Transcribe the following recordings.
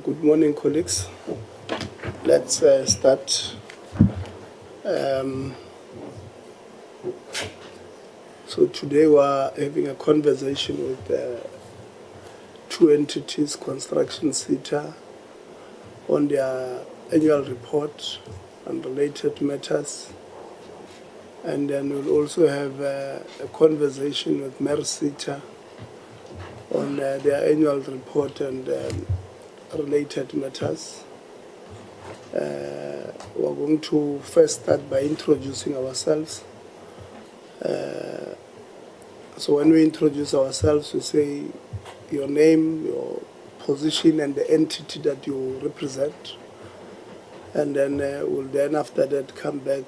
Good morning, colleagues. Let's start. So today we are having a conversation with two entities, Construction CETA, on their annual report and related matters. And then we'll also have a conversation with MERSETA on their annual report and related matters. We're going to first start by introducing ourselves. So when we introduce ourselves, we say your name, your position, and the entity that you represent. And then we'll then after that come back,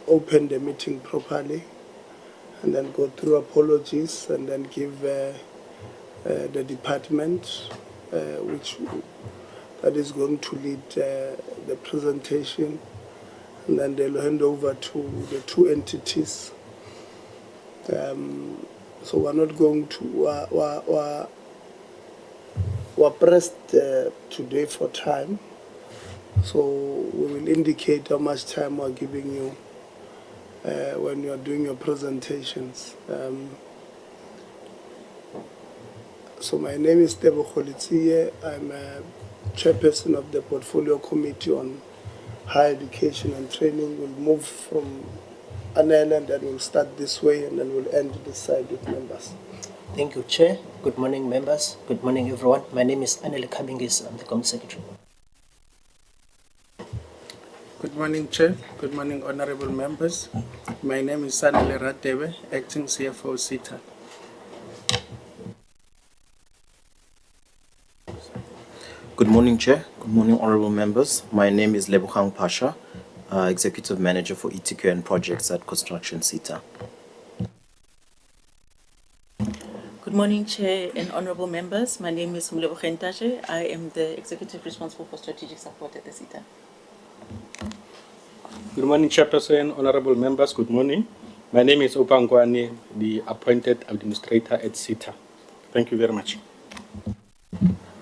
open the meeting properly, and then go through apologies, and then give the department that is going to lead the presentation, and then they'll hand over to the two entities. So we're not going to, we're pressed today for time, so we will indicate how much time we're giving you when you're doing your presentations. So my name is Tebo Kholitsie. I'm a chairperson of the Portfolio Committee on Higher Education and Training. We'll move from an island and we'll start this way and then we'll end this side with members. Thank you, Chair. Good morning, members. Good morning, everyone. My name is Anele Kamingis. I'm the Committee Secretary. Good morning, Chair. Good morning, honorable members. My name is Sanele Ratebe, Acting CFO CETA. Good morning, Chair. Good morning, honorable members. My name is Lebogang Pasha, Executive Manager for ETQ and Projects at Construction CETA. Good morning, Chair and honorable members. My name is Mlebogang Taje. I am the Executive responsible for strategic support at the CETA. Good morning, Chairperson, honorable members. Good morning. My name is Opangwani, the appointed administrator at CETA. Thank you very much.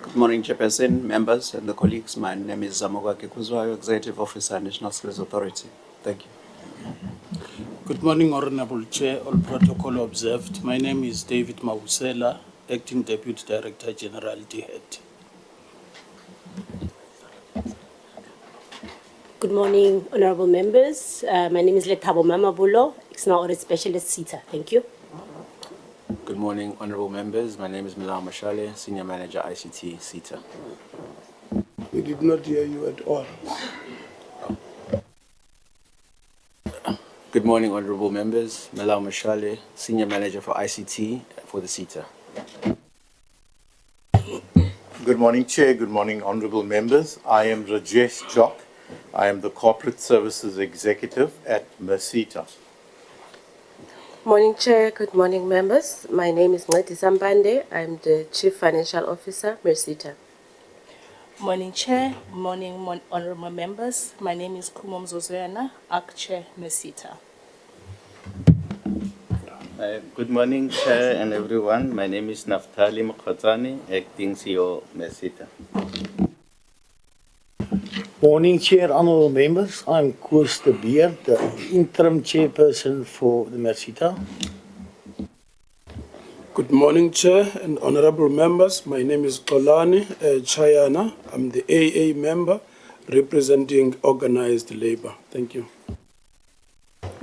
Good morning, Chairperson, members, and the colleagues. My name is Zamoga Kekuzwayo, Executive Officer, National Skills Authority. Thank you. Good morning, Honorable Chair. All protocol observed. My name is David Mabusela, Acting Deputy Director General, DHET. Good morning, honorable members. My name is Letabo Mamabulo, External Audit Specialist, CETA. Thank you. Good morning, honorable members. My name is Milao Mashale, Senior Manager, ICT, CETA. We did not hear you at all. Good morning, honorable members. Milao Mashale, Senior Manager for ICT for the CETA. Good morning, Chair. Good morning, honorable members. I am Rajesh Jock. I am the Corporate Services Executive at MERSETA. Morning, Chair. Good morning, members. My name is Ngati Sambande. I'm the Chief Financial Officer, MERSETA. Morning, Chair. Morning, honorable members. My name is Kumo Mzozoyana, ARC Chair, MERSETA. Good morning, Chair and everyone. My name is Naftali Mkhotsani, Acting CEO, MERSETA. Morning, Chair, honorable members. I'm Koos de Beer, the interim chairperson for the MERSETA. Good morning, Chair and honorable members. My name is Kolani Chayana. I'm the AA member representing organized labor. Thank you.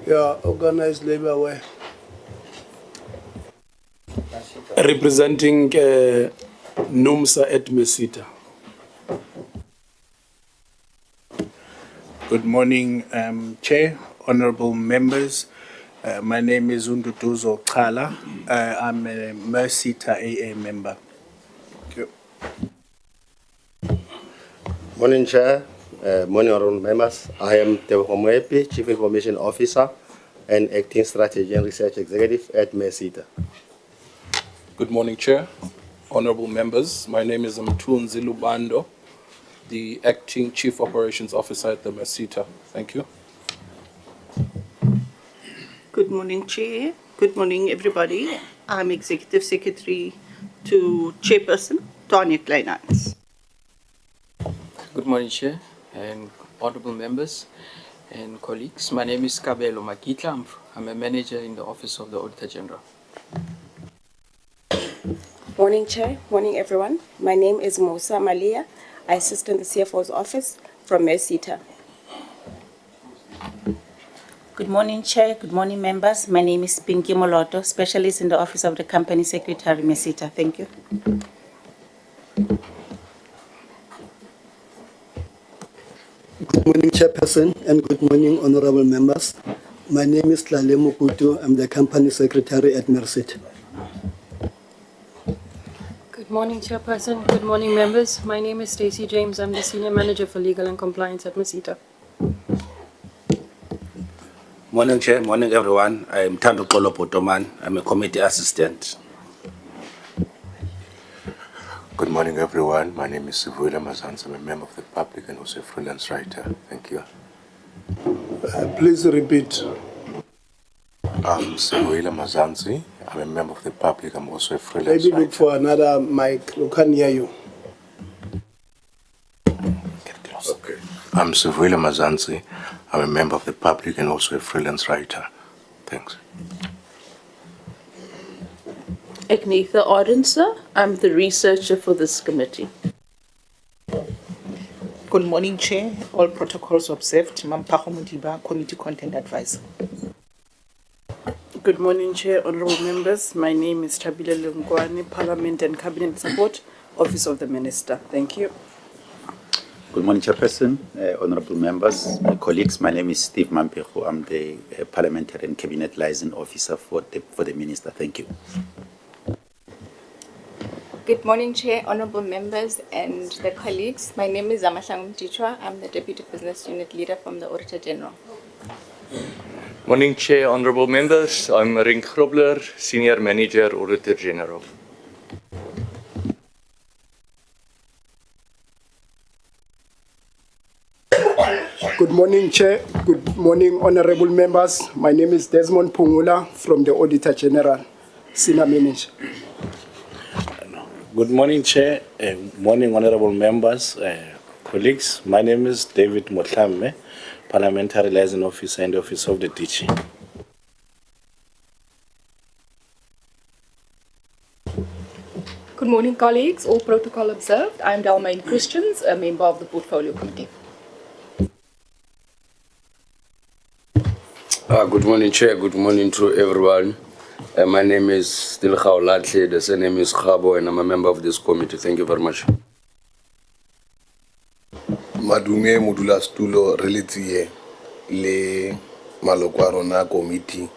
Yeah, organized labor where? Representing NUMSA at MERSETA. Good morning, Chair, honorable members. My name is Unduduzo Kala. I'm a MERSETA AA member. Thank you. Morning, Chair. Morning, honorable members. I am Tebo Mwepi, Chief Information Officer and Acting Strategy and Research Executive at MERSETA. Good morning, Chair, honorable members. My name is Mthunzi Lubando, the Acting Chief Operations Officer at the MERSETA. Thank you. Good morning, Chair. Good morning, everybody. I'm Executive Secretary to Chairperson Tanya Kleinhans. Good morning, Chair, and honorable members and colleagues. My name is Kabelo Makitla. I'm a manager in the Office of the Auditor General. Morning, Chair. Morning, everyone. My name is Musa Malia. I assist in the CFO's office from MERSETA. Good morning, Chair. Good morning, members. My name is Pinky Moloto, specialist in the Office of the Company Secretary, MERSETA. Thank you. Good morning, Chairperson, and good morning, honorable members. My name is Tlale Mukutu. I'm the Company Secretary at MERSETA. Good morning, Chairperson. Good morning, members. My name is Stacey James. I'm the Senior Manager for Legal and Compliance at MERSETA. Morning, Chair. Morning, everyone. I'm Tando Polo Potoman. I'm a committee assistant. Good morning, everyone. My name is Sivuela Mazansi. I'm a member of the public and also a freelance writer. Thank you. Please repeat. I'm Sivuela Mazansi. I'm a member of the public. I'm also a freelance Maybe writer. look for another mic. We can't hear you. Okay. I'm Sivuela Mazansi. I'm a member of the public and also a freelance writer. Thanks. Agnetha Audenser. I'm the researcher for this committee. Good morning, Chair. All protocols observed. Mampaho Mudiba, Committee Content Advisor. Good morning, Chair, honorable members. My name is Tabile Lungwane, Parliament and Cabinet Support, Office of the Minister. Thank you. Good morning, Chairperson, honorable members, my colleagues. My name is Steve Mampejo. I'm the Parliamentary and Cabinet Liaison Officer for the Minister. Thank you. Good morning, Chair, honorable members and the colleagues. My name is Zamahlangu Mtichwa. I'm the Deputy Business Unit Leader from the Auditor General. Morning, Chair, honorable members. I'm Rink Grobler, Senior Manager, Auditor General. Good morning, Chair. Good morning, honorable members. My name is Desmond Pungula from the Auditor General, Senior Manager. Good morning, Chair. Morning, honorable members, colleagues. My name is David Motlame, Parliamentary Liaison Officer and Office of the DG. Good morning, colleagues. All protocol observed. I'm Dalmain Christians, a member of the Portfolio Committee. Good morning, Chair. Good morning to everyone. My name is still Khawlatle. The surname is Khabo, and I'm a member of this committee. Thank you very much. Madume Modula Stulo Relitie le Malokwarona Committee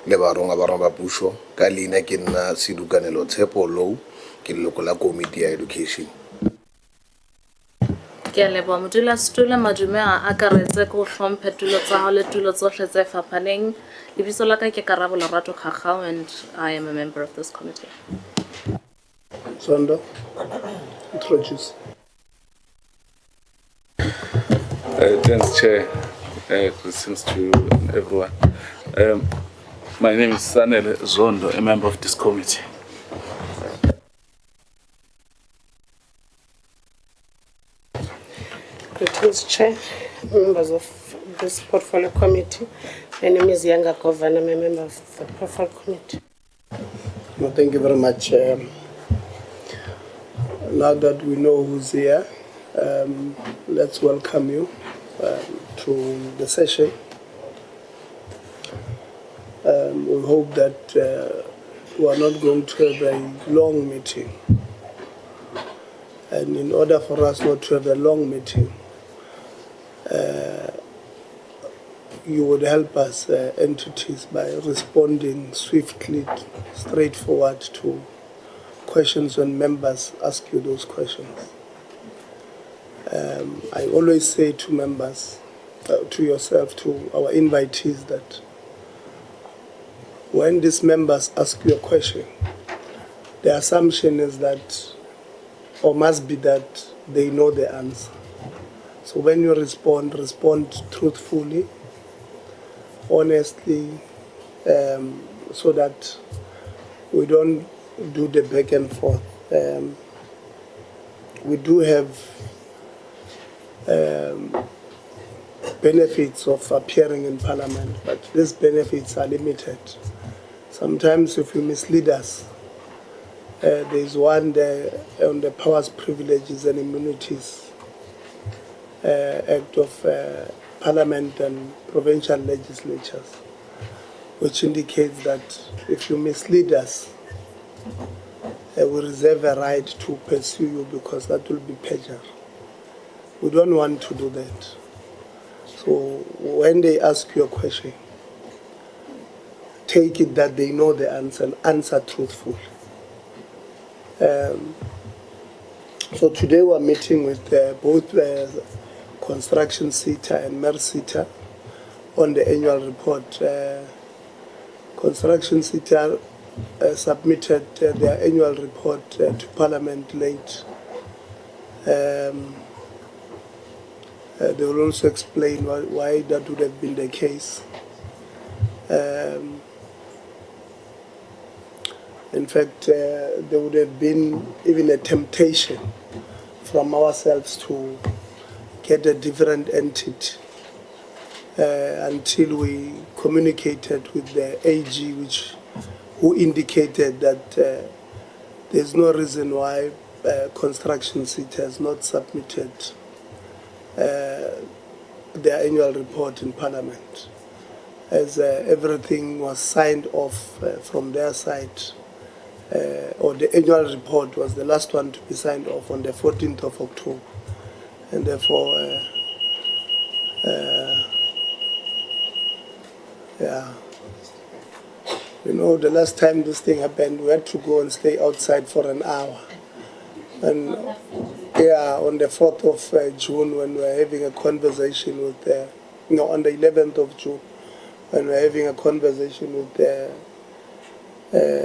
le Baronga Baramba Pusho, Kalina Kina Sidukanelo Tepo Low, Kilokola Committee Education. Ke a leboha modulasetulo madume a akaretse ko hlomphe tulo tsa hao le tulo tsohle tse fapaneng. Lebitso la ka ke Karabo Lerato Khakgao, and I am a member of this committee. Sonda, introduce. Thanks, Chair. Greetings to everyone. My name is Sanele Zondo, a member of this committee. Greetings, Chair, members of this Portfolio Committee. My name is Yanga Kovan. I'm a member of the Portfolio Committee. Well, thank you very much. Now that we know who's here, let's welcome you to the session. We hope that we are not going to have a long meeting. And in order for us not to have a long meeting, you would help us, entities, by responding swiftly, straightforward to questions when members ask you those questions. I always say to members, to yourself, to our invitees, that when these members ask you a question, the assumption is that, or must be that, they know the answer. So when you respond truthfully, honestly, so that we don't do the back and forth. We do have benefits of appearing in Parliament, but these benefits are limited. Sometimes if you mislead us, there's one there on the Powers, Privileges and Immunities Act of Parliament and Provincial Legislatures, which indicates that if you mislead us, we reserve a right to pursue you because that will be perjury. We don't want to do that. So when they ask you a question, take it that they know the answer and answer truthfully. So today we're meeting with both Construction CETA and MERSETA on the annual report. Construction CETA submitted their annual report to Parliament late. They will also explain why that would have been the case. In fact, there would have been even a temptation from ourselves to get a different entity until we communicated with the AG, who indicated that there's no reason why Construction CETA has not submitted their annual report in Parliament, as everything was signed off from their side, or the annual report was the last one to be signed off on the 14th of October, and therefore, yeah. You know, the last time this thing happened, we had to go and stay outside for an hour. And yeah, on the 4th of June, when we were having a conversation with, on the 11th of June, when we were having a conversation with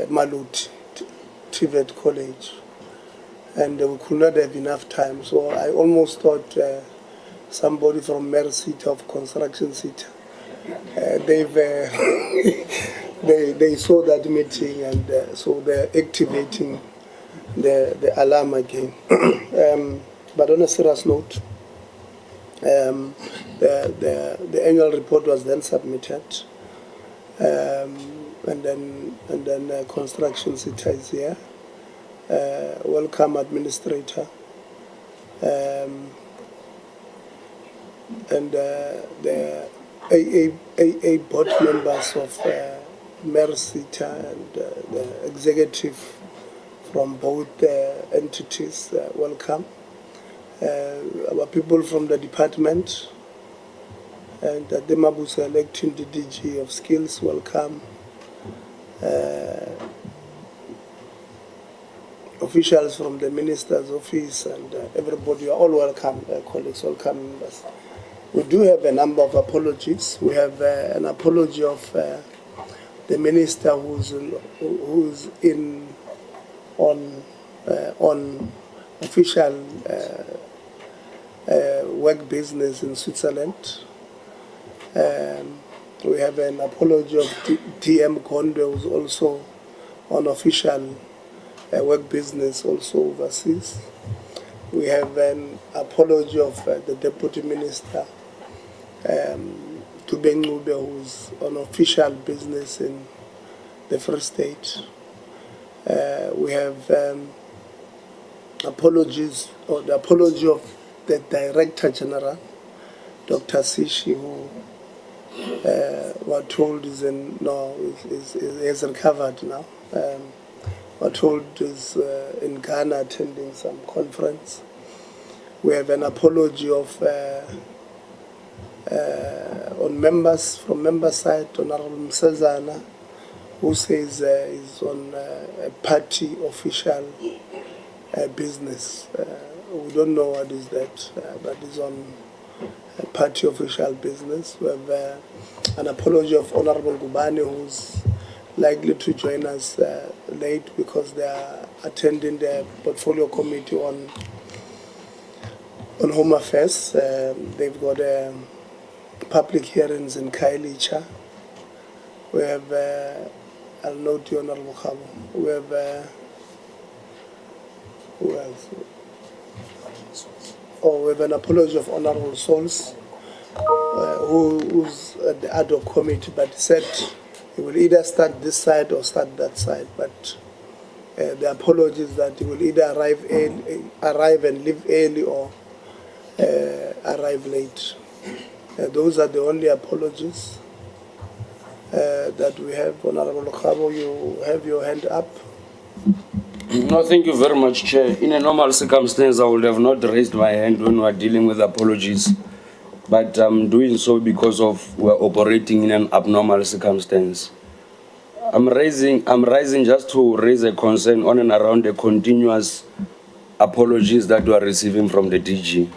Malut, TVET College. And we could not have enough time. So I almost thought somebody from MERSETA of Construction CETA, they saw that meeting, and so they're activating the alarm again. But on a serious note, the annual report was then submitted, and then Construction CETA is here. Welcome, Administrator, and the AA board members of MERSETA and the executive from both entities, welcome. Our people from the department, and the Mabusa electing the DG of Skills, welcome. Officials from the Minister's office and everybody, are all welcome, colleagues, welcome members. We do have a number of apologies. We have an apology of the Minister who's in on official work business in Switzerland. We have an apology of DM Kondo, who's also on official work business also overseas. We have an apology of the Deputy Minister, Tubengube, who's on official business in the Free State. We have apologies, or the apology of the Director General, Dr. Sishi, who we're told is has recovered now. We're told is in Ghana attending some conference. We have an apology of on members, from member side, Honorable Msezana, who says is on a party official business. We don't know what is that, but it's on a party official business. We have an apology of Honorable Gubani, who's likely to join us late because they are attending the portfolio committee on Home Affairs. They've got public hearings in Kailicha. We have, I'll note you, Honorable Khabo. We have, who else? or we have an apology of Honorable Souls, who's at the ad hoc committee, but said he will either start this side or start that side. But the apology is that he will either arrive and leave early or arrive late. Those are the only apologies that we have. Honorable Khabo, you have your hand up. No, thank you very much, Chair. In a normal circumstance, I would have not raised my hand when we are dealing with apologies. But I'm doing so because we're operating in an abnormal circumstance. I'm rising just to raise a concern on and around the continuous apologies that we are receiving from the DG.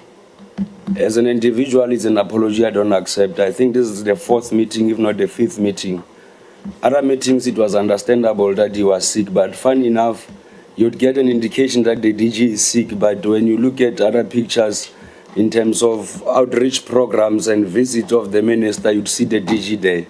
As an individual, it's an apology I don't accept. I think this is the 4th meeting, if not the 5th meeting. Other meetings, it was understandable that he was sick, but funny enough, you'd get an indication that the DG is sick, but when you look at other pictures in terms of outreach programs and visit of the minister, you'd see the DG there.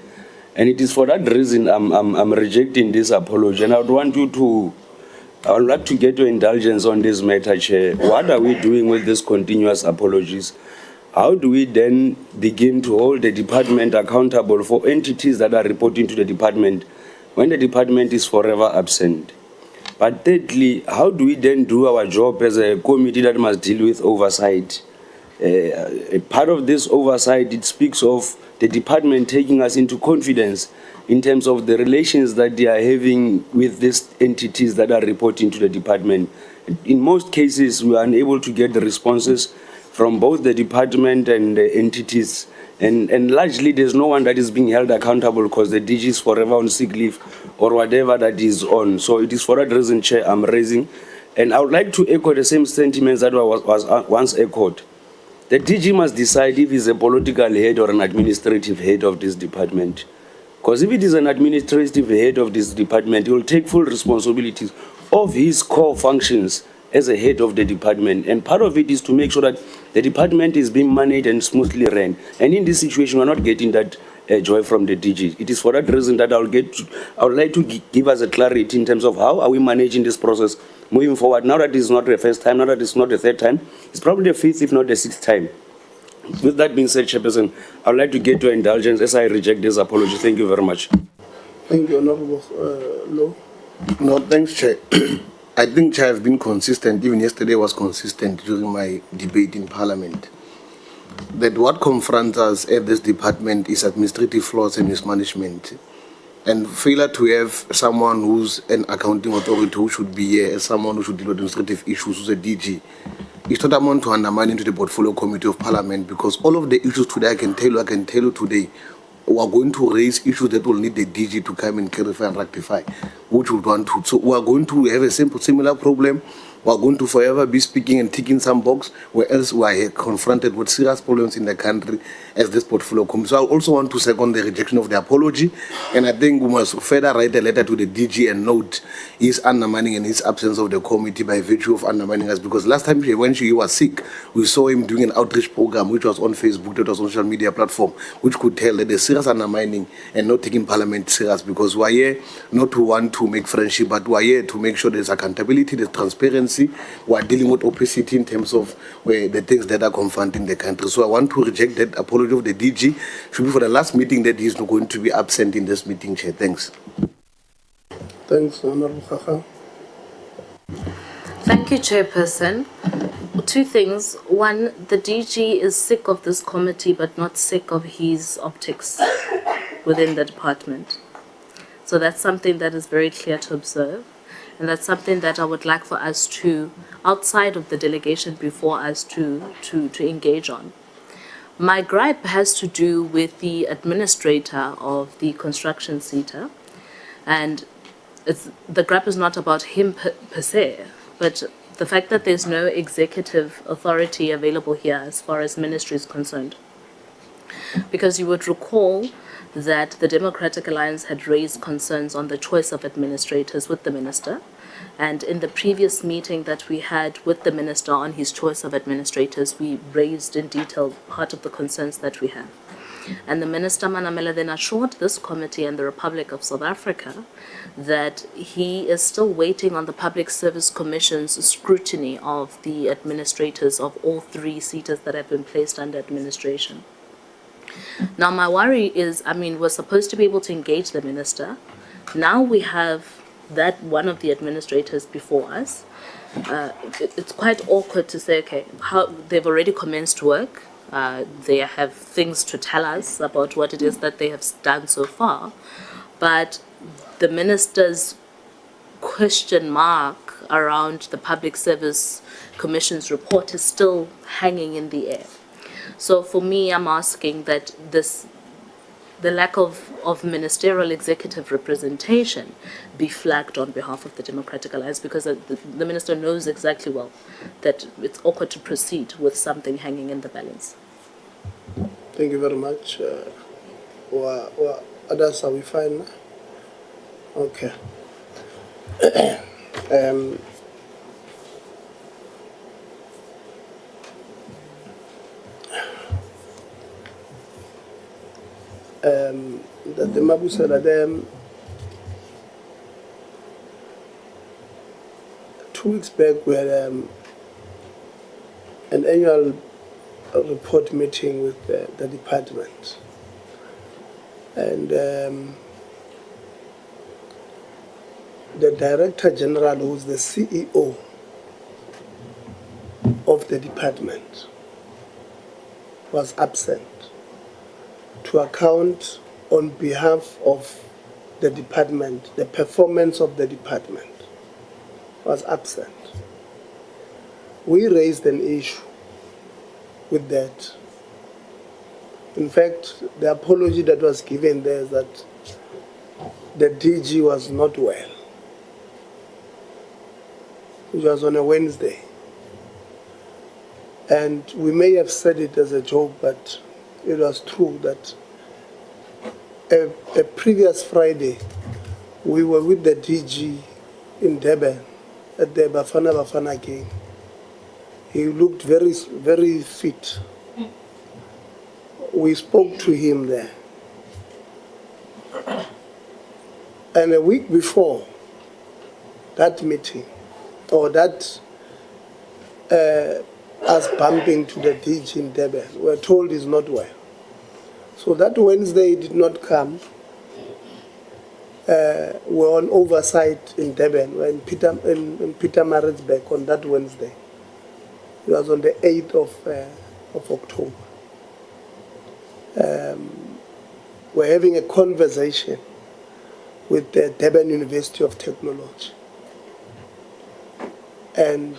And it is for that reason I'm rejecting this apology. And I would like to get your indulgence on this matter, Chair. What are we doing with these continuous apologies? How do we then begin to hold the department accountable for entities that are reporting to the department when the department is forever absent? But thirdly, how do we then do our job as a committee that must deal with oversight? Part of this oversight, it speaks of the department taking us into confidence in terms of the relations that they are having with these entities that are reporting to the department. In most cases, we are unable to get the responses from both the department and the entities. And largely, there's no one that is being held accountable because the DG is forever on sick leave or whatever that is on. So it is for that reason, Chair, I'm raising. And I would like to echo the same sentiments that was once echoed. The DG must decide if he's a political head or an administrative head of this department. Because if it is an administrative head of this department, he will take full responsibilities of his core functions as a head of the department. And part of it is to make sure that the department is being managed and smoothly run. And in this situation, we're not getting that joy from the DG. It is for that reason that I would like to give us a clarity in terms of how are we managing this process moving forward. Now that it is not the first time, now that it's not the 3rd time, it's probably the 5th, if not the 6th time. With that being said, Chairperson, I would like to get your indulgence as I reject this apology. Thank you very much. Thank you, Honorable Law. No, thanks, Chair. I think Chair have been consistent. Even yesterday was consistent during my debate in Parliament. That what confronts us at this department is administrative flaws and mismanagement. And failure to have someone who's an accounting authority who should be here, as someone who should deal with administrative issues, who's a DG, it's not amount to undermine into the portfolio committee of Parliament, because all of the issues today, I can tell you today, we are going to raise issues that will need the DG to come and clarify and rectify, which we want to. So we are going to have a similar problem. We are going to forever be speaking and ticking some box, whereas we are confronted with serious problems in the country as this portfolio committee. So I also want to second the rejection of the apology, and I think we must further write a letter to the DG and note his undermining and his absence of the committee by virtue of undermining us, because last time when he was sick, we saw him doing an outreach program which was on Facebook, that was on social media platform, which could tell that there's serious undermining and not taking Parliament serious, because we are here not to want to make friendship, but we are here to make sure there's accountability, there's transparency. We are dealing with opacity in terms of the things that are confronting the country. So I want to reject that apology of the DG. Should be for the last meeting that he's not going to be absent in this meeting, Chair. Thanks. Thanks, Honorable Kaka. Thank you, Chairperson. 2 things. One, the DG is sick of this committee, but not sick of his optics within the department. So that's something that is very clear to observe. And that's something that I would like for us to, outside of the delegation, before us to engage on. My gripe has to do with the administrator of the construction CETA. And the gripe is not about him per se, but the fact that there's no executive authority available here as far as ministry is concerned. Because you would recall that the Democratic Alliance had raised concerns on the choice of administrators with the minister. And in the previous meeting that we had with the minister on his choice of administrators, we raised in detail part of the concerns that we have. And the Minister Manamela then assured this committee and the Republic of South Africa that he is still waiting on the Public Service Commission's scrutiny of the administrators of all 3 CETAs that have been placed under administration. Now, my worry is, we're supposed to be able to engage the minister. Now we have that one of the administrators before us. It's quite awkward to say, okay, they've already commenced work. They have things to tell us about what it is that they have done so far. But the minister's question mark around the Public Service Commission's report is still hanging in the air. So for me, I'm asking that the lack of ministerial executive representation be flagged on behalf of the Democratic Alliance, because the minister knows exactly well that it's awkward to proceed with something hanging in the balance. Thank you very much. Others, are we fine now? Okay. The Mabu said that 2 weeks back we had an annual report meeting with the department, and the Director General, who's the CEO of the department, was absent to account on behalf of the department. The performance of the department was absent. We raised an issue with that. In fact, the apology that was given there is that the DG was not well. It was on a Wednesday. And we may have said it as a joke, but it was true that a previous Friday, we were with the DG in Durban at the Bafana Bafana game. He looked very, very fit. We spoke to him there. And a week before that meeting, or that us bumping to the DG in Durban, we were told he's not well. So that Wednesday he did not come. We're on oversight in Durban. We're in Pietermaritzburg on that Wednesday. It was on the 8th of October. We're having a conversation with the Durban University of Technology. And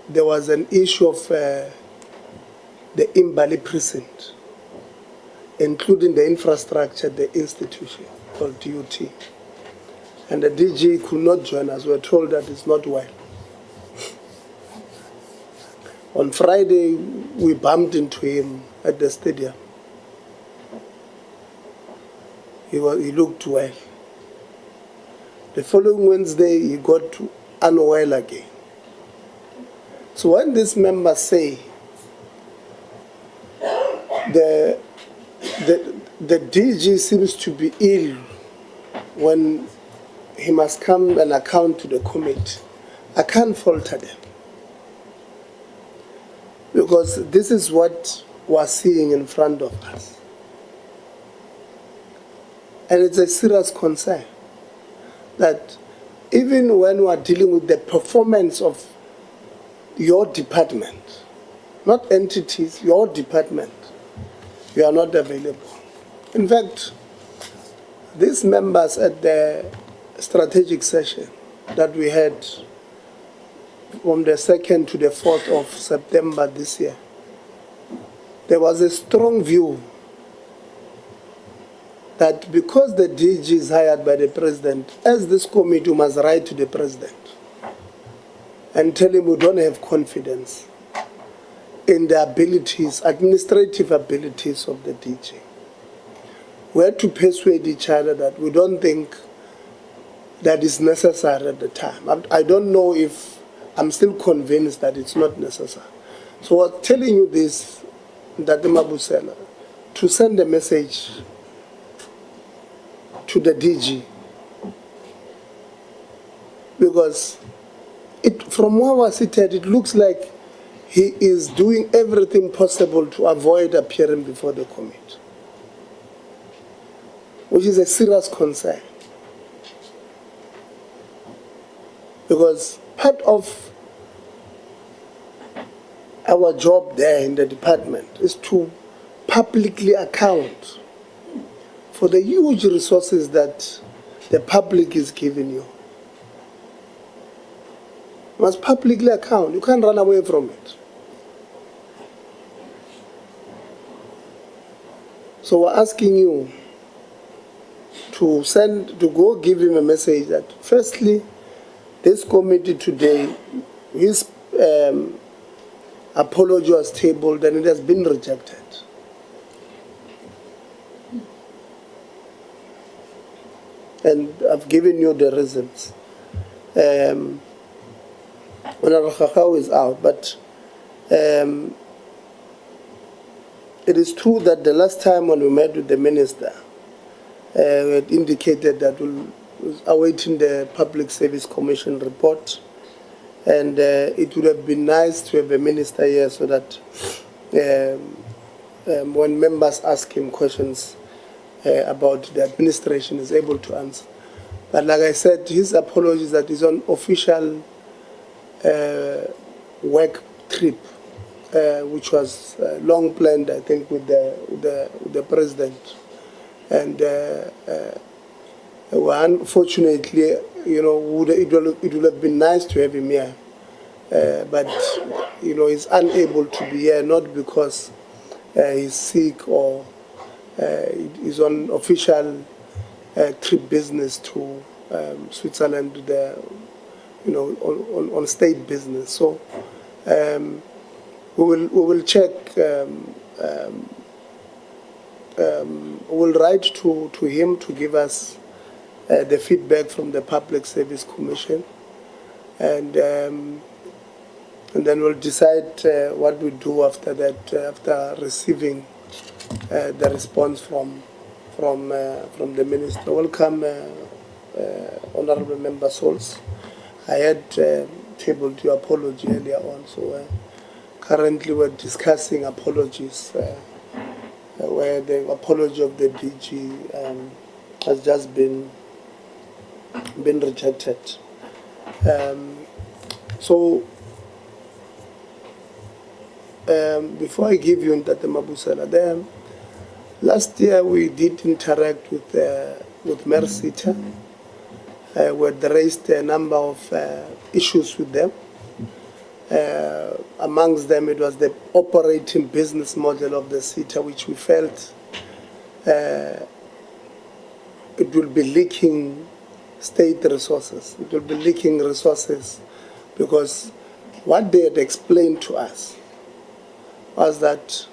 there was an issue of the Imbali precinct, including the infrastructure, the institution called DUT. And the DG could not join us. We were told that it's not well. On Friday, we bumped into him at the stadium. He looked well. The following Wednesday, he got unwell again. So when these members say the DG seems to be ill when he must come and account to the committee, I can't falter them. Because this is what we're seeing in front of us. And it's a serious concern that even when we're dealing with the performance of your department, not entities, your department, you are not available. In fact, these members at the strategic session that we had from the 2nd to the 4th of September this year, there was a strong view that because the DG is hired by the president, as this committee must write to the president and tell him we don't have confidence in the abilities, administrative abilities of the DG. We had to persuade each other that we don't think that is necessary at the time. I don't know if I'm still convinced that it's not necessary. So I'm telling you this Ndate Mabusela to send a message to the DG, because from where we're seated, it looks like he is doing everything possible to avoid appearing before the committee, which is a serious concern. Because part of our job there in the department is to publicly account for the huge resources that the public is giving you. You must publicly account. You can't run away from it. So we're asking you to go give him a message that firstly, this committee today, his apology was tabled and it has been rejected. And I've given you the reasons. Honorable Khakau is out, but it is true that the last time when we met with the minister, we had indicated that we was awaiting the Public Service Commission report, and it would have been nice to have a minister here so that when members ask him questions about the administration, is able to answer. But like I said, his apologies that he's on official work trip, which was long planned, I think, with the president, and unfortunately, you know, it would have been nice to have him here, but you know, he's unable to be here, not because he's sick or he's on official trip business to Switzerland, you know, on state business. So we will check. We'll write to him to give us the feedback from the Public Service Commission, and then we'll decide what we do after that, after receiving the response from the minister. Welcome, Honourable Member Souls. I had tabled your apology earlier on, so currently we're discussing apologies, where the apology of the DG has just been rejected. So before I give you Ndate Mabusela, last year we did interact with MERSETA. We had raised a number of issues with them. Amongst them, it was the operating business model of the CETA, which we felt it will be leaking state resources. It will be leaking resources because what they had explained to us was that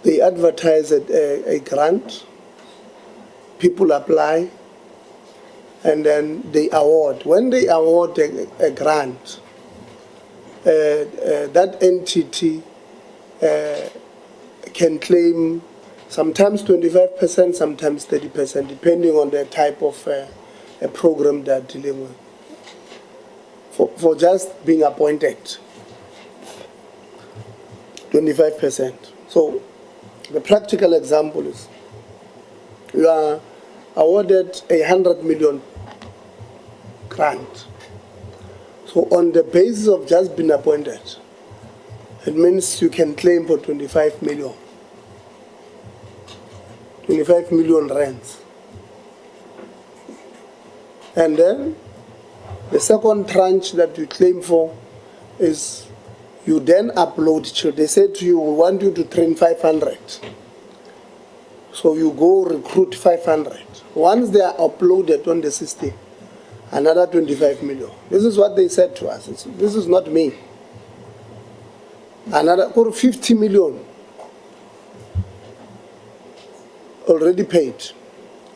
they advertise a grant, people apply, and then they award. When they award a grant, that entity can claim sometimes 25%, sometimes 30%, depending on the type of a program they're dealing with, for just being appointed, 25%. So the practical example is you are awarded 100 million grant. So on the basis of just being appointed, it means you can claim for 25 million rands. And then the second tranche that you claim for is you then upload. They say to you, we want you to train 500. So you go recruit 500. Once they are uploaded on the system, another 25 million. This is what they said to us. This is not me. Another 50 million already paid.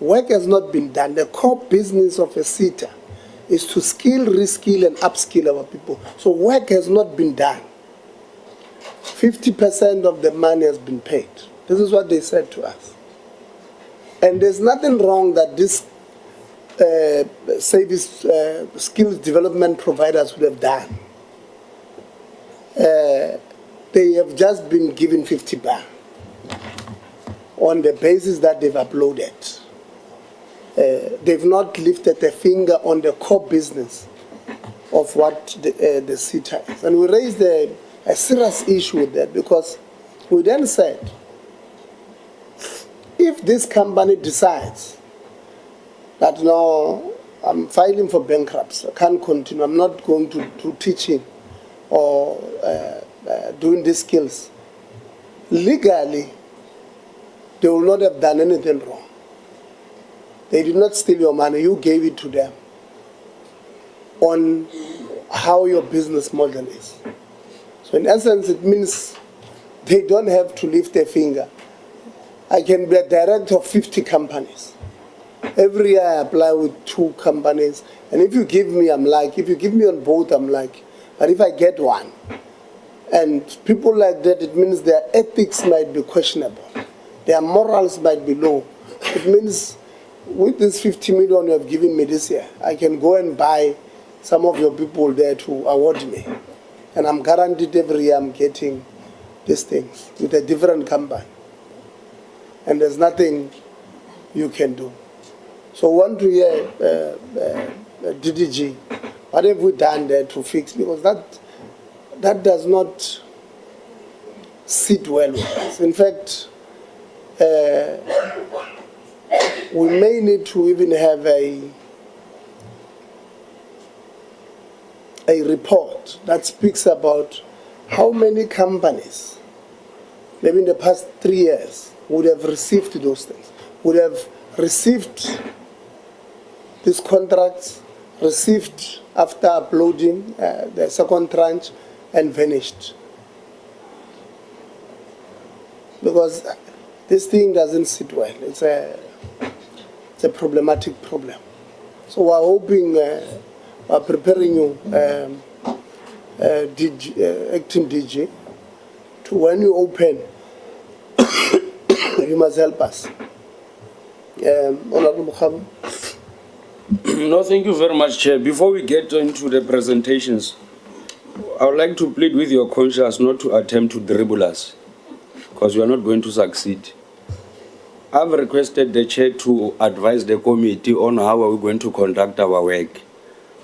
Work has not been done. The core business of a CETA is to skill, reskill, and upskill our people. So work has not been done. 50% of the money has been paid. This is what they said to us. And there's nothing wrong that this, skills development providers would have done. They have just been given 50 bar on the basis that they've uploaded. They've not lifted a finger on the core business of what the CETA is. And we raised a serious issue with that, because we then said, if this company decides that no, I'm filing for bankruptcy, I can't continue, I'm not going to do teaching or doing these skills, legally, they will not have done anything wrong. They did not steal your money, you gave it to them on how your business model is. So in essence, it means they don't have to lift a finger. I can be a director of 50 companies. Every year I apply with 2 companies, and if you give me, I'm like, if you give me on both, I'm like, but if I get one, and people like that, it means their ethics might be questionable, their morals might be low. It means with this 50 million you have given me this year, I can go and buy some of your people there to award me. And I'm guaranteed every year I'm getting these things with a different company. And there's nothing you can do. So want to hear DDG, what have we done there to fix? Because that does not sit well with us. In fact, we may need to even have a report that speaks about how many companies, maybe in the past 3 years, would have received those things, would have received these contracts, received after uploading the second tranche and vanished. Because this thing doesn't sit well. It's a problematic problem. So we're hoping, we're preparing you, acting DG, to when you open, you must help us. Honorable Kham. No, thank you very much, Chair. Before we get into the presentations, I would like to plead with your conscience not to attempt to dribble us, because we are not going to succeed. I've requested the Chair to advise the committee on how are we going to conduct our work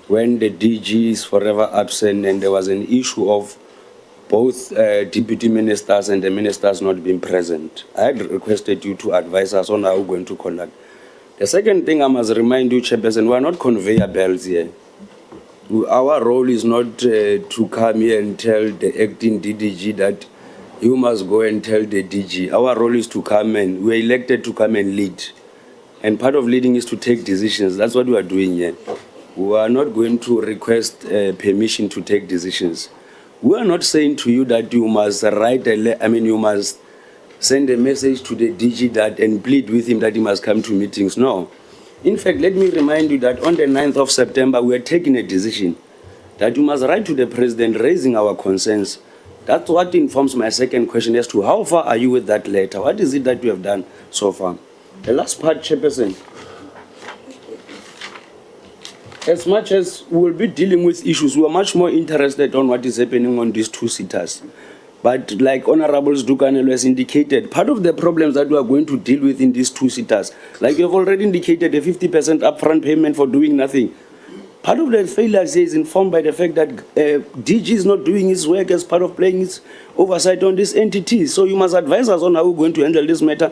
when the DG is forever absent and there was an issue of both deputy ministers and the ministers not being present. I had requested you to advise us on how we're going to conduct. The second thing I must remind you, Chairperson, we are not conveyor belts here. Our role is not to come here and tell the acting DDG that you must go and tell the DG. Our role is to come and, we are elected to come and lead. And part of leading is to take decisions. That's what we are doing here. We are not going to request permission to take decisions. We are not saying to you that you must you must send a message to the DG that and plead with him that he must come to meetings. No. In fact, let me remind you that on the 9th of September, we are taking a decision that you must write to the President raising our concerns. That's what informs my second question as to how far are you with that letter? What is it that you have done so far? The last part, Chairperson. As much as we will be dealing with issues, we are much more interested on what is happening on these 2 seaters. But like Honorable Dukanelo has indicated, part of the problems that we are going to deal with in these 2 seaters, like you have already indicated, a 50% upfront payment for doing nothing. Part of the failure is informed by the fact that DG is not doing his work as part of playing his oversight on this entity. So you must advise us on how we're going to handle this matter.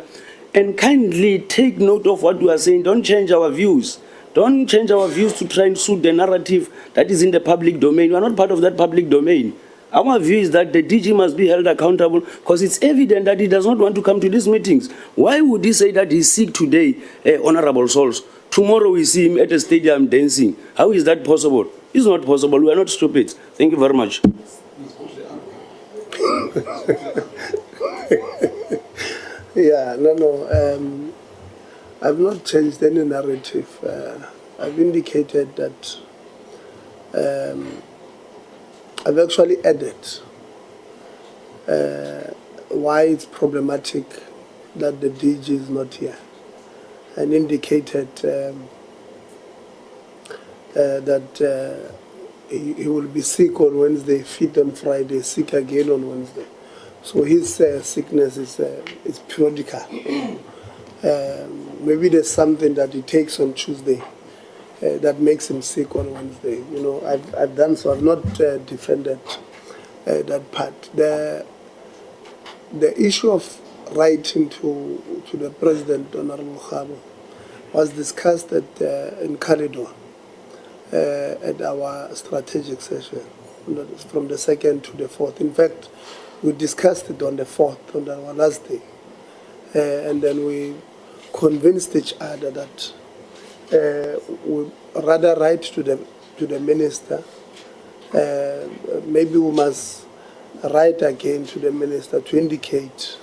And kindly take note of what we are saying. Don't change our views. Don't change our views to try and suit the narrative that is in the public domain. We are not part of that public domain. Our view is that the DG must be held accountable because it's evident that he does not want to come to these meetings. Why would he say that he's sick today, Honorable Souls? Tomorrow we see him at a stadium dancing. How is that possible? It's not possible. We are not stupid. Thank you very much. Yeah, no. I've not changed any narrative. I've indicated that I've actually added why it's problematic that the DG is not here, and indicated that he will be sick on Wednesday, fit on Friday, sick again on Wednesday. So his sickness is periodical. Maybe there's something that he takes on Tuesday that makes him sick on Wednesday. You know, I've done so. I've not defended that part. The issue of writing to the President, Honorable Khabo, was discussed in corridor at our strategic session from the 2nd to the 4th. In fact, we discussed it on the 4th, on our last day, and then we convinced each other that we rather write to the minister. Maybe we must write again to the minister to indicate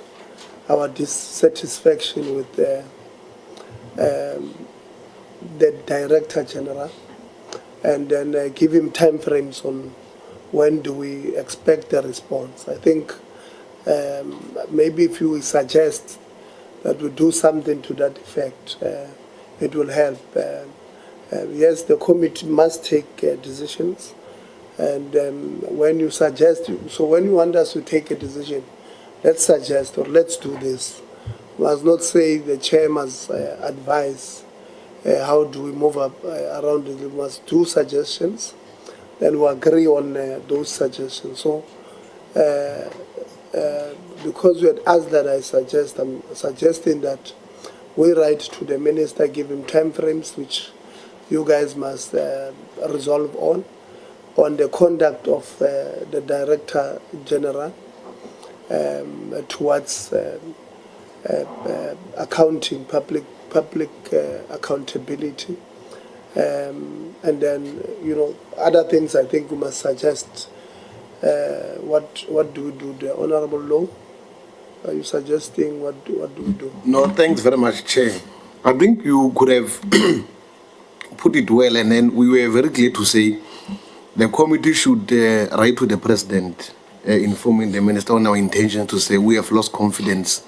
our dissatisfaction with the Director General, and then give him time frames on when do we expect a response. I think maybe if you suggest that we do something to that effect, it will help. Yes, the committee must take decisions, and when you suggest, so when you want us to take a decision, let's suggest or let's do this. We must not say the chair must advise how do we move up around it. We must do suggestions, then we agree on those suggestions. So because you had asked that, I'm suggesting that we write to the minister, give him time frames which you guys must resolve on the conduct of the Director General towards accounting, public accountability, and then, you know, other things I think we must suggest. What do we do? The Honorable Law, are you suggesting what do we do? No, thanks very much, Chair. I think you could have put it well, and then we were very clear to say the committee should write to the President, informing the Minister on our intention to say we have lost confidence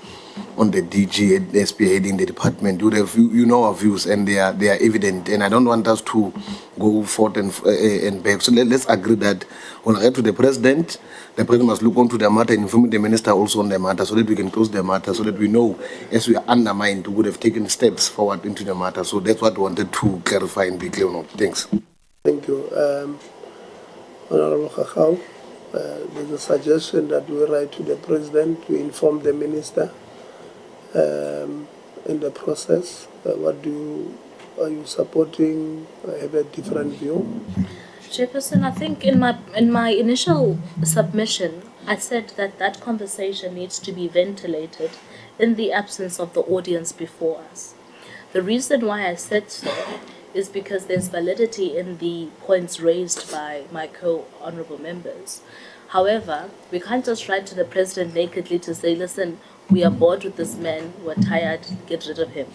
on the DG and the SP heading the department. You know our views, and they are evident, and I don't want us to go forth and back. So let's agree that when I write to the President must look onto the matter and inform the Minister also on the matter, so that we can close the matter, so that we know, as we are undermined, we would have taken steps forward into the matter. So that's what I wanted to clarify and be clear on. Thanks. Thank you. Honorable Khakau, there's a suggestion that we write to the President to inform the Minister in the process. Are you supporting? I have a different view. Chairperson, I think in my initial submission, I said that conversation needs to be ventilated in the absence of the audience before us. The reason why I said so is because there's validity in the points raised by my co-honorable members. However, we can't just write to the President nakedly to say, listen, we are bored with this man, we're tired, get rid of him.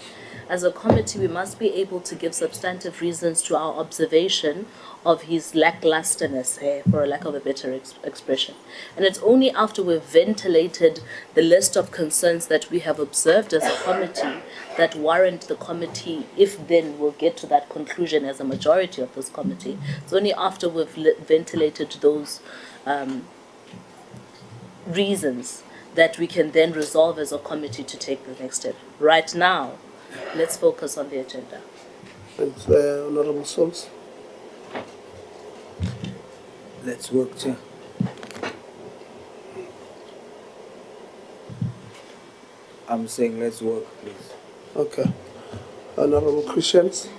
As a committee, we must be able to give substantive reasons to our observation of his lacklusterness, for a lack of a better expression. And it's only after we've ventilated the list of concerns that we have observed as a committee that warrant the committee, if then we'll get to that conclusion as a majority of this committee. It's only after we've ventilated those reasons that we can then resolve as a committee to take the next step. Right now, let's focus on the agenda. Thanks, Honorable Souls. Let's work, Chair. I'm saying let's work, please. Okay. Honorable Christians.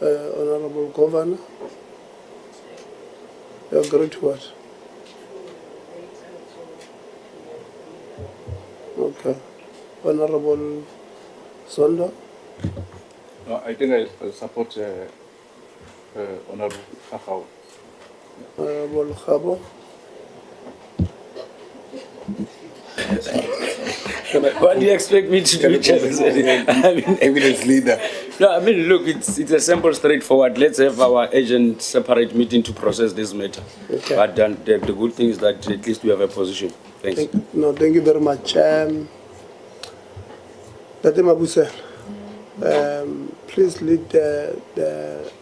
Honorable Governor. You agree to what? Okay. Honorable Zondo. No, I think I support Honorable Khakau. Honorable Khabo. What do you expect me to do, Chairperson? Evidence leader. No, I mean, look, it's a simple, straightforward. Let's have our agent separate meeting to process this matter. Okay. But then the good thing is that at least we have a position. Thanks. Thank you very much. Dr. Mabuse, please lead the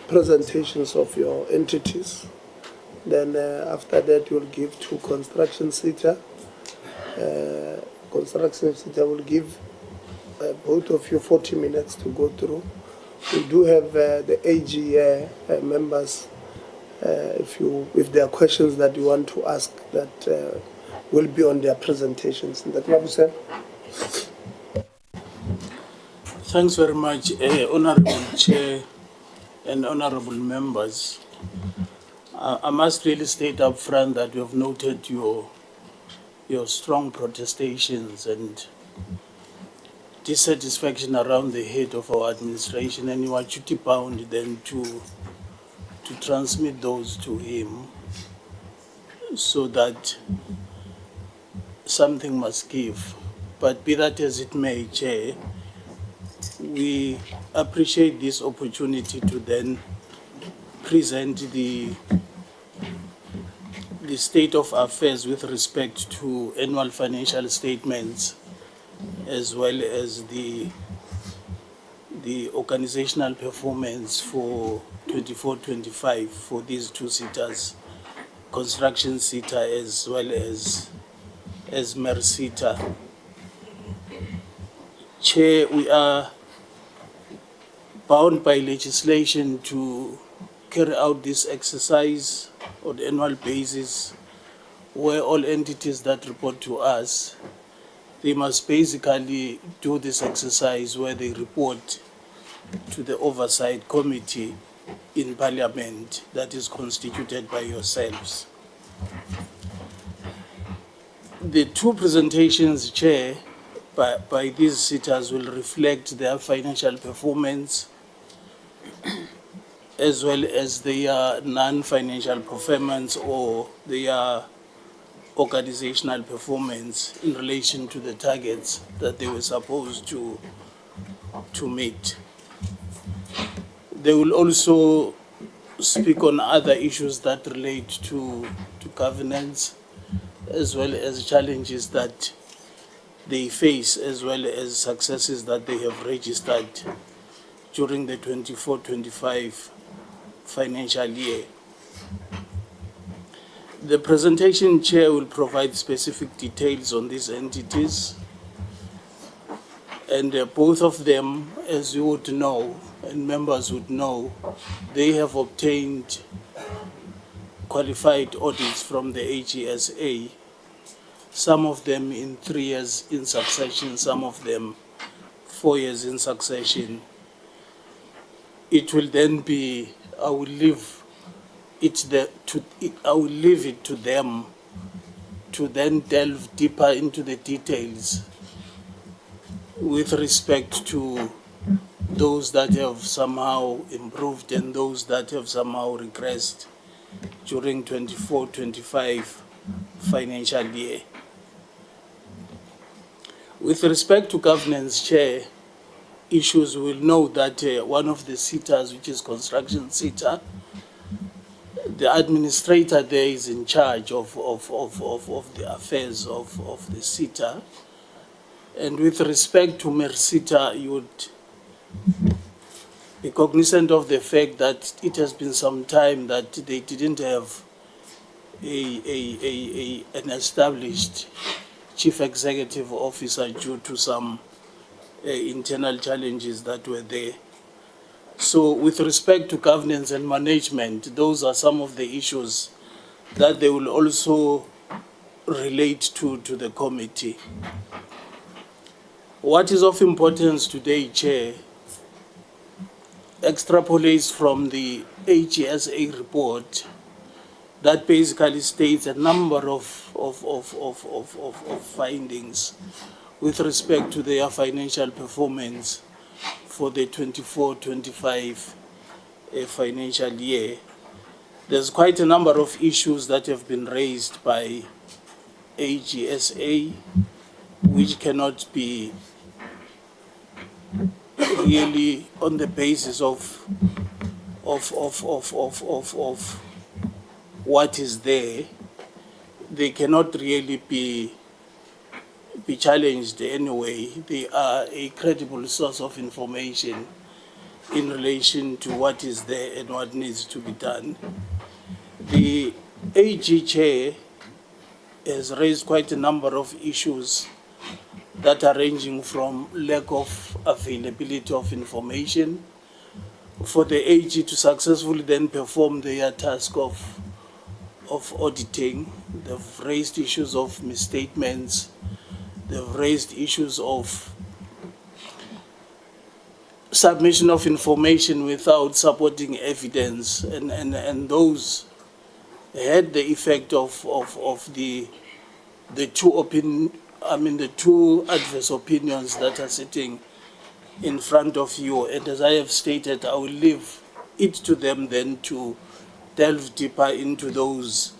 presentations of your entities. Then after that, you'll give to construction CETA. Construction CETA will give both of you 40 minutes to go through. We do have the AG members. If there are questions that you want to ask, that will be on their presentations. Dr. Mabuse. Thanks very much, Honorable Chair and Honorable Members. I must really state up front that we have noted your strong protestations and dissatisfaction around the head of our administration, and you are duty bound then to transmit those to him so that something must give. But be that as it may, Chair, we appreciate this opportunity to then present the state of affairs with respect to annual financial statements, as well as the organizational performance for 24-25 for these two CETAs, construction CETA as well as MERSETA. Chair, we are bound by legislation to carry out this exercise on an annual basis, where all entities that report to us, they must basically do this exercise where they report to the oversight committee in Parliament that is constituted by yourselves. The two presentations, Chair, by these CETAs will reflect their financial performance as well as their non-financial performance or their organizational performance in relation to the targets that they were supposed to meet. They will also speak on other issues that relate to governance, as well as challenges that they face, as well as successes that they have registered during the 24-25 financial year. The presentation, Chair, will provide specific details on these entities, and both of them, as you would know, and members would know, they have obtained qualified audits from the AGSA, some of them in 3 years in succession, some of them 4 years in succession. It will then be, I will leave it to them to then delve deeper into the details with respect to those that have somehow improved and those that have somehow regressed during 24-25 financial year. With respect to governance, Chair, issues, will know that one of the CETAs, which is construction CETA, the administrator there is in charge of the affairs of the CETA. And with respect to MERSETA, you would be cognizant of the fact that it has been some time that they didn't have an established chief executive officer due to some internal challenges that were there. So with respect to governance and management, those are some of the issues that they will also relate to the committee. What is of importance today, Chair, extrapolates from the AGSA report that basically states a number of findings with respect to their financial performance for the 24-25 financial year. There's quite a number of issues that have been raised by AGSA, which cannot be really on the basis of what is there, they cannot really be challenged anyway. They are a credible source of information in relation to what is there and what needs to be done. The AG chair has raised quite a number of issues that are ranging from lack of availability of information for the AG to successfully then perform their task of auditing. They've raised issues of misstatements. They've raised issues of submission of information without supporting evidence, and those had the effect of the two adverse opinions that are sitting in front of you. And as I have stated, I will leave it to them then to delve deeper into those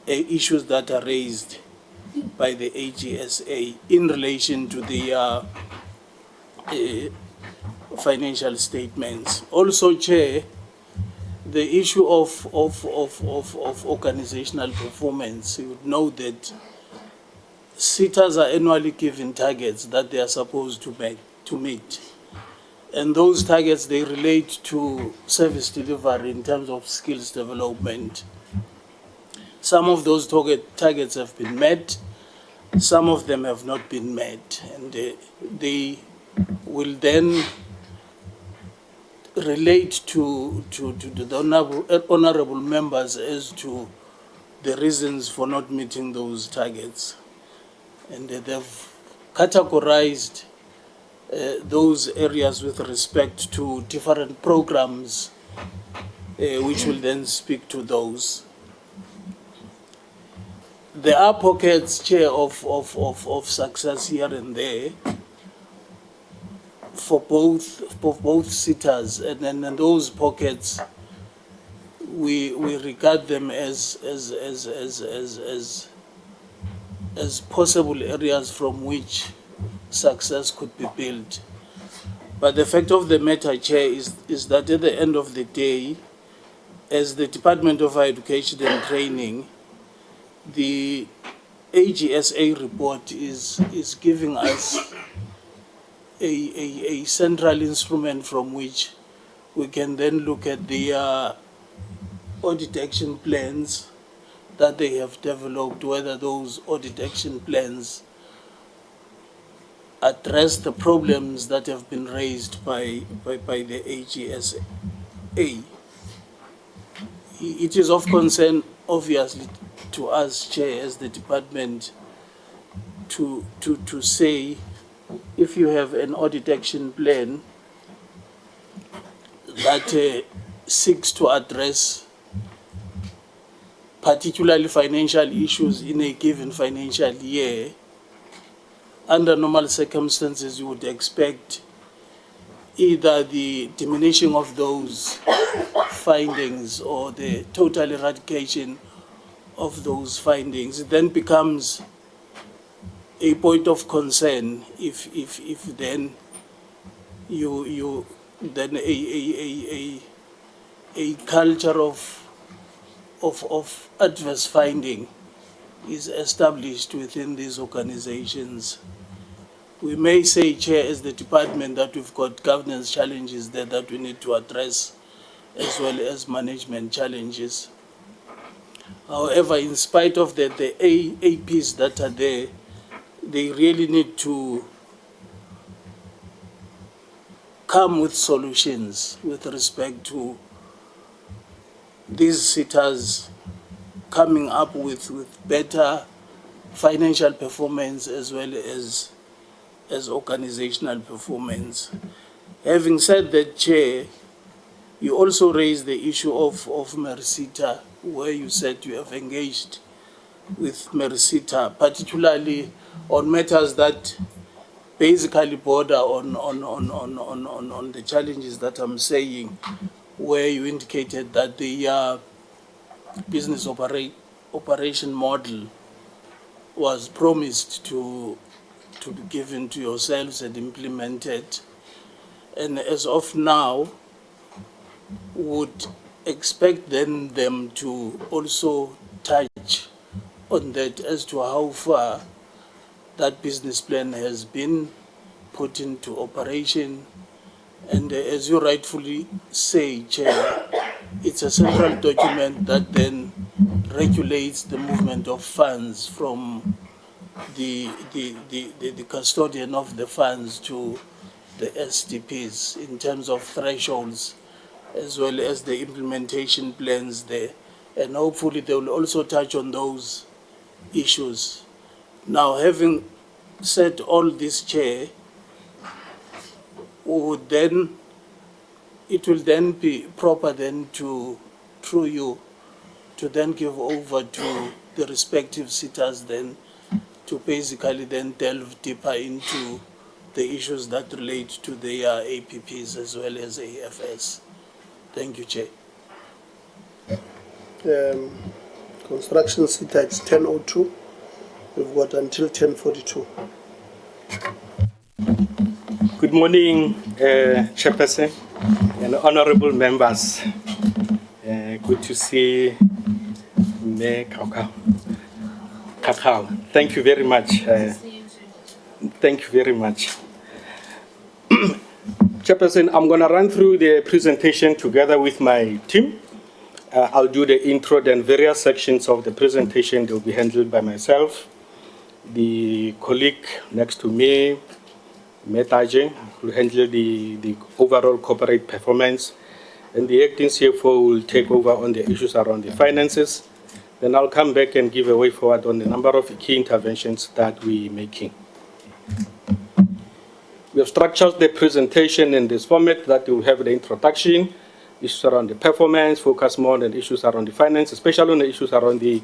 issues that are raised by the AGSA in relation to the financial statements. Also, Chair, the issue of organizational performance, you would know that CETAs are annually given targets that they are supposed to meet. And those targets, they relate to service delivery in terms of skills development. Some of those targets have been met, some of them have not been met, and they will then relate to the honorable members as to the reasons for not meeting those targets. And they've categorized those areas with respect to different programs, which will then speak to those. There are pockets, Chair, of success here and there for both sitters, and then those pockets we regard them as possible areas from which success could be built. But the fact of the matter, Chair, is that at the end of the day, as the Department of Education and Training, the AGSA report is giving us a central instrument from which we can then look at the audit action plans that they have developed, whether those audit action plans address the problems that have been raised by the AGSA. It is of concern, obviously, to us, Chair, as the department, to say, if you have an audit action plan that seeks to address particularly financial issues in a given financial year, under normal circumstances you would expect either the diminishing of those findings or the total eradication of those findings. It then becomes a point of concern if then you then a culture of adverse finding is established within these organizations. We may say, Chair, as the department, that we've got governance challenges there that we need to address, as well as management challenges. However, in spite of that, the APs that are there, they really need to come with solutions with respect to these sitters coming up with better financial performance as well as organizational performance. Having said that, Chair, you also raised the issue of MERSETA, where you said you have engaged with MERSETA, particularly on matters that basically border on the challenges that I'm saying, where you indicated that the business operation model was promised to be given to yourselves and implemented, And as of now, would expect then them to also touch on that as to how far that business plan has been put into operation. And as you rightfully say, Chair, it's a central document that then regulates the movement of funds from the custodian of the funds to the SDPs in terms of thresholds, as well as the implementation plans there. And hopefully they will also touch on those issues. Now, having said all this, Chair, it will then be proper then to, through you, to then give over to the respective sitters then to basically then delve deeper into the issues that relate to their APPs as well as AFS. Thank you, Chair. Construction CETA, it's 10:02. We've got until 10:42. Good morning, Chairperson and honorable members. Good to see me, Kakao. Thank you very much. Thank you very much. Chairperson, I'm going to run through the presentation together with my team. I'll do the intro, then various sections of the presentation will be handled by myself. The colleague next to me, Metaje, will handle the overall corporate performance, and the acting CFO will take over on the issues around the finances. Then I'll come back and give a way forward on the number of key interventions that we're making. We have structured the presentation in this format that you will have the introduction, issues around the performance, focus more on the issues around the finance, especially on the issues around the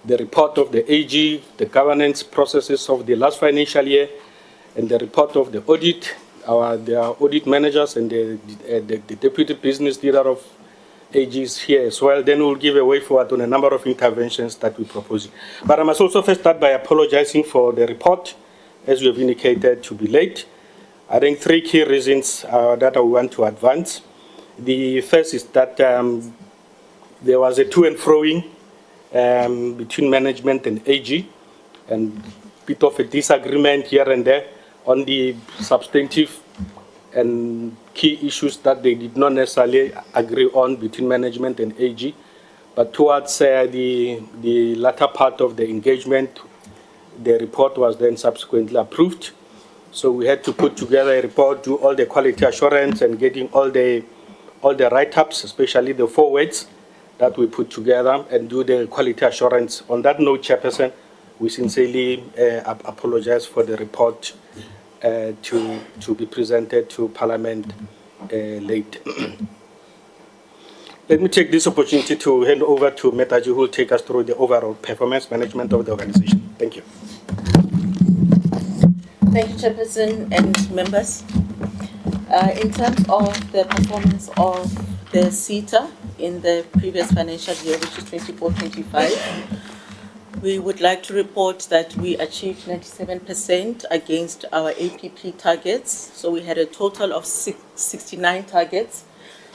report of the AG, the governance processes of the last financial year, and the report of the audit, their audit managers and the deputy business leader of AG is here as well. Then we'll give a way forward on a number of interventions that we propose. But I must also first start by apologizing for the report, as you have indicated, to be late. I think three key reasons that I want to advance. The first is that there was a to and froing between management and AG, and a bit of a disagreement here and there on the substantive and key issues that they did not necessarily agree on between management and AG. But towards the latter part of the engagement, the report was then subsequently approved. So we had to put together a report, do all the quality assurance and getting all the write-ups, especially the forwards that we put together, and do the quality assurance. On that note, Chairperson, we sincerely apologize for the report to be presented to Parliament late. Let me take this opportunity to hand over to Metaji, who will take us through the overall performance management of the organization. Thank you. Thank you, Chairperson and members. In terms of the performance of the CETA in the previous financial year, which is 24-25, we would like to report that we achieved 97% against our APP targets. So we had a total of 69 targets,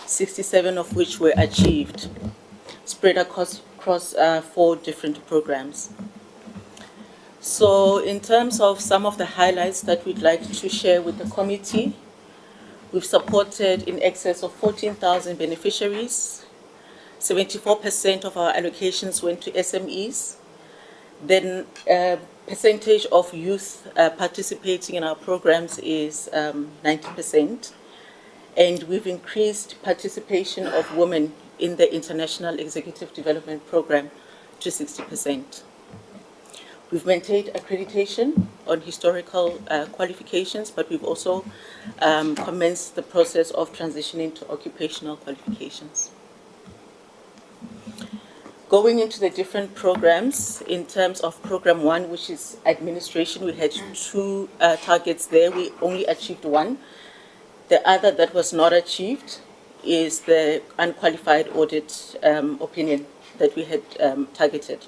67 of which were achieved, spread across 4 different programs. So in terms of some of the highlights that we'd like to share with the committee, we've supported in excess of 14,000 beneficiaries. 74% of our allocations went to SMEs. Then percentage of youth participating in our programs is 90%. And we've increased participation of women in the International Executive Development Program to 60%. We've maintained accreditation on historical qualifications, but we've also commenced the process of transitioning to occupational qualifications. Going into the different programs, in terms of Program 1, which is administration, we had 2 targets there. We only achieved 1. The other that was not achieved is the unqualified audit opinion that we had targeted.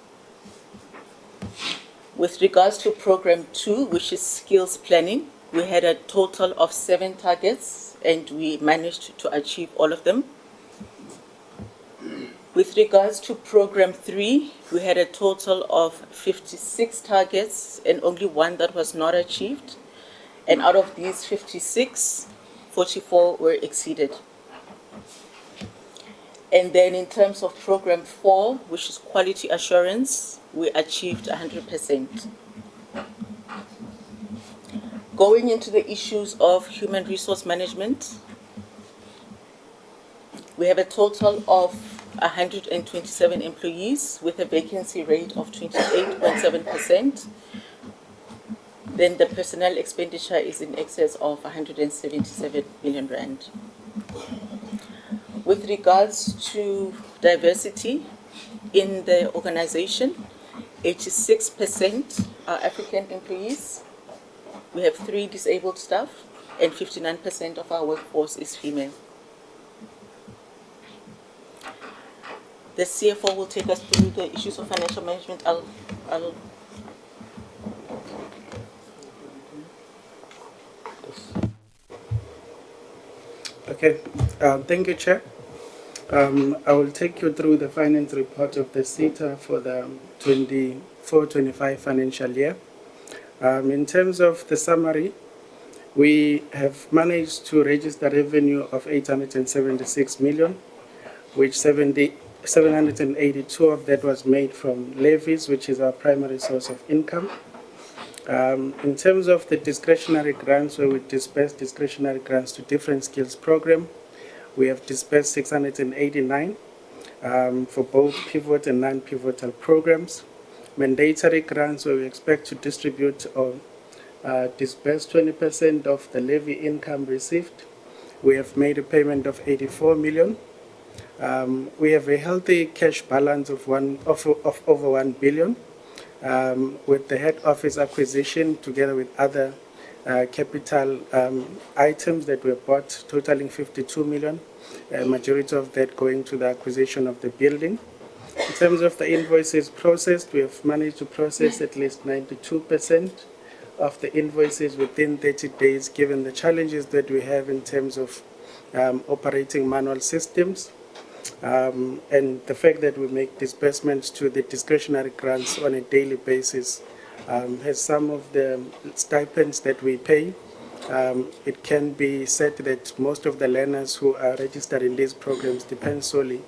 With regards to Program 2, which is skills planning, we had a total of 7 targets. and we managed to achieve all of them. With regards to Program 3, we had a total of 56 targets and only one that was not achieved. And out of these 56, 44 were exceeded. And then in terms of Program 4, which is quality assurance, we achieved 100%. Going into the issues of human resource management, we have a total of 127 employees with a vacancy rate of 28.7%. Then the personnel expenditure is in excess of 177 million rand. With regards to diversity in the organization, 86% are African employees. We have 3 disabled staff and 59% of our workforce is female. The CFO will take us through the issues of financial management. Okay, thank you, Chair. I will take you through the finance report of the CETA for the 24-25 financial year. In terms of the summary, we have managed to register revenue of 876 million, which 782 of that was made from levies, which is our primary source of income. In terms of the discretionary grants, where we disperse discretionary grants to different skills program, we have dispersed 689 for both pivot and non-pivotal programs. Mandatory grants, where we expect to distribute or disperse 20% of the levy income received, we have made a payment of 84 million. We have a healthy cash balance of over 1 billion, with the head office acquisition together with other capital items that were bought totaling 52 million, a majority of that going to the acquisition of the building. In terms of the invoices processed, we have managed to process at least 92% of the invoices within 30 days, given the challenges that we have in terms of operating manual systems. And the fact that we make disbursements to the discretionary grants on a daily basis has some of the stipends that we pay. It can be said that most of the learners who are registered in these programs depend solely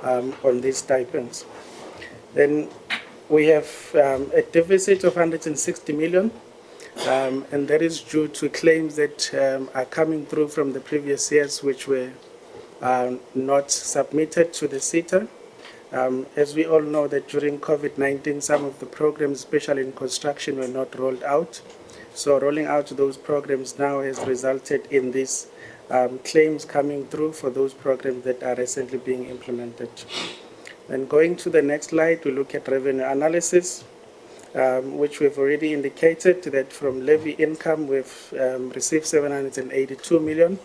on these stipends. Then we have a deficit of 160 million, and that is due to claims that are coming through from the previous years, which were not submitted to the CETA. As we all know that during COVID-19, some of the programs, especially in construction, were not rolled out. So rolling out those programs now has resulted in these claims coming through for those programs that are recently being implemented. And going to the next slide, we look at revenue analysis, which we've already indicated that from levy income, we've received 782 million.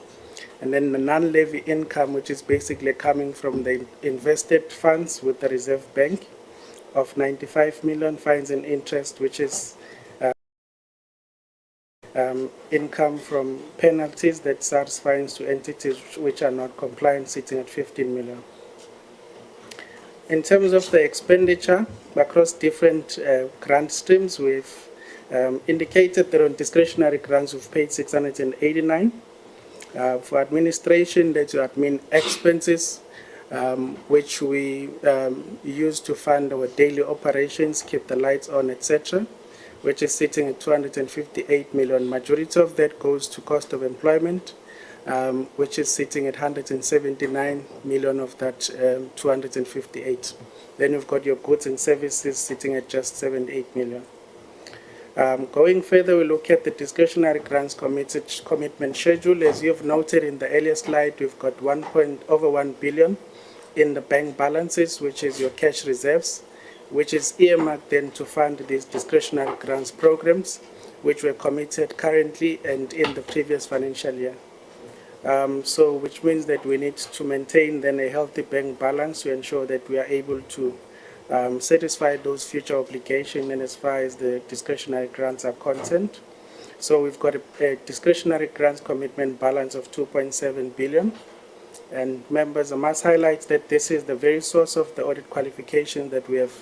And then the non-levy income, which is basically coming from the invested funds with the Reserve Bank, of 95 million, fines and interest, which is income from penalties that SARS fines to entities which are not compliant, sitting at 15 million. In terms of the expenditure across different grant streams, we've indicated that on discretionary grants we've paid 689. For administration, that's your admin expenses, which we use to fund our daily operations, keep the lights on, etc., which is sitting at 258 million. Majority of that goes to cost of employment, which is sitting at 179 million of that 258. Then you've got your goods and services sitting at just 78 million. Going further, we look at the discretionary grants commitment schedule. As you've noted in the earlier slide, we've got over 1 billion in the bank balances, which is your cash reserves, which is earmarked then to fund these discretionary grants programs, which were committed currently and in the previous financial year. So which means that we need to maintain then a healthy bank balance to ensure that we are able to satisfy those future obligations and as far as the discretionary grants are concerned. So we've got a discretionary grants commitment balance of 2.7 billion. And members, I must highlight that this is the very source of the audit qualification that we have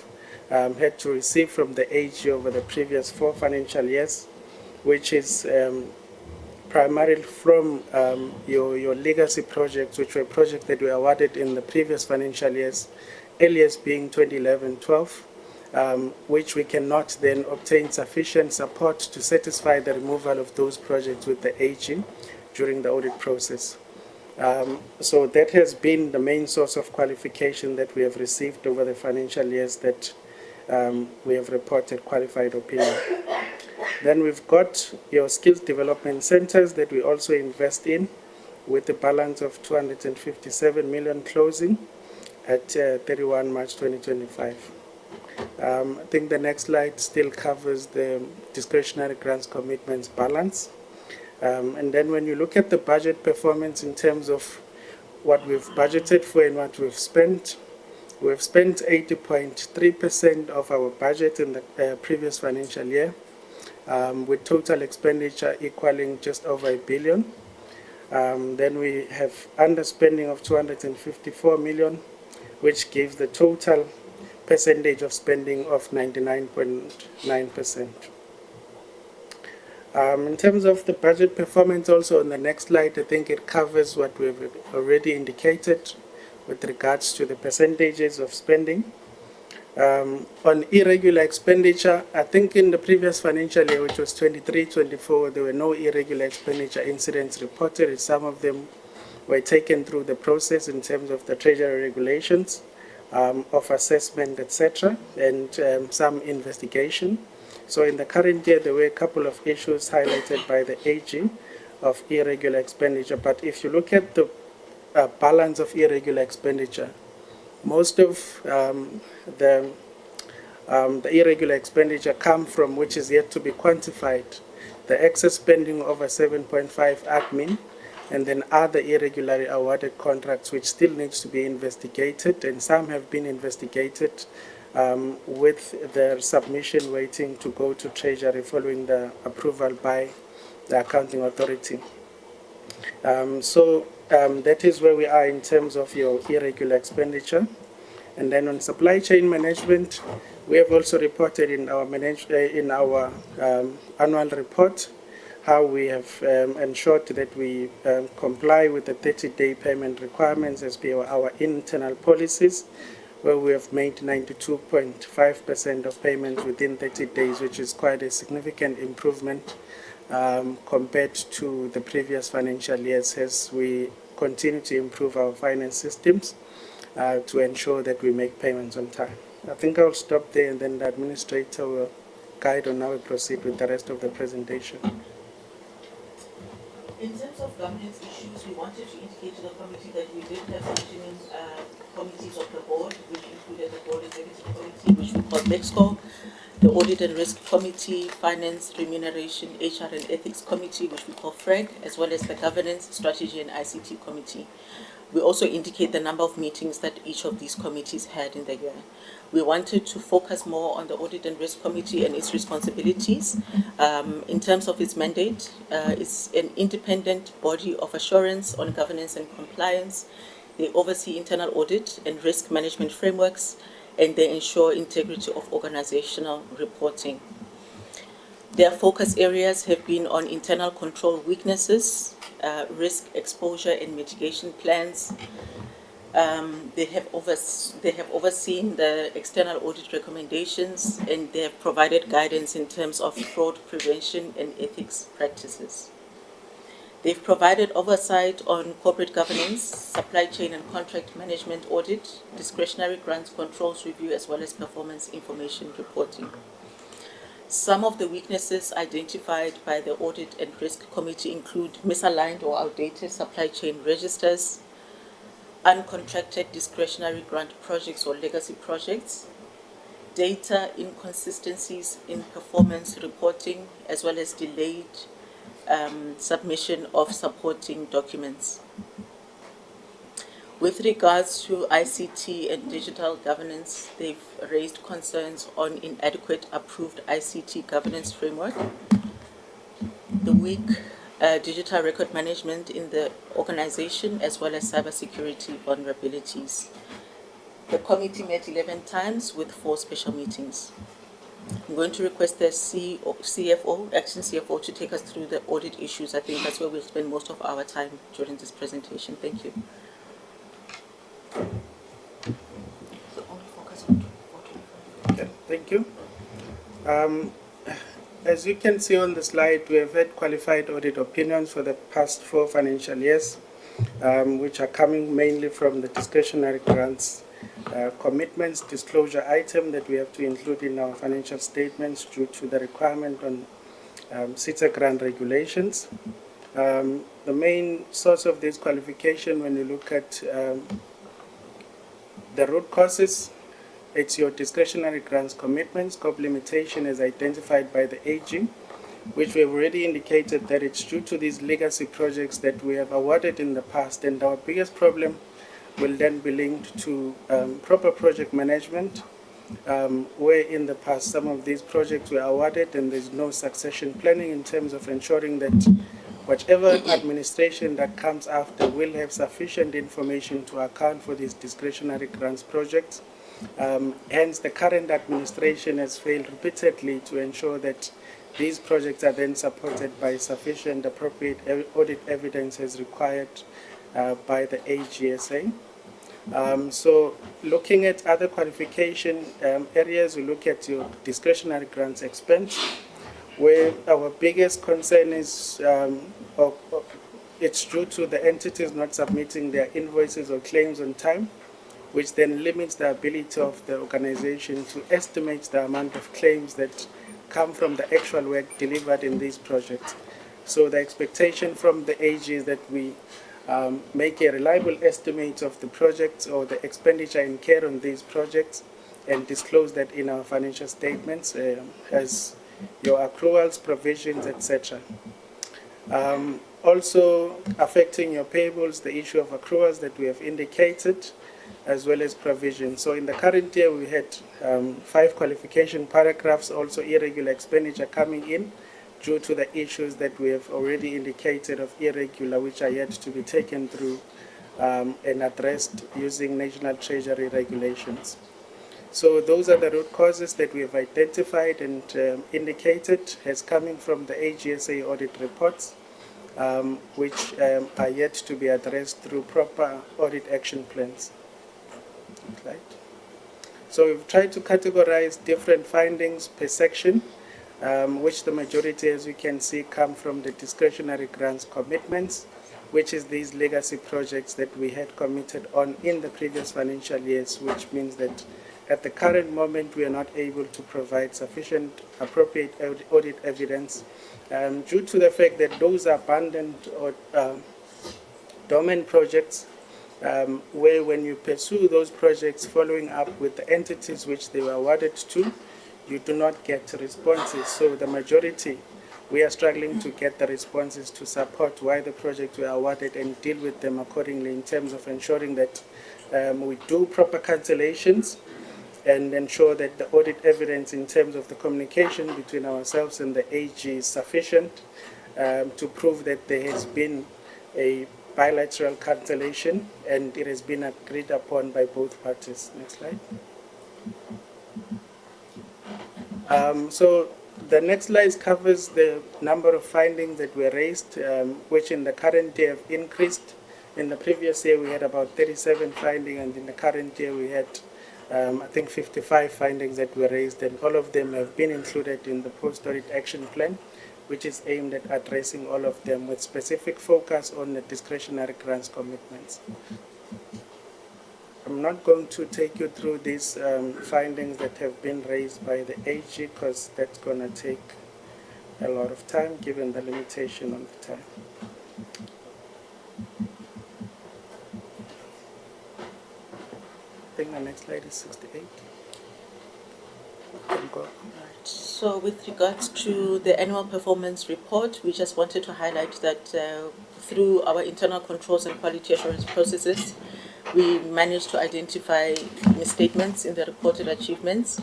had to receive from the AG over the previous 4 financial years, which is primarily from your legacy projects, which were projects that were awarded in the previous financial years, earliest being 2011-12, which we cannot then obtain sufficient support to satisfy the removal of those projects with the AG during the audit process. So that has been the main source of qualification that we have received over the financial years that we have reported qualified opinion. Then we've got your skills development centers that we also invest in with a balance of 257 million closing at 31 March 2025. I think the next slide still covers the discretionary grants commitments balance. And then when you look at the budget performance in terms of what we've budgeted for and what we've spent 80.3% of our budget in the previous financial year, with total expenditure equaling just over $1 billion. Then we have underspending of 254 million, which gives the total percentage of spending of 99.9%. In terms of the budget performance also on the next slide, I think it covers what we've already indicated with regards to the percentages of spending. On irregular expenditure, I think in the previous financial year, which was 23-24, there were no irregular expenditure incidents reported, and some of them were taken through the process in terms of the treasury regulations of assessment, etc., and some investigation. So in the current year, there were a couple of issues highlighted by the AG of irregular expenditure. But if you look at the balance of irregular expenditure, most of the irregular expenditure come from which is yet to be quantified. The excess spending over 7.5 admin, and then other irregularly awarded contracts which still needs to be investigated, and some have been investigated with their submission waiting to go to Treasury following the approval by the Accounting Authority. That is where we are in terms of your irregular expenditure. And then on supply chain management, we have also reported in our annual report how we have ensured that we comply with the 30-day payment requirements as per our internal policies, where we have made 92.5% of payments within 30 days, which is quite a significant improvement compared to the previous financial years as we continue to improve our finance systems to ensure that we make payments on time. I think I'll stop there and then the administrator will guide on how we proceed with the rest of the presentation. In terms of governance issues, we wanted to indicate to the committee that we did have functioning committees of the board, which included the Board Executive Committee, which we call MEXCO, the Audit and Risk Committee, Finance, Remuneration, HR and Ethics Committee, which we call FREG, as well as the Governance, Strategy and ICT Committee. We also indicate the number of meetings that each of these committees had in the year. We wanted to focus more on the Audit and Risk Committee and its responsibilities. In terms of its mandate, it's an independent body of assurance on governance and compliance. They oversee internal audit and risk management frameworks, and they ensure integrity of organizational reporting. Their focus areas have been on internal control weaknesses, risk exposure and mitigation plans. They have overseen the external audit recommendations, and they have provided guidance in terms of fraud prevention and ethics practices. They've provided oversight on corporate governance, supply chain and contract management audit, discretionary grants controls review, as well as performance information reporting. Some of the weaknesses identified by the Audit and Risk Committee include misaligned or outdated supply chain registers, uncontracted discretionary grant projects or legacy projects, data inconsistencies in performance reporting, as well as delayed submission of supporting documents. With regards to ICT and digital governance, they've raised concerns on inadequate approved ICT governance framework, the weak digital record management in the organization as well as cybersecurity vulnerabilities. The committee met 11 times with 4 special meetings. I'm going to request the CFO, acting CFO, to take us through the audit issues. I think that's where we'll spend most of our time during this presentation. Thank you. Okay, thank you. As you can see on the slide, we have had qualified audit opinions for the past 4 financial years, which are coming mainly from the discretionary grants commitments disclosure item that we have to include in our financial statements due to the requirement on CETA grant regulations. The main source of this qualification, when you look at the root causes, it's your discretionary grants commitments. Scope limitation is identified by the AG, which we have already indicated that it's due to these legacy projects that we have awarded in the past. And our biggest problem will then be linked to proper project management, where in the past some of these projects were awarded and there's no succession planning in terms of ensuring that whichever administration that comes after will have sufficient information to account for these discretionary grants projects. Hence, the current administration has failed repeatedly to ensure that these projects are then supported by sufficient appropriate audit evidence as required by the AGSA. So looking at other qualification areas, we look at your discretionary grants expense, where our biggest concern is it's due to the entities not submitting their invoices or claims on time, which then limits the ability of the organization to estimate the amount of claims that come from the actual work delivered in these projects. So the expectation from the AG is that we make a reliable estimate of the projects or the expenditure incurred on these projects and disclose that in our financial statements as your accruals, provisions, etc. Also affecting your payables, the issue of accruals that we have indicated, as well as provision. So in the current year, we had 5 qualification paragraphs, also irregular expenditure coming in due to the issues that we have already indicated of irregular, which are yet to be taken through and addressed using National Treasury regulations. So those are the root causes that we have identified and indicated as coming from the AGSA audit reports, which are yet to be addressed through proper audit action plans. Right. So we've tried to categorize different findings per section, which the majority, as you can see, come from the discretionary grants commitments, which is these legacy projects that we had committed on in the previous financial years, which means that at the current moment we are not able to provide sufficient appropriate audit evidence due to the fact that those are abandoned or dormant projects, where when you pursue those projects following up with the entities which they were awarded to, you do not get responses. So the majority, we are struggling to get the responses to support why the projects were awarded and deal with them accordingly in terms of ensuring that we do proper cancellations and ensure that the audit evidence in terms of the communication between ourselves and the AG is sufficient to prove that there has been a bilateral cancellation and it has been agreed upon by both parties. Next slide. So the next slide covers the number of findings that were raised, which in the current year have increased. In the previous year we had about 37 findings, and in the current year we had I think 55 findings that were raised, and all of them have been included in the post-audit action plan, which is aimed at addressing all of them with specific focus on the discretionary grants commitments. I'm not going to take you through these findings that have been raised by the AG because that's going to take a lot of time given the limitation on the time. I think the next slide is 68. Can go. So with regards to the annual performance report, we just wanted to highlight that through our internal controls and quality assurance processes, we managed to identify misstatements in the reported achievements.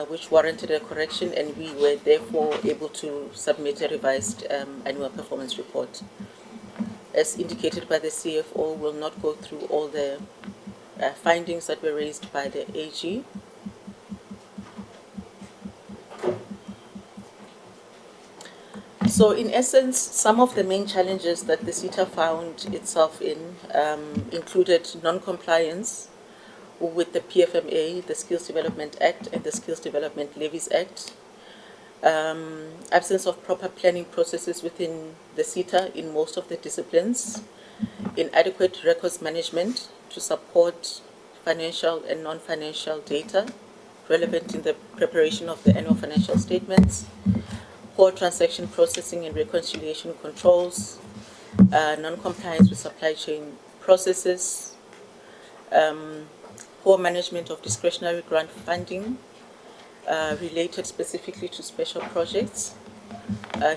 which warranted a correction, and we were therefore able to submit a revised annual performance report. As indicated by the CFO, we'll not go through all the findings that were raised by the AG. So in essence, some of the main challenges that the CETA found itself in included non-compliance with the PFMA, the Skills Development Act, and the Skills Development Levies Act, absence of proper planning processes within the CETA in most of the disciplines, inadequate records management to support financial and non-financial data relevant in the preparation of the annual financial statements, poor transaction processing and reconciliation controls, non-compliance with supply chain processes, poor management of discretionary grant funding related specifically to special projects,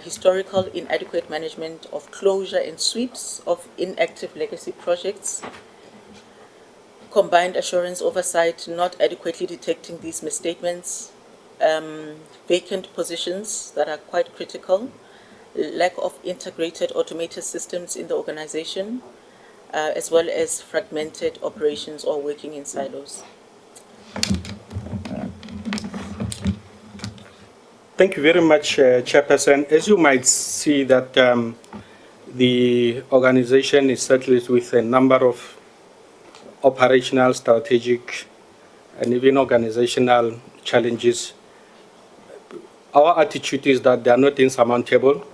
historical inadequate management of closure and sweeps of inactive legacy projects, combined assurance oversight not adequately detecting these misstatements, vacant positions that are quite critical, lack of integrated automated systems in the organization, as well as fragmented operations or working in silos. Thank you very much, Chairperson. As you might see that the organization is settled with a number of operational, strategic, and even organizational challenges. Our attitude is that they are not insurmountable.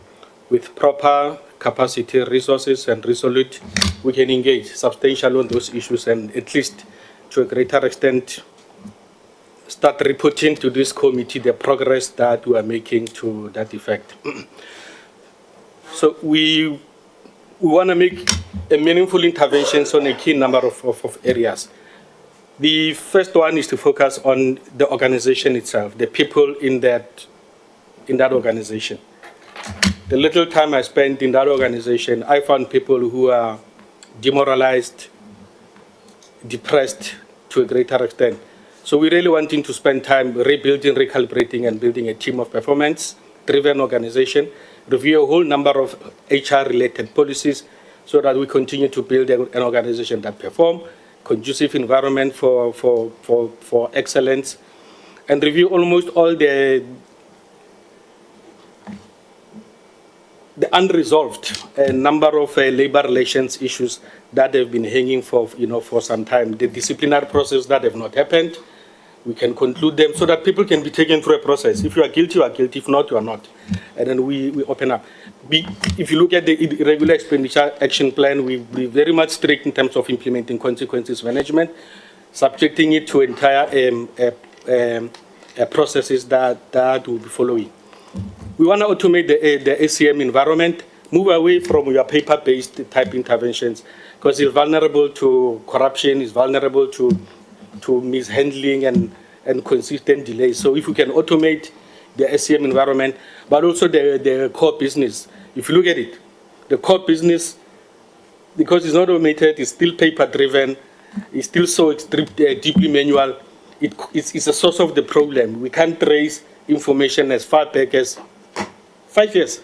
With proper capacity, resources, and resolute, we can engage substantially on those issues and at least to a greater extent start reporting to this committee the progress that we are making to that effect. So we want to make a meaningful interventions on a key number of areas. The first one is to focus on the organization itself, the people in that organization. The little time I spent in that organization, I found people who are demoralized, depressed to a greater extent. So we're really wanting to spend time rebuilding, recalibrating, and building a team of performance-driven organization, review a whole number of HR-related policies so that we continue to build an organization that performs, conducive environment for excellence, and review almost all the unresolved number of labor relations issues that have been hanging for some time. The disciplinary process that have not happened, we can conclude them so that people can be taken through a process. If you are guilty, you are guilty. If not, you are not. And then we open up. If you look at the irregular expenditure action plan, we're very much strict in terms of implementing consequences management, subjecting it to entire processes that will be following. We want to automate the ACM environment, move away from your paper-based type interventions, because it's vulnerable to corruption, it's vulnerable to mishandling and consistent delays. So if we can automate the ACM environment, but also the core business. If you look at it, the core business, because it's not automated, it's still paper-driven, it's still so deeply manual, it's a source of the problem. We can't trace information as far back as 5 years.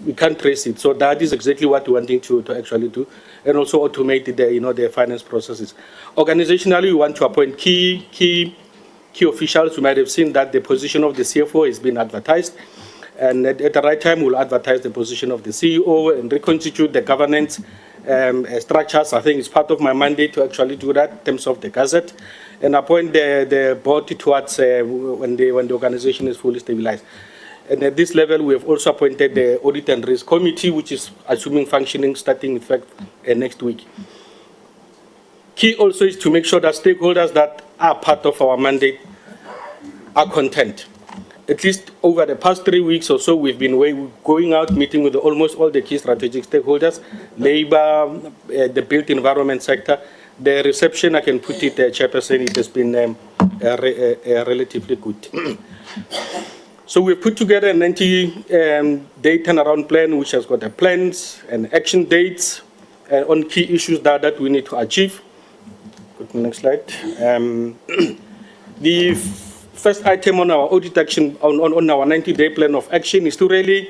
We can't trace it. So that is exactly what we're wanting to actually do, and also automate the finance processes. Organizationally, we want to appoint key officials. You might have seen that the position of the CFO has been advertised, and at the right time, we'll advertise the position of the CEO and reconstitute the governance structures. I think it's part of my mandate to actually do that in terms of the Gazette, and appoint the board towards when the organization is fully stabilized. And at this level, we have also appointed the Audit and Risk Committee, which is assuming functioning starting in fact next week. Key also is to make sure that stakeholders that are part of our mandate are content. At least over the past 3 weeks or so, we've been going out, meeting with almost all the key strategic stakeholders, labor, the built environment sector. The reception, I can put it, Chairperson, it has been relatively good. So we've put together a 90-day turnaround plan, which has got the plans and action dates on key issues that we need to achieve. Go to the next slide. The first item on our audit action, on our 90-day plan of action is to really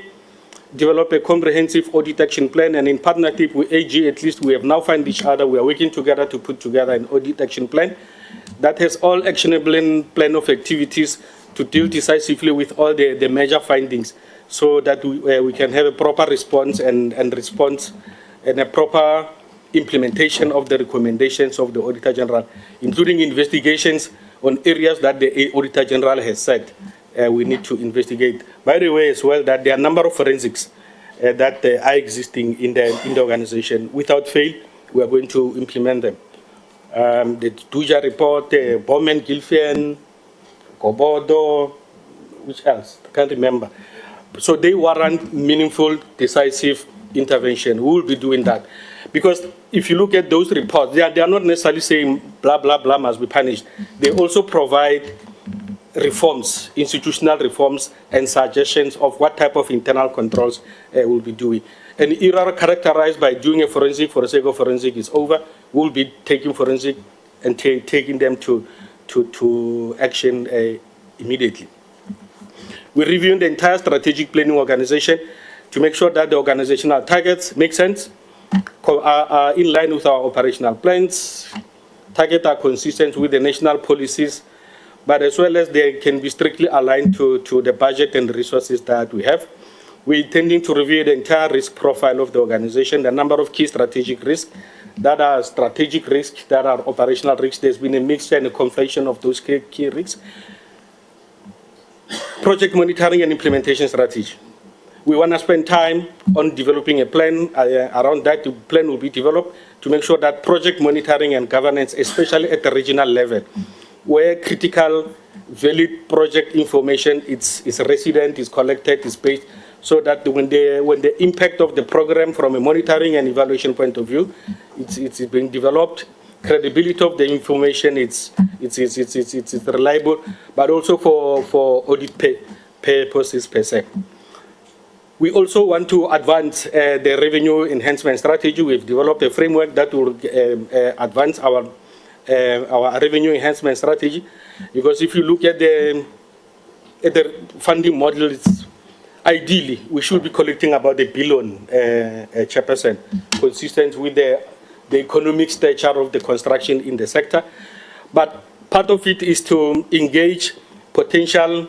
develop a comprehensive audit action plan, and in partnership with AG, at least we have now found each other. We are working together to put together an audit action plan that has all actionable plan of activities to deal decisively with all the major findings, so that we can have a proper response and a proper implementation of the recommendations of the Auditor General, including investigations on areas that the Auditor General has said we need to investigate. By the way, as well, that there are a number of forensics that are existing in the organization. Without fail, we are going to implement them. The Tuja report, Bowman, Gilfian, Kobodo, which else? I can't remember. So they warrant meaningful, decisive intervention. We will be doing that. Because if you look at those reports, they are not necessarily saying blah, blah, blah must be punished. They also provide reforms, institutional reforms, and suggestions of what type of internal controls we'll be doing. An era characterized by doing a forensic for the sake of forensic is over. We'll be taking forensic and taking them to action immediately. We're reviewing the entire strategic planning organization to make sure that the organizational targets make sense, are in line with our operational plans, targets are consistent with the national policies, but as well as they can be strictly aligned to the budget and resources that we have. We're intending to review the entire risk profile of the organization, the number of key strategic risks that are strategic risks, that are operational risks. There's been a mixture and a conflation of those key risks. Project monitoring and implementation strategy. We want to spend time on developing a plan. Around that, the plan will be developed to make sure that project monitoring and governance, especially at the regional level, where critical, valid project information is resident, is collected, is based, so that when the impact of the program from a monitoring and evaluation point of view, it's being developed, credibility of the information, it's reliable, but also for audit purposes per se. We also want to advance the revenue enhancement strategy. We've developed a framework that will advance our revenue enhancement strategy, because if you look at the funding model, it's ideally we should be collecting about $1 billion chairperson, consistent with the economic stature of the construction in the sector. But part of it is to engage potential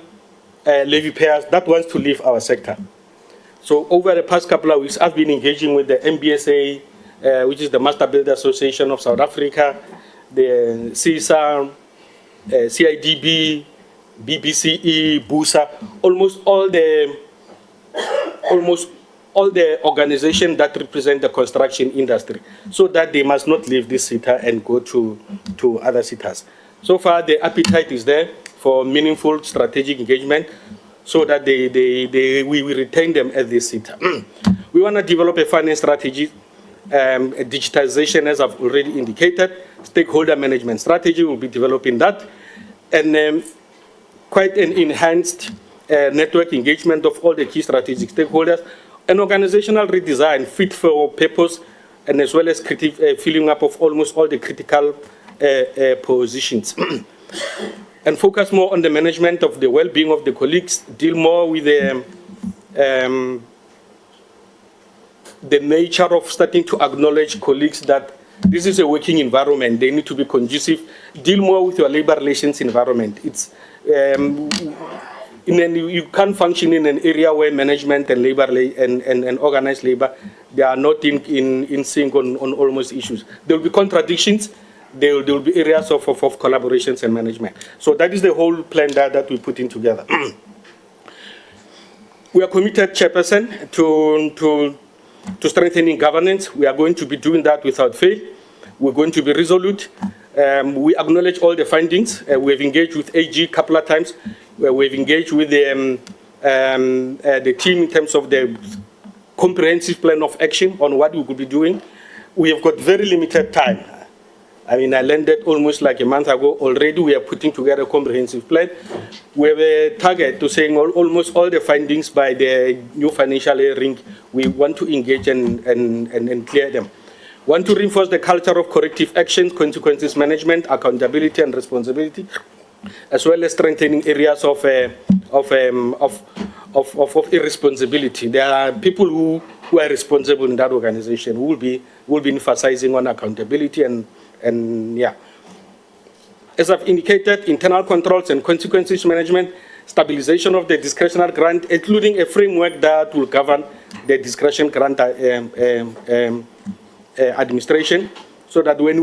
levy payers that want to leave our sector. So over the past couple of weeks, I've been engaging with the MBSA, which is the Master Builder Association of South Africa, the CETA, CIDB, BBCE, BUSA, almost all the organizations that represent the construction industry, so that they must not leave this CETA and go to other CETAs. So far, the appetite is there for meaningful strategic engagement, so that we retain them at this CETA. We want to develop a finance strategy, digitization, as I've already indicated, stakeholder management strategy, we'll be developing that, and quite an enhanced network engagement of all the key strategic stakeholders, an organizational redesign fit for purpose, and as well as filling up of almost all the critical positions. And focus more on the management of the well-being of the colleagues, deal more with the nature of starting to acknowledge colleagues that this is a working environment, they need to be conducive, deal more with your labor relations environment. It's you can't function in an area where management and labor and organized labor, they are not in sync on almost issues. There will be contradictions. There will be areas of collaborations and management. So that is the whole plan that we put in together. We are committed, Chairperson, to strengthening governance. We are going to be doing that without fail. We're going to be resolute. We acknowledge all the findings. We have engaged with AG a couple of times. We've engaged with the team in terms of the comprehensive plan of action on what we could be doing. We have got very limited time. I mean, I landed almost like a month ago. Already we are putting together a comprehensive plan. We have a target to saying almost all the findings by the new financial year ring. We want to engage and clear them. Want to reinforce the culture of corrective action, consequences management, accountability and responsibility. as well as strengthening areas of irresponsibility. There are people who are responsible in that organization who will be emphasizing on accountability and yeah. As I've indicated, internal controls and consequences management, stabilization of the discretionary grant, including a framework that will govern the discretion grant administration, so that when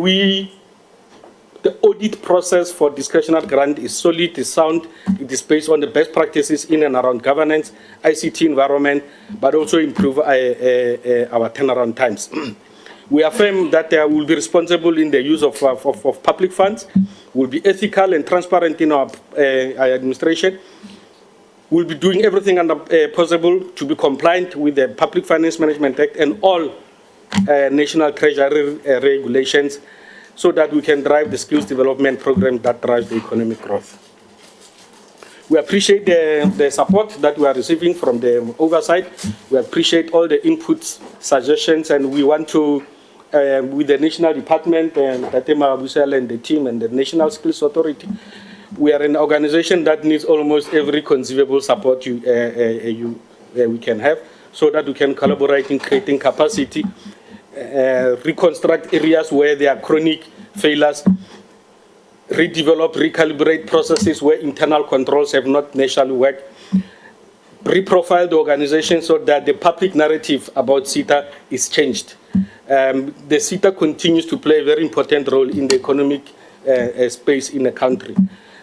the audit process for discretionary grant is solid, is sound, it is based on the best practices in and around governance, ICT environment, but also improve our turnaround times. We affirm that we will be responsible in the use of public funds, will be ethical and transparent in our administration. We'll be doing everything possible to be compliant with the Public Finance Management Act and all national treasury regulations, so that we can drive the skills development program that drives the economic growth. We appreciate the support that we are receiving from the oversight. We appreciate all the inputs, suggestions, and we want to, with the National Department and Tatema Abusel and the team and the National Skills Authority, we are an organization that needs almost every conceivable support we can have, so that we can collaborate in creating capacity, reconstruct areas where there are chronic failures, redevelop, recalibrate processes where internal controls have not naturally worked, reprofile the organization so that the public narrative about CETA is changed. The CETA continues to play a very important role in the economic space in the country.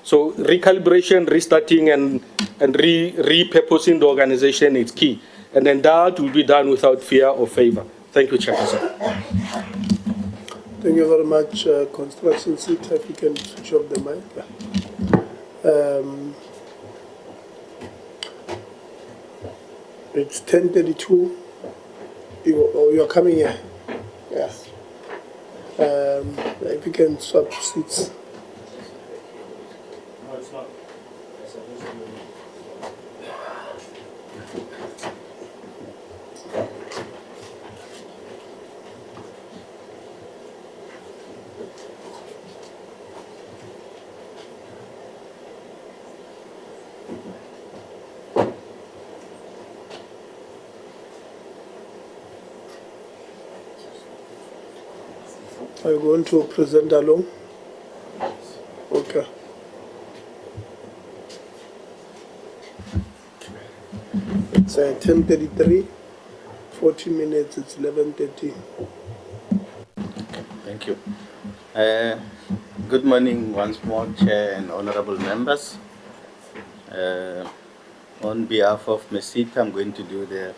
So recalibration, restarting, and repurposing the organization is key. And then that will be done without fear or favor. Thank you, Chairperson. Thank you very much, Construction CETA. If you can switch off the mic. Yeah. It's 10:32. You're coming here. Yes. If you can swap seats. No, it's not. Are you going to present alone? Okay. It's 10:33, 40 minutes, it's 11:30. Thank you. Good morning once more, Chair and honorable members. On behalf of MERSETA, I'm going to do the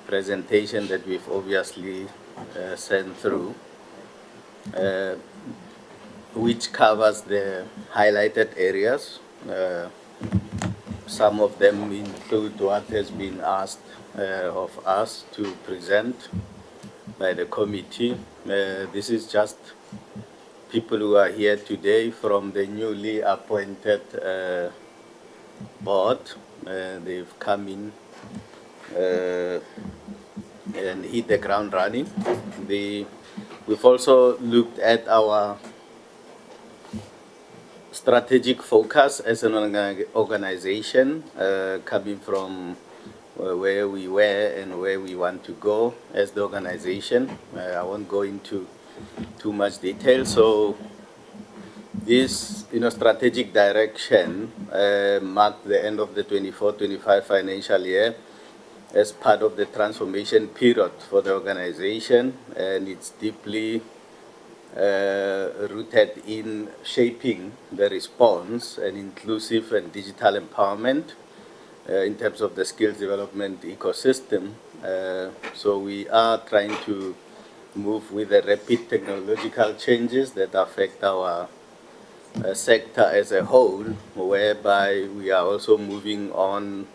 presentation that we've obviously sent through, which covers the highlighted areas. Some of them include what has been asked of us to present by the committee. This is just people who are here today from the newly appointed board. They've come in and hit the ground running. We've also looked at our strategic focus as an organization, coming from where we were and where we want to go as the organization. I won't go into too much detail. So this strategic direction marked the end of the 24-25 financial year as part of the transformation period for the organization, and it's deeply rooted in shaping the response and inclusive and digital empowerment in terms of the skills development ecosystem. So we are trying to move with the rapid technological changes that affect our sector as a whole, whereby we are also moving on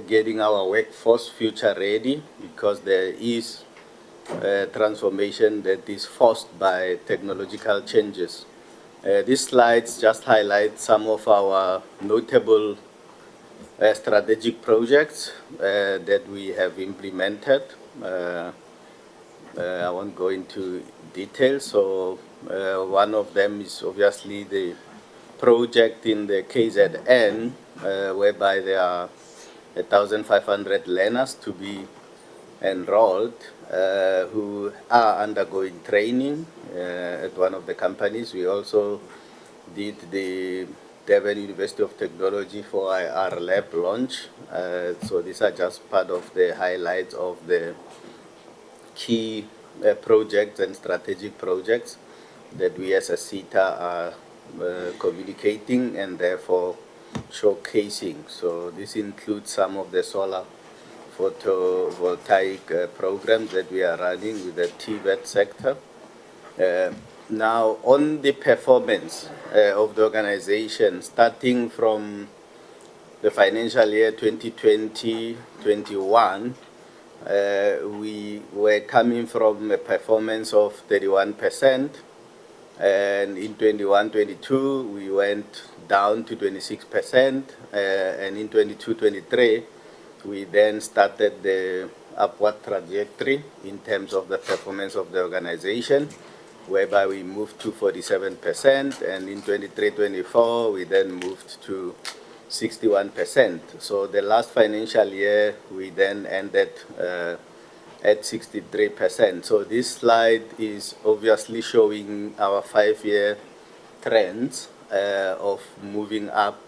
getting our workforce future ready, because there is transformation that is forced by technological changes. These slides just highlight some of our notable strategic projects that we have implemented. I won't go into detail. So one of them is obviously the project in the KZN, whereby there are 1,500 learners to be enrolled who are undergoing training at one of the companies. We also did the Durban University of Technology for our lab launch. So these are just part of the highlights of the key projects and strategic projects that we as a CETA are communicating and therefore showcasing. So this includes some of the solar photovoltaic programs that we are running with the TVET sector. Now, on the performance of the organization, starting from the financial year 2020-21, we were coming from a performance of 31%, and in 21-22 we went down to 26%, and in 22-23 we then started the upward trajectory in terms of the performance of the organization, whereby we moved to 47%, and in 23-24 we then moved to 61%. So the last financial year we then ended at 63%. So this slide is obviously showing our 5-year trends of moving up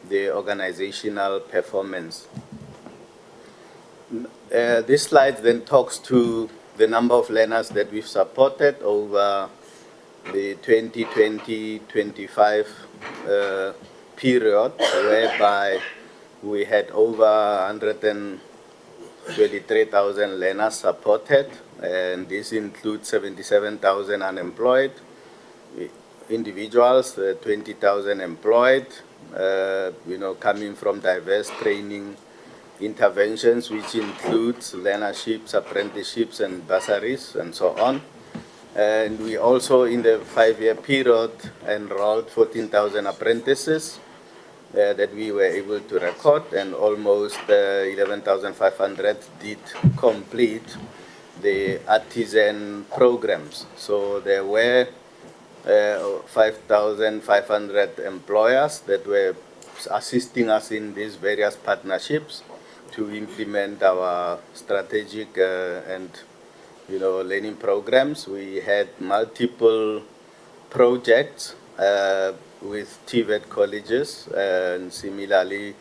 the organizational performance. This slide then talks to the number of learners that we've supported over the 2020-25 period, whereby we had over 123,000 learners supported, and this includes 77,000 unemployed individuals, 20,000 employed, coming from diverse training interventions, which includes learnerships, apprenticeships, and bursaries, and so on. And we also, in the 5-year period, enrolled 14,000 apprentices that we were able to record, and almost 11,500 did complete the artisan programs. So there were 5,500 employers that were assisting us in these various partnerships to implement our strategic and learning programs. We had multiple projects with TVET colleges, and similarly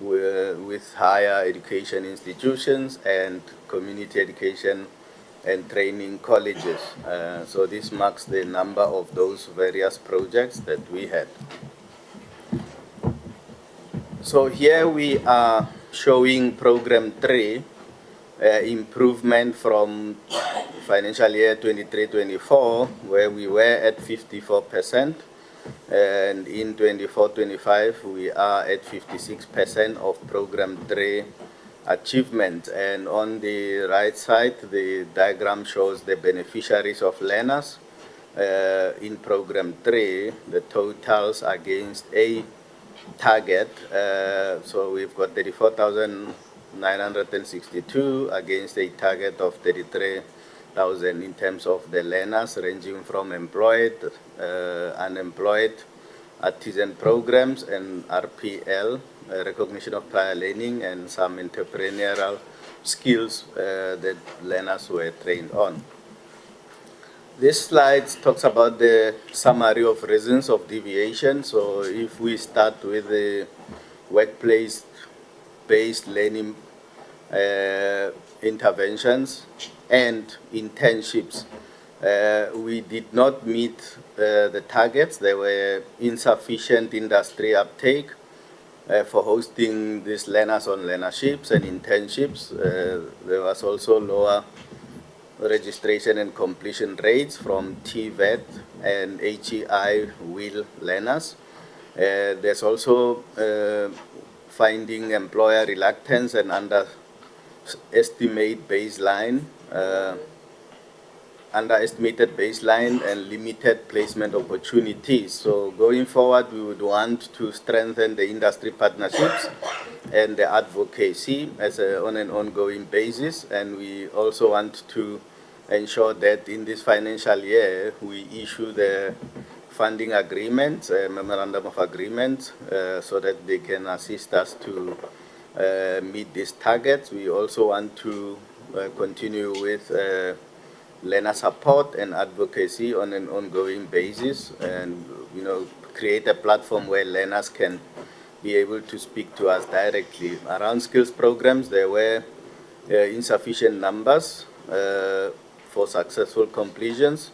with higher education institutions and community education and training colleges. So this marks the number of those various projects that we had. So here we are showing program 3, improvement from financial year 23-24, where we were at 54%, and in 24-25 we are at 56% of program 3 achievement. And on the right side, the diagram shows the beneficiaries of learners in program 3, the totals against a target. So we've got 34,962 against a target of 33,000 in terms of the learners, ranging from employed, unemployed, artisan programs, and RPL, recognition of prior learning, and some entrepreneurial skills that learners were trained on. This slide talks about the summary of reasons of deviation. So if we start with the workplace-based learning interventions and internships, we did not meet the targets. There were insufficient industry uptake for hosting these learners on learnerships and internships. There was also lower registration and completion rates from TVET and HEI wheel learners. There's also finding employer reluctance and underestimated baseline and limited placement opportunities. So going forward, we would want to strengthen the industry partnerships and the advocacy on an ongoing basis. And we also want to ensure that in this financial year, we issue the funding agreements, memorandum of agreement, so that they can assist us to meet these targets. We also want to continue with learner support and advocacy on an ongoing basis, and create a platform where learners can be able to speak to us directly. Around skills programs, there were insufficient numbers for successful completions,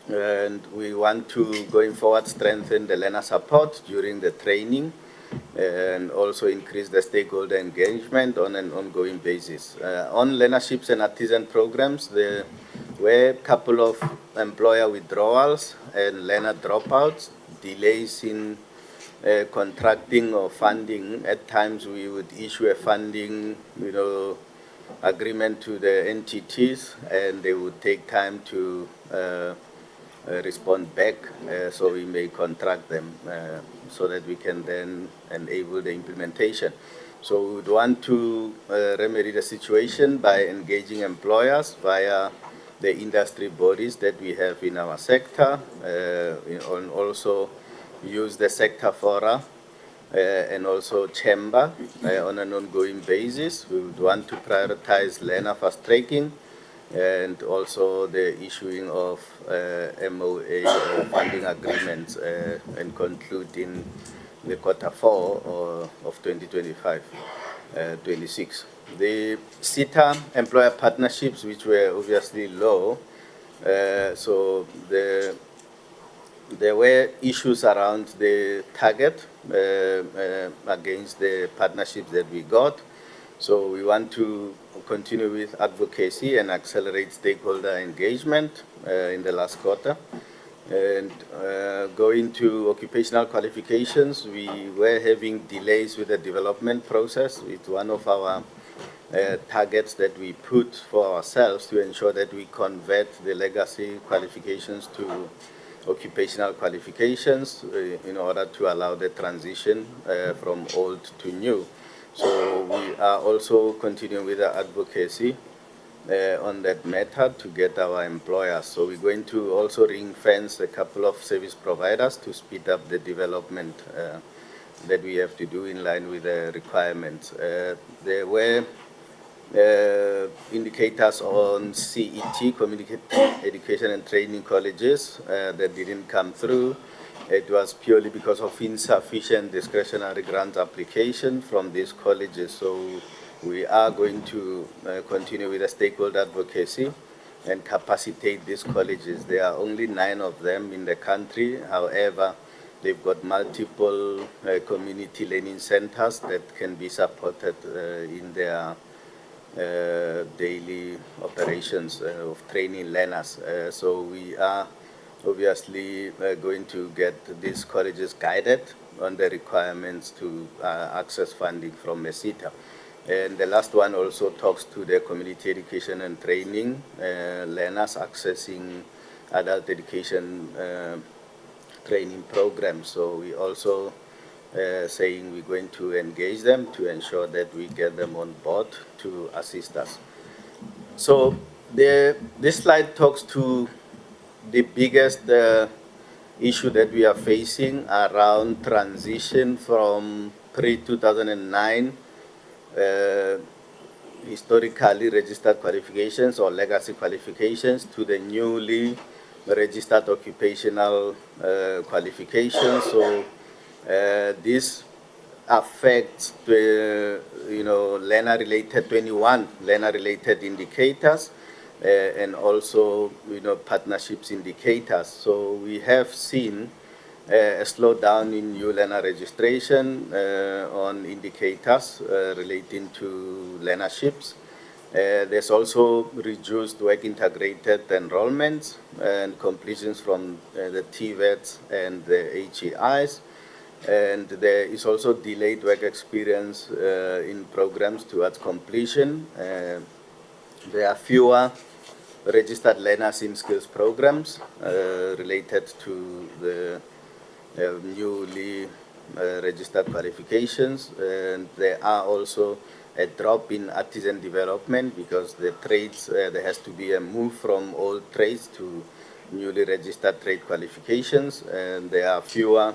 and we want to, going forward, strengthen the learner support during the training and also increase the stakeholder engagement on an ongoing basis. On learnerships and artisan programs, there were a couple of employer withdrawals and learner dropouts, delays in contracting or funding. At times we would issue a funding, agreement to the entities, and they would take time to respond back, so we may contract them so that we can then enable the implementation. So we would want to remedy the situation by engaging employers via the industry bodies that we have in our sector, and also use the sector fora and also chamber on an ongoing basis. We would want to prioritize learner fast tracking and also the issuing of MOA or funding agreements and conclude in the Q4 of 2025-26. The CETA employer partnerships, which were obviously low, so there were issues around the target against the partnerships that we got. So we want to continue with advocacy and accelerate stakeholder engagement in the last quarter. And going to occupational qualifications, we were having delays with the development process. It's one of our targets that we put for ourselves to ensure that we convert the legacy qualifications to occupational qualifications in order to allow the transition from old to new. So we are also continuing with our advocacy on that matter to get our employers. So we're going to also ring-fence a couple of service providers to speed up the development that we have to do in line with the requirements. There were indicators on CET, Community Education and Training Colleges, that didn't come through. It was purely because of insufficient discretionary grant application from these colleges. So we are going to continue with the stakeholder advocacy and capacitate these colleges. There are only 9 of them in the country. However, they've got multiple community learning centers that can be supported in their daily operations of training learners. So we are obviously going to get these colleges guided on the requirements to access funding from MERSETA. And the last one also talks to the community education and training learners accessing adult education training programs. So we also saying we're going to engage them to ensure that we get them on board to assist us. So this slide talks to the biggest issue that we are facing around transition from pre-2009 historically registered qualifications or legacy qualifications to the newly registered occupational qualifications. So this affects the learner-related 21 learner-related indicators and also partnerships indicators. So we have seen a slowdown in new learner registration on indicators relating to learnerships. There's also reduced work integrated enrollments and completions from the TVETs and the HEIs. And there is also delayed work experience in programs towards completion. There are fewer registered learners in skills programs related to the newly registered qualifications. And there are also a drop in artisan development because the trades, there has to be a move from old trades to newly registered trade qualifications, and there are fewer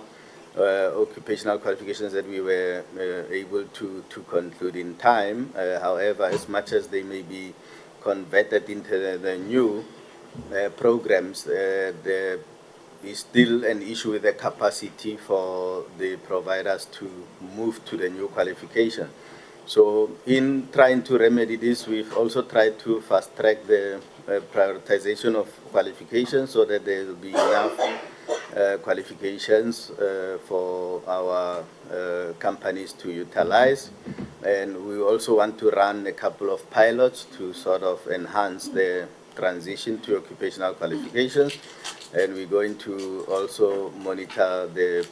occupational qualifications that we were able to conclude in time. However, as much as they may be converted into the new programs, there is still an issue with the capacity for the providers to move to the new qualification. So in trying to remedy this, we've also tried to fast track the prioritization of qualifications so that there will be enough qualifications for our companies to utilize. And we also want to run a couple of pilots to sort of enhance the transition to occupational qualifications. And we're going to also monitor the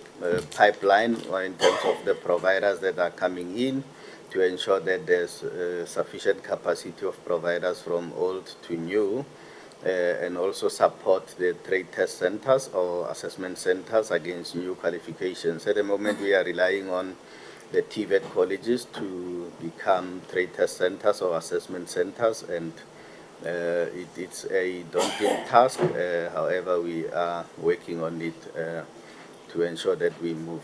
pipeline in terms of the providers that are coming in to ensure that there's sufficient capacity of providers from old to new, and also support the trade test centers or assessment centers against new qualifications. At the moment, we are relying on the TVET colleges to become trade test centers or assessment centers, and it's a daunting task. However, we are working on it to ensure that we move.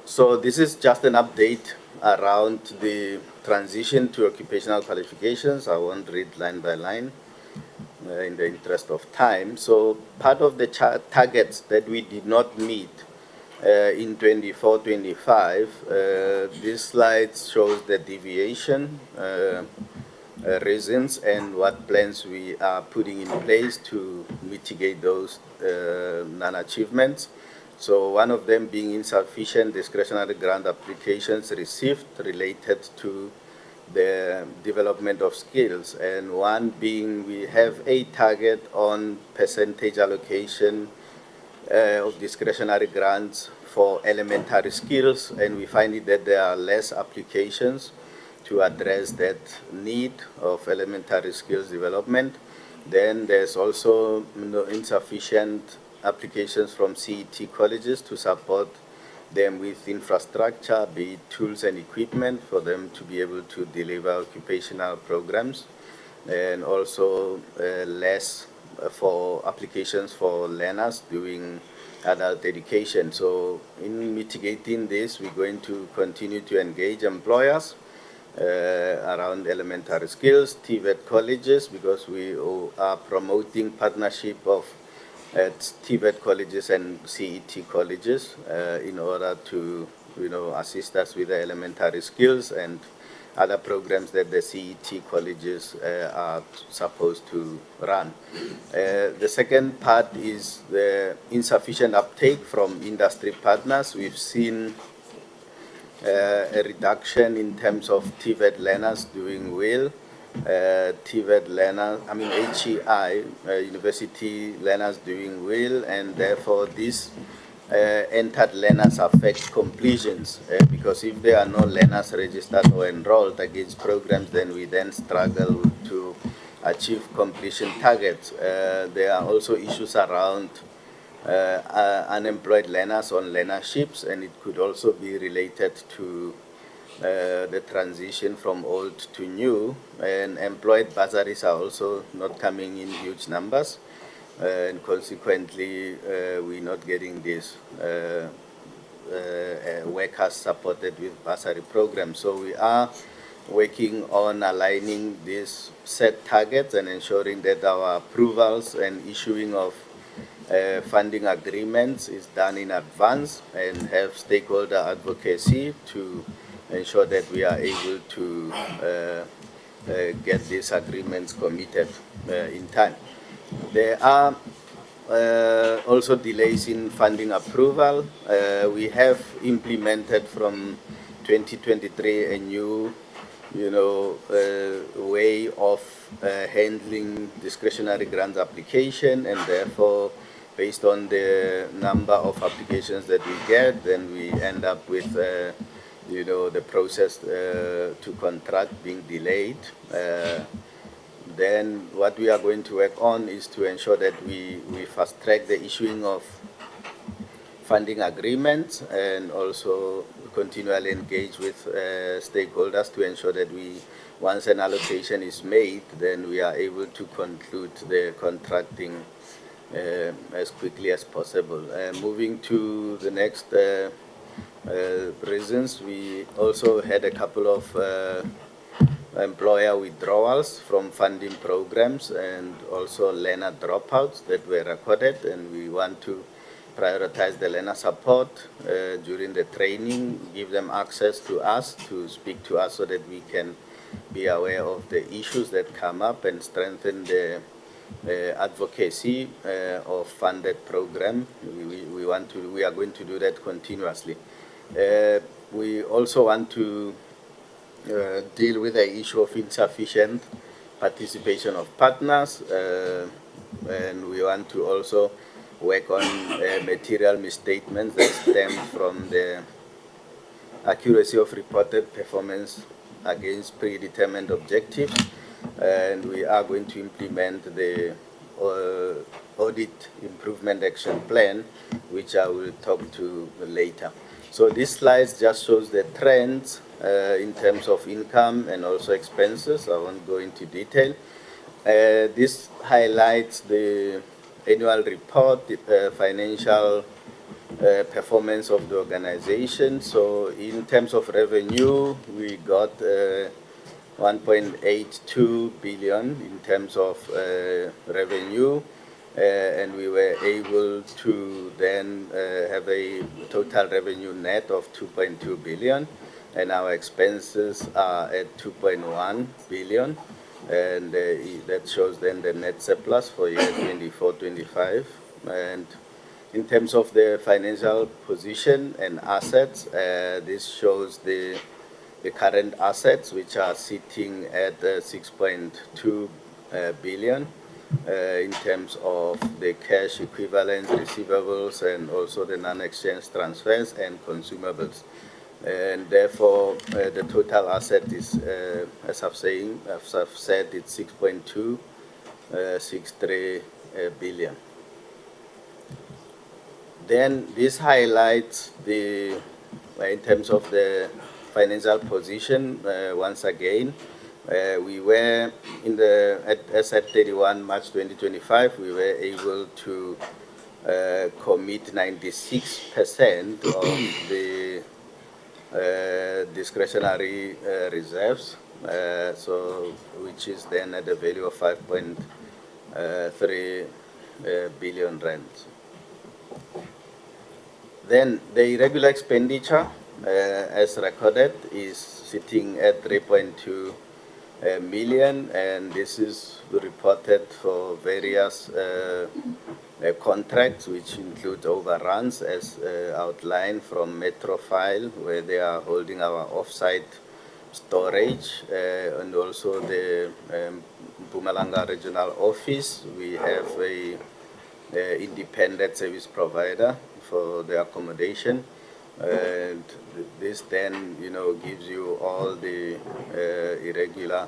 So this is just an update around the transition to occupational qualifications. I won't read line by line in the interest of time. So part of the targets that we did not meet in 24-25, this slide shows the deviation reasons and what plans we are putting in place to mitigate those non-achievements. So one of them being insufficient discretionary grant applications received related to the development of skills, and one being we have a target on percentage allocation of discretionary grants for elementary skills, and we find it that there are less applications to address that need of elementary skills development. Then there's also insufficient applications from CET colleges to support them with infrastructure, be it tools and equipment for them to be able to deliver occupational programs, and also less for applications for learners doing adult education. So in mitigating this, we're going to continue to engage employers around elementary skills, TVET colleges, because we are promoting partnership of at TVET colleges and CET colleges in order to assist us with the elementary skills and other programs that the CET colleges are supposed to run. The second part is the insufficient uptake from industry partners. We've seen a reduction in terms of TVET learners doing well. TVET learners, HEI, university learners doing well, and therefore these entered learners affect completions because if there are no learners registered or enrolled against programs, then we then struggle to achieve completion targets. There are also issues around unemployed learners on learnerships, and it could also be related to the transition from old to new, and employed bursaries are also not coming in huge numbers, and consequently we're not getting these workers supported with bursary programs. So we are working on aligning these set targets and ensuring that our approvals and issuing of funding agreements is done in advance, and have stakeholder advocacy to ensure that we are able to get these agreements committed in time. There are also delays in funding approval. We have implemented from 2023 a new way of handling discretionary grants application, and therefore based on the number of applications that we get, then we end up with the process to contract being delayed. Then what we are going to work on is to ensure that we fast track the issuing of funding agreements, and also continually engage with stakeholders to ensure that once an allocation is made, then we are able to conclude the contracting as quickly as possible. Moving to the next reasons, we also had a couple of employer withdrawals from funding programs and also learner dropouts that were recorded, and we want to prioritize the learner support during the training, give them access to us, to speak to us so that we can be aware of the issues that come up and strengthen the advocacy of funded program. We are going to do that continuously. We also want to deal with the issue of insufficient participation of partners, and we want to also work on material misstatements that stem from the accuracy of reported performance against predetermined objectives, and we are going to implement the audit improvement action plan, which I will talk to later. So this slide just shows the trends in terms of income and also expenses. I won't go into detail. This highlights the annual report, the financial performance of the organization. So in terms of revenue, we got 1.82 billion in terms of revenue, and we were able to then have a total revenue net of 2.2 billion, and our expenses are at 2.1 billion, and that shows then the net surplus for year 24-25. And in terms of the financial position and assets, this shows the current assets, which are sitting at 6.2 billion in terms of the cash equivalents, receivables, and also the non-exchange transfers and consumables. And therefore, the total asset is, as I've said, it's 6.263 billion. Then this highlights the, in terms of the financial position, once again, we were in the, as at 31 March 2025, we were able to commit 96% of the discretionary reserves, so which is then at the value of 5.3 billion rand. Then the irregular expenditure, as recorded, is sitting at 3.2 million, and this is reported for various contracts, which include overruns as outlined from Metrofile, where they are holding our off-site storage, and also the Mpumalanga Regional Office. We have a independent service provider for the accommodation, and this then, gives you all the irregular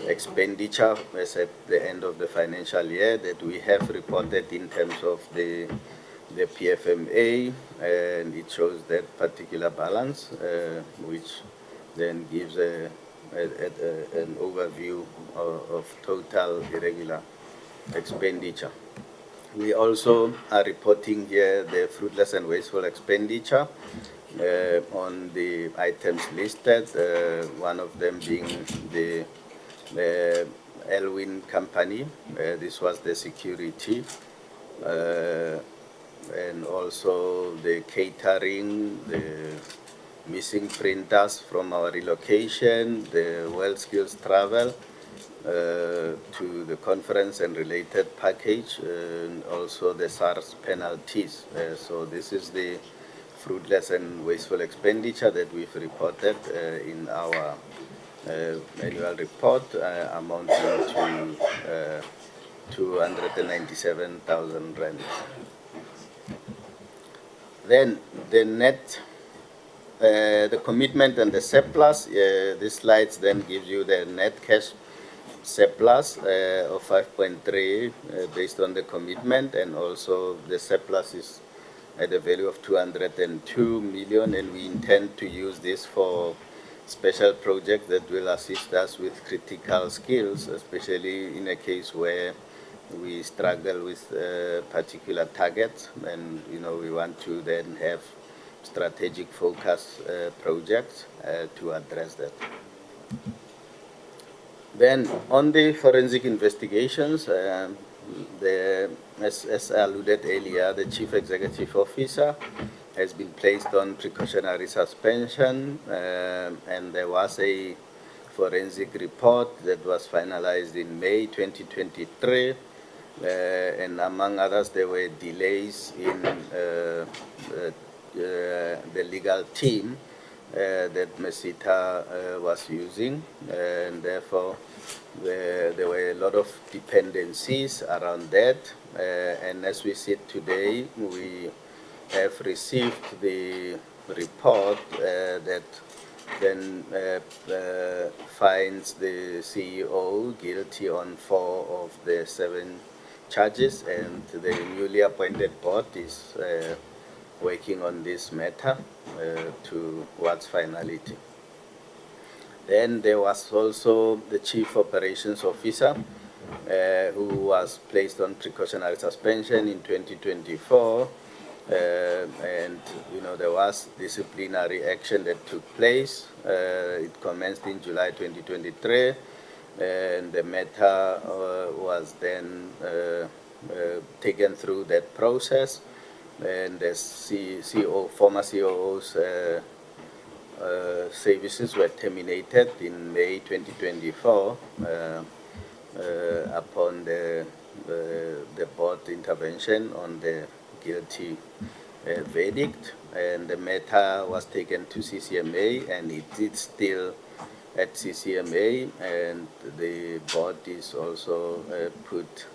expenditure as at the end of the financial year that we have reported in terms of the PFMA, and it shows that particular balance, which then gives an overview of total irregular expenditure. We also are reporting here the fruitless and wasteful expenditure on the items listed, one of them being the Elwin company. This was the security, and also the catering, the missing printers from our relocation, the World Skills travel to the conference and related package, and also the SARS penalties. So this is the fruitless and wasteful expenditure that we've reported in our annual report, amounting to 297,000 rand. Then the net, the commitment and the surplus, this slide then gives you the net cash surplus of 5.3 based on the commitment, and also the surplus is at a value of 202 million, and we intend to use this for special projects that will assist us with critical skills, especially in a case where we struggle with particular targets, and we want to then have strategic focus projects to address that. Then on the forensic investigations, as alluded earlier, the Chief Executive Officer has been placed on precautionary suspension, and there was a forensic report that was finalized in May 2023, and among others there were delays in the legal team that MERSETA was using, and therefore there were a lot of dependencies around that, and as we sit today, we have received the report that then finds the CEO guilty on 4 of the 7 charges, and the newly appointed board is working on this matter towards finality. Then there was also the Chief Operations Officer who was placed on precautionary suspension in 2024, and there was disciplinary action that took place. It commenced in July 2023, and the matter was then taken through that process, and the former COO's services were terminated in May 2024 upon the board intervention on the guilty verdict, and the matter was taken to CCMA, and it is still at CCMA, and the board is also put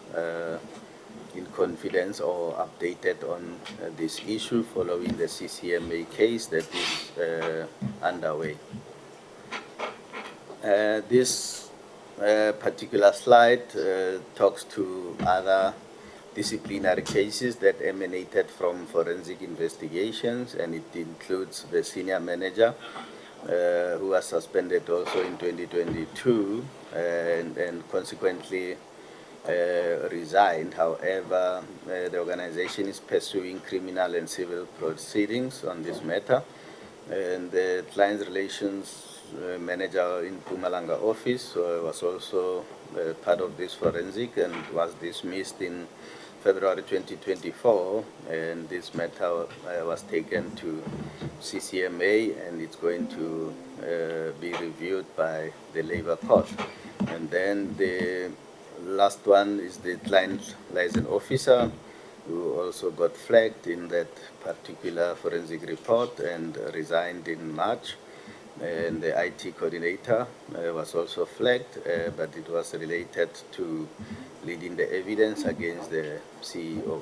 in confidence or updated on this issue following the CCMA case that is underway. This particular slide talks to other disciplinary cases that emanated from forensic investigations, and it includes the senior manager who was suspended also in 2022 and consequently resigned. However, the organization is pursuing criminal and civil proceedings on this matter, and the client relations manager in Mpumalanga office was also part of this forensic and was dismissed in February 2024, and this matter was taken to CCMA, and it's going to be reviewed by the Labour Court. And then the last one is the client liaison officer, who also got flagged in that particular forensic report and resigned in March. And the IT coordinator was also flagged, but it was related to leading the evidence against the CEO.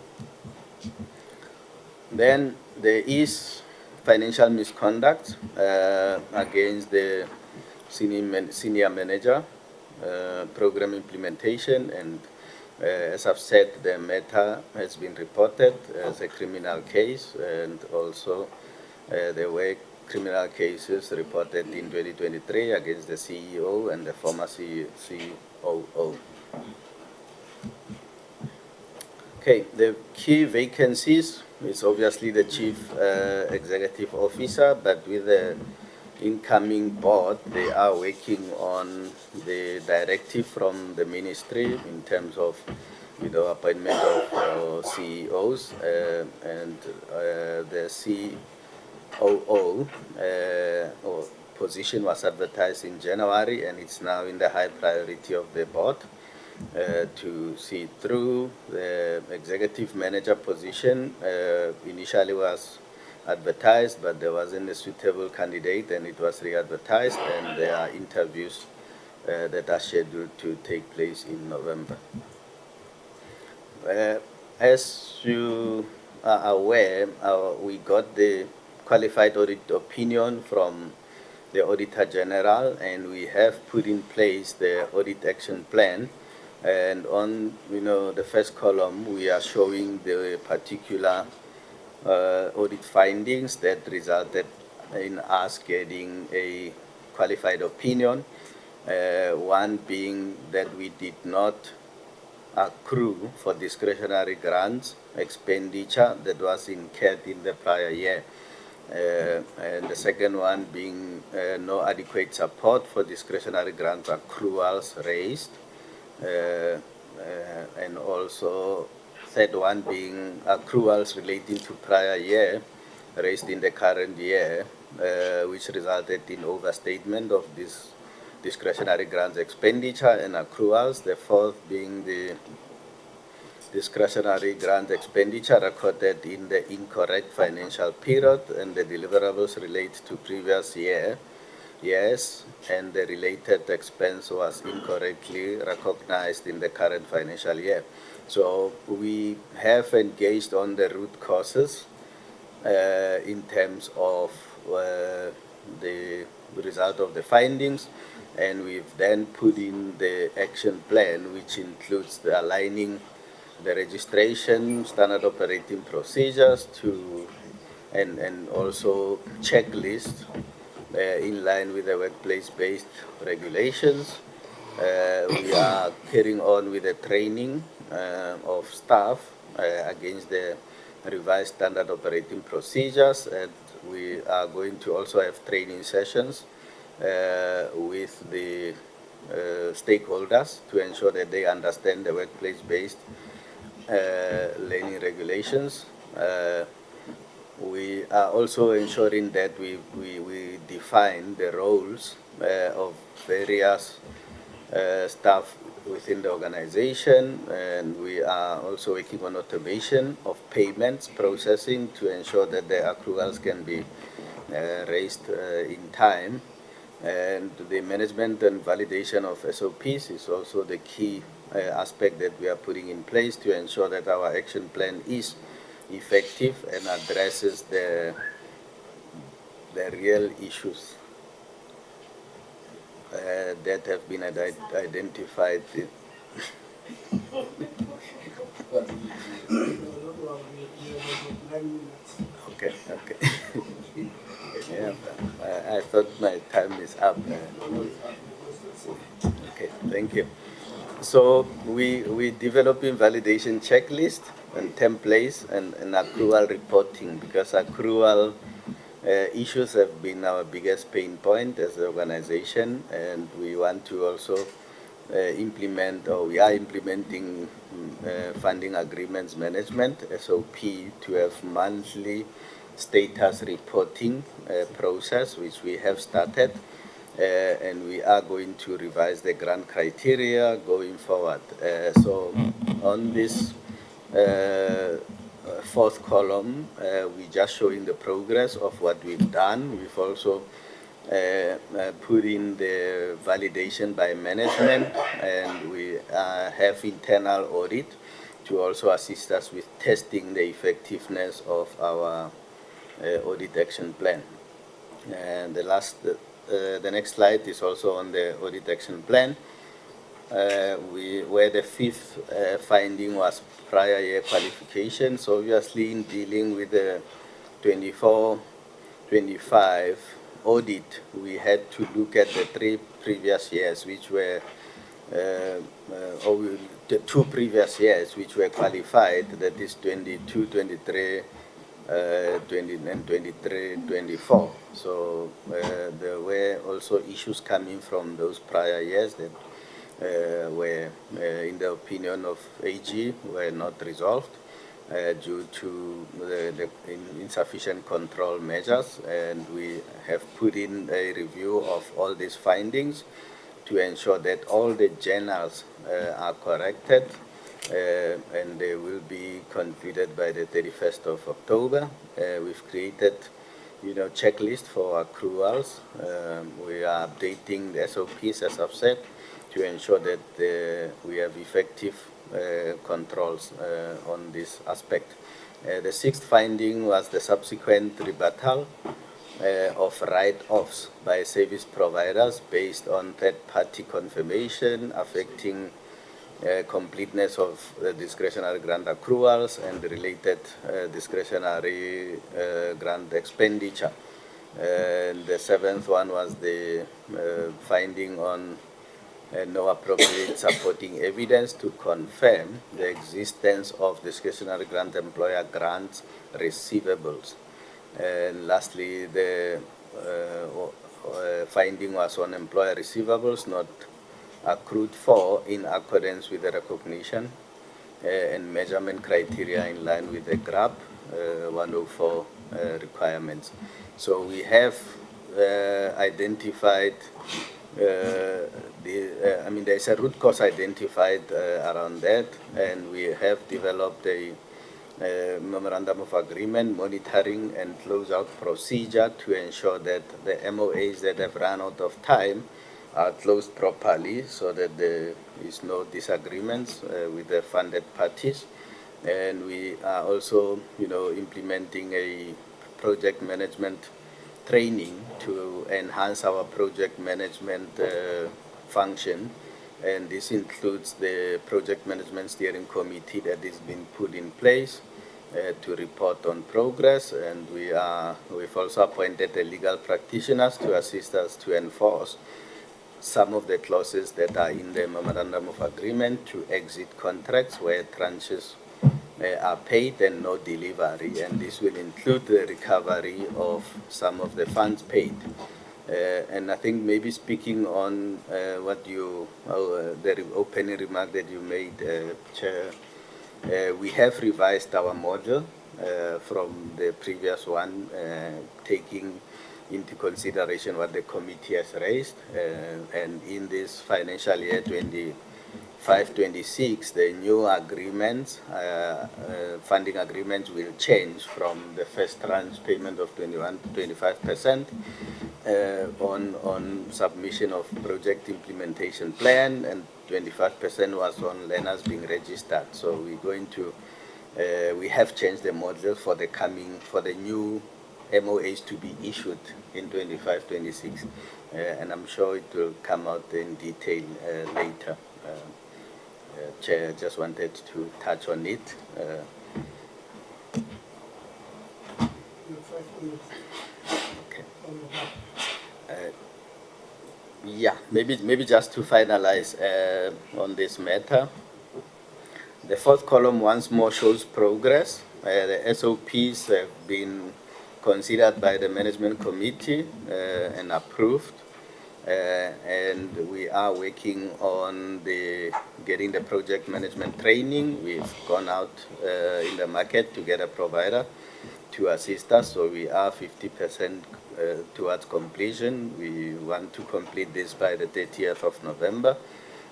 Then there is financial misconduct against the senior manager, program implementation, and as I've said, the matter has been reported as a criminal case, and also there were criminal cases reported in 2023 against the CEO and the former COO. Okay, the key vacancies is obviously the Chief Executive Officer, but with the incoming board, they are working on the directive from the ministry in terms of appointment of CEOs, and the COO position was advertised in January, and it's now in the high priority of the board to see through. The executive manager position initially was advertised, but there wasn't a suitable candidate, and it was re-advertised, and there are interviews that are scheduled to take place in November. As you are aware, we got the qualified audit opinion from the Auditor General, and we have put in place the audit action plan. And on the first column, we are showing the particular audit findings that resulted in us getting a qualified opinion. One being that we did not accrue for discretionary grants expenditure that was incurred in the prior year. And the second one being no adequate support for discretionary grant accruals raised. And also third one being accruals relating to prior year raised in the current year, which resulted in overstatement of this discretionary grants expenditure and accruals. The fourth being the discretionary grant expenditure recorded in the incorrect financial period, and the deliverables relate to previous years, and the related expense was incorrectly recognized in the current financial year. So we have engaged on the root causes in terms of the result of the findings, and we've then put in the action plan, which includes the aligning the registration, standard operating procedures to, and also checklist in line with the workplace-based regulations. We are carrying on with the training of staff against the revised standard operating procedures, and we are going to also have training sessions with the stakeholders to ensure that they understand the workplace-based learning regulations. We are also ensuring that we define the roles of various staff within the organization, and we are also working on automation of payments processing to ensure that the accruals can be raised in time. And the management and validation of SOPs is also the key aspect that we are putting in place to ensure that our action plan is effective and addresses the real issues that have been identified. Okay. Yeah, I thought my time is up. Okay, thank you. So we developing validation checklist and templates and accrual reporting, because accrual issues have been our biggest pain point as an organization, and we want to also implement, or we are implementing funding agreements management, SOP, to have monthly status reporting process, which we have started, and we are going to revise the grant criteria going forward. So on this fourth column, we're just showing the progress of what we've done. We've also put in the validation by management, and we have internal audit to also assist us with testing the effectiveness of our audit action plan. And the next slide is also on the audit action plan, where the fifth finding was prior year qualifications. So obviously, in dealing with the 24-25 audit, we had to look at the 3 previous years, which were the 2 previous years which were qualified, that is 22-23 and 23-24. So there were also issues coming from those prior years that were, in the opinion of AG, were not resolved due to the insufficient control measures, and we have put in a review of all these findings to ensure that all the journals are corrected, and they will be concluded by the 31st of October. We've created, checklist for accruals. We are updating the SOPs, as I've said, to ensure that we have effective controls on this aspect. The sixth finding was the subsequent rebuttal of write-offs by service providers based on third-party confirmation affecting completeness of discretionary grant accruals and related discretionary grant expenditure. And the seventh one was the finding on no appropriate supporting evidence to confirm the existence of discretionary grant employer grants receivables. And lastly, the finding was on employer receivables not accrued for in accordance with the recognition and measurement criteria in line with the GRAP 104 requirements. So we have identified there's a root cause identified around that, and we have developed a memorandum of agreement, monitoring and closeout procedure to ensure that the MOAs that have run out of time are closed properly so that there is no disagreements with the funded parties. And we are also, implementing a project management training to enhance our project management function. And this includes the project management steering committee that is being put in place to report on progress. And we've also appointed the legal practitioners to assist us to enforce some of the clauses that are in the memorandum of agreement to exit contracts where tranches are paid and no delivery, and this will include the recovery of some of the funds paid. And I think maybe speaking on what the opening remark that you made, Chair, we have revised our model from the previous one, taking into consideration what the committee has raised, and in this financial year 25-26, the new agreements, funding agreements will change from the first tranche payment of 21 to 25% on submission of project implementation plan, and 25% was on learners being registered. So we're going to, we have changed the model for the new MOAs to be issued in 25-26, and I'm sure it will come out in detail later. Chair, just wanted to touch on it. Okay. Yeah, maybe just to finalize on this matter. The fourth column once more shows progress. The SOPs have been considered by the management committee and approved, and we are working on getting the project management training. We've gone out in the market to get a provider to assist us, so we are 50% towards completion. We want to complete this by the 30th of November.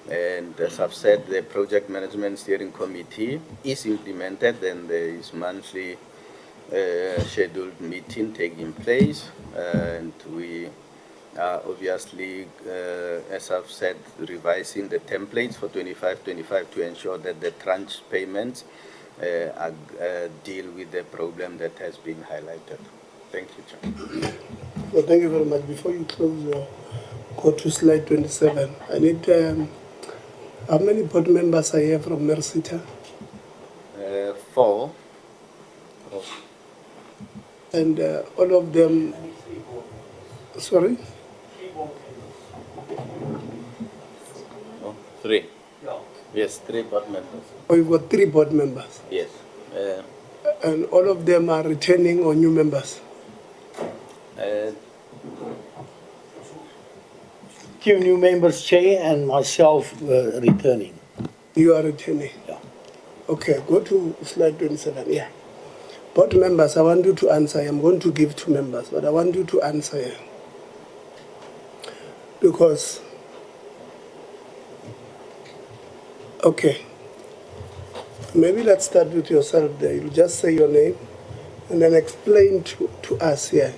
And as I've said, the project management steering committee is implemented, and there is monthly scheduled meeting taking place, and we are obviously, as I've said, revising the templates for 25-25 to ensure that the tranche payments deal with the problem that has been highlighted. Thank you, Chair. Well, thank you very much. Before you close, go to slide 27. I need, how many board members are here from MERSETA? 4. Oh. And all of them, sorry? Oh, 3. Yes, 3 board members. Oh, you've got 3 board members? Yes. And all of them are returning or new members? Two new members, Chair, and myself returning. You are returning? Yeah. Okay, go to slide 27. Yeah. Board members, I want you to answer. I'm going to give 2 members, but I want you to answer. Because, okay, maybe let's start with yourself there. You just say your name and then explain to us here.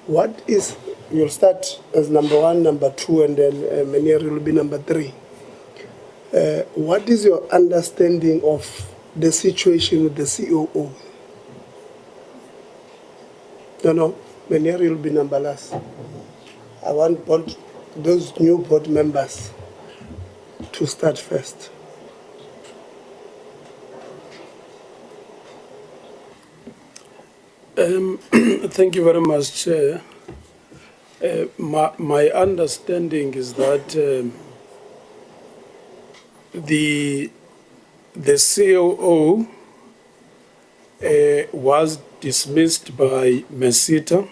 What is, you'll start as number 1, number 2, and then Menier will be number 3. What is your understanding of the situation with the COO? No, Menier will be number last. I want those new board members to start first. Thank you very much, Chair. My understanding is that the COO was dismissed by MERSETA,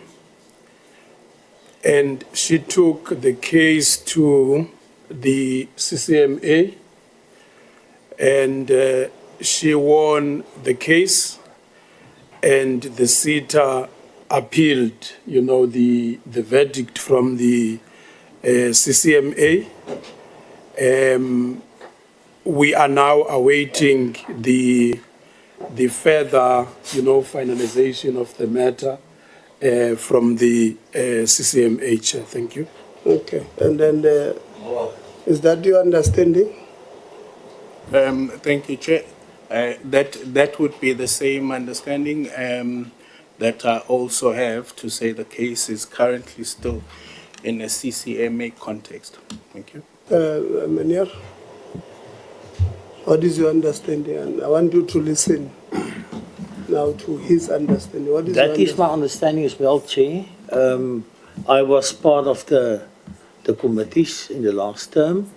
and she took the case to the CCMA, and she won the case, and the CETA appealed, the verdict from the CCMA. We are now awaiting the further, finalization of the matter from the CCMA chair. Thank you. Okay, and then is that your understanding? Thank you, Chair. That would be the same understanding that I also have to say the case is currently still in a CCMA context. Thank you. Manier, what is your understanding? And I want you to listen now to his understanding. What is That is my understanding as well, Chair. I was part of the committees in the last term,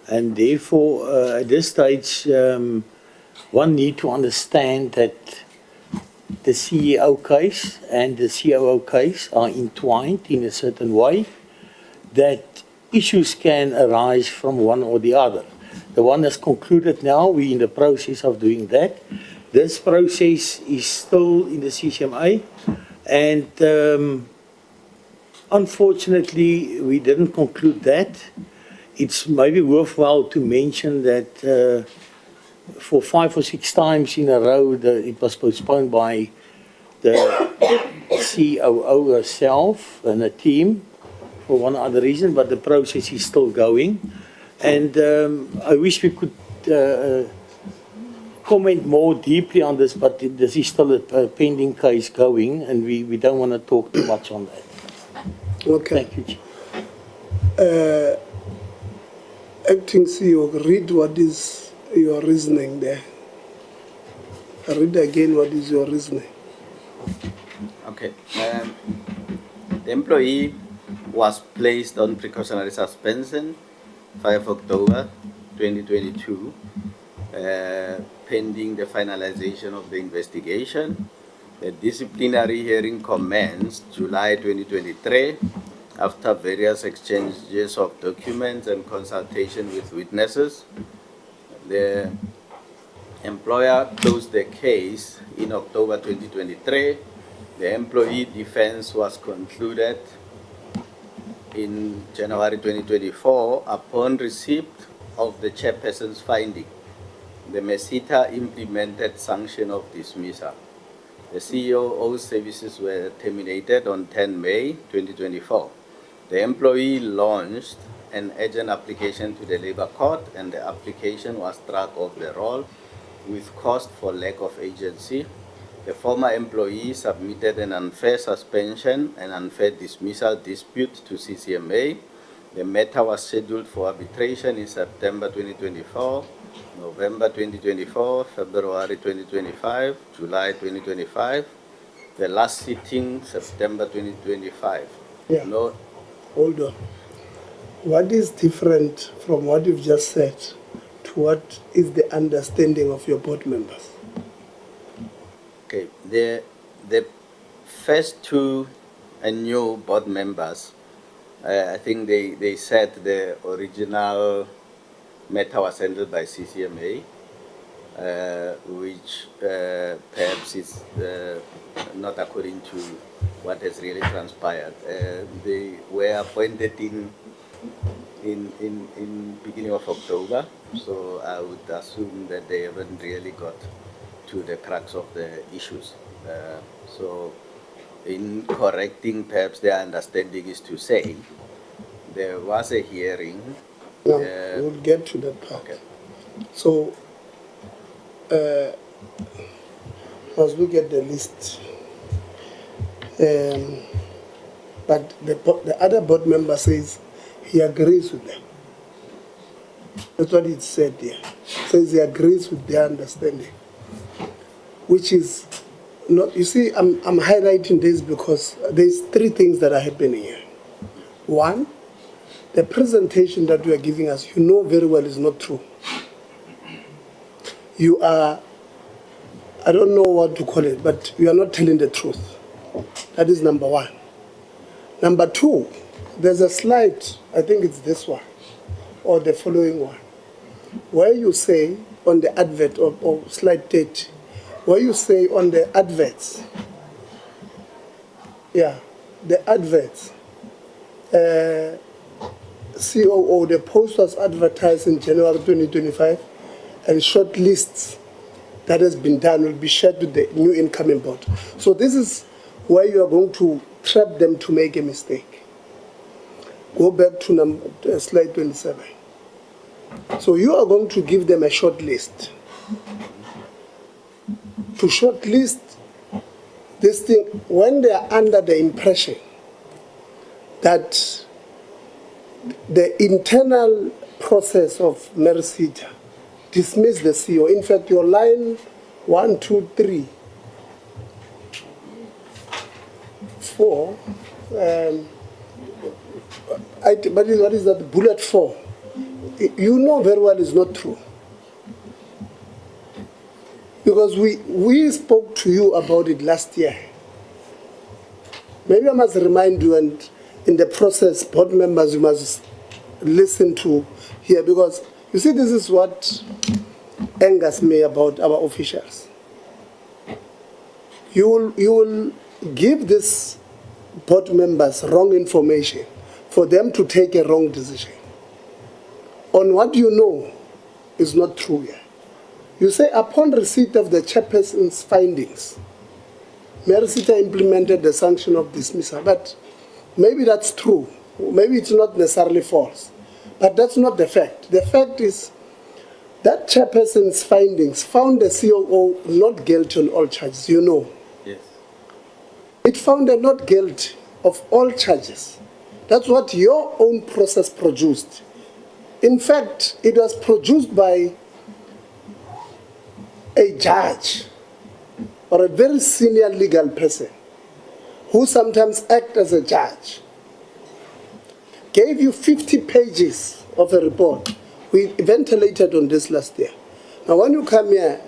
and therefore, at this stage, one need to understand that the CEO case and the COO case are entwined in a certain way, that issues can arise from one or the other. The one that's concluded now, we're in the process of doing that. This process is still in the CCMA, and unfortunately, we didn't conclude that. It's maybe worthwhile to mention that for 5 or 6 times in a row, it was postponed by the COO herself and a team for one other reason, but the process is still going. And I wish we could comment more deeply on this, but this is still a pending case going, and we don't want to talk too much on that. Okay. Thank you, Chair. Acting CEO, read what is your reasoning there. Read again what is your reasoning. Okay. The employee was placed on precautionary suspension 5 October 2022, pending the finalization of the investigation. The disciplinary hearing commenced July 2023 after various exchanges of documents and consultation with witnesses. The employer closed the case in October 2023. The employee defense was concluded in January 2024 upon receipt of the chairperson's finding. The MERSETA implemented sanction of dismissal. The COO's services were terminated on 10 May 2024. The employee launched an urgent application to the Labour Court, and the application was struck off the roll with cost for lack of agency. The former employee submitted an unfair suspension and unfair dismissal dispute to CCMA. The matter was scheduled for arbitration in September 2024, November 2024, February 2025, July 2025. The last sitting, September 2025. Yeah. No. Hold on. What is different from what you've just said to what is the understanding of your board members? Okay, the first 2 new board members, I think they said the original matter was handled by CCMA, which perhaps is not according to what has really transpired. They were appointed in beginning of October, so I would assume that they haven't really got to the crux of the issues. So in correcting perhaps their understanding is to say there was a hearing. No, we'll get to that part. Okay. So let's look at the list. But the other board member says he agrees with them. That's what it said there. Says he agrees with their understanding, which is No, you see, I'm highlighting this because there's three things that are happening here. One, the presentation that you are giving us, you know very well is not true. You are, I don't know what to call it, but you are not telling the truth. That is number one. Number two, there's a slide, I think it's this one, or the following one, where you say on the advert, or slide 30, where you say on the adverts, yeah, the adverts, COO, the post was advertised in January 2025, and short lists that has been done will be shared with the new incoming board. So this is where you are going to trap them to make a mistake. Go back to slide 27. So you are going to give them a short list. To shortlist this thing when they are under the impression that the internal process of MERSETA dismiss the CEO. In fact, your line 1, 2, 3, 4, what is that? Bullet 4. You know very well it's not true. Because we spoke to you about it last year. Maybe I must remind you, and in the process, board members, you must listen to here, because you see, this is what angers me about our officials. You will give these board members wrong information for them to take a wrong decision on what you know is not true here. You say, upon receipt of the chairperson's findings, MERSETA implemented the sanction of dismissal. But maybe that's true. Maybe it's not necessarily false. But that's not the fact. The fact is that chairperson's findings found the COO not guilty on all charges, you know. Yes. It found her not guilty of all charges. That's what your own process produced. In fact, it was produced by a judge or a very senior legal person who sometimes acts as a judge, gave you 50 pages of a report. We ventilated on this last year. Now when you come here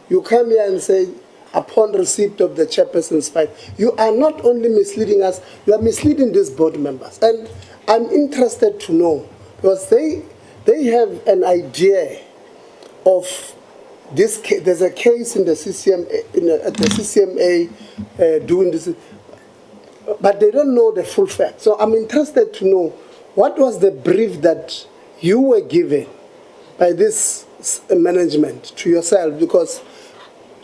and say, upon receipt of the chairperson's file, you are not only misleading us, you are misleading these board members. And I'm interested to know, because they have an idea of this. There's a case in the CCMA doing this, but they don't know the full fact. So I'm interested to know what was the brief that you were given by this management to yourself, because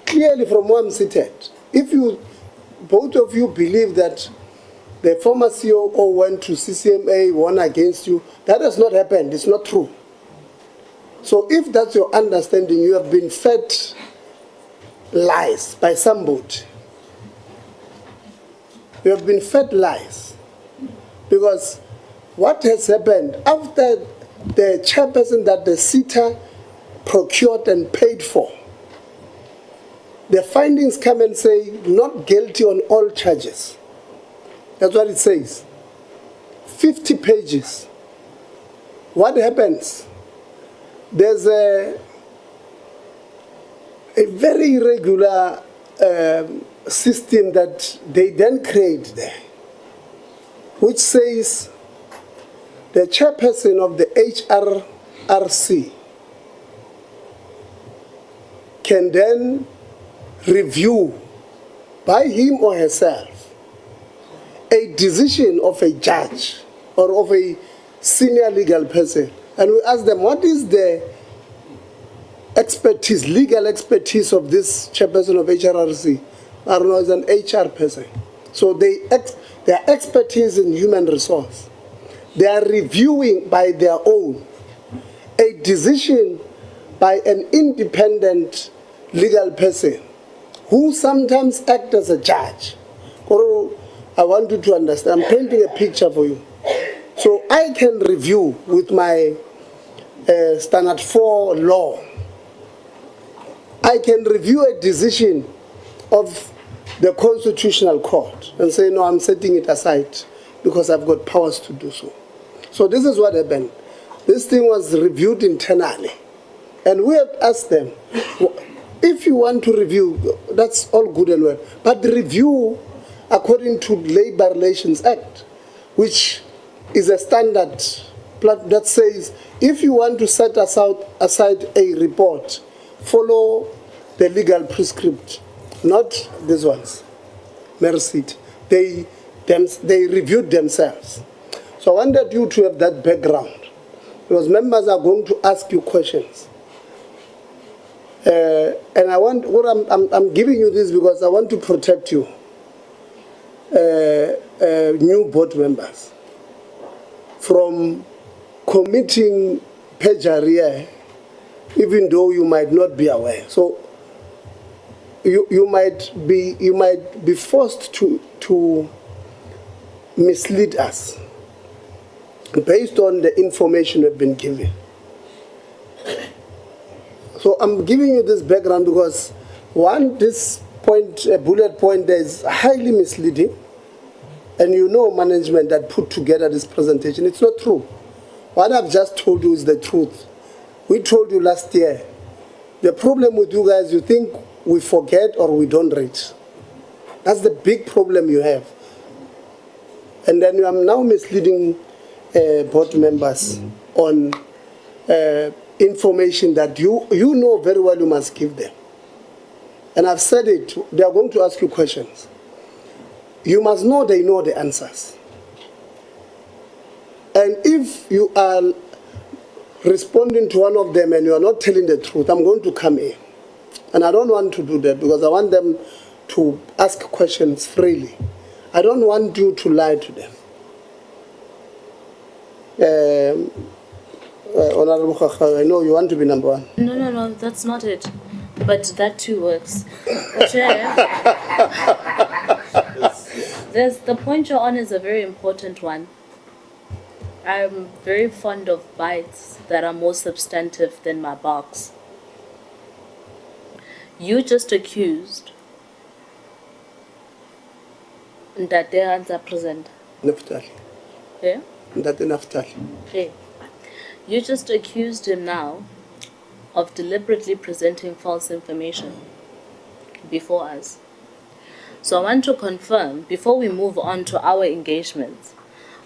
clearly from where I'm seated, if both of you believe that the former COO went to CCMA, won against you, that has not happened. It's not true. So if that's your understanding, you have been fed lies by somebody. You have been fed lies. Because what has happened after the chairperson that the CETA procured and paid for, the findings come and say not guilty on all charges. That's what it says. 50 pages. What happens? There's a very irregular system that they then create there, which says the chairperson of the HRRC can then review by him or herself a decision of a judge or of a senior legal person. And we ask them, what is the expertise, legal expertise of this chairperson of HRRC? I don't know, it's an HR person. So their expertise in human resource. They are reviewing by their own a decision by an independent legal person who sometimes acts as a judge. I want you to understand, I'm painting a picture for you. So I can review with my standard 4 law. I can review a decision of the Constitutional Court and say, no, I'm setting it aside because I've got powers to do so. So this is what happened. This thing was reviewed internally. And we have asked them, if you want to review, that's all good and well, but the review according to Labor Relations Act, which is a standard that says if you want to set aside a report, follow the legal prescript, not these ones, MERSETA. They reviewed themselves. So I wanted you to have that background, because members are going to ask you questions. And I'm giving you this because I want to protect you, new board members, from committing perjury, even though you might not be aware. So you might be forced to mislead us based on the information we've been given. So I'm giving you this background because, one, this point, bullet point, is highly misleading, and you know management that put together this presentation. It's not true. What I've just told you is the truth. We told you last year. The problem with you guys, you think we forget or we don't read. That's the big problem you have. And then you are now misleading board members on information that you know very well you must give them. And I've said it, they are going to ask you questions. You must know they know the answers. And if you are responding to one of them and you are not telling the truth, I'm going to come in. And I don't want to do that because I want them to ask questions freely. I don't want you to lie to them. Honorable Khakha, I know you want to be number one. No, that's not it. But that too works. Chair, the point you're on is a very important one. I'm very fond of bites that are more substantive than my barks. You just accused that their hands are present. Naftali. Yeah? That Naftali. Yeah. You just accused him now of deliberately presenting false information before us. So I want to confirm, before we move on to our engagements,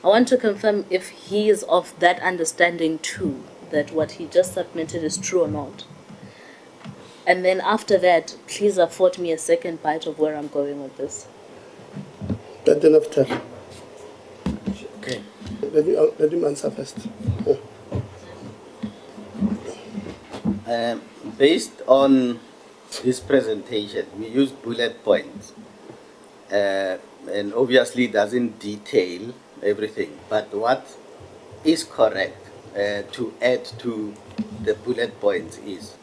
I want to confirm if he is of that understanding too, that what he just submitted is true or not. And then after that, please afford me a second bite of where I'm going with this. That's enough time. Okay. Let him answer first. Based on this presentation, we used bullet points, and obviously it doesn't detail everything. But what is correct to add to the bullet points is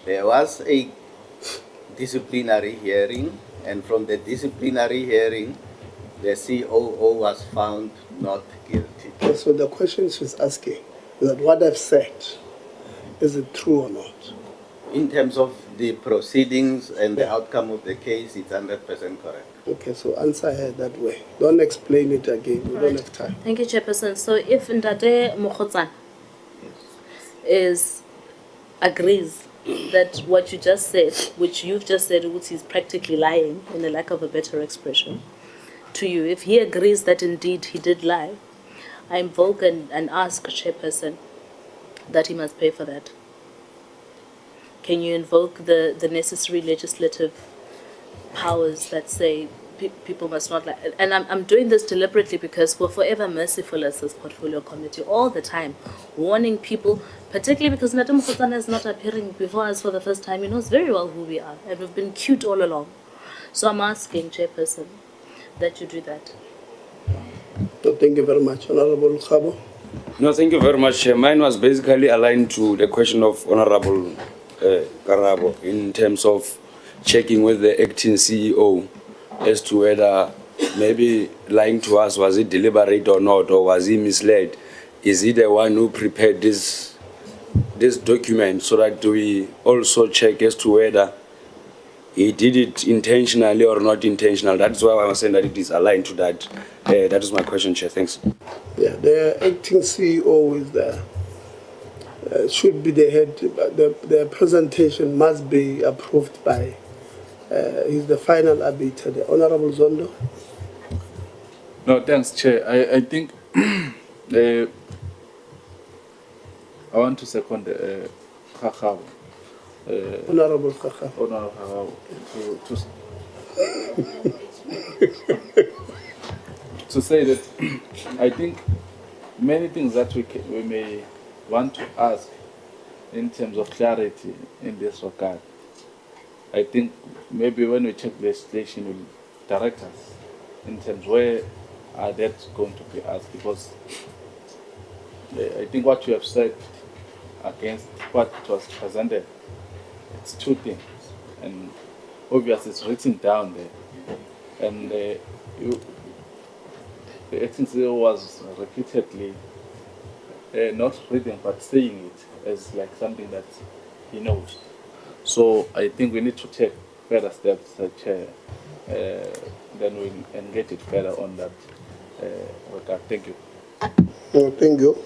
there was a disciplinary hearing, and from the disciplinary hearing, the COO was found not guilty. Okay, so the question she's asking is that what I've said, is it true or not? In terms of the proceedings and the outcome of the case, it's 100% correct. Okay, so answer her that way. Don't explain it again. We don't have time. Thank you, Chairperson. So if Ndate Mokhotsane agrees that what you just said, which you've just said, which is practically lying, in the lack of a better expression, to you, if he agrees that indeed he did lie, I invoke and ask Chairperson that he must pay for that. Can you invoke the necessary legislative powers that say people must not lie? And I'm doing this deliberately because we're forever merciful as this portfolio committee all the time, warning people, particularly because Ndate Mokhotsane is not appearing before us for the first time. He knows very well who we are, and we've been cute all along. So I'm asking, Chairperson, that you do that. So thank you very much. Honorable Khabo. No, thank you very much. Mine was basically aligned to the question of Honorable Karabo in terms of checking with the acting CEO as to whether maybe lying to us, was it deliberate or not, or was he misled? Is he the one who prepared this document, so that we also check as to whether he did it intentionally or not intentional. That's why I was saying that it is aligned to that. That is my question, Chair. Thanks. Yeah, the acting CEO is there. Should be the head. The presentation must be approved by. He's the final arbiter, the Honorable Zondo. No, thanks, Chair. I think I want to second Kakao. Honorable Kakao. Honorable to say that I think many things that we may want to ask in terms of clarity in this regard. I think maybe when we check legislation, will direct us in terms where are that going to be asked, because I think what you have said against what was presented, it's two things, and obviously it's written down there, and the acting CEO was repeatedly not reading but saying it as like something that he knows. So I think we need to take further steps, Chair, then we engage it further on that regard. Thank you. Oh, thank you.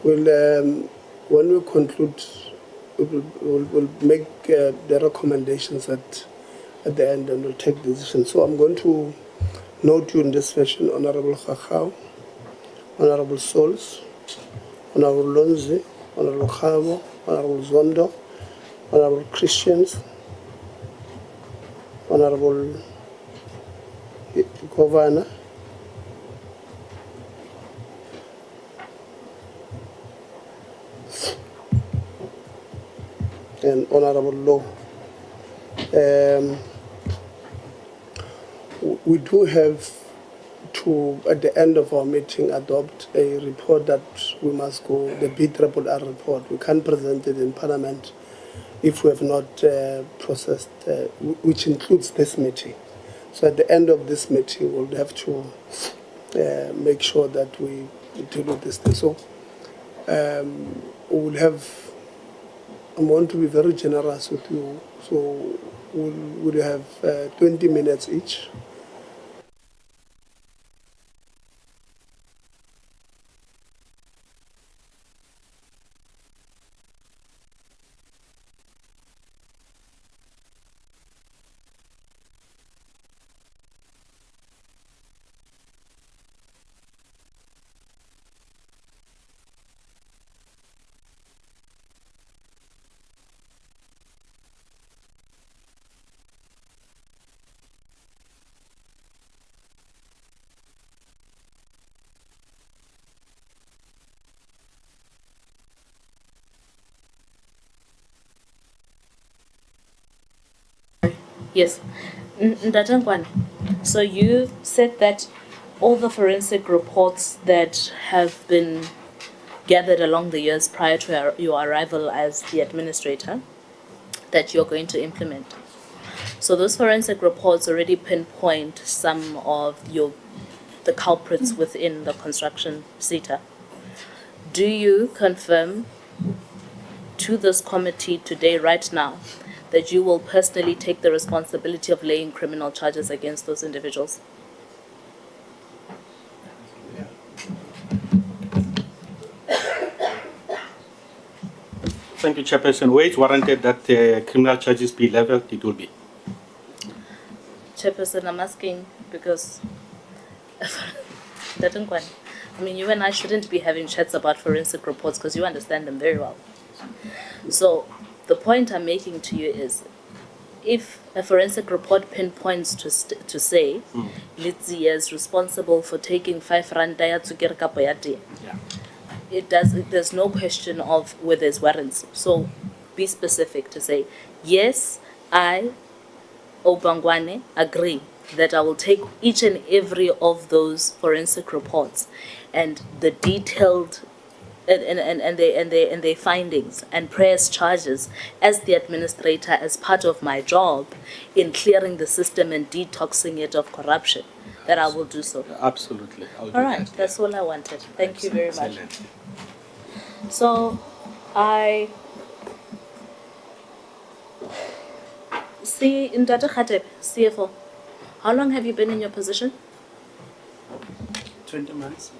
When we conclude, we'll make the recommendations at the end, and we'll take decisions. So I'm going to note you in this fashion: Honorable Kakao, Honorable Sols, Honorable Lonzi, Honorable Khabo, Honorable Zondo, Honorable Christians, Honorable Governor, and Honorable Law. We do have to, at the end of our meeting, adopt a report that we must go, the BRRR report. We can't present it in Parliament if we have not processed, which includes this meeting. So at the end of this meeting, we'll have to make sure that we deal with this thing. So we'll have, I want to be very generous with you. So we'll have 20 minutes each. Yes. Ndatangwane, so you said that all the forensic reports that have been gathered along the years prior to your arrival as the administrator, that you're going to implement. So those forensic reports already pinpoint some of the culprits within the construction CETA. Do you confirm to this committee today, right now, that you will personally take the responsibility of laying criminal charges against those individuals? Thank you, Chairperson. Where it's warranted that criminal charges be leveled, it will be. Chairperson, I'm asking because I mean, you and I shouldn't be having chats about forensic reports because you understand them very well. So the point I'm making to you is, if a forensic report pinpoints to say Litsi is responsible for taking 5 rand to get kapoyati, there's no question of whether there's warrants. So be specific to say, yes, I, Obangwane, agree that I will take each and every of those forensic reports and the detailed and their findings and press charges as the administrator, as part of my job in clearing the system and detoxing it of corruption, that I will do so. Absolutely. I'll do all right, that. that's all I wanted. Thank you very much. Excellent. So See, in Dr. Khatib, CFO, how long have you been in your position? 20 months.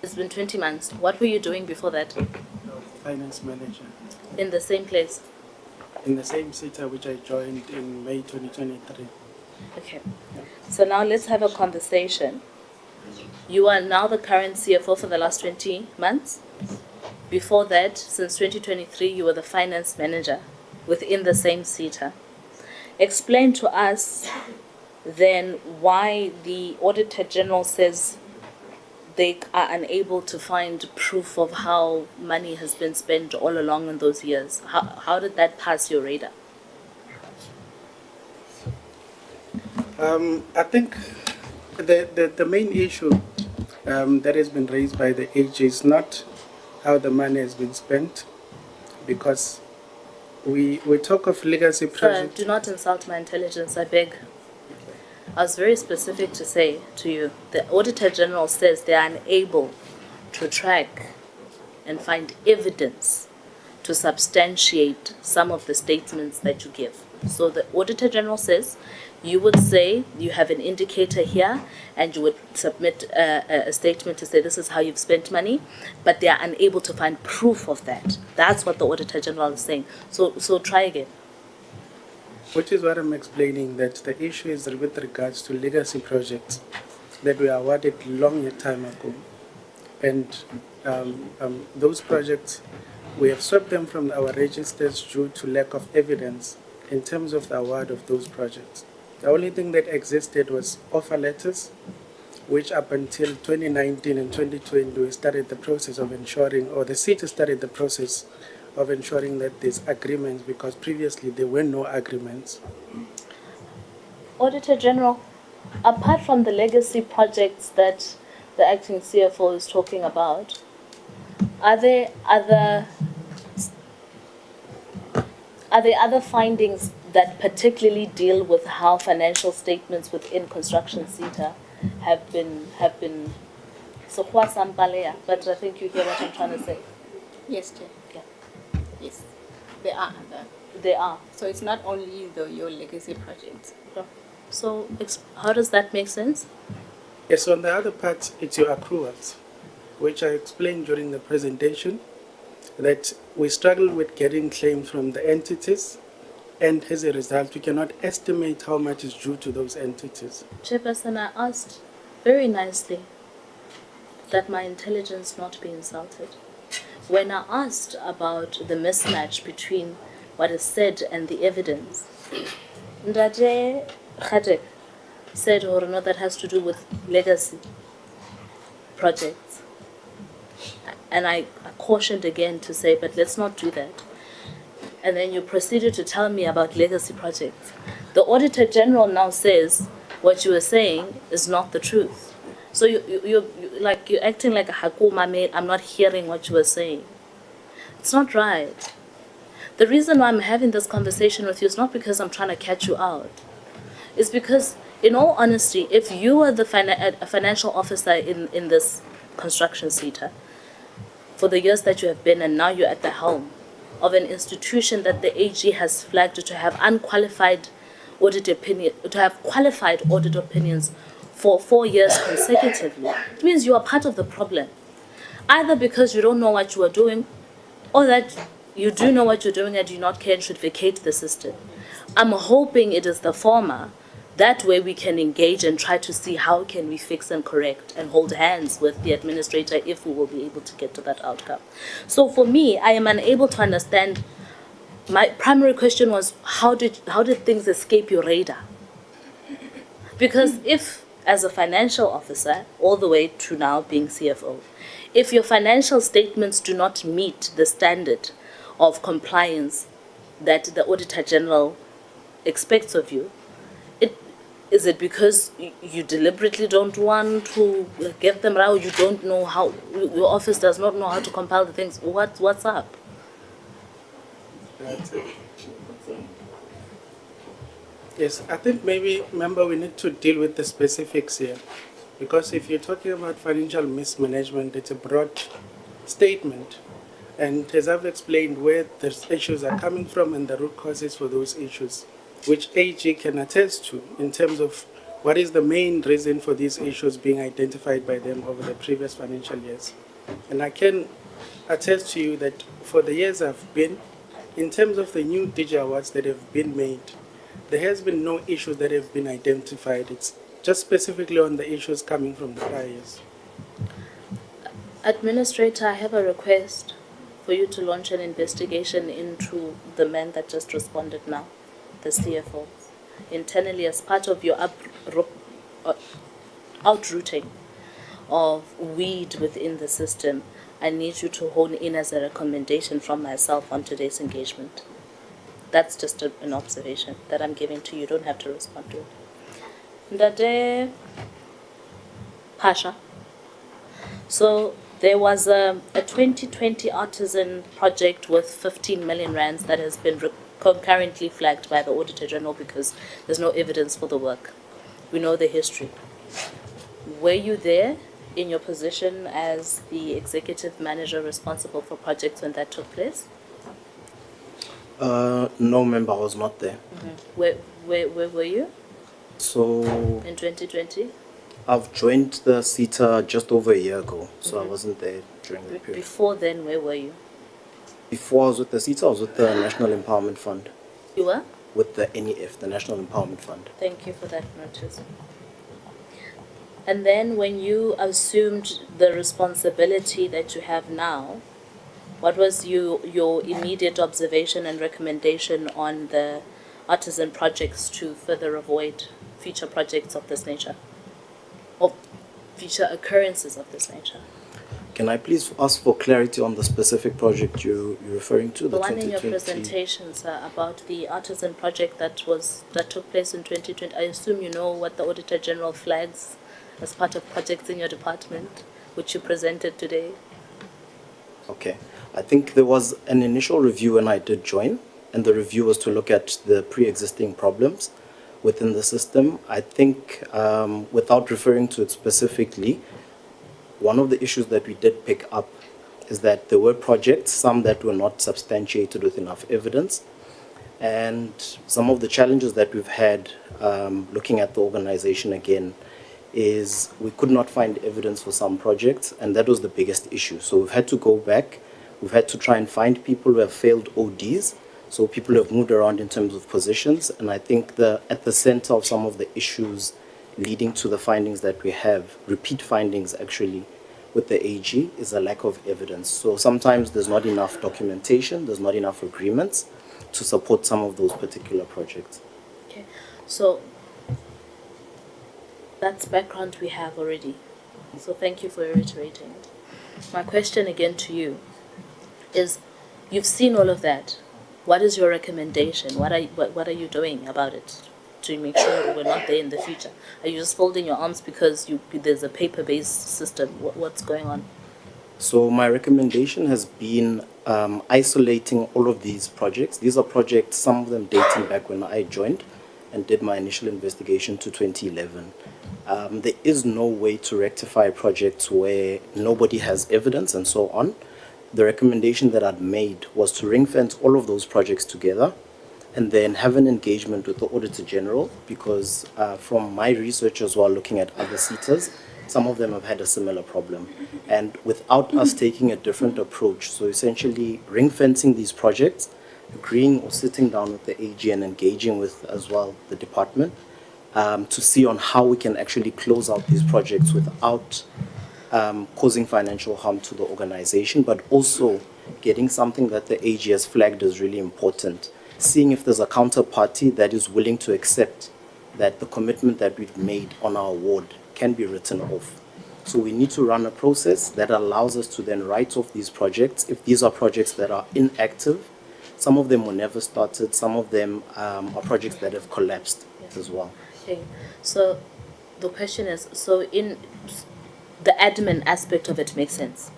It's been 20 months. What were you doing before that? Finance manager. In the same place? In the same CETA which I joined in May 2023. Okay. So now let's have a conversation. You are now the current CFO for the last 20 months. Before that, since 2023, you were the finance manager within the same CETA. Explain to us then why the Auditor General says they are unable to find proof of how money has been spent all along in those years. How did that pass your radar? I think the main issue that has been raised by the AG is not how the money has been spent, because we talk of legacy projects. Do not insult my intelligence, I beg. I was very specific to say to you, the Auditor General says they are unable to track and find evidence to substantiate some of the statements that you give. So the Auditor General says you would say you have an indicator here and you would submit a statement to say this is how you've spent money, but they are unable to find proof of that. That's what the Auditor General is saying. So try again. Which is what I'm explaining, that the issue is with regards to legacy projects that were awarded long a time ago. And those projects, we have swept them from our registers due to lack of evidence in terms of the award of those projects. The only thing that existed was offer letters, which up until 2019 and 2020, we started the process of ensuring, or the city started the process of ensuring that there's agreements, because previously there were no agreements. Auditor General, apart from the legacy projects that the acting CFO is talking about, are there other findings that particularly deal with how financial statements within construction CETA have been so but I think you hear what I'm trying to say. Yes, Chair. Yeah. Yes, there are other. There are. So it's not only your legacy projects. So how does that make sense? Yes, on the other part, it's your accruals, which I explained during the presentation, that we struggle with getting claims from the entities, and as a result, we cannot estimate how much is due to those entities. Chairperson, I asked very nicely that my intelligence not be insulted. When I asked about the mismatch between what is said and the evidence, Ndate Khatib said, oh, no, that has to do with legacy projects. And I cautioned again to say, but let's not do that. And then you proceeded to tell me about legacy projects. The Auditor General now says what you were saying is not the truth. So you're acting like a hakuma mate. I'm not hearing what you were saying. It's not right. The reason why I'm having this conversation with you is not because I'm trying to catch you out. It's because, in all honesty, if you were the financial officer in this construction CETA, for the years that you have been, and now you're at the helm of an institution that the AG has flagged to have qualified audit opinions for 4 years consecutively, it means you are part of the problem. Either because you don't know what you are doing, or that you do know what you're doing and do not care and should vacate the system. I'm hoping it is the former. That way we can engage and try to see how can we fix and correct and hold hands with the administrator if we will be able to get to that outcome. So for me, I am unable to understand. My primary question was, how did things escape your radar? Because if, as a financial officer, all the way to now being CFO, if your financial statements do not meet the standard of compliance that the Auditor General expects of you, is it because you deliberately don't want to get them right? You don't know how, your office does not know how to compile the things? What's up? Yes, I think maybe, remember, we need to deal with the specifics here. Because if you're talking about financial mismanagement, it's a broad statement. And as I've explained where the issues are coming from and the root causes for those issues. which AG can attest to in terms of what is the main reason for these issues being identified by them over the previous financial years. And I can attest to you that for the years I've been, in terms of the new DG awards that have been made, there has been no issues that have been identified. It's just specifically on the issues coming from the prior years. Administrator, I have a request for you to launch an investigation into the man that just responded now, the CFO. Internally, as part of your outrooting of weed within the system, I need you to hone in as a recommendation from myself on today's engagement. That's just an observation that I'm giving to you. You don't have to respond to it. Ndade Pasha. So there was a 2020 artisan project with 15 million rands that has been concurrently flagged by the Auditor General because there's no evidence for the work. We know the history. Were you there in your position as the executive manager responsible for projects when that took place? No, member, I was not there. Where were you So in 2020? I've joined the CETA just over a year ago, so I wasn't there during that period. Before then, where were you? Before I was with the CETA, I was with the National Empowerment Fund. You were? With the NEF, the National Empowerment Fund. Thank you for that notice. And then when you assumed the responsibility that you have now, what was your immediate observation and recommendation on the artisan projects to further avoid future projects of this nature? Or future occurrences of this nature? Can I please ask for clarity on the specific project you're referring to? The one in your 2020 presentation, sir, about the artisan project that took place in 2020. I assume you know what the Auditor General flags as part of projects in your department, which you presented today. Okay. I think there was an initial review when I did join, and the review was to look at the pre-existing problems within the system. I think, without referring to it specifically, one of the issues that we did pick up is that there were projects, some that were not substantiated with enough evidence, and some of the challenges that we've had looking at the organization again is we could not find evidence for some projects, and that was the biggest issue. So we've had to go back, we've had to try and find people who have failed ODs, so people who have moved around in terms of positions, and I think at the center of some of the issues leading to the findings that we have, repeat findings actually, with the AG, is a lack of evidence. So sometimes there's not enough documentation, there's not enough agreements to support some of those particular projects. Okay, so that's background we have already. So thank you for reiterating it. My question again to you is, you've seen all of that. What is your recommendation? What are you doing about it to make sure that we're not there in the future? Are you just folding your arms because there's a paper-based system? What's going on? So my recommendation has been isolating all of these projects. These are projects, some of them dating back when I joined and did my initial investigation to 2011. There is no way to rectify projects where nobody has evidence and so on. The recommendation that I'd made was to ring fence all of those projects together and then have an engagement with the Auditor General, because from my research as well, looking at other CETAs, some of them have had a similar problem. And without us taking a different approach, so essentially ring fencing these projects, agreeing or sitting down with the AG and engaging with as well the department to see on how we can actually close out these projects without causing financial harm to the organization, but also getting something that the AG has flagged as really important, seeing if there's a counterparty that is willing to accept that the commitment that we've made on our award can be written off. So we need to run a process that allows us to then write off these projects. If these are projects that are inactive, some of them were never started, some of them are projects that have collapsed as well. Okay, so the question is, so in the admin aspect of it makes sense.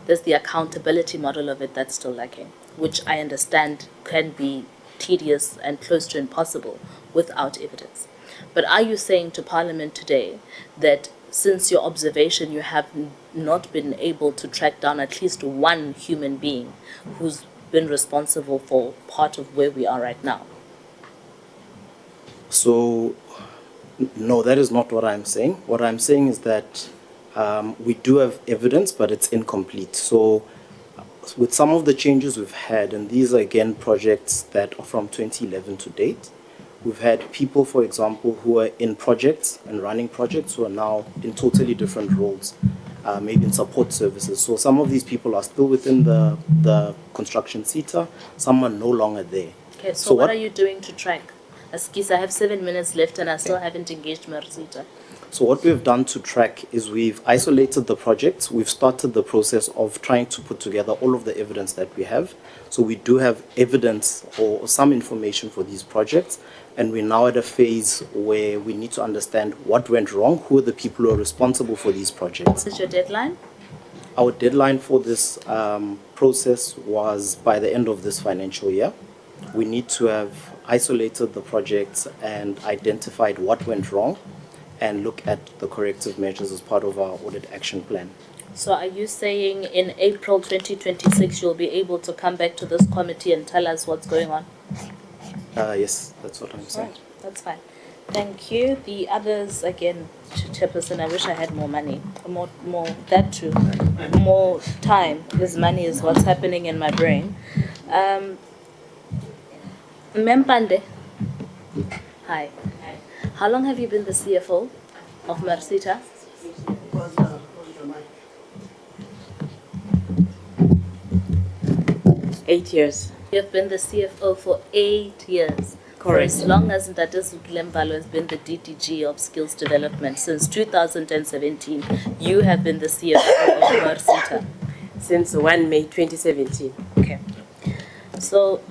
There's the accountability model of it that's still lacking, which I understand can be tedious and close to impossible without evidence. But are you saying to Parliament today that since your observation you have not been able to track down at least one human being who's been responsible for part of where we are right now? So, no, that is not what I'm saying. What I'm saying is that we do have evidence, but it's incomplete. So, with some of the changes we've had, and these are again projects that are from 2011 to date, we've had people, for example, who are in projects and running projects who are now in totally different roles, maybe in support services. So some of these people are still within the construction CETA, some are no longer there. Okay, so what are you doing to track? Askis, I have 7 minutes left and I still haven't engaged MERSETA. So what we've done to track is we've isolated the projects. We've started the process of trying to put together all of the evidence that we have. So we do have evidence or some information for these projects. And we're now at a phase where we need to understand what went wrong, who are the people who are responsible for these projects. What is your deadline? Our deadline for this process was by the end of this financial year. We need to have isolated the projects and identified what went wrong and look at the corrective measures as part of our audit action plan. So are you saying in April 2026 you'll be able to come back to this committee and tell us what's going on? Yes, that's what I'm saying. Right, that's fine. Thank you. The others, again, Chairperson, I wish I had more money. More, that too. More time, because money is what's happening in my brain. Mempande. Hi. How long have you been the CFO of MERSETA? 8 years. You have been the CFO for 8 years. Correct. For as long as Ntatesu Lembalo has been the DDG of Skills Development, since 2017, you have been the CFO of MERSETA. Since 1 May 2017. Okay. So,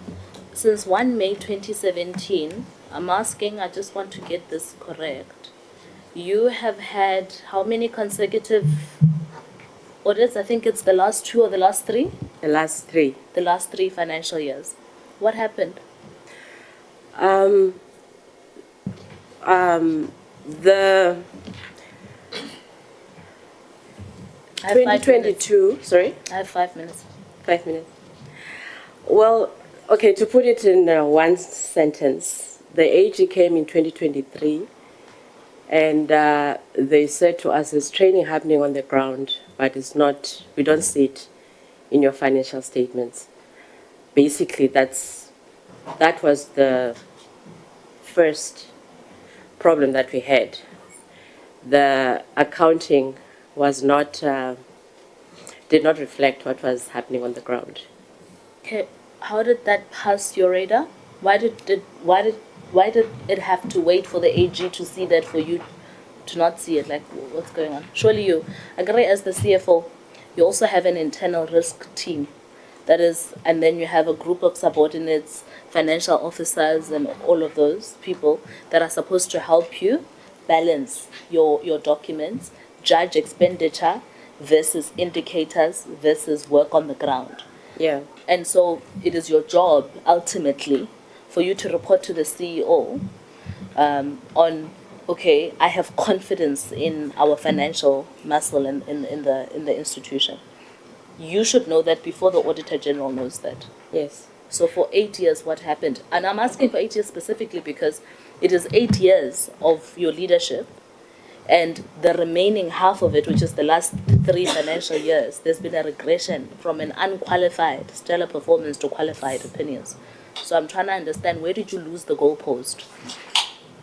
since 1 May 2017, I'm asking, I just want to get this correct. You have had how many consecutive audits? I think it's the last 2 or the last 3? The last 3. The last 3 financial years. What happened? The 2022, sorry? I have 5 minutes. 5 minutes. Well, okay, to put it in one sentence, the AG came in 2023 and they said to us there's training happening on the ground, but it's not, we don't see it in your financial statements. Basically, that was the first problem that we had. The accounting was not, did not reflect what was happening on the ground. Okay, how did that pass your radar? Why did it have to wait for the AG to see that for you to not see it? Like, what's going on? Surely you, agree as the CFO, you also have an internal risk team. That is, and then you have a group of subordinates, financial officers, and all of those people that are supposed to help you balance your documents, judge expenditure versus indicators versus work on the ground. Yeah. And so it is your job, ultimately, for you to report to the CEO on, okay, I have confidence in our financial muscle in the institution. You should know that before the Auditor General knows that. Yes. So for 8 years, what happened? And I'm asking for 8 years specifically because it is 8 years of your leadership, and the remaining half of it, which is the last 3 financial years, there's been a regression from an unqualified stellar performance to qualified opinions. So I'm trying to understand, where did you lose the goalpost?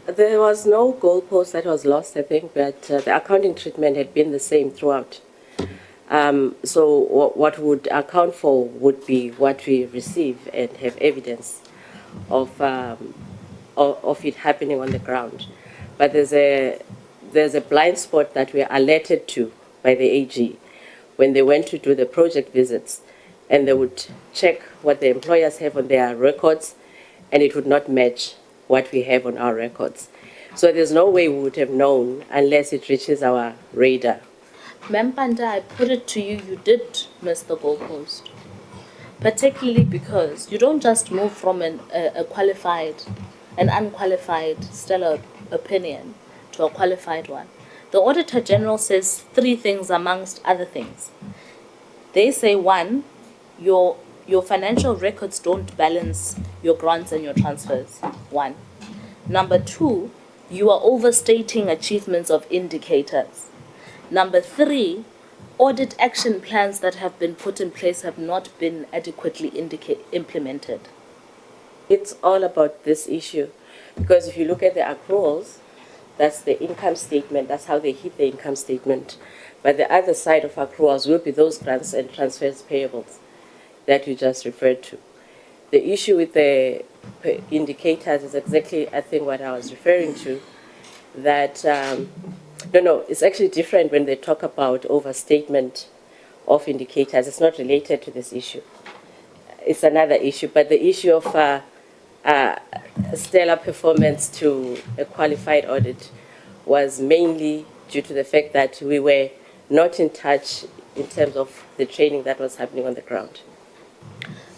There was no goalpost that was lost, I think, but the accounting treatment had been the same throughout. So what would account for would be what we receive and have evidence of it happening on the ground. But there's a blind spot that we are alerted to by the AG when they went to do the project visits, and they would check what the employers have on their records, and it would not match what we have on our records. So there's no way we would have known unless it reaches our radar. Mempanda, I put it to you, you did miss the goalpost. Particularly because you don't just move from an unqualified stellar opinion to a qualified one. The Auditor General says 3 things amongst other things. They say, 1, your financial records don't balance your grants and your transfers. 1. Number 2, you are overstating achievements of indicators. Number 3, audit action plans that have been put in place have not been adequately implemented. It's all about this issue. Because if you look at the accruals, that's the income statement, that's how they hit the income statement. But the other side of accruals will be those grants and transfers payables that you just referred to. The issue with the indicators is exactly, I think, what I was referring to, that, no, it's actually different when they talk about overstatement of indicators. It's not related to this issue. It's another issue, but the issue of stellar performance to a qualified audit was mainly due to the fact that we were not in touch in terms of the training that was happening on the ground.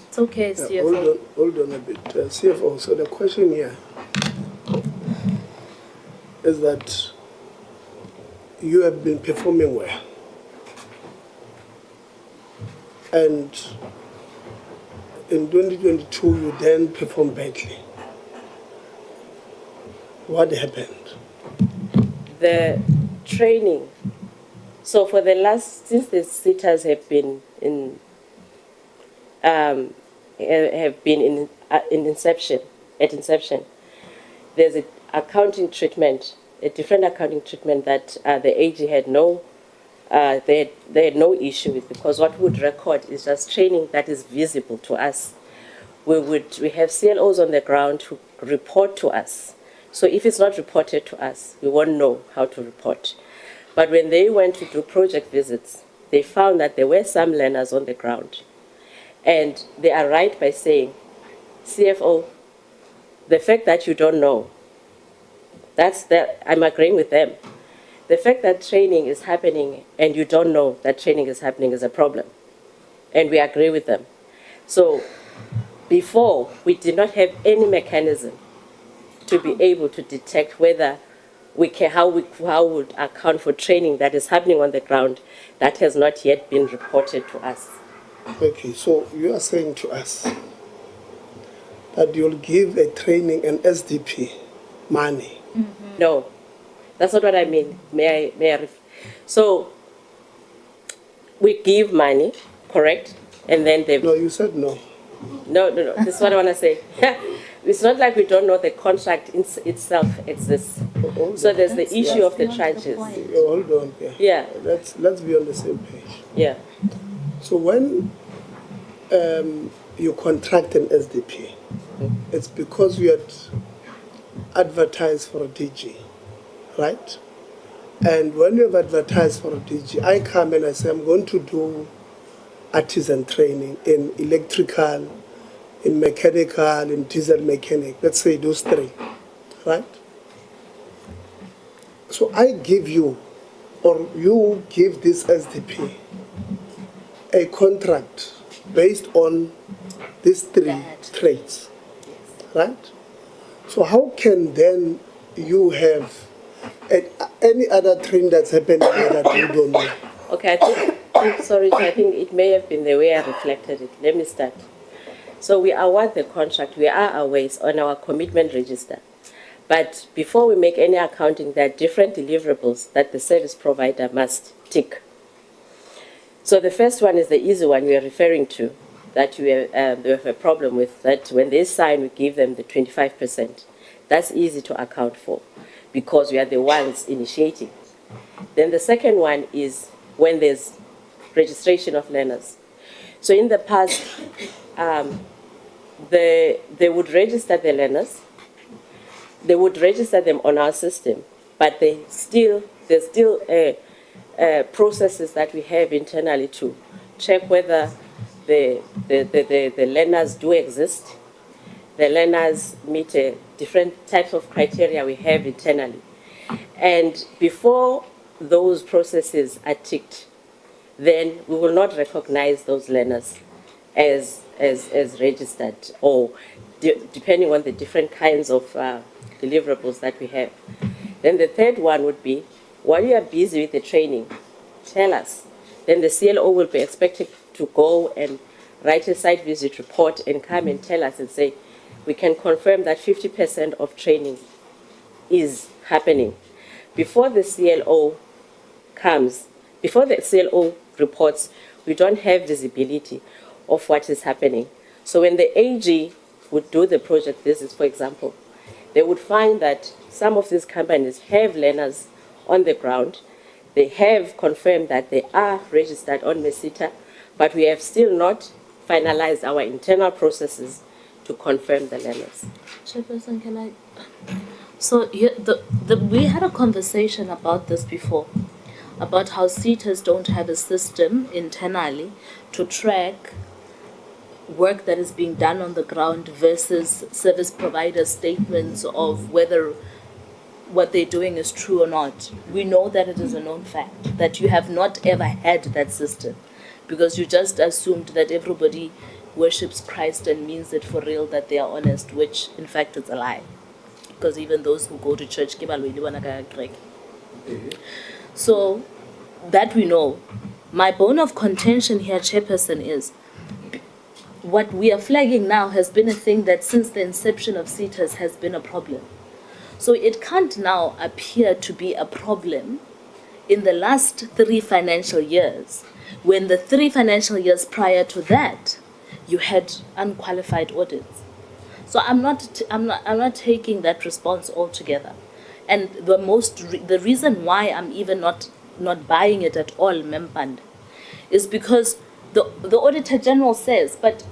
It's okay, CFO. Hold on a bit. CFO, so the question here is that you have been performing well. And in 2022, you then performed badly. What happened? The training. So for the last, since the CETAs have been in inception, there's an accounting treatment, a different accounting treatment that the AG had they had no issue with, because what we would record is just training that is visible to us. We have CLOs on the ground who report to us. So if it's not reported to us, we won't know how to report. But when they went to do project visits, they found that there were some learners on the ground. And they are right by saying, CFO, the fact that you don't know, I'm agreeing with them. The fact that training is happening and you don't know that training is happening is a problem. And we agree with them. So before, we did not have any mechanism to be able to detect whether how would account for training that is happening on the ground that has not yet been reported to us. Okay, so you are saying to us that you'll give a training and SDP money. Mm-hmm. No, that's not what I mean. May I so we give money, correct? And then they... No, you said no. No. This is what I want to say. It's not like we don't know the contract itself exists. So there's the issue of the tranches. Hold on. Yeah. Let's be on the same page. Yeah. So when you contract an SDP, it's because you had advertised for a DG, right? And when you have advertised for a DG, I come and I say, I'm going to do artisan training in electrical, in mechanical, in diesel mechanic. Let's say those three, right? So I give you, or you give this SDP a contract based on these three trades, right? So how can then you have any other trend that's happening that you don't know? Okay, I think it may have been the way I reflected it. Let me start. So we award the contract, we are aware on our commitment register. But before we make any accounting, there are different deliverables that the service provider must tick. So the first one is the easy one we are referring to, that we have a problem with, that when they sign, we give them the 25%. That's easy to account for because we are the ones initiating. Then the second one is when there's registration of learners. So in the past, they would register the learners, they would register them on our system, but there's still processes that we have internally to check whether the learners do exist, the learners meet different types of criteria we have internally. And before those processes are ticked, then we will not recognize those learners as registered, or depending on the different kinds of deliverables that we have. Then the third one would be, while you are busy with the training, tell us. Then the CLO will be expected to go and write a site visit report and come and tell us and say, we can confirm that 50% of training is happening. Before the CLO comes, before the CLO reports, we don't have visibility of what is happening. So when the AG would do the project visits, for example, they would find that some of these companies have learners on the ground. They have confirmed that they are registered on MERSETA, but we have still not finalized our internal processes to confirm the learners. Chairperson, can I? So we had a conversation about this before, about how CETAs don't have a system internally to track work that is being done on the ground versus service provider statements of whether what they're doing is true or not. We know that it is a known fact that you have not ever had that system because you just assumed that everybody worships Christ and means it for real, that they are honest, which in fact is a lie. Because even those who go to church, so that we know. My bone of contention here, Chairperson, is what we are flagging now has been a thing that since the inception of CETAs has been a problem. So it can't now appear to be a problem in the last 3 financial years, when the 3 financial years prior to that, you had unqualified audits. So I'm not taking that response altogether. And the reason why I'm even not buying it at all, Mempand, is because the Auditor General says, but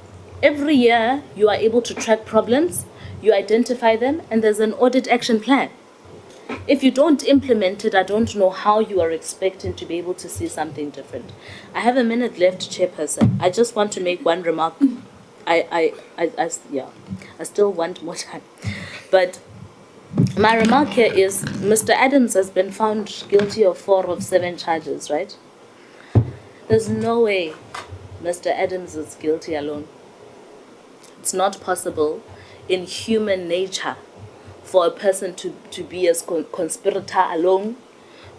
every year you are able to track problems, you identify them, and there's an audit action plan. If you don't implement it, I don't know how you are expecting to be able to see something different. I have a minute left, Chairperson. I just want to make one remark. I still want more time. But my remark here is, Mr. Adams has been found guilty of 4 of 7 charges, right? There's no way Mr. Adams is guilty alone. It's not possible in human nature for a person to be a conspirator alone,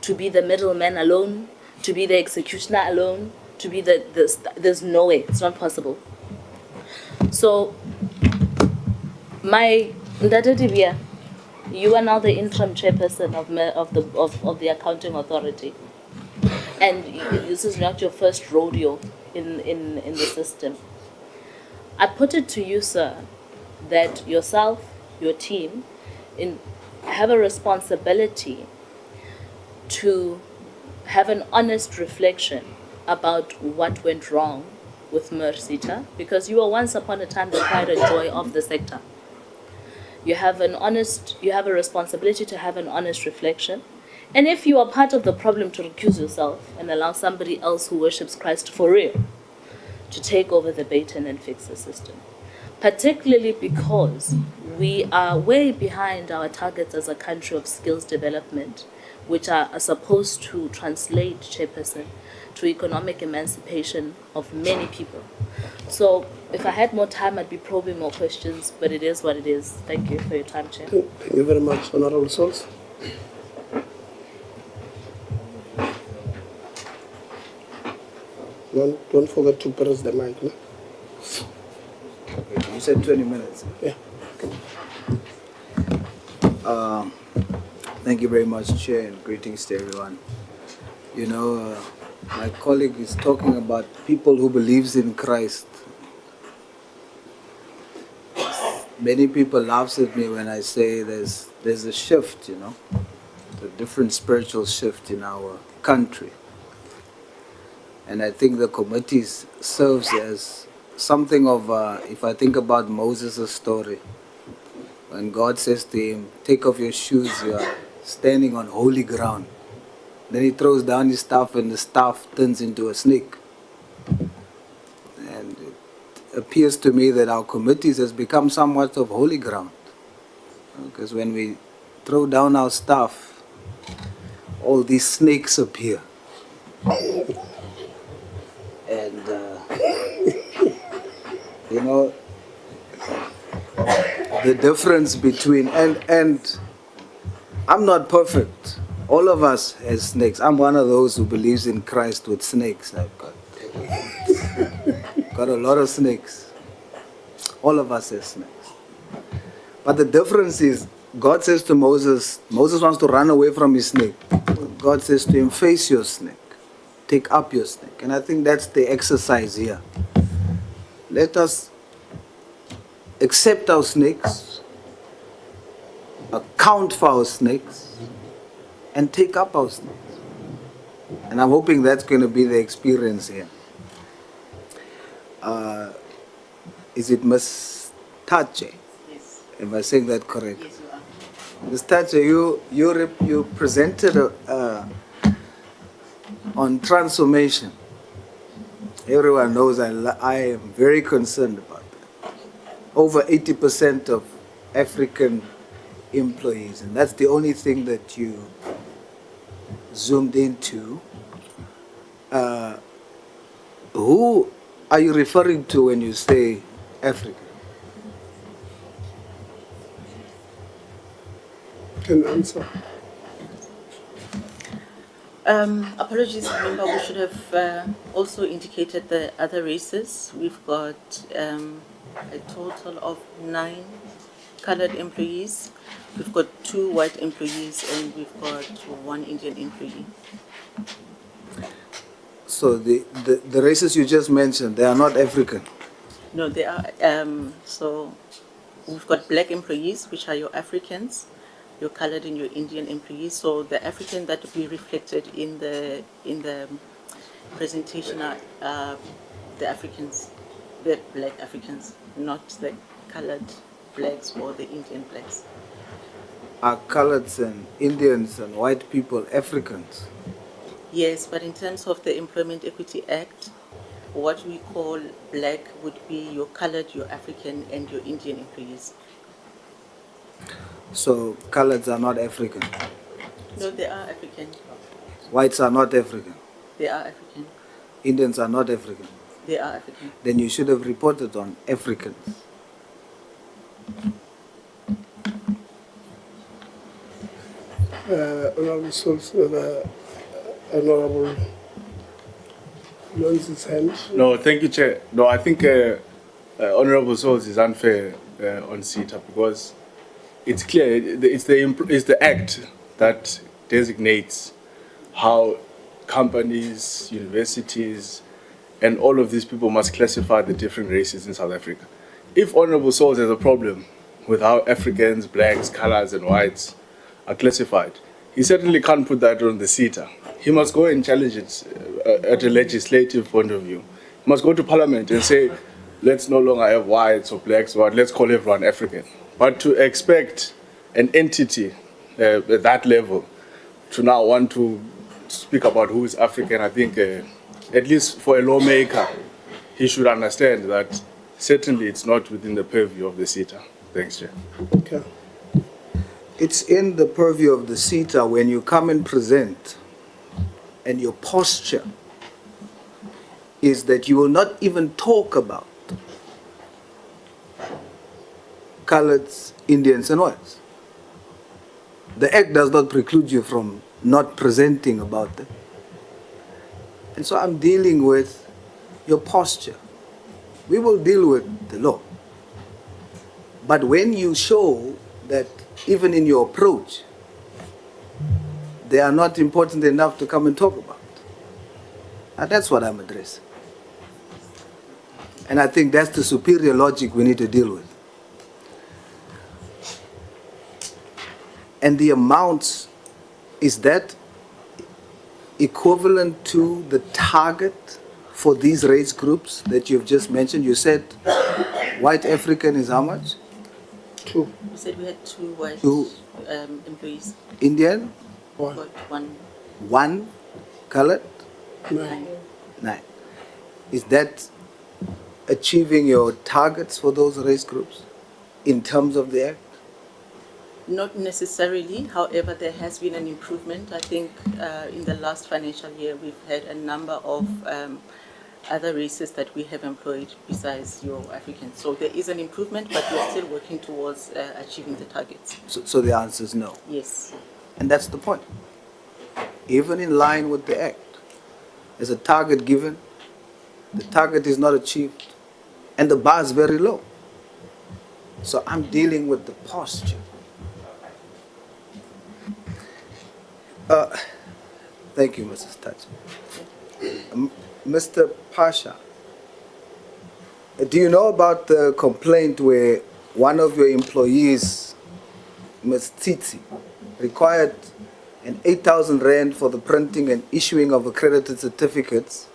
to be the middleman alone, to be the executioner alone, to be there's no way, it's not possible. So, Ndadadibia, you are now the interim chairperson of the accounting authority, and this is not your first rodeo in the system. I put it to you, sir, that yourself, your team, have a responsibility to have an honest reflection about what went wrong with MERSETA, because you were once upon a time the pride and joy of the sector. You have a responsibility to have an honest reflection. And if you are part of the problem, to recuse yourself and allow somebody else who worships Christ for real to take over the baton and fix the system. Particularly because we are way behind our targets as a country of skills development, which are supposed to translate, Chairperson, to economic emancipation of many people. So if I had more time, I'd be probing more questions, but it is what it is. Thank you for your time, Chair. Thank you very much, Honorable Souls. Don't forget to press the mic. No? You said 20 minutes. Yeah. Thank you very much, Chair, and greetings to everyone. You know, my colleague is talking about people who believes in Christ. Many people laugh at me when I say there's a shift, you know, a different spiritual shift in our country. And I think the committee serves as something of, if I think about Moses' story, when God says to him, take off your shoes, you are standing on holy ground. Then he throws down his staff and the staff turns into a snake. And it appears to me that our committees has become somewhat of holy ground. Because when we throw down our staff, all these snakes appear. And, you know, the difference between, and I'm not perfect. All of us has snakes. I'm one of those who believes in Christ with snakes. I've got a lot of snakes. All of us have snakes. But the difference is God says to Moses, Moses wants to run away from his snake. God says to him, face your snake. Take up your snake. And I think that's the exercise here. Let us accept our snakes, account for our snakes, and take up our snakes. And I'm hoping that's going to be the experience here. Is it Ms. Tache? Yes. Am I saying that correctly? Yes, you are. Ms. Tache, you presented on transformation. Everyone knows I am very concerned about that. Over 80% of African employees, and that's the only thing that you zoomed into. Who are you referring to when you say African? Can answer. Apologies, member, we should have also indicated the other races. We've got a total of 9 colored employees. We've got 2 white employees and we've got 1 Indian employee. So the races you just mentioned, they are not African? No, they are, so we've got black employees, which are your Africans, your colored and your Indian employees. So the African that will be reflected in the presentation are the Africans, the black Africans, not the colored blacks or the Indian blacks. Are coloreds and Indians and white people Africans? Yes, but in terms of the Employment Equity Act, what we call black would be your colored, your African, and your Indian employees. So coloreds are not African? No, they are African. Whites are not African? They are African. Indians are not African? They are African. Then you should have reported on Africans. Honorable Souls, Honorable Lonzi's hand. No, thank you, Chair. No, I think Honorable Souls is unfair on CETA because it's clear, it's the act that designates how companies, universities, and all of these people must classify the different races in South Africa. If Honorable Souls has a problem with how Africans, blacks, colors, and whites are classified, he certainly can't put that on the CETA. He must go and challenge it at a legislative point of view. He must go to Parliament and say, let's no longer have whites or blacks, but let's call everyone African. But to expect an entity at that level to now want to speak about who is African, I think, at least for a lawmaker, he should understand that certainly it's not within the purview of the CETA. Thanks, Chair. Okay. It's in the purview of the CETA when you come and present, and your posture is that you will not even talk about coloreds, Indians, and whites. The Act does not preclude you from not presenting about them. And so I'm dealing with your posture. We will deal with the law. But when you show that even in your approach, they are not important enough to come and talk about. And that's what I'm addressing. And I think that's the superior logic we need to deal with. And the amounts, is that equivalent to the target for these race groups that you've just mentioned? You said white African is how much? 2. We said we had 2 white employees. Indian? 1. Got 1. 1 colored? 9. 9. Is that achieving your targets for those race groups in terms of the Act? Not necessarily. However, there has been an improvement. I think in the last financial year, we've had a number of other races that we have employed besides your Africans. So there is an improvement, but we're still working towards achieving the targets. So the answer is no. Yes. And that's the point. Even in line with the Act, there's a target given, the target is not achieved, and the bar is very low. So I'm dealing with the posture. Thank you, Mrs. Touch. Mr. Pasha, do you know about the complaint where one of your employees, Ms. Tsitsi, required an 8,000 rand for the printing and issuing of accredited certificates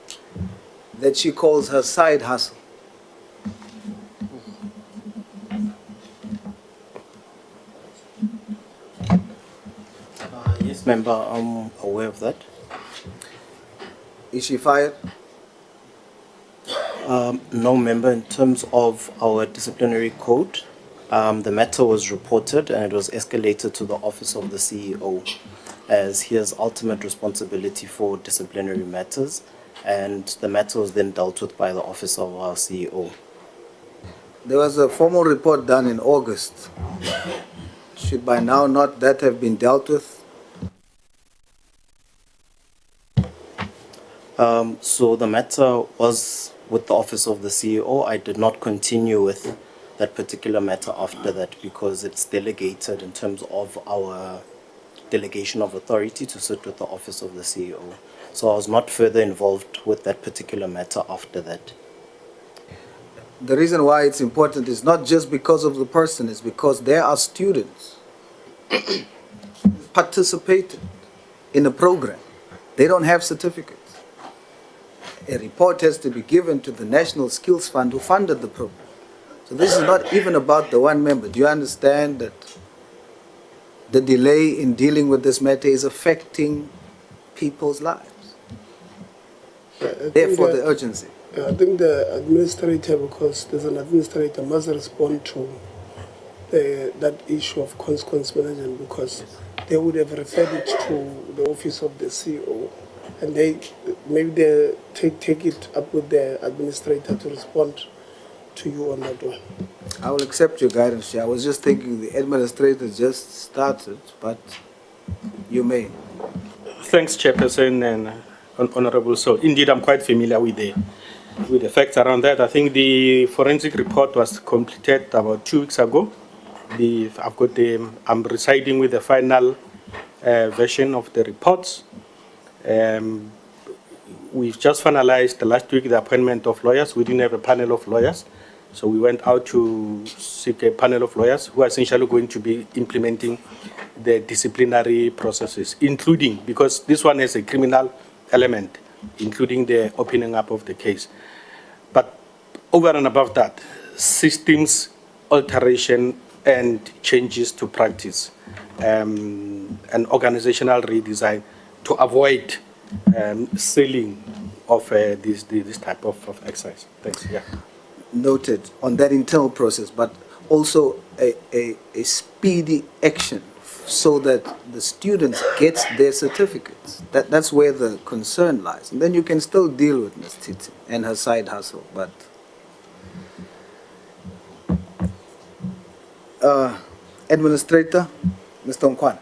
that she calls her side hustle? Yes, member, I'm aware of that. Is she fired? No, member. In terms of our disciplinary code, the matter was reported and it was escalated to the office of the CEO, as he has ultimate responsibility for disciplinary matters, and the matter was then dealt with by the office of our CEO. There was a formal report done in August. Should by now not that have been dealt with? So the matter was with the office of the CEO. I did not continue with that particular matter after that because it's delegated in terms of our delegation of authority to sit with the office of the CEO. So I was not further involved with that particular matter after that. The reason why it's important is not just because of the person, it's because there are students participated in a program. They don't have certificates. A report has to be given to the National Skills Fund who funded the program. So this is not even about the one member. Do you understand that the delay in dealing with this matter is affecting people's lives? Therefore, the urgency. I think the administrator, because there's an administrator, must respond to that issue of consequence management, because they would have referred it to the office of the CEO, and maybe they take it up with the administrator to respond to you on that one. I will accept your guidance, Chair. I was just thinking the administrator just started, but you may. Thanks, Chairperson and Honorable So. Indeed, I'm quite familiar with the facts around that. I think the forensic report was completed about 2 weeks ago. I'm residing with the final version of the reports. We've just finalized last week the appointment of lawyers. We didn't have a panel of lawyers. So we went out to seek a panel of lawyers who are essentially going to be implementing the disciplinary processes, including, because this one has a criminal element, including the opening up of the case. But over and above that, systems alteration and changes to practice, and organizational redesign to avoid selling of this type of exercise. Thanks. Yeah. Noted on that internal process, but also a speedy action so that the students get their certificates. That's where the concern lies. And then you can still deal with Ms. Tsitsi and her side hustle. But Administrator, Mr. Nkwana,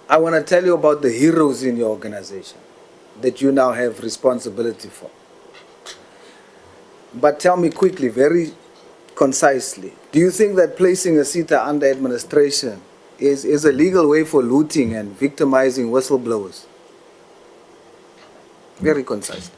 I want to tell you about the heroes in your organization that you now have responsibility for. But tell me quickly, very concisely, do you think that placing a CETA under administration is a legal way for looting and victimizing whistleblowers? Very concisely.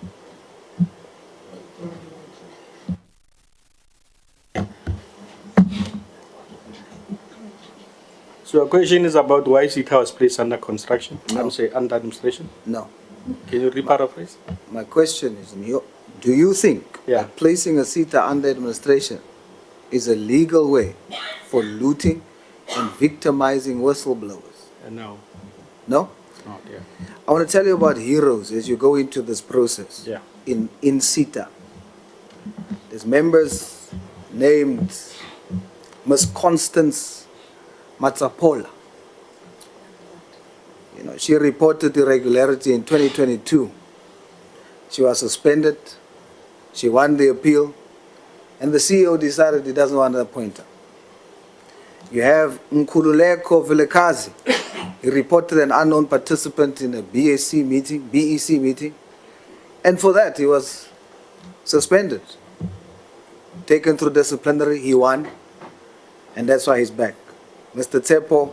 So your question is about why CETA was placed under construction? No. I'm saying under administration? No. Can you rephrase? My question is, do you think that placing a CETA under administration is a legal way for looting and victimizing whistleblowers? No. No? Not, yeah. I want to tell you about heroes as you go into this process. Yeah. In CETA, there's members named Ms. Constance Matsapola. You know, she reported irregularity in 2022. She was suspended. She won the appeal, and the CEO decided he doesn't want to appoint her. You have Nkululeko Vilekazi. He reported an unknown participant in a BEC meeting, and for that he was suspended, taken through disciplinary. He won, and that's why he's back. Mr. Tsepo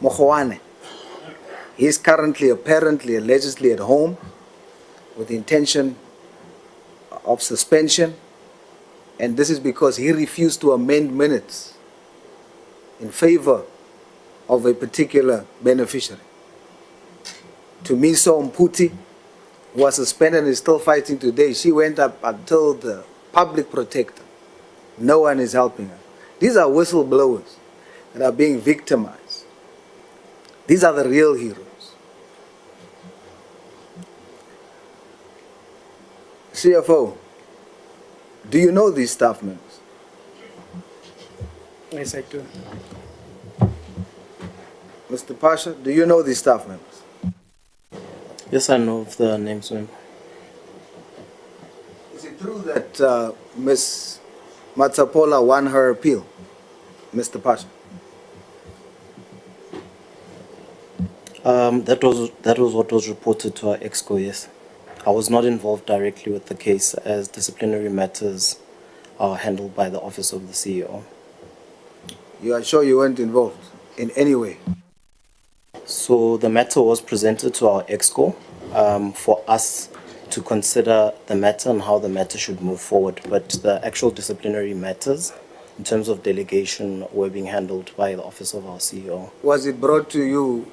Mogoane. He is currently, apparently, allegedly at home with the intention of suspension, and this is because he refused to amend minutes in favor of a particular beneficiary. To Miso Mputi, who was suspended and is still fighting today, she went up until the public protector. No one is helping her. These are whistleblowers that are being victimized. These are the real heroes. CFO, do you know these staff members? Yes, I do. Mr. Pasha, do you know these staff members? Yes, I know of the names, ma'am. Is it true that Ms. Matsapola won her appeal, Mr. Pasha? That was what was reported to our EXCO, yes. I was not involved directly with the case, as disciplinary matters are handled by the Office of the CEO. You are sure you weren't involved in any way? So the matter was presented to our EXCO for us to consider the matter and how the matter should move forward. But the actual disciplinary matters, in terms of delegation, were being handled by the Office of our CEO. Was it brought to you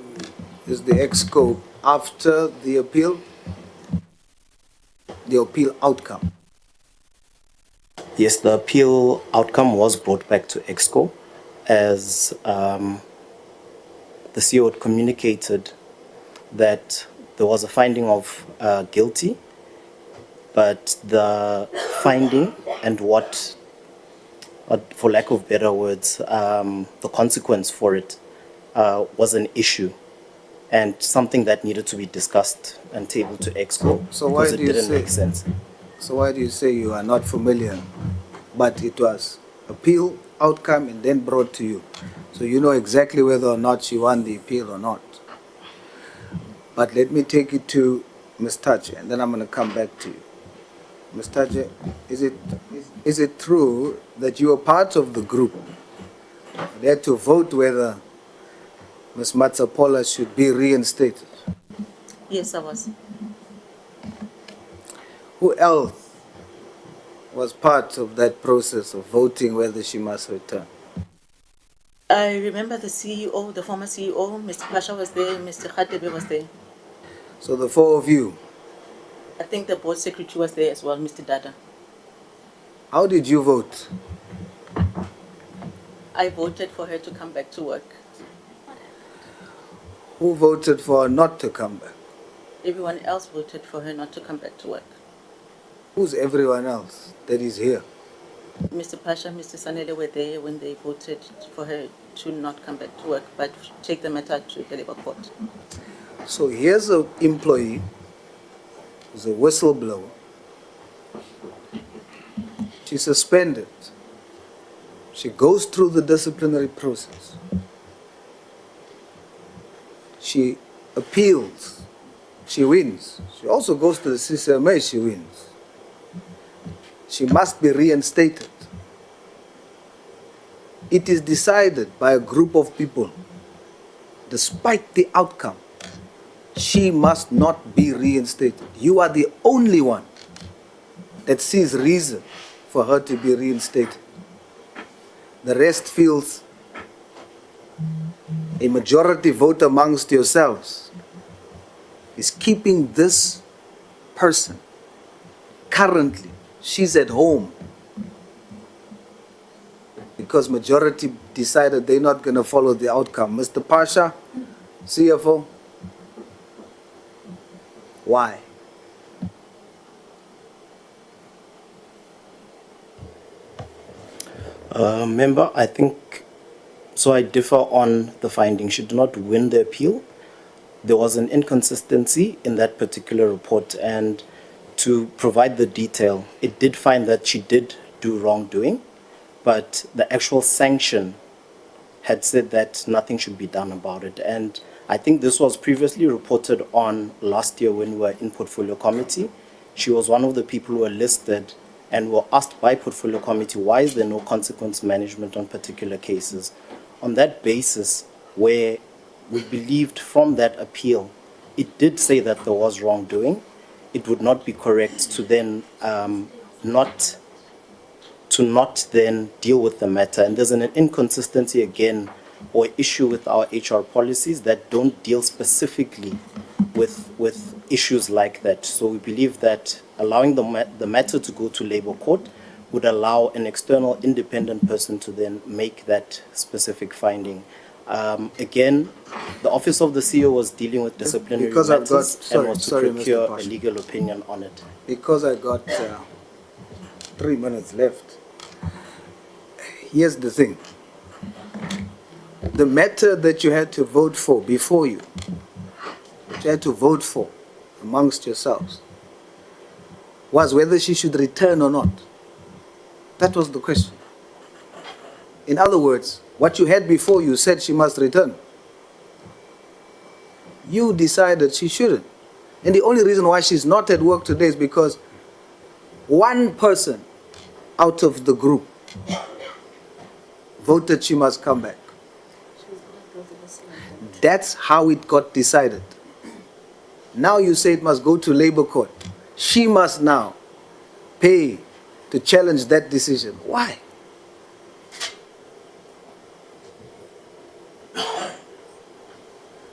as the EXCO after the appeal outcome? Yes, the appeal outcome was brought back to EXCO as the CEO had communicated that there was a finding of guilty, but the finding and what, for lack of better words, the consequence for it was an issue and something that needed to be discussed and tabled to EXCO because it didn't make sense. So why do you say you are not familiar, but it was appeal outcome and then brought to you? So you know exactly whether or not she won the appeal or not. But let me take it to Ms. Tache, and then I'm going to come back to you. Ms. Tache, is it true that you were part of the group that to vote whether Ms. Matsapola should be reinstated? Yes, I was. Who else was part of that process of voting whether she must return? I remember the CEO, the former CEO, Mr. Pasha was there, Mr. Khatebe was there. So the four of you. I think the board secretary was there as well, Mr. Dada. How did you vote? I voted for her to come back to work. Who voted for her not to come back? Everyone else voted for her not to come back to work. Who's everyone else that is here? Mr. Pasha, Mr. Sanele were there when they voted for her to not come back to work, but take the matter to the Labour Court. So here's an employee who's a whistleblower. She's suspended. She goes through the disciplinary process. She appeals. She wins. She also goes to the CCMA. She wins. She must be reinstated. It is decided by a group of people, despite the outcome, she must not be reinstated. You are the only one that sees reason for her to be reinstated. The rest feels a majority vote amongst yourselves is keeping this person currently. She's at home because majority decided they're not going to follow the outcome. Mr. Pasha, CFO, why? Member, I think, so I differ on the finding. She did not win the appeal. There was an inconsistency in that particular report, and to provide the detail, it did find that she did do wrongdoing, but the actual sanction had said that nothing should be done about it. And I think this was previously reported on last year when we were in Portfolio Committee. She was one of the people who were listed and were asked by Portfolio Committee, why is there no consequence management on particular cases? On that basis, where we believed from that appeal, it did say that there was wrongdoing. It would not be correct to then not then deal with the matter. And there's an inconsistency again, or issue with our HR policies that don't deal specifically with issues like that. So we believe that allowing the matter to go to Labour Court would allow an external independent person to then make that specific finding. Again, the Office of the CEO was dealing with disciplinary Because I've matters got- sorry, and was to sorry, Mr. procure a Pasha. legal opinion on it. Because I got 3 minutes left. Here's the thing. The matter that you had to vote for before you had to vote for amongst yourselves was whether she should return or not. That was the question. In other words, what you had before you said she must return. You decided she shouldn't. And the only reason why she's not at work today is because one person out of the group voted she must come back. That's how it got decided. Now you say it must go to Labour Court. She must now pay to challenge that decision. Why?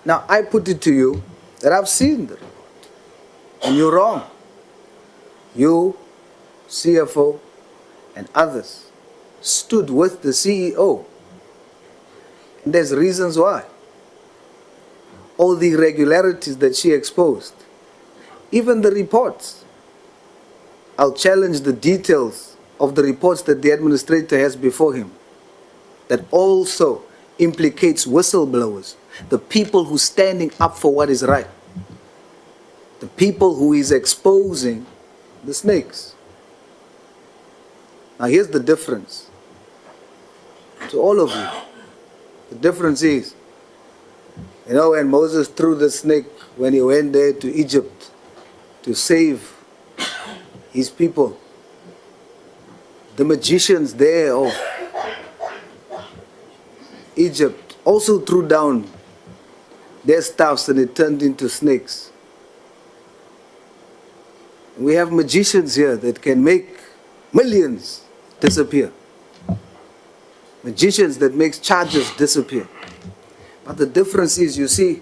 Now I put it to you that I've seen the report. And you're wrong. You, CFO, and others stood with the CEO. And there's reasons why. All the irregularities that she exposed, even the reports. I'll challenge the details of the reports that the administrator has before him that also implicates whistleblowers, the people who are standing up for what is right, the people who is exposing the snakes. Now here's the difference to all of you. The difference is, you know, when Moses threw the snake, when he went there to Egypt to save his people, the magicians there of Egypt also threw down their staffs and it turned into snakes. We have magicians here that can make millions disappear. Magicians that make charges disappear. But the difference is, you see,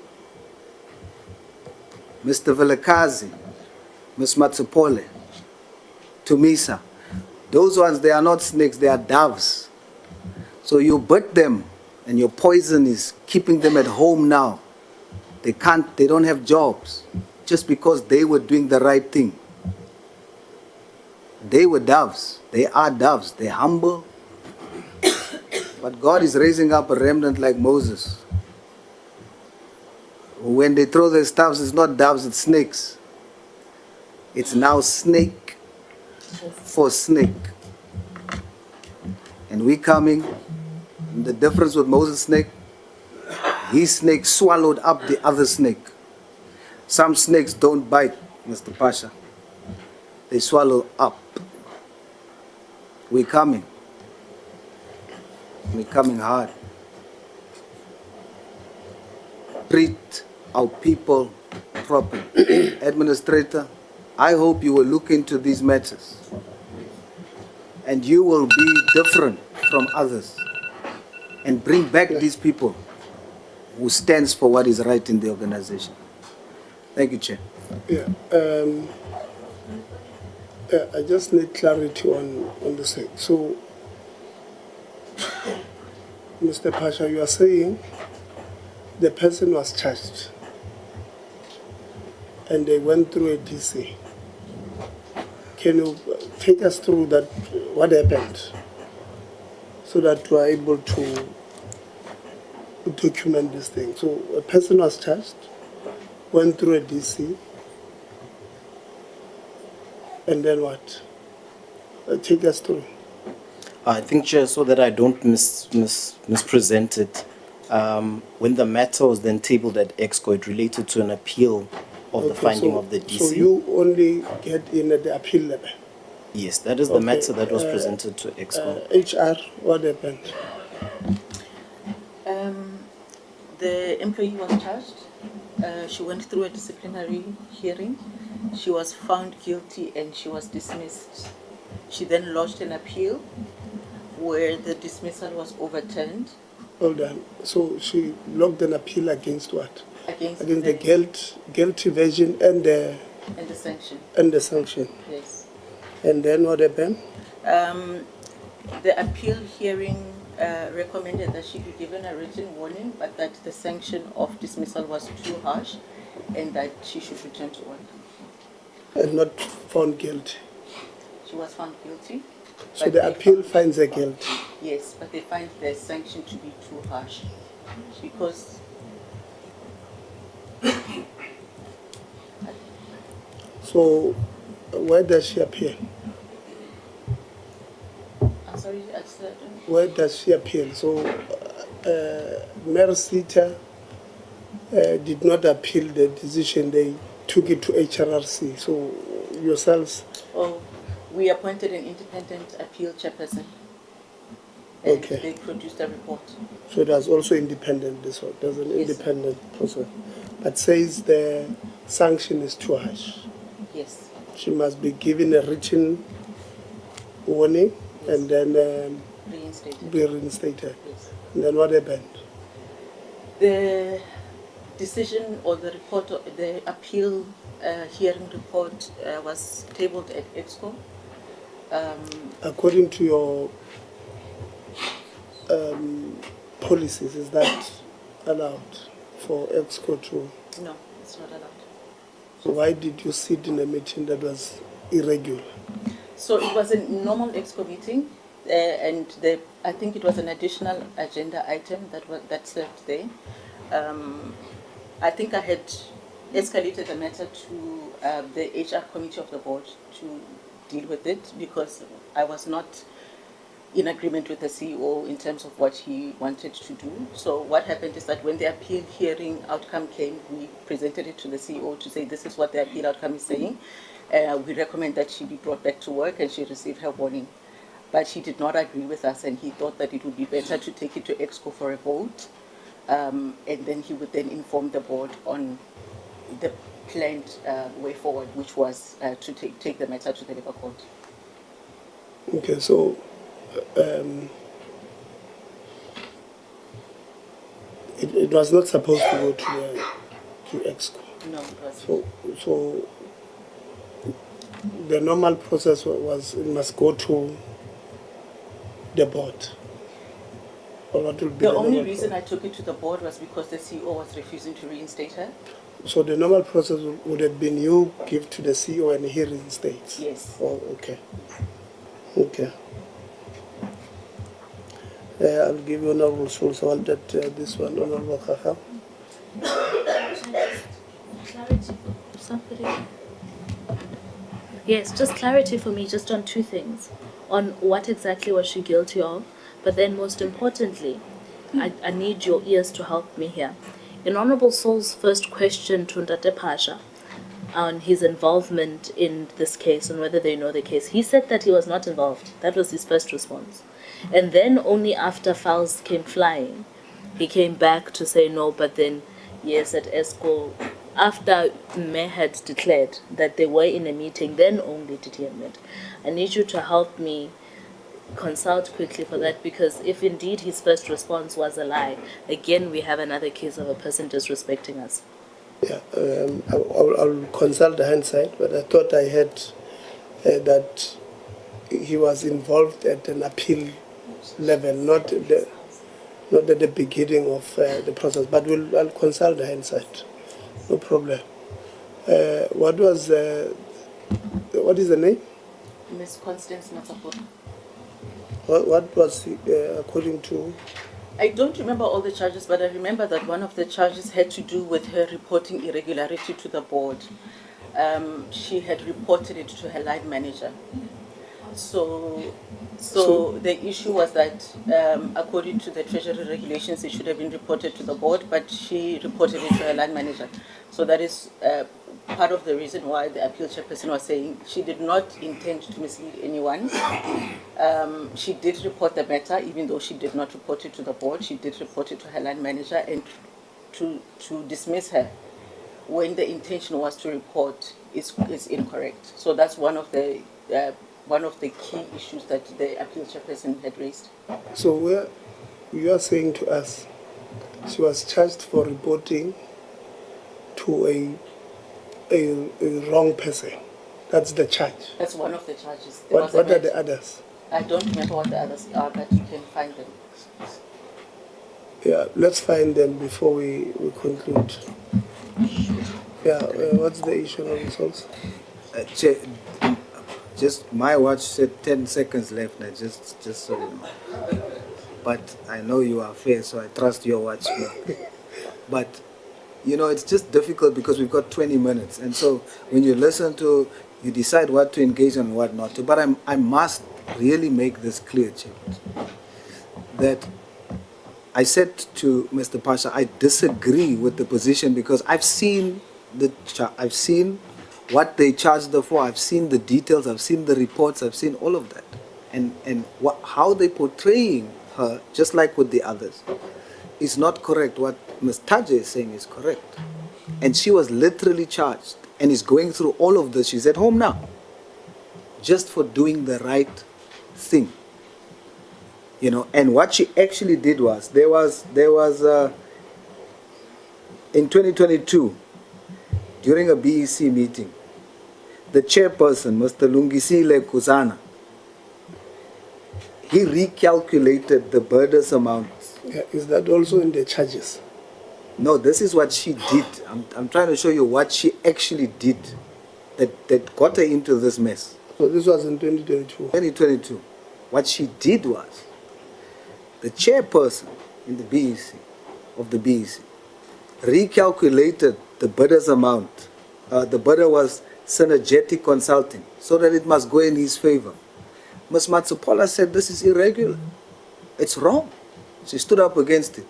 Mr. Velakazi, Ms. Matsupole, Tumisa, those ones, they are not snakes, they are doves. So you bit them and your poison is keeping them at home now. They don't have jobs just because they were doing the right thing. They were doves. They are doves. They're humble. But God is raising up a remnant like Moses. When they throw their staffs, it's not doves, it's snakes. It's now snake for snake. And we coming, the difference with Moses' snake, his snake swallowed up the other snake. Some snakes don't bite, Mr. Pasha. They swallow up. We're coming. We're coming hard. Treat our people properly. Administrator, I hope you will look into these matters. And you will be different from others. And bring back these people who stands for what is right in the organization. Thank you, Chair. Yeah, I just need clarity on the thing. So, Mr. Pasha, you are saying the person was charged and they went through a DC. Can you take us through that, what happened, so that we are able to document this thing? So a person was charged, went through a DC, and then what? Take us through. I think, Chair, so that I don't mispresent it, when the matter was then tabled at EXCO, it related to an appeal of the finding of the DC. So you only get in at the appeal level? Yes, that is the matter that was presented to EXCO. HR, what happened? The employee was charged. She went through a disciplinary hearing. She was found guilty and she was dismissed. She then lodged an appeal where the dismissal was overturned. Hold on. So she logged an appeal against what? Against the guilty version and the sanction. And the sanction. Yes. And then what happened? The appeal hearing recommended that she be given a written warning, but that the sanction of dismissal was too harsh and that she should return to work. And not found guilty. She was found guilty. So the appeal finds her guilty. Yes, but they find the sanction to be too harsh because So where does she appeal? I'm sorry, I said. Where does she appeal? So MERSETA did not appeal the decision. They took it to HRRC. So yourselves? Oh, we appointed an independent appeal chairperson. And Okay. they produced a report. So it was also independent, this one. There's an Yes. independent process. But says the sanction is too harsh. Yes. She must be given a written warning and then Reinstated. be reinstated. Yes. And then what happened? The decision or the report, the appeal hearing report was tabled at EXCO. According to your policies, is that allowed for EXCO to? No, it's not allowed. So why did you sit in a meeting that was irregular? So it was a normal EXCO meeting, and I think it was an additional agenda item that served there. I think I had escalated the matter to the HR committee of the board to deal with it because I was not in agreement with the CEO in terms of what he wanted to do. So what happened is that when the appeal hearing outcome came, we presented it to the CEO to say this is what the appeal outcome is saying. We recommend that she be brought back to work and she received her warning. But he did not agree with us and he thought that it would be better to take it to EXCO for a vote. And then he would then inform the board on the planned way forward, which was to take the matter to the Labour Court. Okay, so it was not supposed to go to EXCO. No, it wasn't. So the normal process was it must go to the board. Or what will be The only normal reason I took it to the board was because the CEO was refusing to reinstate her. So the normal process would have been you give to the CEO and he reinstates? Yes. Oh, okay. Okay. I'll give you Honorable Schultz. I want that this one, Honorable Kaka. Clarity for somebody. Yes, just clarity for me, just on two things. On what exactly was she guilty of, but then most importantly, I need your ears to help me here. In Honorable Saul's first question to Ndate Pasha on his involvement in this case and whether they know the case, he said that he was not involved. That was his first response. And then only after files came flying, he came back to say no, but then yes, at ESCO, after May had declared that they were in a meeting, then only did he admit. I need you to help me consult quickly for that, because if indeed his first response was a lie, again we have another case of a person disrespecting us. Yeah, I'll consult the hindsight, but I thought I had that he was involved at an appeal level, not at the beginning of the process. But I'll consult the hindsight. No problem. What is the name? Ms. Constance Matsapura. What was according to? I don't remember all the charges, but I remember that one of the charges had to do with her reporting irregularity to the board. She had reported it to her line manager. So the issue was that according to the Treasury regulations, it should have been reported to the board, but she reported it to her line manager. So that is part of the reason why the appeal chairperson was saying she did not intend to mislead anyone. She did report the matter, even though she did not report it to the board. She did report it to her line manager, and to dismiss her when the intention was to report is incorrect. So that's one of the key issues that the appeal chairperson had raised. So where you are saying to us, she was charged for reporting to a wrong person. That's the charge. That's one of the charges. What are the others? I don't remember what the others are, but you can find them. Yeah, let's find them before we conclude. Yeah, what's the issue of results? Chair, just my watch said 10 seconds left now, just so you know. But I know you are fair, so I trust your watch more. But, you know, it's just difficult because we've got 20 minutes. And so when you listen to, you decide what to engage and what not to. But I must really make this clear, Chair, that I said to Mr. Pasha, I disagree with the position because I've seen what they charged her for, I've seen the details, I've seen the reports, I've seen all of that. And how they're portraying her, just like with the others, is not correct. What Ms. Taje is saying is correct. And she was literally charged and is going through all of this. She's at home now, just for doing the right thing. You know, and what she actually did was, there was in 2022, during a BEC meeting, the chairperson, Mr. Lungisile Kuzana, he recalculated the burdens amounts. Yeah, is that also in the charges? No, this is what she did. I'm trying to show you what she actually did that got her into this mess. So this was in 2022? 2022. What she did was, the chairperson in the BEC, of the BEC, recalculated the bidder's amount. The bidder was Synergetic Consulting, so that it must go in his favor. Ms. Matsupola said this is irregular. It's wrong. She stood up against it.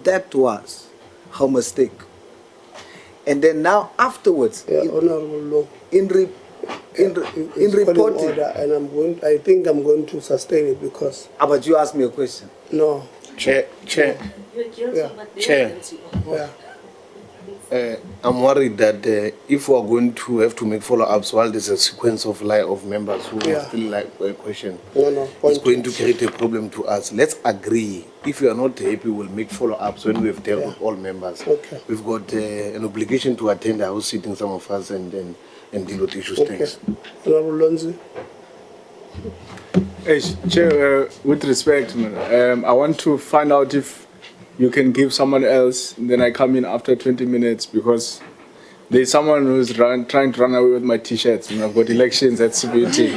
That was her mistake. And then now afterwards, Honorable Law, in reporting, order, and I think I'm going to sustain it because. But you asked me a question. No. Chair. Yeah. Chair. Yeah. I'm worried that if we are going to have to make follow-ups while there's a sequence of members who still like a question, it's going to create a problem to us. Let's agree. If you are not happy, we'll make follow-ups when we've dealt with all members. Okay. We've got an obligation to attend the house sitting, some of us, and deal with issues. Okay. Thanks. Honorable Lonzi. Chair, with respect, I want to find out if you can give someone else, then I come in after 20 minutes because there's someone who's trying to run away with my t-shirts. I've got elections at CBT.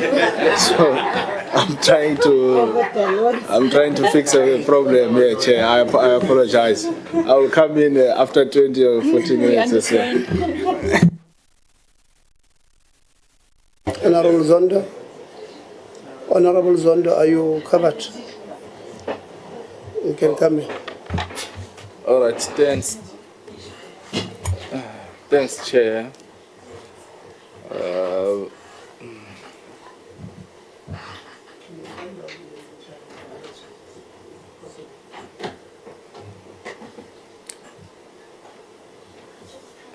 So I'm trying to fix a problem here, Chair. I apologize. I will come in after 20 or 40 minutes or so. Honorable Zondo. Honorable Zondo, are you covered? You can come in. All right, thanks. Thanks, Chair.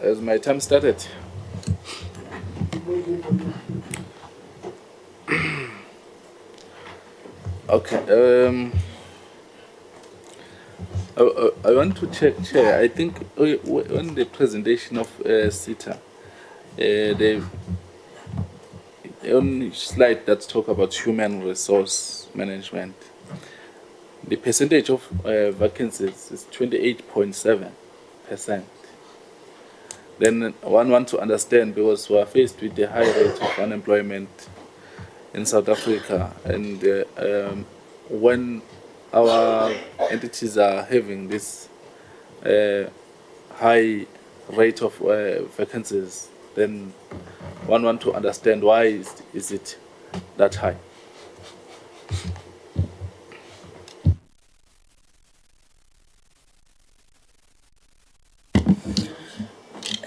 Has my time started? Okay. I want to check, Chair. I think on the presentation of CETA, the only slide that talk about human resource management, the percentage of vacancies is 28.7%. Then one wants to understand, because we are faced with the high rate of unemployment in South Africa, and when our entities are having this high rate of vacancies, then one wants to understand why is it that high.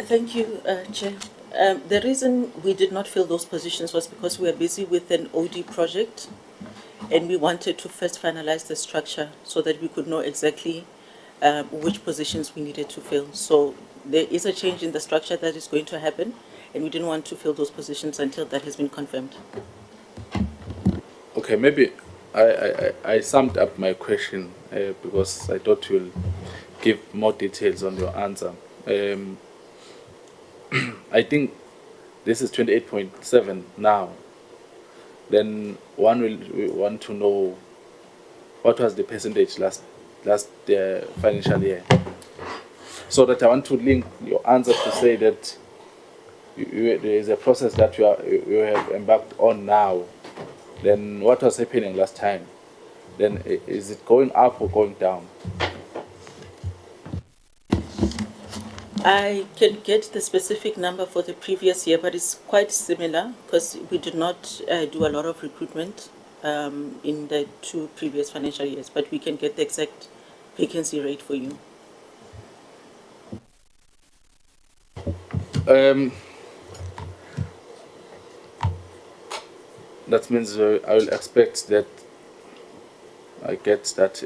Thank you, Chair. The reason we did not fill those positions was because we were busy with an OD project, and we wanted to first finalize the structure so that we could know exactly which positions we needed to fill. So there is a change in the structure that is going to happen, and we didn't want to fill those positions until that has been confirmed. Okay, maybe I summed up my question because I thought you'll give more details on your answer. I think this is 28.7 now. Then one will want to know what was the percentage last financial year. So that I want to link your answer to say that there is a process that you have embarked on now. Then what was happening last time? Then is it going up or going down? I can get the specific number for the previous year, but it's quite similar because we did not do a lot of recruitment in the 2 previous financial years, but we can get the exact vacancy rate for you. That means I will expect that I get that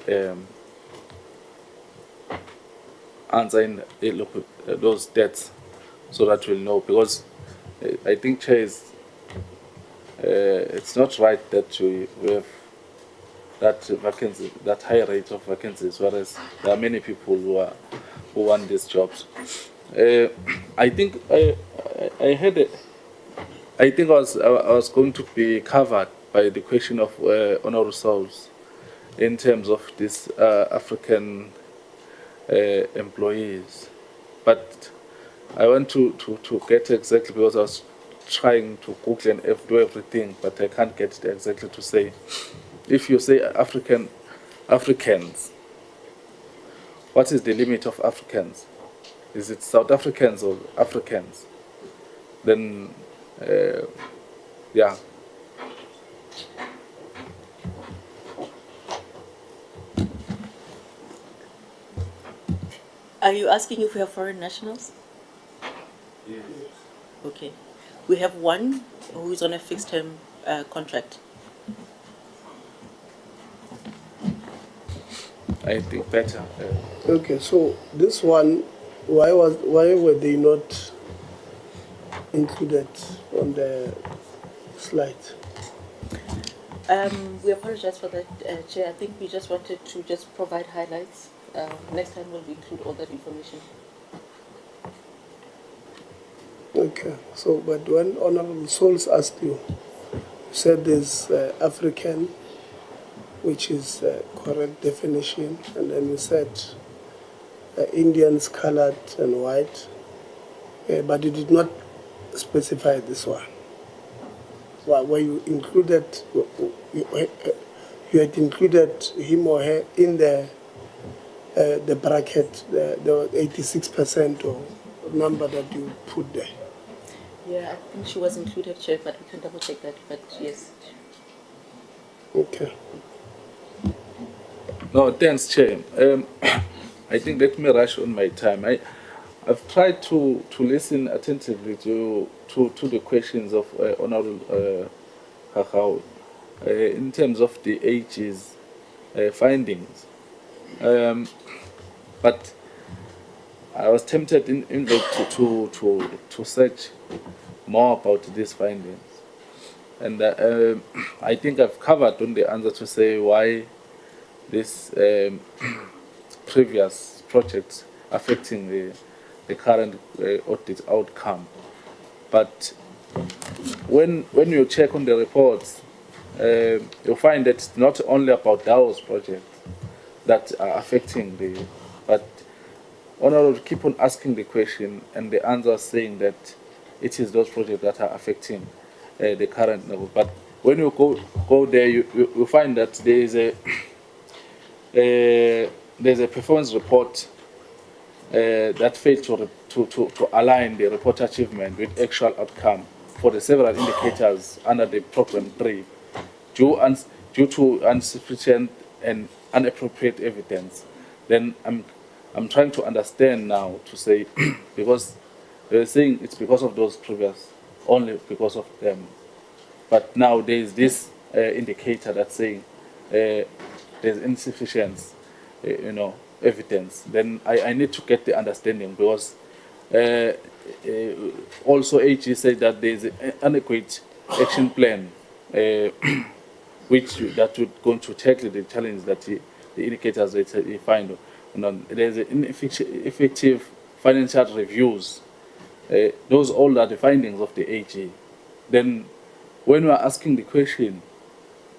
answer in those dates so that we'll know, because I think, Chair, it's not right that we have that vacancy, that high rate of vacancies, whereas there are many people who want these jobs. I think I had it. I think I was going to be covered by the question of honorable souls in terms of these African employees, but I want to get exactly, because I was trying to Google and do everything, but I can't get it exactly to say. If you say Africans, what is the limit of Africans? Is it South Africans or Africans? Then, yeah. Are you asking if we have foreign nationals? Yes. Okay. We have one who is on a fixed term contract. I think better. Okay, so this one, why were they not included on the slide? We apologize for that, Chair. I think we just wanted to just provide highlights. Next time we'll include all that information. Okay, so but when Honorable Souls asked you, you said there's African, which is correct definition, and then you said Indians, colored and white, but you did not specify this one. Where you included, you had included him or her in the bracket, the 86% or number that you put there. Yeah, I think she was included, Chair, but we can double check that, but yes. Okay. No, thanks, Chair. I think let me rush on my time. I've tried to listen attentively to the questions of Honorable Kakao in terms of the AG's findings. But I was tempted in to search more about these findings. And I think I've covered on the answer to say why this previous projects affecting the current audit outcome. But when you check on the reports, you'll find that it's not only about those projects that are affecting but Honorable keep on asking the question, and the answer is saying that it is those projects that are affecting the current level. But when you go there, you find that there is there's a performance report that failed to align the report achievement with actual outcome for the several indicators under the program 3 due to insufficient and inappropriate evidence. Then I'm trying to understand now to say because they're saying it's because of those previous, only because of them. But now there is this indicator that's saying there's insufficiency, evidence, then I need to get the understanding, because also AG said that there is an adequate action plan that would going to tackle the challenge that the indicators that he find. There's ineffective financial reviews. Those all are the findings of the AG. Then when we are asking the question,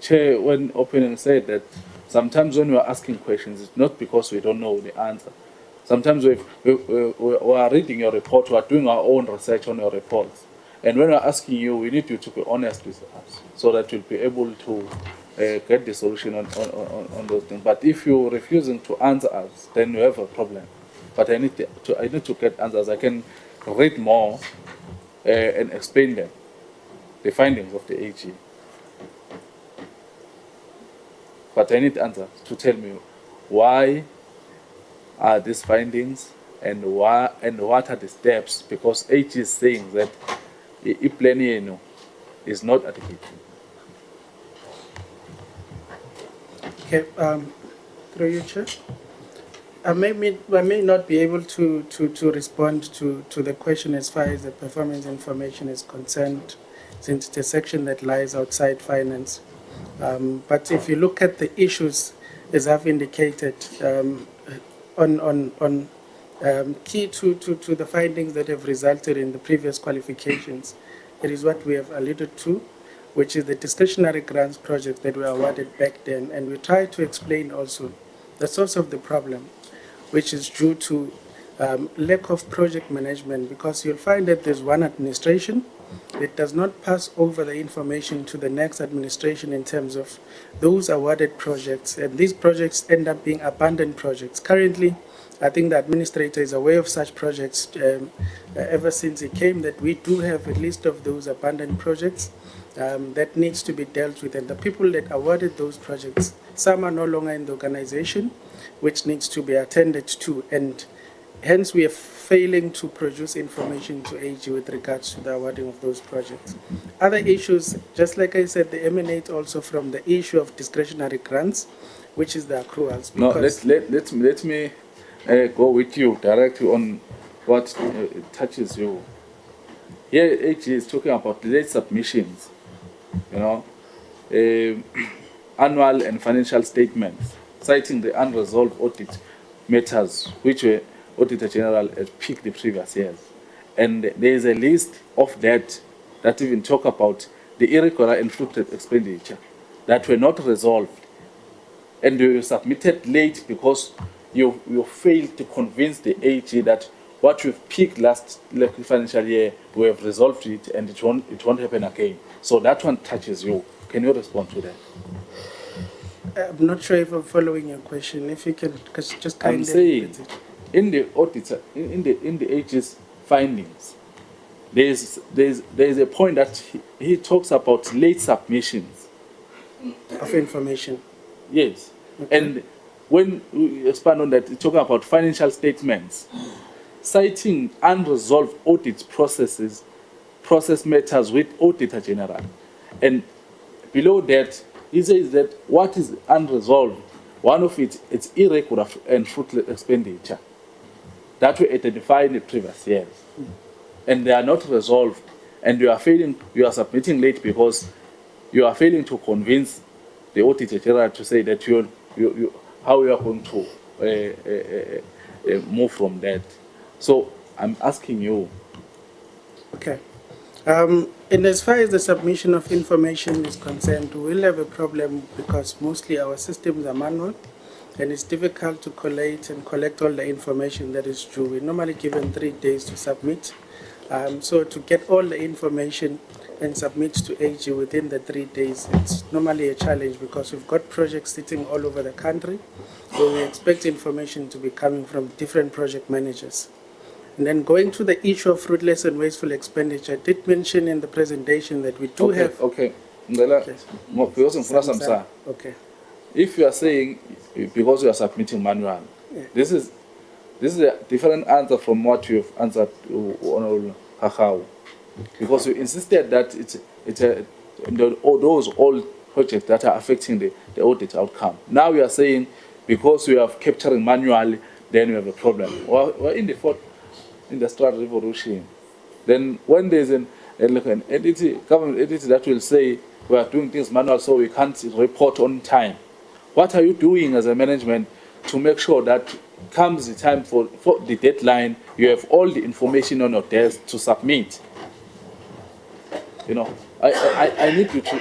Chair, when opening said that sometimes when we are asking questions, it's not because we don't know the answer. Sometimes we are reading your report, we are doing our own research on your reports. And when we are asking you, we need you to be honest with us so that we'll be able to get the solution on those things. But if you're refusing to answer us, then you have a problem. But I need to get answers. I can read more and explain them, the findings of the AG. But I need answers to tell me why are these findings and what are the steps, because AG is saying that the plan is not adequate. Okay, through you, Chair. I may not be able to respond to the question as far as the performance information is concerned, since it's a section that lies outside finance. But if you look at the issues, as I've indicated, on key to the findings that have resulted in the previous qualifications, it is what we have alluded to, which is the discretionary grants project that were awarded back then. And we try to explain also the source of the problem, which is due to lack of project management, because you'll find that there's one administration that does not pass over the information to the next administration in terms of those awarded projects. And these projects end up being abandoned projects. Currently, I think the administrator is aware of such projects ever since he came, that we do have a list of those abandoned projects that needs to be dealt with. And the people that awarded those projects, some are no longer in the organization, which needs to be attended to. And hence we are failing to produce information to AG with regards to the awarding of those projects. Other issues, just like I said, they emanate also from the issue of discretionary grants, which is the accruals. No, let me go with you directly on what touches you. Here, AG is talking about late submissions, annual and financial statements, citing the unresolved audit matters, which were Auditor General has picked the previous years. And there is a list of that even talk about the irregular and fruited expenditure that were not resolved. And they were submitted late because you failed to convince the AG that what we've picked last financial year, we have resolved it and it won't happen again. So that one touches you. Can you respond to that? I'm not sure if I'm following your question. If you can just kindly I'm saying, repeat it. in the auditor, in the AG's findings, there's a point that he talks about late submissions of information. Yes, Okay. and when we expand on that, it's talking about financial statements, citing unresolved audit process matters with Auditor General, and below that he says that what is unresolved, one of it's irregular and fruitless expenditure that were identified in the previous years, and they are not resolved, and you are submitting late because you are failing to convince the Auditor General to say that how you are going to move from that. So I'm asking you. Okay. And as far as the submission of information is concerned, we will have a problem because mostly our systems are manual, and it's difficult to collate and collect all the information that is due. We're normally given 3 days to submit. So to get all the information and submit to AG within the 3 days, it's normally a challenge because we've got projects sitting all over the country, so we expect information to be coming from different project managers. And then going to the issue of fruitless and wasteful expenditure, I did mention in the presentation that we do have... Okay. Okay. If you are saying because you are submitting manual, this is a different answer from what you have answered to Honorable Hakau, because you insisted that those all projects that are affecting the audit outcome. Now you are saying because we are capturing manually, then we have a problem. We're in the fourth industrial revolution. Then when there's an entity, government entity that will say we are doing things manual so we can't report on time, what are you doing as a management to make sure that comes the time for the deadline, you have all the information on your desk to submit? You know, I need you to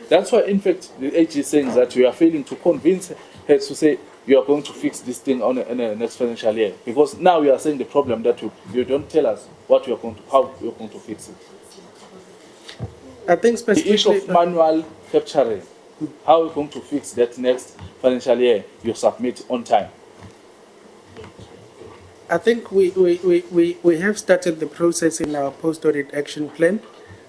that's why, in fact, the AG is saying that we are failing to convince her to say you are going to fix this thing on the next financial year. Because now we are saying the problem that you don't tell us what you are going to, how you are going to fix it. I think the issue of manual capturing, how are you going to fix that next financial year you submit on time? I think we have started the process in our post-audit action plan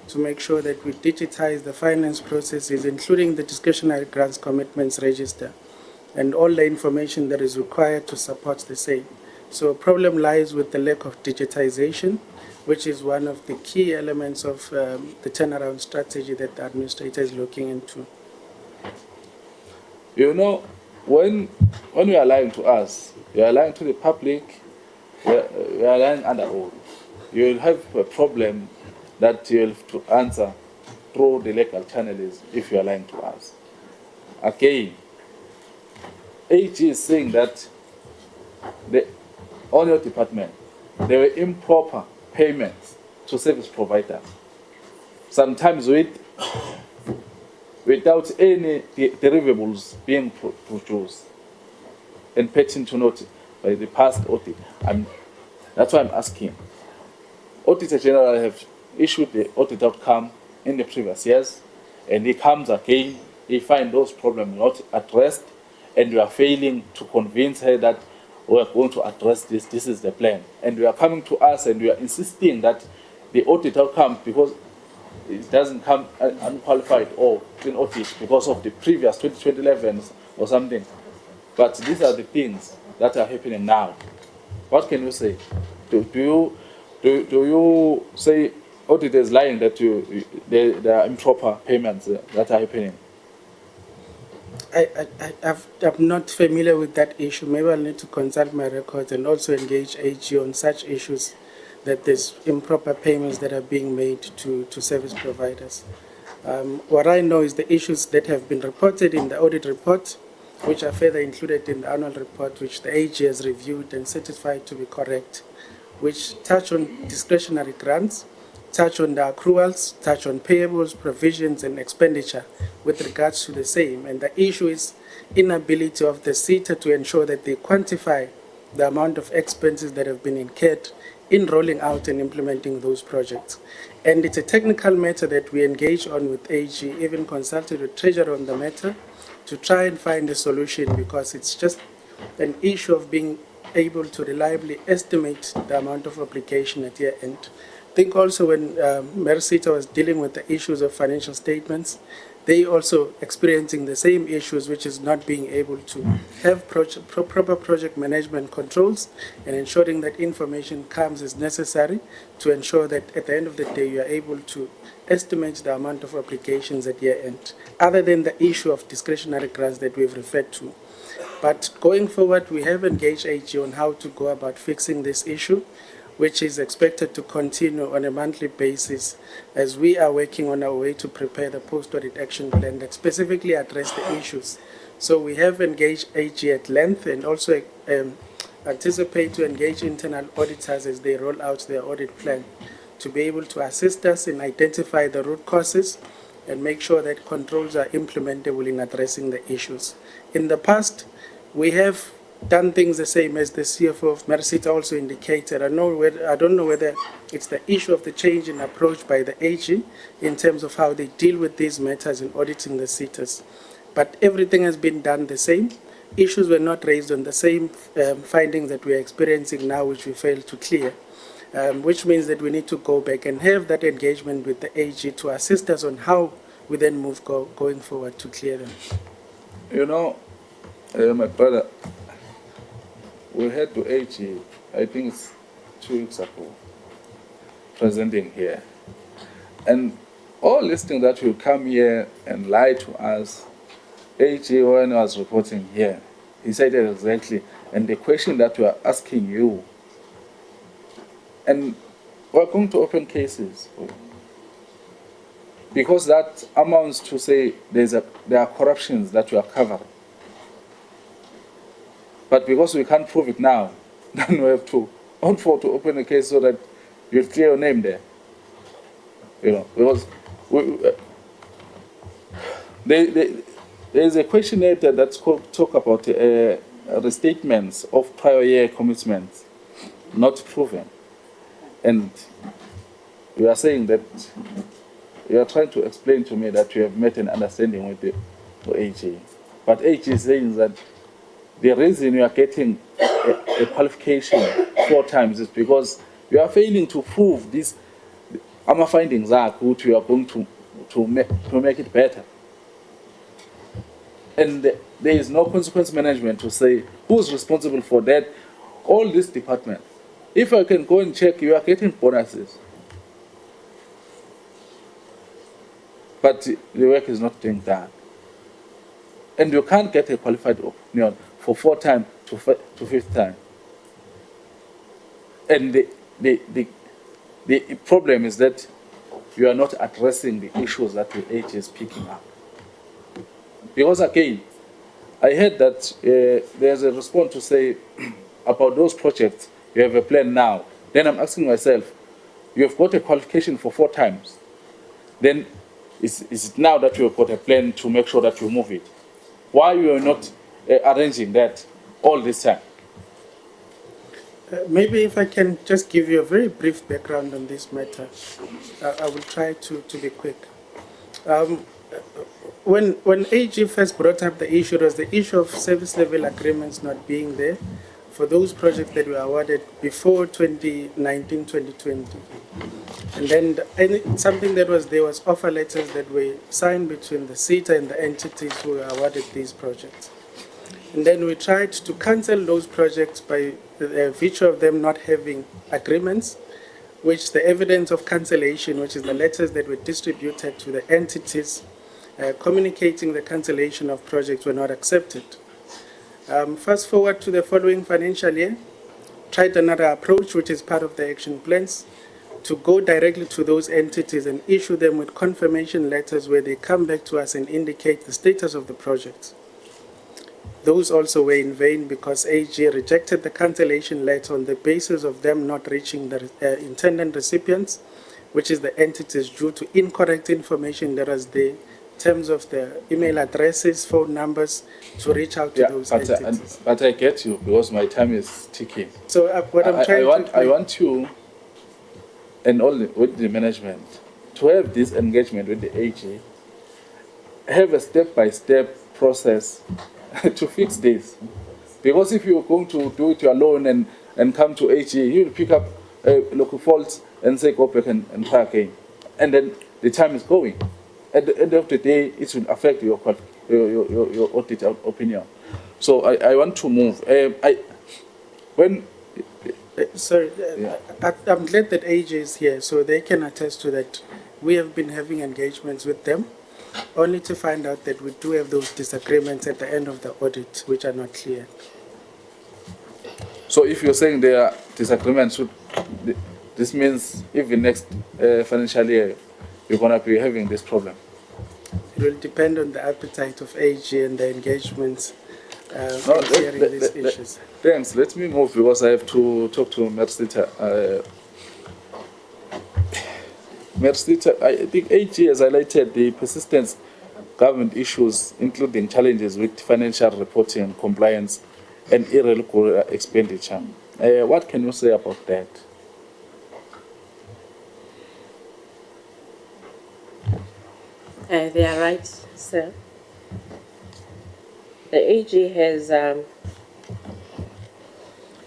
to make sure that we digitize the finance processes, including the discretionary grants commitments register and all the information that is required to support the same. So problem lies with the lack of digitization, which is one of the key elements of the turnaround strategy that the administrator is looking into. You know, when we are lying to us, we are lying to the public, we are lying under oath. You will have a problem that you have to answer through the legal channels if you are lying to us. Again, AG is saying that on your department, there were improper payments to service providers, sometimes without any deliverables being produced and patent to note by the past audit. That's why I'm asking. Auditor General have issued the audit outcome in the previous years, and he comes again, he finds those problems not addressed, and we are failing to convince her that we are going to address this, this is the plan. And we are coming to us and we are insisting that the audit outcome, because it doesn't come unqualified or clean audit because of the previous 2011 or something. But these are the things that are happening now. What can you say? Do you say auditors lying that there are improper payments that are happening? I'm not familiar with that issue. Maybe I'll need to consult my records and also engage AG on such issues, that there's improper payments that are being made to service providers. What I know is the issues that have been reported in the audit report, which are further included in the annual report, which the AG has reviewed and certified to be correct, which touch on discretionary grants, touch on the accruals, touch on payables, provisions, and expenditure with regards to the same. And the issue is inability of the CETA to ensure that they quantify the amount of expenses that have been incurred in rolling out and implementing those projects. And it's a technical matter that we engage on with AG, even consulted with Treasurer on the matter, to try and find a solution, because it's just an issue of being able to reliably estimate the amount of application at year end. I think also when MERSETA was dealing with the issues of financial statements, they also experiencing the same issues, which is not being able to have proper project management controls and ensuring that information comes as necessary to ensure that at the end of the day you are able to estimate the amount of applications at year end, other than the issue of discretionary grants that we've referred to. But going forward, we have engaged AG on how to go about fixing this issue, which is expected to continue on a monthly basis as we are working on our way to prepare the post-audit action plan that specifically address the issues. So we have engaged AG at length and also anticipate to engage internal auditors as they roll out their audit plan to be able to assist us in identify the root causes and make sure that controls are implementable in addressing the issues. In the past, we have done things the same as the CFO of MERSETA also indicated. I don't know whether it's the issue of the change in approach by the AG in terms of how they deal with these matters in auditing the CETAs. But everything has been done the same. Issues were not raised on the same findings that we are experiencing now, which we failed to clear, which means that we need to go back and have that engagement with the AG to assist us on how we then move going forward to clear them. You know, my brother, we had to AG, I think it's 2 weeks ago, presenting here. And all listening that will come here and lie to us, AG when I was reporting here, He said it exactly. And the question that we are asking you, and we're going to open cases for you. Because that amounts to say there are corruptions that we are covering. But because we can't prove it now, then we have to open a case so that you clear your name there. You know, because there is a questionnaire that's called talk about restatements of prior year commitments not proven, and you are saying that you are trying to explain to me that you have met an understanding with the AG, but AG is saying that the reason you are getting a qualification 4 times is because you are failing to prove these. Our findings are good. We are going to make it better. And there is no consequence management to say who's responsible for that. All this department. If I can go and check, you are getting bonuses. But the work is not being done. And you can't get a qualified opinion for 4 times to 5th time. And the problem is that you are not addressing the issues that the AG is picking up. Because again, I heard that there's a response to say about those projects, you have a plan now. Then I'm asking myself, you have got a qualification for 4 times. Then is it now that you have got a plan to make sure that you move it? Why you are not arranging that all this time? Maybe if I can just give you a very brief background on this matter, I will try to be quick. When AG first brought up the issue, it was the issue of service level agreements not being there for those projects that were awarded before 2019-2020. And then something that was there was offer letters that were signed between the CETA and the entities who were awarded these projects. And then we tried to cancel those projects by the virtue of them not having agreements, which the evidence of cancellation, which is the letters that were distributed to the entities communicating the cancellation of projects, were not accepted. Fast forward to the following financial year, tried another approach, which is part of the action plans, to go directly to those entities and issue them with confirmation letters where they come back to us and indicate the status of the projects. Those also were in vain because AG rejected the cancellation letter on the basis of them not reaching the intended recipients, which is the entities, due to incorrect information that was there in terms of the email addresses, phone numbers to reach out to those entities. But I get you because my time is ticking. So what I'm trying I want you and all with the management to have this engagement with the AG, have a step-by-step process to fix this. Because if you're going to do it alone and come to AG, you'll pick up local faults and say go back and try again. And then the time is going. At the end of the day, it will affect your audit opinion. So I want to move. I'm glad that AG is here so they can attest to that. We have been having engagements with them, only to find out that we do have those disagreements at the end of the audit, which are not clear. So if you're saying there are disagreements, this means even next financial year, you're going to be having this problem? It will depend on the appetite of AG and the engagements concerning these issues. Thanks. Let me move because I have to talk to MERSETA. MERSETA, I think AG has highlighted the persistent government issues, including challenges with financial reporting, compliance, and irregular expenditure. What can you say about that? They are right, sir. The AG has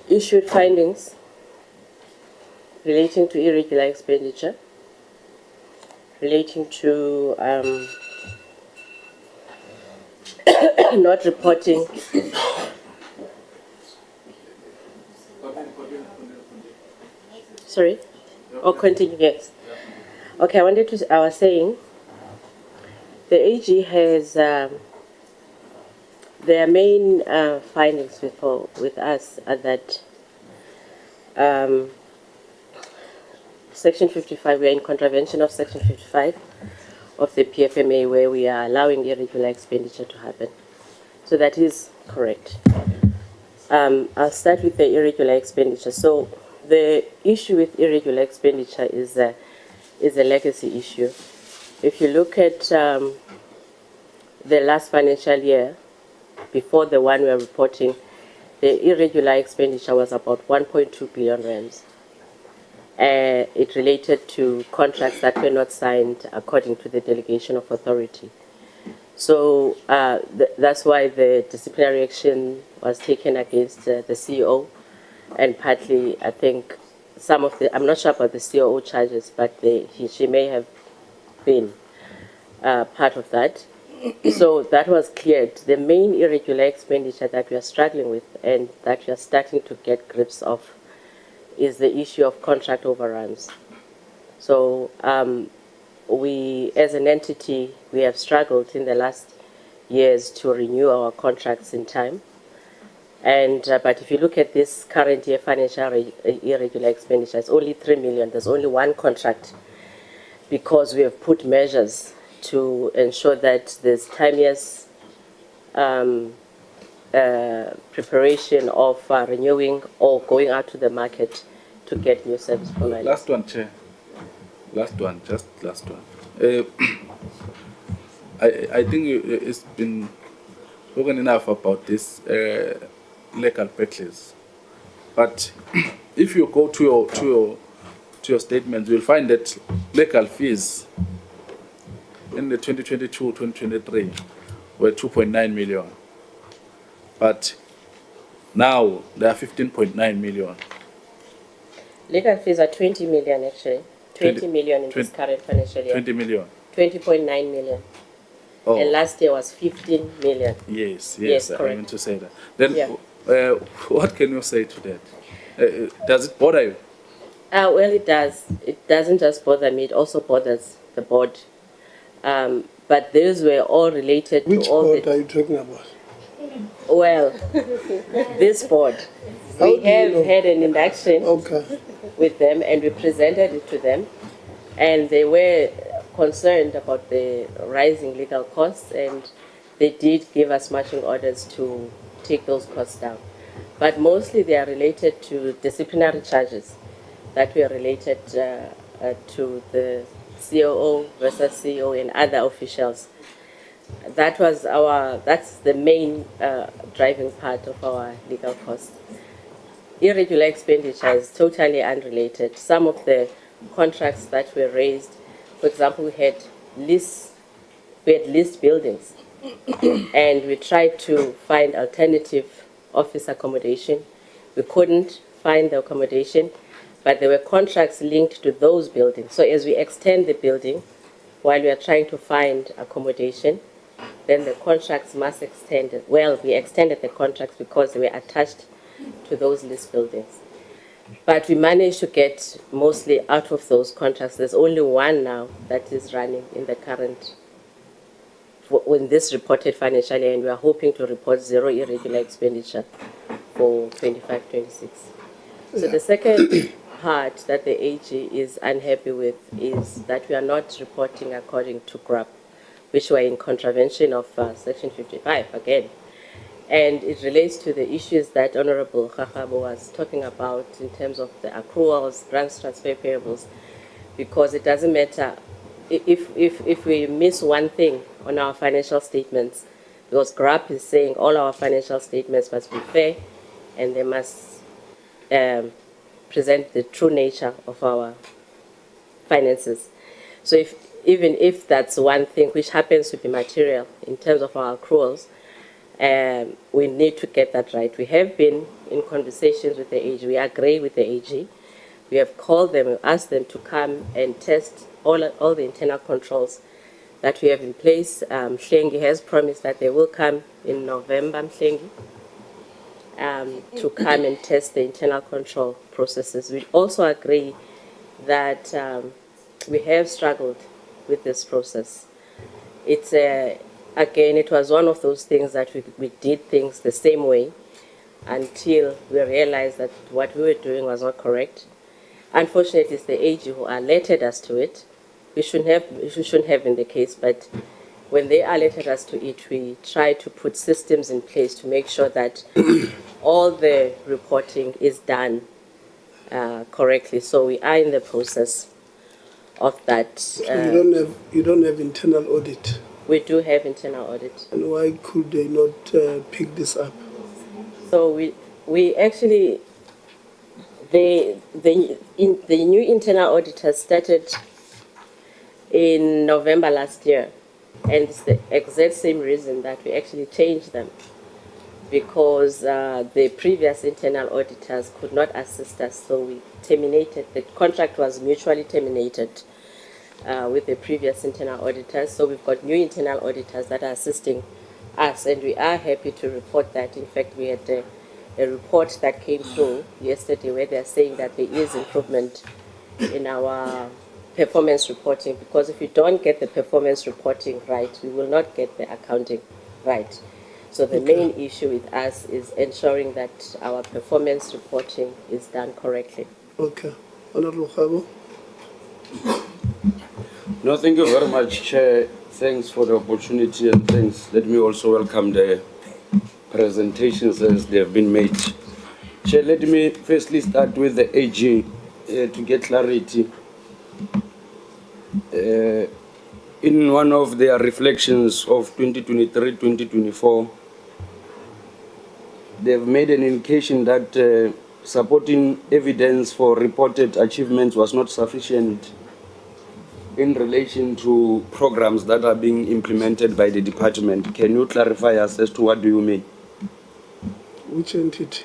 issued findings relating to irregular expenditure, relating to not reporting. Sorry? Or continue, yes. Okay, I was saying, the AG has Their main findings with us are that Section 55, we are in contravention of Section 55 of the PFMA, where we are allowing irregular expenditure to happen. So that is correct. I'll start with the irregular expenditure. So the issue with irregular expenditure is a legacy issue. If you look at the last financial year, before the one we are reporting, the irregular expenditure was about 1.2 billion rands. It related to contracts that were not signed according to the delegation of authority. So that's why the disciplinary action was taken against the CEO, and partly, I think, some of the, I'm not sure about the COO charges, but she may have been part of that. So that was cleared. The main irregular expenditure that we are struggling with and that we are starting to get grips of is the issue of contract overruns. So we, as an entity, we have struggled in the last years to renew our contracts in time. And but if you look at this current year financial irregular expenditure, it's only 3 million. There's only one contract because we have put measures to ensure that there's timeous preparation of renewing or going out to the market to get new service providers. Last one, Chair. Last one, just last one. I think it's been spoken enough about this legal battles. But if you go to your statements, you'll find that legal fees in the 2022-2023 were 2.9 million. But now they are 15.9 million. Legal fees are 20 million actually. 20 million in this current financial year. 20 million. 20.9 million. Oh. And last year was 15 million. Yes, I meant to say that. Then Yeah. what can you say to that? Does it bother you? Well, it does. It doesn't just bother me, it also bothers the board. But those were all related Which to all board are you talking about? Well, this board. We have had an induction with them and we presented it to them, and they were concerned about the rising legal costs, and they did give us marching orders to take those costs down. But mostly they are related to disciplinary charges that were related to the COO versus CEO and other officials. That's the main driving part of our legal costs. Irregular expenditure is totally unrelated. Some of the contracts that were raised, for example, we had leased buildings and we tried to find alternative office accommodation. We couldn't find the accommodation, but there were contracts linked to those buildings. So as we extend the building, while we are trying to find accommodation, then the contracts must extend. Well, we extended the contracts because they were attached to those leased buildings. But we managed to get mostly out of those contracts. There's only one now that is running in the current, in this reported financial year, and we are hoping to report zero irregular expenditure for 25-26. So the second part that the AG is unhappy with is that we are not reporting according to GRAP, which were in contravention of Section 55 again. And it relates to the issues that Honorable Khachabo was talking about in terms of the accruals, grants, transfer payables, because it doesn't matter if we miss one thing on our financial statements, because GRAP is saying all our financial statements must be fair and they must present the true nature of our finances. So even if that's one thing which happens to be material in terms of our accruals, we need to get that right. We have been in conversations with the AG. We agree with the AG. We have called them and asked them to come and test all the internal controls that we have in place. Mhlengi has promised that they will come in November, Mhlengi, to come and test the internal control processes. We also agree that we have struggled with this process. It's again, it was one of those things that we did things the same way until we realized that what we were doing was not correct. Unfortunately, it's the AG who alerted us to it. We shouldn't have been the case, but when they alerted us to it, we tried to put systems in place to make sure that all the reporting is done correctly. So we are in the process of that. So you don't have internal audit. We do have internal audit. And why could they not pick this up? So we actually, the new internal auditor started in November last year, and it's the exact same reason that we actually changed them, because the previous internal auditors could not assist us, so we terminated. The contract was mutually terminated with the previous internal auditors, so we've got new internal auditors that are assisting us, and we are happy to report that. In fact, we had a report that came through yesterday where they're saying that there is improvement in our performance reporting, because if we don't get the performance reporting right, we will not get the accounting right. So the main issue with us is ensuring that our performance reporting is done correctly. Okay. Honorable Khabo. No, thank you very much, Chair. Thanks for the opportunity and thanks. Let me also welcome the presentations as they have been made. Chair, let me firstly start with the AG to get clarity. In one of their reflections of 2023-2024, they've made an indication that supporting evidence for reported achievements was not sufficient in relation to programs that are being implemented by the department. Can you clarify us as to what do you mean? Which entity?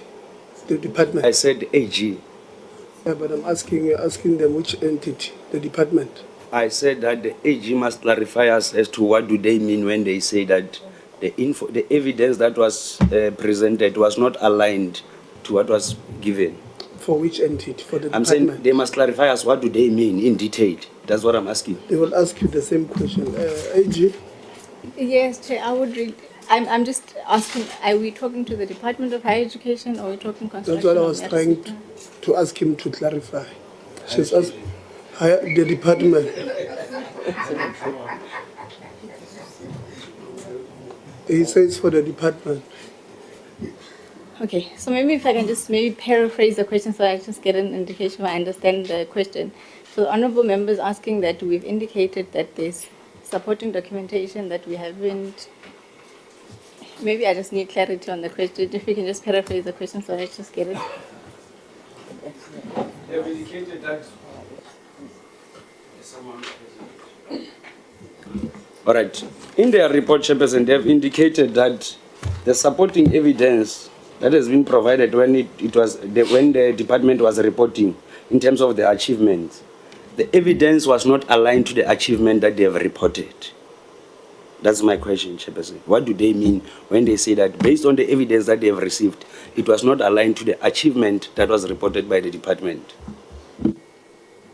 The department? I said AG. Yeah, but I'm asking them which entity? The department? I said that the AG must clarify us as to what do they mean when they say that the evidence that was presented was not aligned to what was given. For which entity? For the I'm department? saying they must clarify us what do they mean in detail. That's what I'm asking. They will ask you the same question. AG? Yes, Chair, I would read. I'm just asking, are we talking to the Department of Higher Education or are we talking construction? That's what I was trying to ask him to clarify. She's asking the department. He says for the department. Okay, so maybe if I can just paraphrase the question so I just get an indication if I understand the question. So the honourable member is asking that we've indicated that there's supporting documentation that we haven't. Maybe I just need clarity on the question. If you can just paraphrase the question so I just get it. They have indicated that. All right. In their report, Chairperson, they have indicated that the supporting evidence that has been provided when when the department was reporting in terms of the achievements, the evidence was not aligned to the achievement that they have reported. That's my question, Chairperson. What do they mean when they say that based on the evidence that they have received, it was not aligned to the achievement that was reported by the department?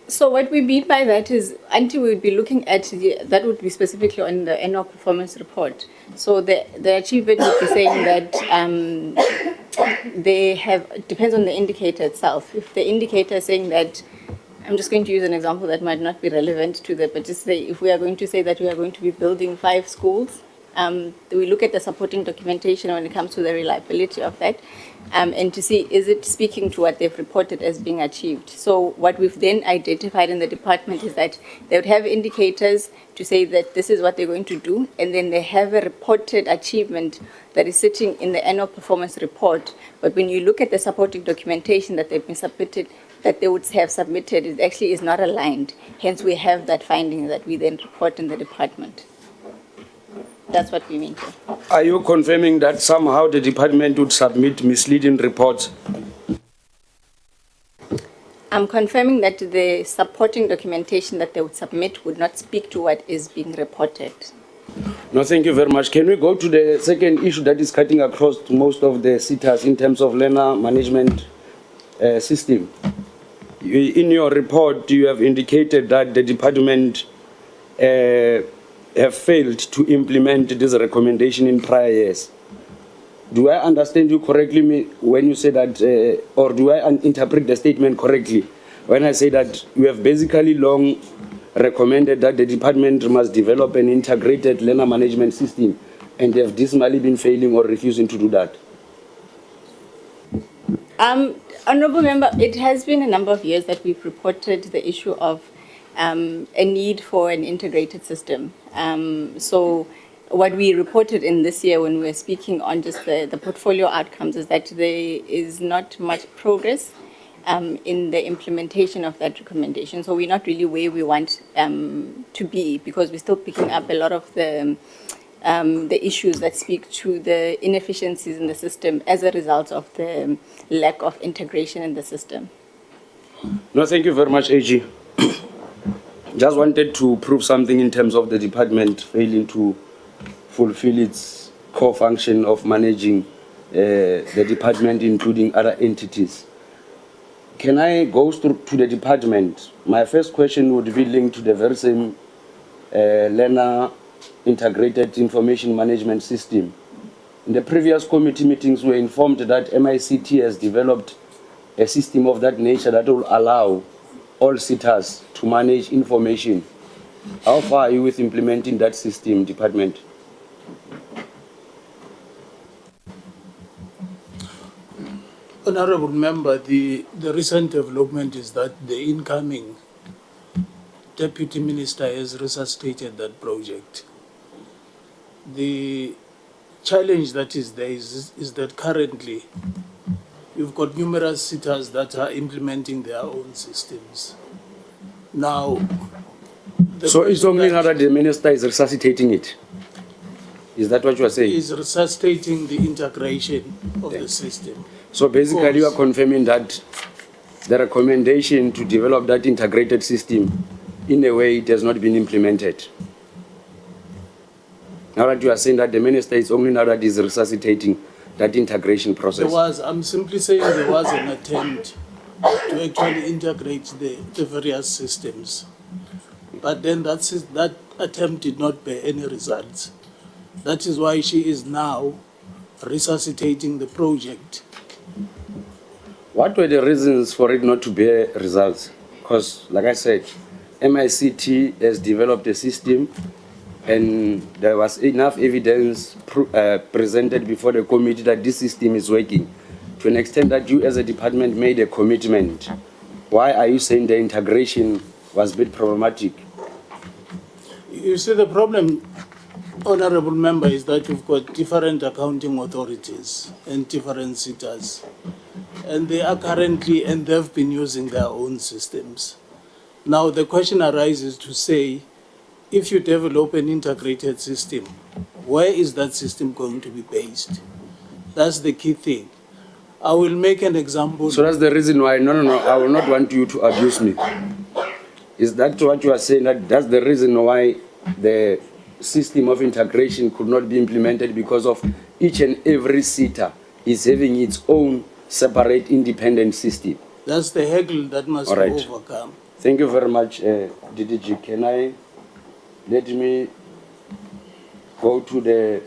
So what we mean by that is, until we would be looking at that would be specifically on the annual performance report. So the achievement would be saying that they have, depends on the indicator itself. If the indicator is saying that, I'm just going to use an example that might not be relevant to that, but just say if we are going to say that we are going to be building 5 schools, we look at the supporting documentation when it comes to the reliability of that, and to see is it speaking to what they've reported as being achieved. So what we've then identified in the department is that they would have indicators to say that this is what they're going to do, and then they have a reported achievement that is sitting in the annual performance report. But when you look at the supporting documentation that they've been submitted, that they would have submitted, it actually is not aligned. Hence, we have that finding that we then report in the department. That's what we mean. Are you confirming that somehow the department would submit misleading reports? I'm confirming that the supporting documentation that they would submit would not speak to what is being reported. No, thank you very much. Can we go to the second issue that is cutting across to most of the CETAs in terms of learner management system? In your report, you have indicated that the department have failed to implement this recommendation in prior years. Do I understand you correctly when you say that, or do I interpret the statement correctly when I say that you have basically long recommended that the department must develop an integrated learner management system, and they have dismally been failing or refusing to do that? Honourable Member, it has been a number of years that we've reported the issue of a need for an integrated system. So what we reported in this year when we were speaking on just the portfolio outcomes is that there is not much progress in the implementation of that recommendation. So we're not really where we want to be, because we're still picking up a lot of the issues that speak to the inefficiencies in the system as a result of the lack of integration in the system. No, thank you very much, AG. Just wanted to prove something in terms of the department failing to fulfill its core function of managing the department, including other entities. Can I go to the department? My first question would be linked to the very same learner integrated information management system. In the previous committee meetings, we were informed that MICT has developed a system of that nature that will allow all SETAs to manage information. How far are you with implementing that system, department? Honourable Member, the recent development is that the incoming Deputy Minister has resuscitated that project. The challenge that is there is that currently you've got numerous SETAs that are implementing their own systems. Now, so it's only now that the minister is resuscitating it? Is that what you are saying? Is resuscitating the integration of the system. So basically you are confirming that the recommendation to develop that integrated system, in a way, it has not been implemented. Now that you are saying that the minister is only now that is resuscitating that integration process. I'm simply saying there was an attempt to actually integrate the various systems. But then that attempt did not bear any results. That is why she is now resuscitating the project. What were the reasons for it not to bear results? Because, like I said, MICT has developed a system, and there was enough evidence presented before the committee that this system is working, to an extent that you as a department made a commitment. Why are you saying the integration was a bit problematic? You see, the problem, Honourable Member, is that you've got different accounting authorities and different SETAs. And they are currently, and they've been using their own systems. Now the question arises to say, if you develop an integrated system, where is that system going to be based? That's the key thing. I will make an example. So that's the reason why, no, I will not want you to abuse me. Is that what you are saying, that that's the reason why the system of integration could not be implemented, because of each and every SETA is having its own separate independent system? That's the hurdle that must be overcome. Thank you very much, DDG. Can I, let me go to the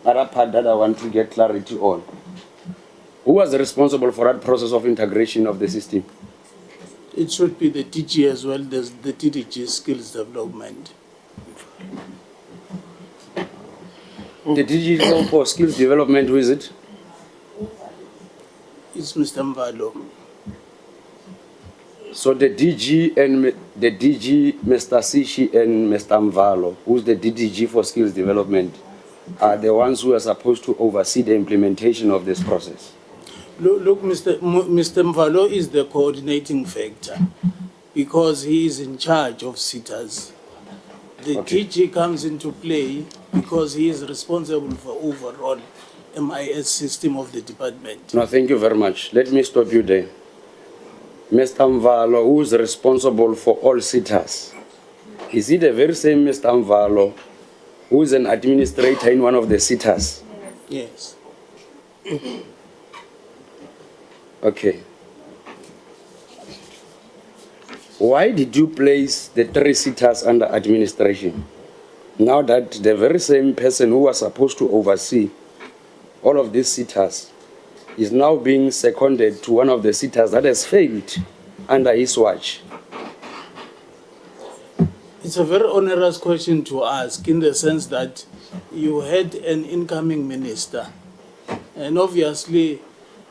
other part that I want to get clarity on. Who was responsible for that process of integration of the system? It should be the DG as well as the DDG skills development. The DG for skills development, who is it? It's Mr. Mvalo. So the DG and the DG, Mr. Sishi and Mr. Mvalo, who's the DDG for skills development, are the ones who are supposed to oversee the implementation of this process. Look, Mr. Mvalo is the coordinating factor because he is in charge of SETAs. The DG comes into play because he is responsible for overall MIS system of the department. No, thank you very much. Let me stop you there. Mr. Mvalo, who is responsible for all SETAs, is it the very same Mr. Mvalo who is an administrator in one of the SETAs? Yes. Okay. why did you place the 3 seaters under administration? Now that the very same person who was supposed to oversee all of these seaters is now being seconded to one of the seaters that has failed under his watch. It's a very onerous question to ask in the sense that you had an incoming minister, and obviously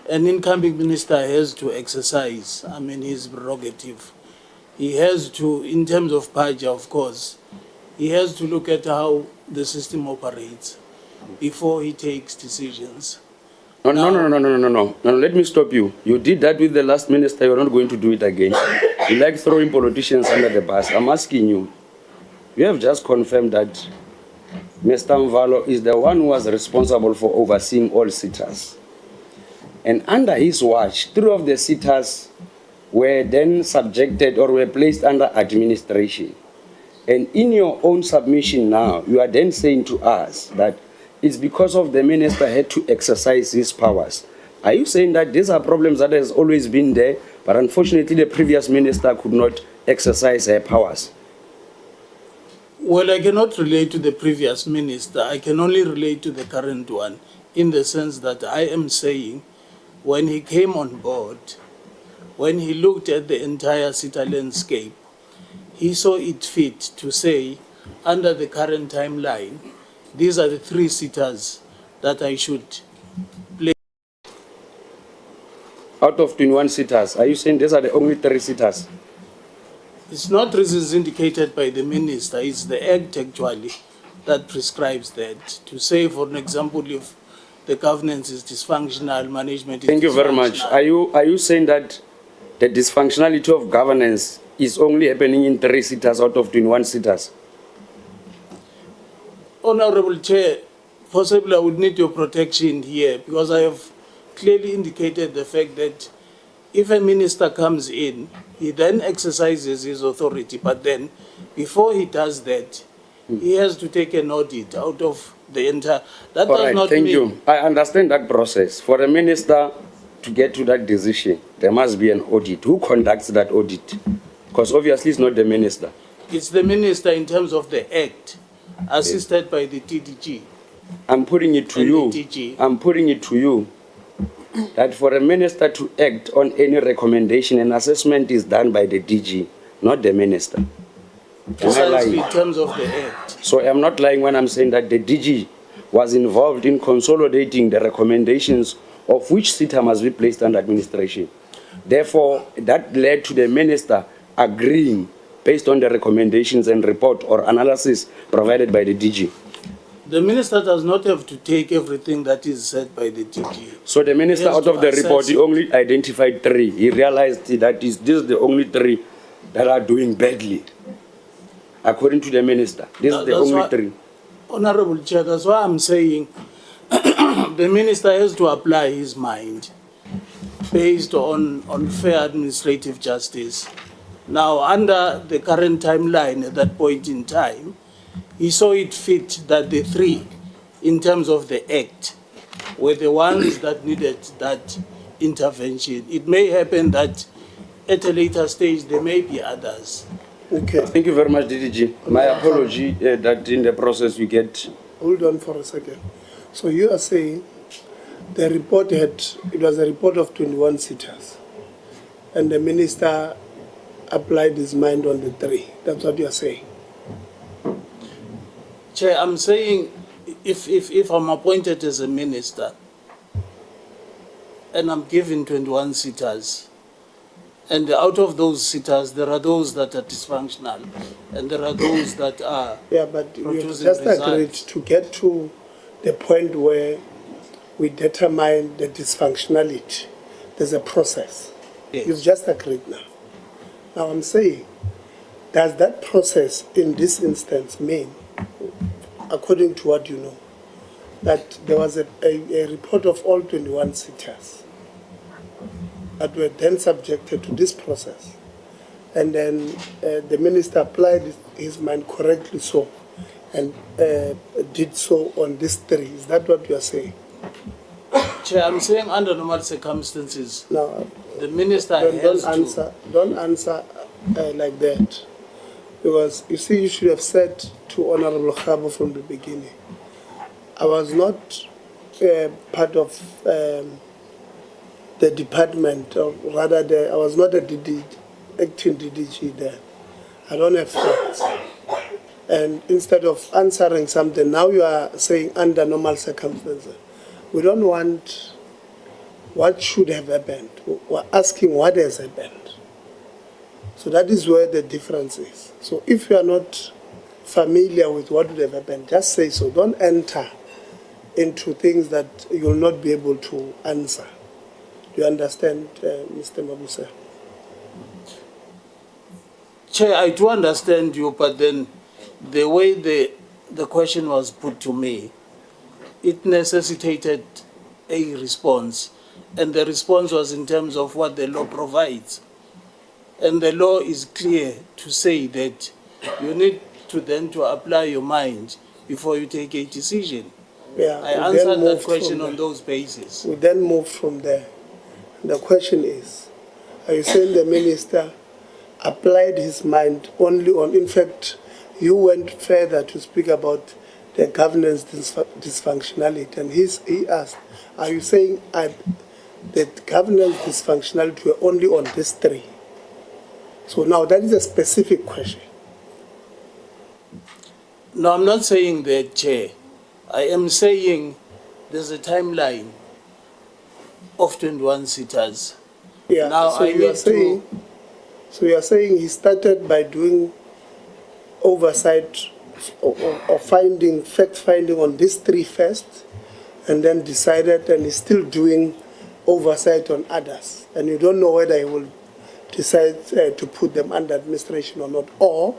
an incoming minister has to exercise, his prerogative. He has to, in terms of PAJA, of course, he has to look at how the system operates before he takes decisions. No, let me stop you. You did that with the last minister, you're not going to do it again. You like throwing politicians under the bus. I'm asking you. You have just confirmed that Mr. Mvalo is the one who was responsible for overseeing all sitters. And under his watch, 3 of the sitters were then subjected or were placed under administration. And in your own submission now, you are then saying to us that it's because of the minister had to exercise his powers. Are you saying that these are problems that has always been there, but unfortunately the previous minister could not exercise her powers? Well, I cannot relate to the previous minister. I can only relate to the current one, in the sense that I am saying when he came on board, when he looked at the entire CETA landscape, he saw it fit to say, under the current timeline, these are the 3 sitters that I should play. Out of 21 sitters, are you saying these are the only 3 sitters? It's not reasons indicated by the minister, it's the act actually that prescribes that. To say, for an example, if the governance is dysfunctional, management is Thank you very much. Are you saying that the dysfunctionality of governance is only happening in 3 sitters out of 21 sitters? Honorable Chair, possibly I would need your protection here because I have clearly indicated the fact that if a minister comes in, he then exercises his authority, but then before he does that, he has to take an audit out of the entire. That All does right, not thank mean. you. I understand that process. For a minister to get to that decision, there must be an audit. Who conducts that audit? Because obviously it's not the minister. It's the minister in terms of the act, assisted by the TDG. I'm putting it to And you. the DG. I'm putting it to you that for a minister to act on any recommendation, an assessment is done by the DG, not the minister. Am I Precisely lying? in terms of the act. So I'm not lying when I'm saying that the DG was involved in consolidating the recommendations of which CETA must be placed under administration. Therefore, that led to the minister agreeing based on the recommendations and report or analysis provided by the DG. The minister does not have to take everything that is said by the DG. So the minister, He has out to of the assess report, he it. only identified 3. He realized that this is the only 3 that are doing badly. According to the minister, this is the That's only why- 3. Honorable Chair, that's why I'm saying the minister has to apply his mind based on fair administrative justice. Now, under the current timeline at that point in time, he saw it fit that the 3, in terms of the act, were the ones that needed that intervention. It may happen that at a later stage there may be others. Okay. Thank you very much, DDG. My apology that in the process you get... Hold on for a second. So you are saying the report it was a report of 21 sitters, and the minister applied his mind on the 3. That's what you are saying. Chair, I'm saying if I'm appointed as a minister and I'm given 21 sitters, and out of those sitters, there are those that are dysfunctional and there are those that are Yeah, but we have producing just agreed results. to get to the point where we determine the dysfunctionality. There's a process. Yes. You've just agreed now. Now I'm saying, does that process in this instance mean, according to what you know, that there was a report of all 21 sitters that were then subjected to this process, and then the minister applied his mind correctly so, and did so on this 3. Is that what you are saying? Chair, I'm saying under normal circumstances, No, the minister don't has answer. Don't answer like that. Because, you see, you should have said to Honorable Khabo from the beginning, I was not part of the department, or rather, I was not a acting DDG there. I don't have facts. And instead of answering something, now you are saying under normal circumstances. We don't want what should have happened. We're asking what has happened. So that is where the difference is. So if you are not familiar with what would have happened, just say so. Don't enter into things that you will not be able to answer. Do you understand, Mr. Mabuse? Chair, I do understand you, but then the way the question was put to me, it necessitated a response. And the response was in terms of what the law provides. And the law is clear to say that you need to then to apply your mind before you take a decision. Yeah, I we then answered that moved question from on those bases. We then moved from there. The question is, are you saying the minister applied his mind only on, in fact, you went further to speak about the governance dysfunctionality, and he asked, are you saying that governance dysfunctionality were only on these three? So now that is a specific question. No, I'm not saying that, Chair. I am saying there's a timeline of 21 sitters. Yeah, now so you are saying he started by doing oversight or finding, fact-finding on these three first, and then decided, and he's still doing oversight on others. And you don't know whether he will decide to put them under administration or not. Or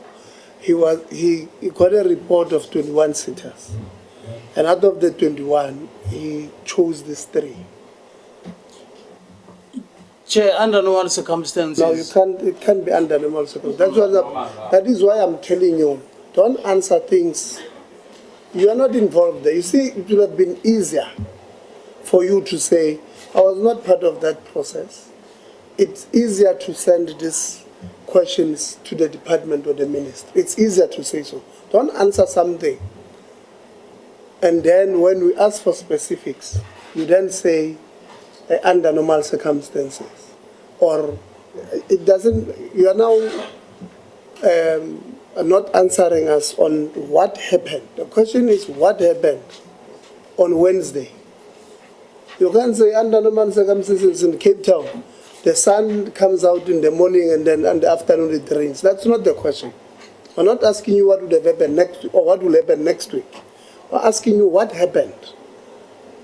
he got a report of 21 sitters. And out of the 21, he chose these three. Chair, under normal circumstances. No, it can't be under normal circumstances. That is why I'm telling you, don't answer things. You are not involved there. You see, it would have been easier for you to say, I was not part of that process. It's easier to send these questions to the department or the minister. It's easier to say so. Don't answer something. And then when we ask for specifics, you then say, under normal circumstances. Or it doesn't, you are now not answering us on what happened. The question is what happened on Wednesday. You can't say under normal circumstances in Cape Town, the sun comes out in the morning and then in the afternoon it rains. That's not the question. We're not asking you what would have happened next week or what will happen next week. We're asking you what happened.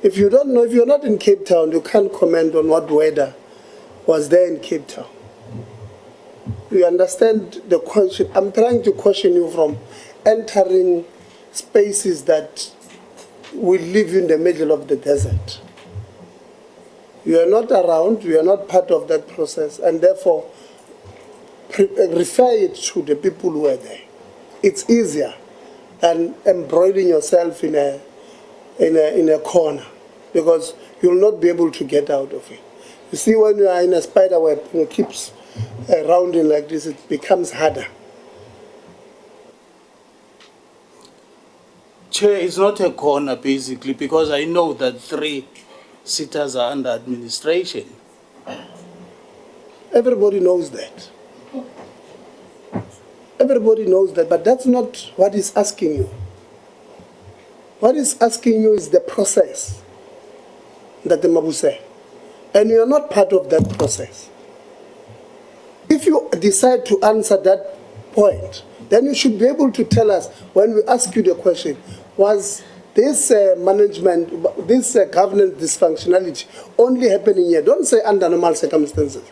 If you don't know, if you're not in Cape Town, you can't comment on what weather was there in Cape Town. You understand the question? I'm trying to question you from entering spaces that will leave you in the middle of the desert. You are not around, you are not part of that process, and therefore refer it to the people who are there. It's easier than embroidering yourself in a corner, because you'll not be able to get out of it. You see, when you are in a spider web and it keeps rounding like this, it becomes harder. Chair, it's not a corner basically, because I know that 3 sitters are under administration. Everybody knows that. Everybody knows that, but that's not what he's asking you. What he's asking you is the process that the Mabuse, and you're not part of that process. If you decide to answer that point, then you should be able to tell us when we ask you the question, was this management, this governance dysfunctionality only happening here? Don't say under normal circumstances.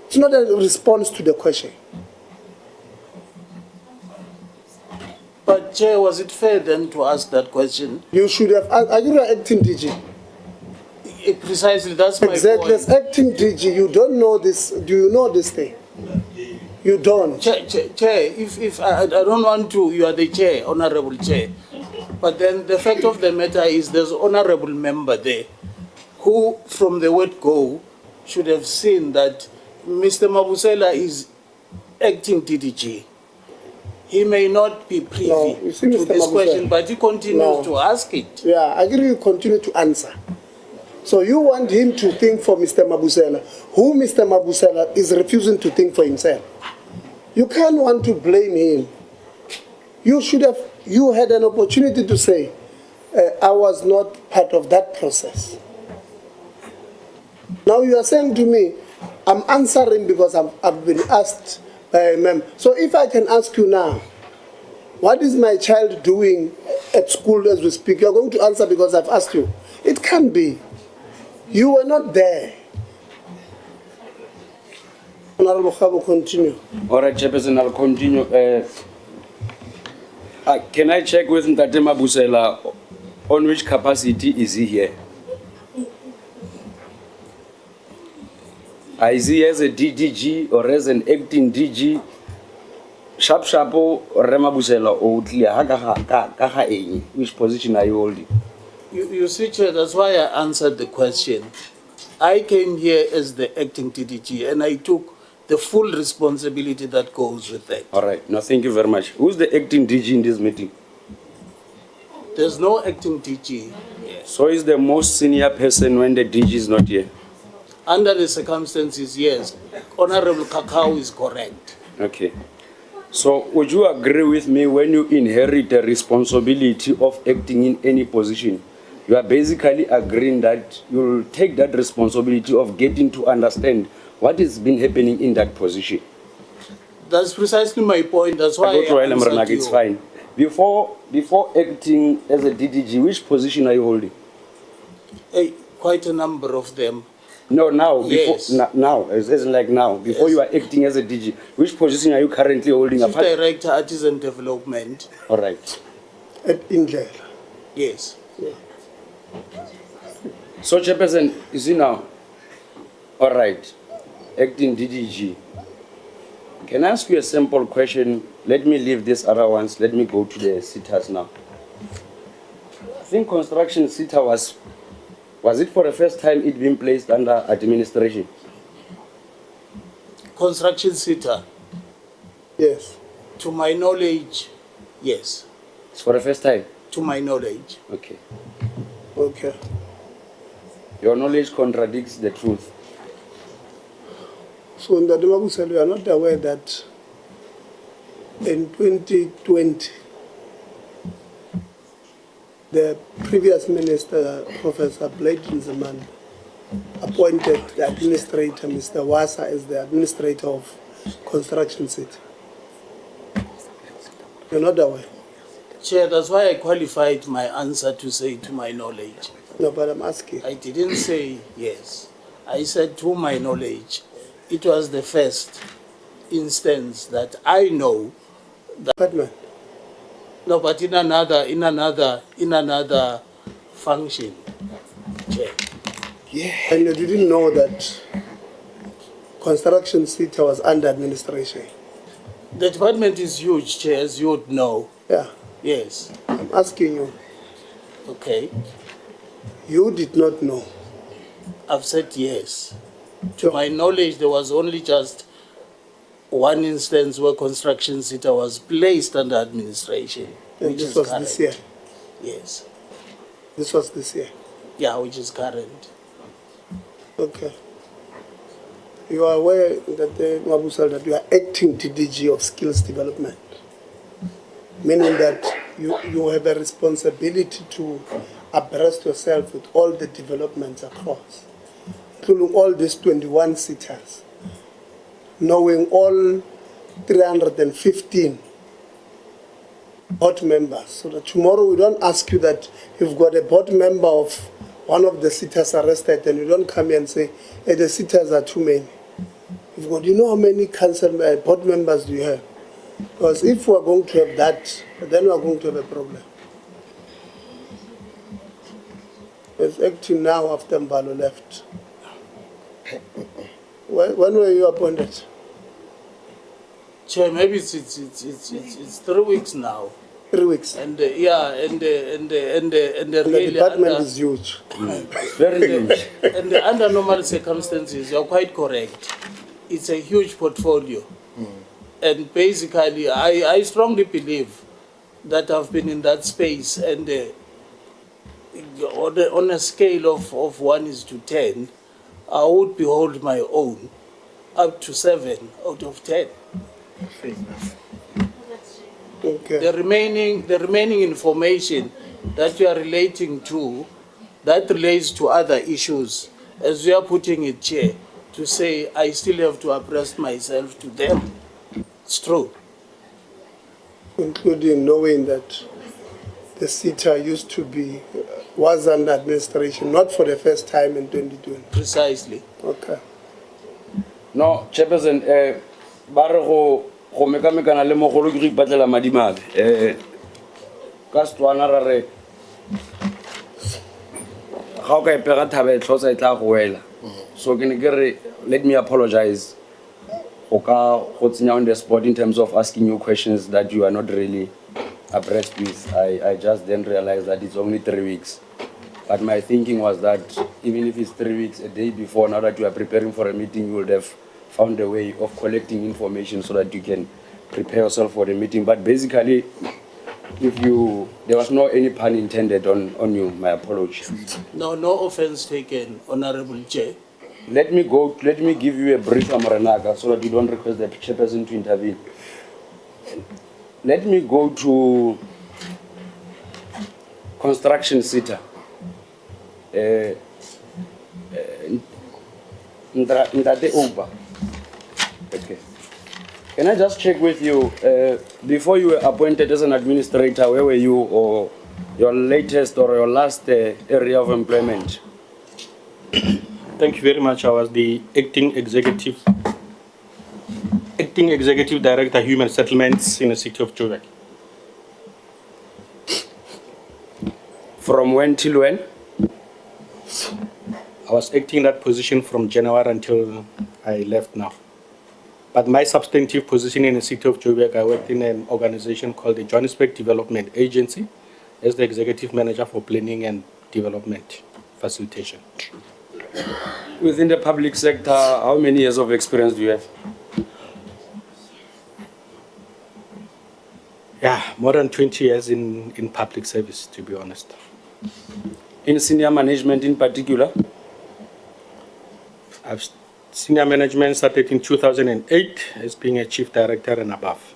It's not a response to the question. But Chair, was it fair then to ask that question? You should have asked, are you an acting DG? Precisely, that's my exactly, point. as acting DG, you don't know this. Do you know this thing? You don't. Chair, if I don't want to, you are the chair, honorable chair. But then the fact of the matter is there's an honorable member there who, from the word go, should have seen that Mr. Mabusela is acting DDG, he may not be privy No, you see, to Mr. this Mabusela. question, but he continues No. to ask it. Yeah, I agree you continue to answer. So you want him to think for Mr. Mabusela, who Mr. Mabusela is refusing to think for himself. You can't want to blame him. You had an opportunity to say, I was not part of that process. Now you are saying to me, I'm answering because I've been asked by a member. So if I can ask you now, what is my child doing at school as we speak? You're going to answer because I've asked you. It can't be. You were not there. Honorable Khabo, continue. All right, Chairperson, I'll continue. Can I check with Ntate Mabusela on which capacity is he here? Is he as a DDG or as an acting DG? Sharp-sharpo Remabusela or Utlia, which position are you holding? You see, Chair, that's why I answered the question. I came here as the acting DDG and I took the full responsibility that goes with that. All right, no, thank you very much. Who's the acting DG in this meeting? There's no acting DG. So is the most senior person when the DG is not here? Under the circumstances, yes. Honorable Kakao is correct. Okay. So would you agree with me when you inherit the responsibility of acting in any position, you are basically agreeing that you'll take that responsibility of getting to understand what has been happening in that position? That's precisely my point. That's why I answered you. It's fine. Before acting as a DDG, which position are you holding? Quite a number of them. No, now, Yes. now, as in like now, before you are acting as a DG, which position are you currently holding? Chief Director, Artisan Development. All right. In jail. Yes. Yeah. So, Chairperson, you see now, all right, acting DDG. Can I ask you a simple question? Let me leave this other ones. Let me go to the CETAs now. I think construction CETA was it for the first time it being placed under administration? Construction CETA. Yes. To my knowledge, yes. It's for the first time? To my knowledge. Okay. Okay. Your knowledge contradicts the truth. So in the Demagusel, we are not aware that in 2020, the previous minister, Professor Blade Nzimande, appointed the administrator, Mr. Wasa, as the administrator of Construction City. You're not aware? Chair, that's why I qualified my answer to say to my knowledge. No, but I'm asking. I didn't say yes. I said to my knowledge. It was the first instance that I know that. Department. No, but in another function, Chair. Yeah. And you didn't know that Construction City was under administration? The department is huge, Chair, as you would know. Yeah. Yes. I'm asking you. Okay. You did not know? I've said yes. To my knowledge, there was only just one instance where Construction City was placed under administration. And which this is was current. this year? Yes. This was this year? Yeah, which is current. Okay. You are aware that, Mabusal, that you are acting DDG of skills development, meaning that you have a responsibility to abreast yourself with all the developments across, including all these 21 CETAs, knowing all 315 board members, so that tomorrow we don't ask you that you've got a board member of one of the CETAs arrested and you don't come here and say, hey, the CETAs are too many. You've got, you know how many council board members do you have? Because if we're going to have that, then we're going to have a problem. It's acting now after Mbalo left. When were you appointed? Chair, maybe it's 3 weeks now. 3 weeks. And yeah, and the really department is huge. Very huge. And under normal circumstances, you're quite correct. It's a huge portfolio. And basically, I strongly believe that I've been in that space, and on a scale of 1:10, I would behold my own up to 7 out of 10. Okay. The remaining information that you are relating to, that relates to other issues, as we are putting it, Chair, to say I still have to abreast myself to them. It's true. Including knowing that the CETA was under administration, not for the first time in 2020. Precisely. Okay. No, Chairperson, ba re go mekamekana le mogolo ke go ipatlela madimabe. Ka Setswana ra re ga o ka ipega thaba e tlhotsa e tla go wela. So ke ne ke re, let me apologize go tsenya on the spot in terms of asking you questions that you are not really abreast with. I just then realized that it's only 3 weeks. But my thinking was that even if it's 3 weeks, a day before, now that you are preparing for a meeting, you would have found a way of collecting information so that you can prepare yourself for the meeting. But basically, there was no any pun intended on you, my apologies. No offense taken, Honorable Chair. Let me give you a brief, Amaranaka, so that you don't request the chairperson to intervene. Let me go to construction CETA. Ntate Oba. Okay. Can I just check with you, before you were appointed as an administrator, where were you, or your latest or your last area of employment? Thank you very much. I was the acting executive director, human settlements in the city of Joburg. From when till when? I was acting that position from January until I left now. But my substantive position in the city of Joburg, I worked in an organization called the Johannesburg Development Agency as the executive manager for planning and development facilitation. Within the public sector, how many years of experience do you have? Yeah, more than 20 years in public service, to be honest. In senior management in particular? Senior management started in 2008 as being a chief director and above.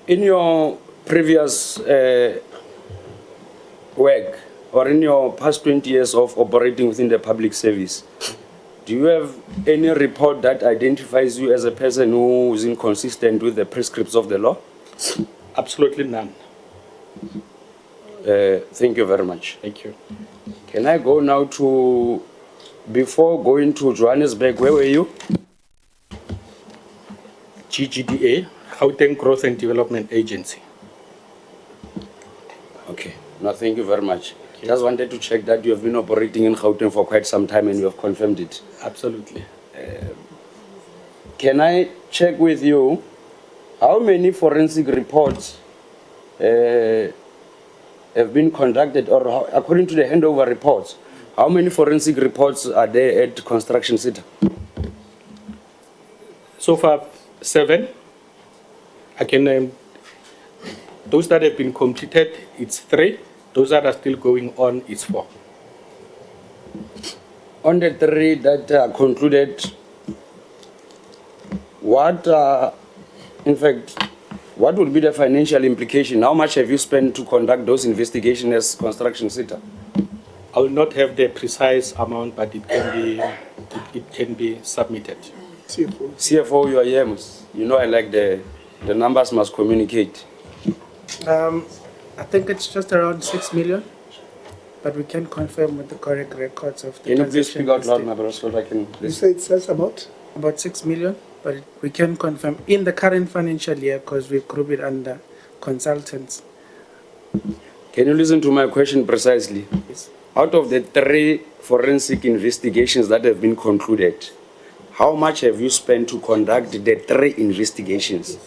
In your previous work, or in your past 20 years of operating within the public service, do you have any report that identifies you as a person who is inconsistent with the prescripts of the law? Absolutely none. Thank you very much. Thank you. Can I go now to, before going to Johannesburg, where were you? GGDA, Gauteng Growth and Development Agency. Okay. No, thank you very much. Just wanted to check that you have been operating in Gauteng for quite some time and you have confirmed it. Absolutely. Can I check with you how many forensic reports have been conducted, or how, according to the handover reports, how many forensic reports are there at Construction CETA? So far, 7. I can name those that have been completed, it's 3. Those that are still going on, it's 4. On the 3 that are concluded, what would be the financial implication? How much have you spent to conduct those investigations as Construction CETA? I will not have the precise amount, but it can be submitted. CFO, you are here. You know I like the numbers must communicate. I think it's just around 6 million, but we can confirm with the correct records of the Can you please transaction speak out loud, history. my brother, so I can... You say it says about? About 6 million, but we can confirm in the current financial year because we group it under consultants. Can you listen to my question precisely? Yes. Out of the 3 forensic investigations that have been concluded, how much have you spent to conduct the 3 investigations?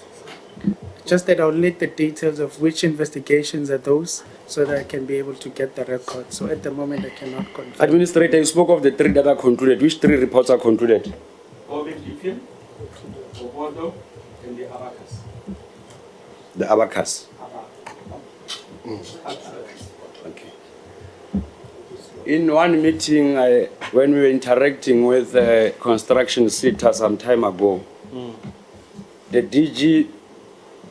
Just that I'll need the details of which investigations are those so that I can be able to get the record. So at the moment, I cannot confirm. Administrator, you spoke of the 3 that are concluded. Which 3 reports are concluded? And the abacus. The abacus. Okay. In one meeting, when we were interacting with construction CETA some time ago, the DG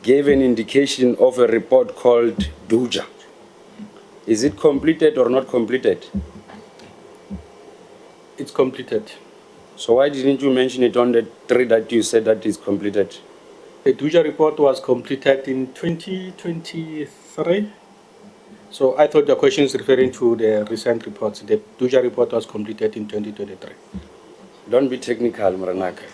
gave an indication of a report called DUJA. Is it completed or not completed? It's completed. So why didn't you mention it on the 3 that you said that is completed? The DUJA report was completed in 2023. So I thought the question is referring to the recent reports. The DUJA report was completed in 2023. Don't be technical, Mranaka,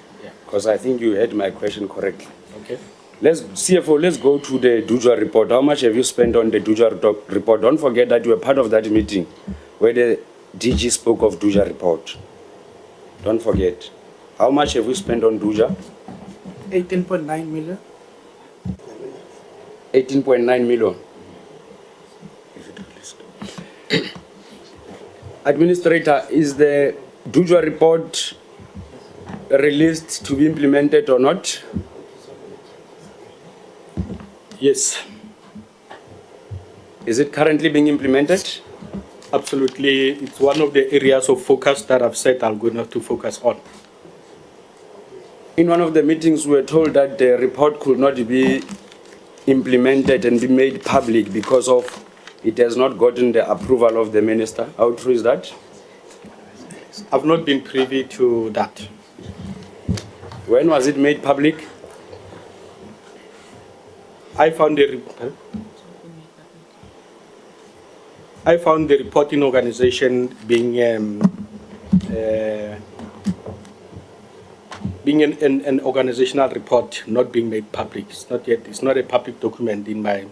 because I think you heard my question correctly. Okay. CFO, let's go to the DUJA report. How much have you spent on the DUJA report? Don't forget that you were part of that meeting where the DG spoke of DUJA report. Don't forget. How much have you spent on DUJA? 18.9 million. 18.9 million. Administrator, is the DUJA report released to be implemented or not? Yes. Is it currently being implemented? Absolutely. It's one of the areas of focus that I've said I'm going to have to focus on. In one of the meetings, we were told that the report could not be implemented and be made public because of it has not gotten the approval of the minister. How true is that? I've not been privy to that. When was it made public? I found the reporting organization being an organizational report, not being made public. It's not yet. It's not a public document in the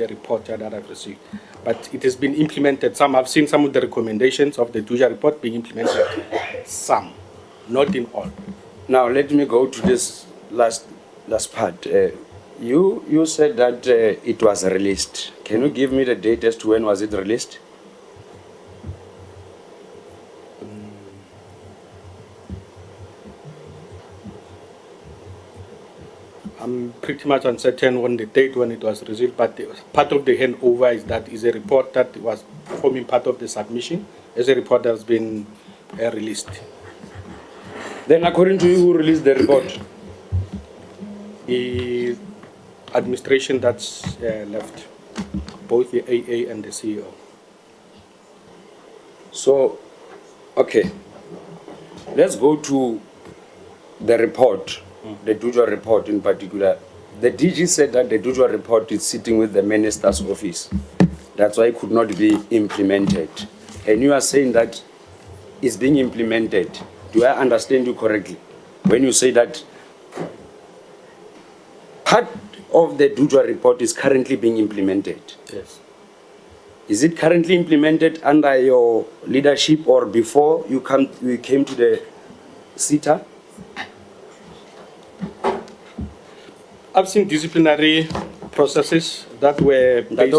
report that I've received, but it has been implemented. I've seen some of the recommendations of the DUJA report being implemented. Some, not in all. Now let me go to this last part. You said that it was released. Can you give me the date as to when was it released? I'm pretty much uncertain on the date when it was received, but part of the handover is a report that was forming part of the submission as a report that has been released. Then according to you, who released the report? The administration that's left, both the AA and the CEO. So, okay, let's go to the report, the DUJA report in particular. The DG said that the DUJA report is sitting with the minister's office. That's why it could not be implemented. And you are saying that it's being implemented. Do I understand you correctly? When you say that part of the DUJA report is currently being implemented. Yes. Is it currently implemented under your leadership or before you came to the CETA? I've seen disciplinary processes that were based.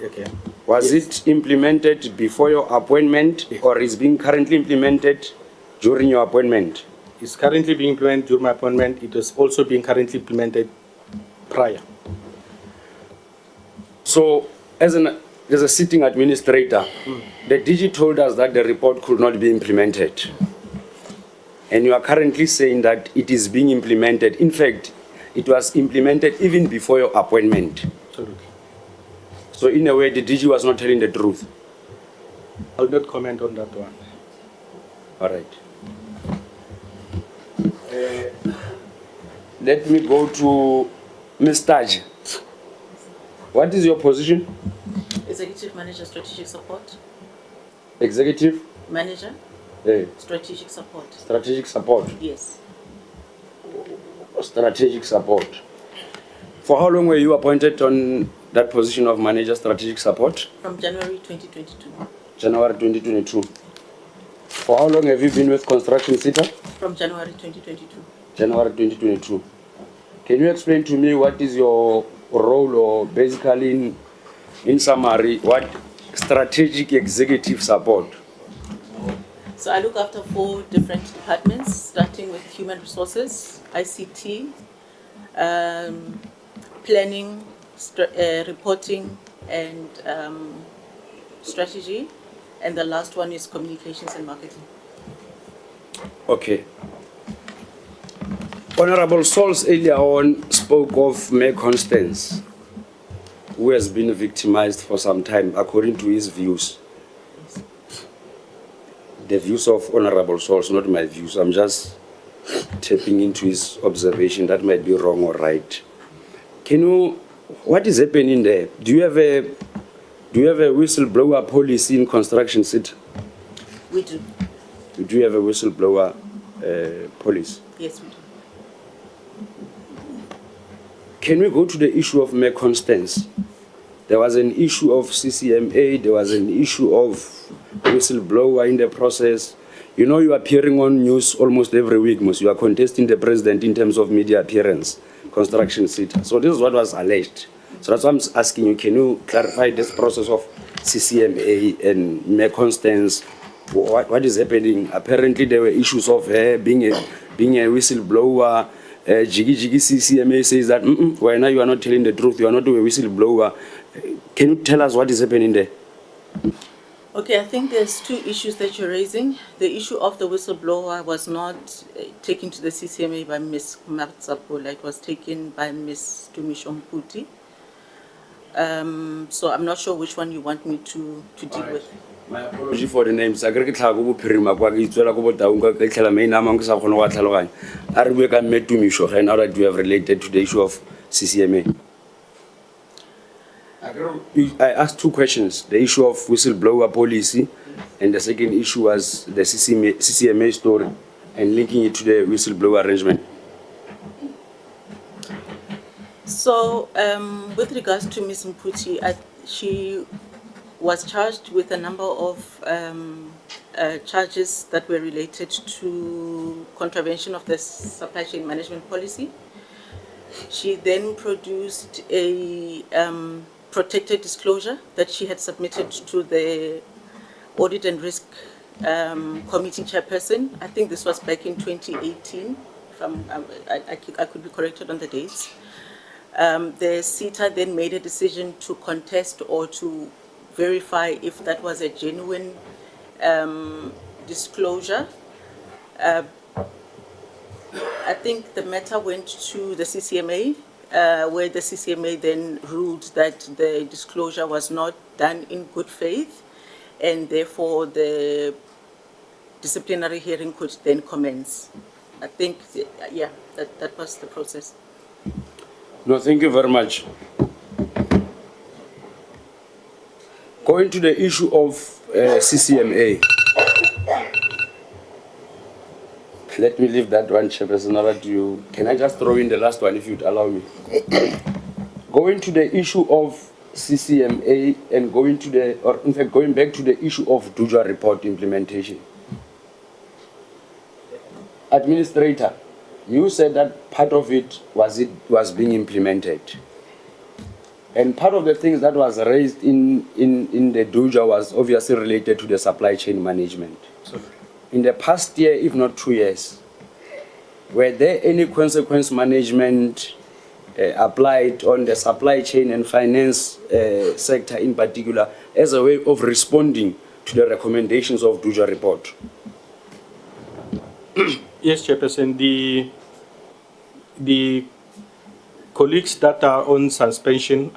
Okay. Was it implemented before your appointment or is being currently implemented during your appointment? It's currently being implemented during my appointment. It is also being currently implemented prior. So, as a sitting administrator, the DG told us that the report could not be implemented. And you are currently saying that it is being implemented. In fact, it was implemented even before your appointment. Absolutely. So in a way, the DG was not telling the truth. I'll not comment on that one. All right. Let me go to Ms. Taj. What is your position? Executive Manager, Strategic Support. Executive? Manager, Strategic Support. Strategic Support. Yes. Strategic Support. For how long were you appointed on that position of Manager Strategic Support? From January 2022. January 2022. For how long have you been with Construction CETA? From January 2022. January 2022. Can you explain to me what is your role, or basically in summary, what strategic executive support? So I look after 4 different departments, starting with human resources, ICT, planning, reporting, and strategy. And the last one is communications and marketing. Okay. Honorable Sauls earlier on spoke of Mayor Constance, who has been victimized for some time, according to his views. The views of Honorable Sauls, not my views. I'm just tapping into his observation. That might be wrong or right. What is happening there? Do you have a whistleblower policy in construction city? We do. Do you have a whistleblower policy? Yes, we do. Can we go to the issue of Mayor Constance? There was an issue of CCMA, there was an issue of whistleblower in the process. You know, you are appearing on news almost every week, Mos. You are contesting the president in terms of media appearance, construction CETA. So this is what was alleged. So that's why I'm asking you, can you clarify this process of CCMA and Mayor Constance? What is happening? Apparently there were issues of her being a whistleblower. Jiggy CCMA says that, well, now you are not telling the truth, you are not a whistleblower. Can you tell us what is happening there? Okay, I think there's 2 issues that you're raising. The issue of the whistleblower was not taken to the CCMA by Ms. Matsapula, it was taken by Ms. Tumisho Mputi. So I'm not sure which one you want me to deal with. My apology for the names. I agree with you. Pirima kwa itsola go botaunga ke tlhela me ina mang ke sa khone wa tlhaloganya. A re bue ka Metumisho ge now that you have related to the issue of CCMA. I asked 2 questions. The issue of whistleblower policy and the second issue was the CCMA story and linking it to the whistleblower arrangement. So with regards to Ms. Mputi, she was charged with a number of charges that were related to contravention of the supply chain management policy. She then produced a protected disclosure that she had submitted to the Audit and Risk Committee chairperson. I think this was back in 2018. I could be corrected on the dates. The CETA then made a decision to contest or to verify if that was a genuine disclosure. I think the matter went to the CCMA, where the CCMA then ruled that the disclosure was not done in good faith, and therefore the disciplinary hearing could then commence. I think, yeah, that was the process. No, thank you very much. Going to the issue of CCMA. Let me leave that one, Chairperson. Now that you, can I just throw in the last one if you'd allow me? Going to the issue of CCMA and going to the, or in fact, going back to the issue of DUJA report implementation. Administrator, you said that part of it was being implemented. And part of the things that was raised in the DUJA was obviously related to the supply chain management. In the past year, if not 2 years, were there any consequence management applied on the supply chain and finance sector in particular as a way of responding to the recommendations of DUJA report? Yes, Chairperson. The colleagues that are on suspension,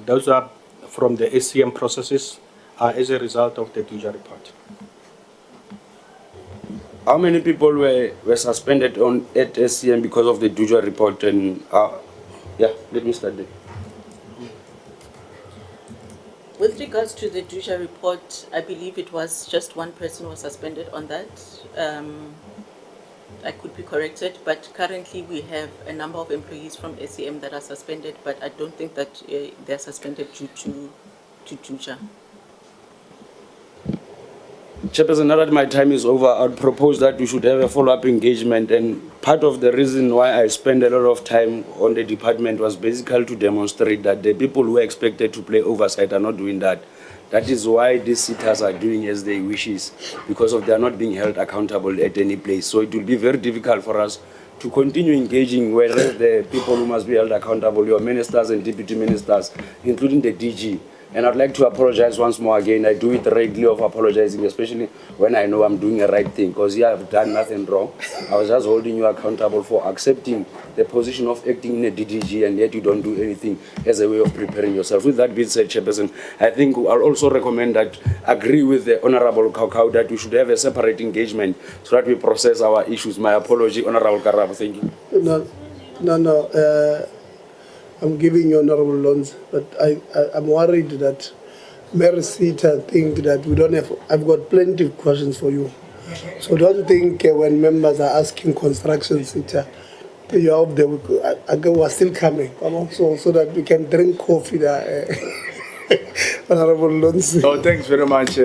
those are from the SCM processes, are as a result of the DUJA report. How many people were suspended at SCM because of the DUJA report? And yeah, let me start there. With regards to the DUJA report, I believe it was just one person was suspended on that. I could be corrected, but currently we have a number of employees from SCM that are suspended, but I don't think that they're suspended due to DUJA. Chairperson, now that my time is over, I'd propose that we should have a follow-up engagement. And part of the reason why I spend a lot of time on the department was basically to demonstrate that the people who are expected to play oversight are not doing that. That is why these sitters are doing as they wishes, because of they are not being held accountable at any place. So it will be very difficult for us to continue engaging where the people who must be held accountable, your ministers and deputy ministers, including the DG. And I'd like to apologize once more again. I do it regularly of apologizing, especially when I know I'm doing the right thing, because yeah, I've done nothing wrong. I was just holding you accountable for accepting the position of acting in a DDG, and yet you don't do anything as a way of preparing yourself. With that being said, Chairperson, I think I'll also recommend that, agree with the Honorable Kaukau, that we should have a separate engagement so that we process our issues. My apology, Honorable Karabo. Thank you. No. I'm giving you honorable loans, but I'm worried that MERSETA think that we don't have. I've got plenty of questions for you, so don't think when members are asking construction CETA, you hope they are still coming. So that we can drink coffee. Honorable loans. Oh, thanks very much,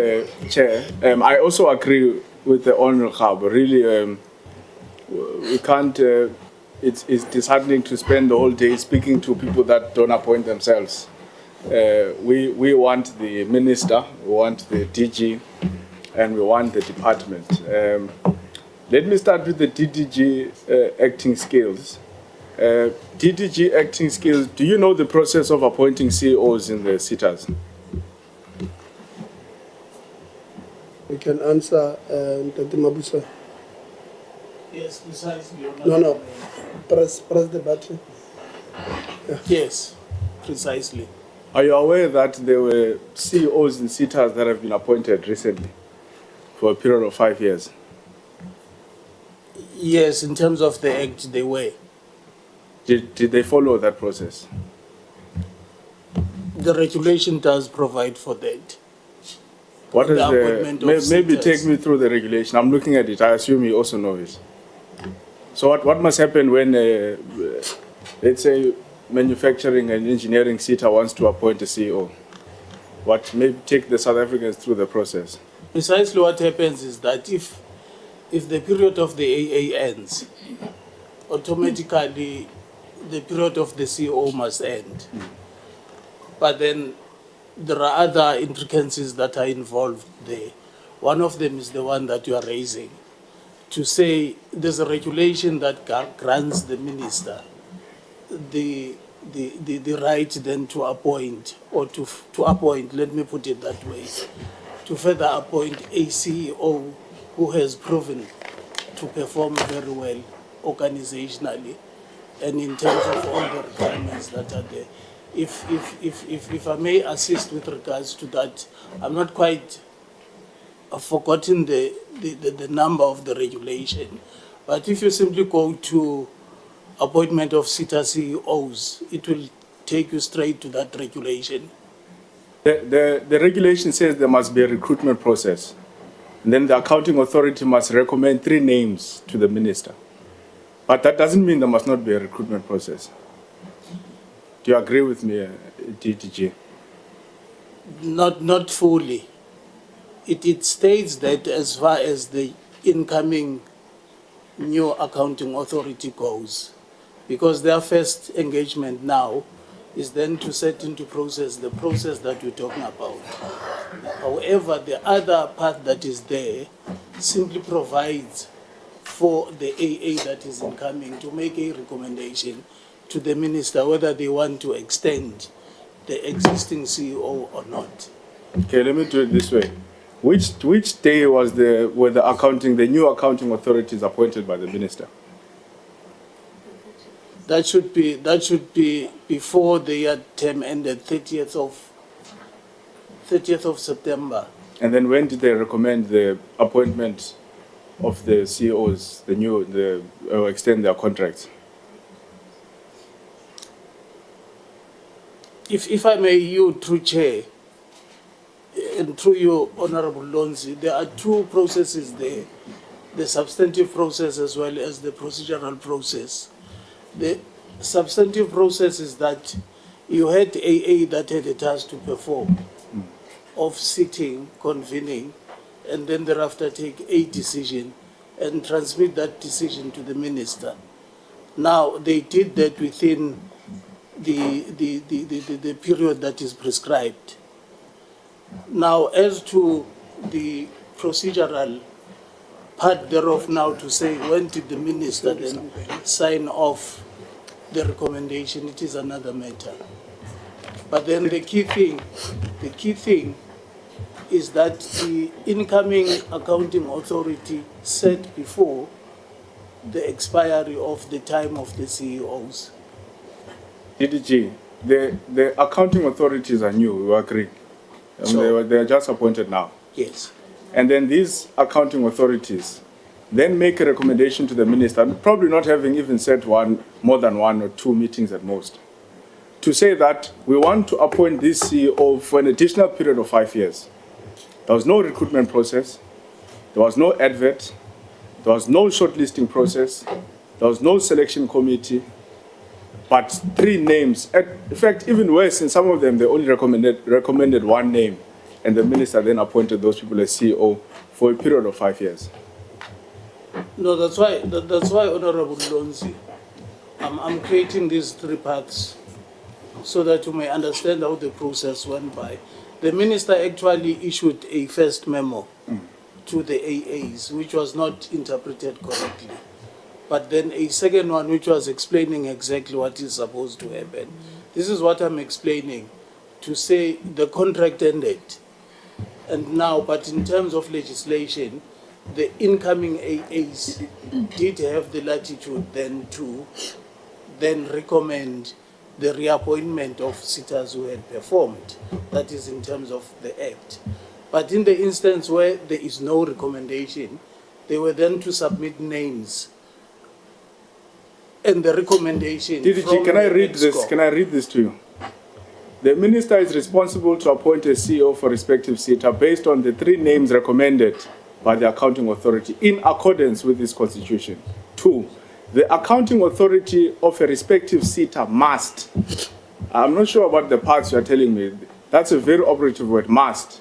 Chair. I also agree with the Honorable Khabo. Really, we can't. It's disheartening to spend the whole day speaking to people that don't appoint themselves. We want the minister, we want the DG, and we want the department. Let me start with the DDG acting skills. DDG acting skills, do you know the process of appointing CEOs in the CETAs? We can answer, Dr. Mabusa. Yes, precisely. No. Press the button. Yeah. Yes, precisely. Are you aware that there were CEOs in CETAs that have been appointed recently for a period of 5 years? Yes, in terms of the act, they were. Did they follow that process? The regulation does provide for that. What is appointment of maybe sitters. take me through the regulation. I'm looking at it. I assume you also know it. So what must happen when, let's say, manufacturing and engineering CETA wants to appoint a CEO? Maybe take the South Africans through the process. Precisely what happens is that if the period of the AA ends, automatically the period of the CEO must end. But then there are other intricacies that are involved there. One of them is the one that you are raising, to say there's a regulation that grants the minister the right then to appoint, or to appoint, let me put it that way, to further appoint a CEO who has proven to perform very well organizationally and in terms of all the requirements that are there. If I may assist with regards to that, I'm not quite forgotten the number of the regulation, but if you simply go to appointment of CETA CEOs, it will take you straight to that regulation. The regulation says there must be a recruitment process. And then the accounting authority must recommend 3 names to the minister. But that doesn't mean there must not be a recruitment process. Do you agree with me, DTG? Not fully. It states that as far as the incoming new accounting authority goes, because their first engagement now is then to set into process the process that we're talking about. However, the other part that is there simply provides for the AA that is incoming to make a recommendation to the minister whether they want to extend the existing CEO or not. Okay, let me do it this way. Which day were the new accounting authorities appointed by the minister? That should be before the year term ended, 30th of September. And then when did they recommend the appointment of the CEOs, or extend their contracts? If I may, you through chair, and through you, Honorable Lonzi, there are 2 processes there, the substantive process as well as the procedural process. The substantive process is that you had AA that had a task to perform of sitting, convening, and then thereafter take a decision and transmit that decision to the minister. Now, they did that within the period that is prescribed. Now, as to the procedural part thereof now to say when did the minister then sign off the recommendation, it is another matter. But then the key thing is that the incoming accounting authority set before the expiry of the time of the CEOs. DDG, the accounting authorities are new, we agree. They are just appointed now. Yes. And then these accounting authorities then make a recommendation to the minister, probably not having even set more than 1 or 2 meetings at most, to say that we want to appoint this CEO for an additional period of 5 years. There was no recruitment process, there was no advert, there was no shortlisting process, there was no selection committee, but 3 names. In fact, even worse, in some of them, they only recommended 1 name, and the minister then appointed those people as CEO for a period of 5 years. No, that's why, Honorable Lonzi, I'm creating these 3 paths so that you may understand how the process went by. The minister actually issued a first memo to the AAs, which was not interpreted correctly. But then a second one, which was explaining exactly what is supposed to happen. This is what I'm explaining, to say the contract ended. And now, but in terms of legislation, the incoming AAs did have the latitude then to then recommend the reappointment of sitters who had performed. That is in terms of the Act. But in the instance where there is no recommendation, they were then to submit names. And the recommendation. DDG, can I read this? Can I read this to you? The minister is responsible to appoint a CEO for respective CETA based on the 3 names recommended by the accounting authority in accordance with this constitution. 2, the accounting authority of a respective CETA must, I'm not sure about the parts you are telling me, that's a very operative word, must.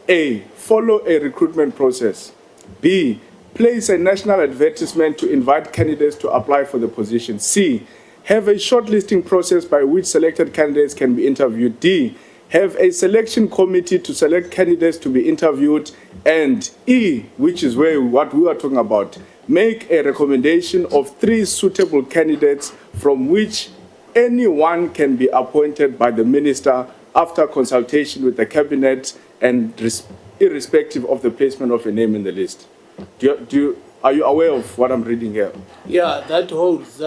A, follow a recruitment process. B, place a national advertisement to invite candidates to apply for the position. C, have a shortlisting process by which selected candidates can be interviewed. D, have a selection committee to select candidates to be interviewed. And E, which is what we are talking about, make a recommendation of 3 suitable candidates from which any one can be appointed by the minister after consultation with the cabinet and irrespective of the placement of a name in the list. Are you aware of what I'm reading here? Yeah, that holds,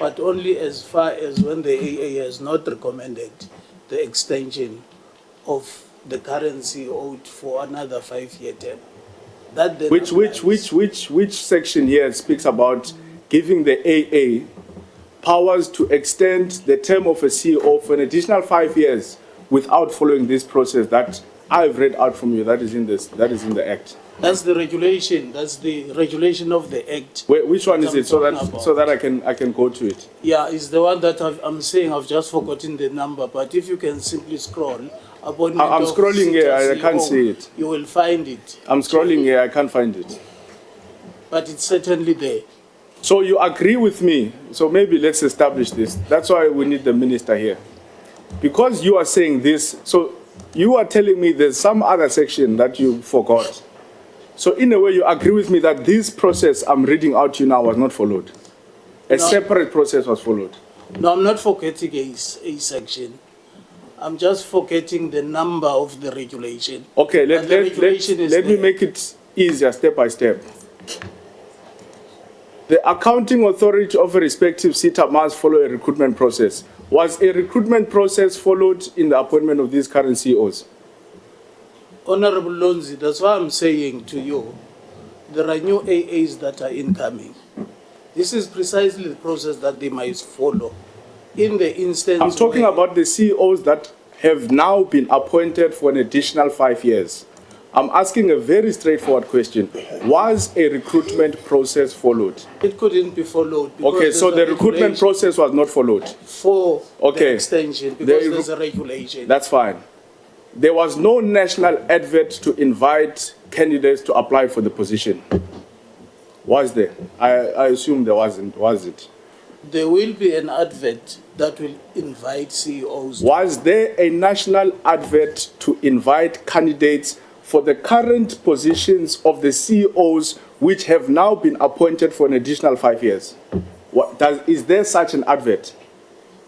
but only as far as when the AA has not recommended the extension of the currency owed for another 5-year term. That then which section here speaks about giving the AA powers to extend the term of a CEO for an additional 5 years without following this process that I've read out from you? That is in the Act. That's the regulation. That's the regulation of the Act. Which one is it? So that I can go to it. Yeah, it's the one that I'm saying. I've just forgotten the number. But if you can simply scroll. I'm scrolling here. I can't see it. You will find it. I'm scrolling here. I can't find it. But it's certainly there. So you agree with me? So maybe let's establish this. That's why we need the minister here. Because you are saying this, so you are telling me there's some other section that you forgot. So in a way, you agree with me that this process I'm reading out to you now was not followed. A separate process was followed. No, I'm not forgetting a section. I'm just forgetting the number of the regulation. Okay, let me make it easier step by step. The accounting authority of a respective CETA must follow a recruitment process. Was a recruitment process followed in the appointment of these current CEOs? Honorable Lonzi, that's why I'm saying to you, there are new AAs that are incoming. This is precisely the process that they must follow. In the instance I'm talking about the CEOs that have now been appointed for an additional 5 years. I'm asking a very straightforward question. Was a recruitment process followed? It couldn't be followed. Okay, so the recruitment process was not followed? For the extension, because there's a regulation. That's fine. there was no national advert to invite candidates to apply for the position. Was there? I assume there wasn't, was it? There will be an advert that will invite CEOs. Was there a national advert to invite candidates for the current positions of the CEOs which have now been appointed for an additional 5 years? Is there such an advert?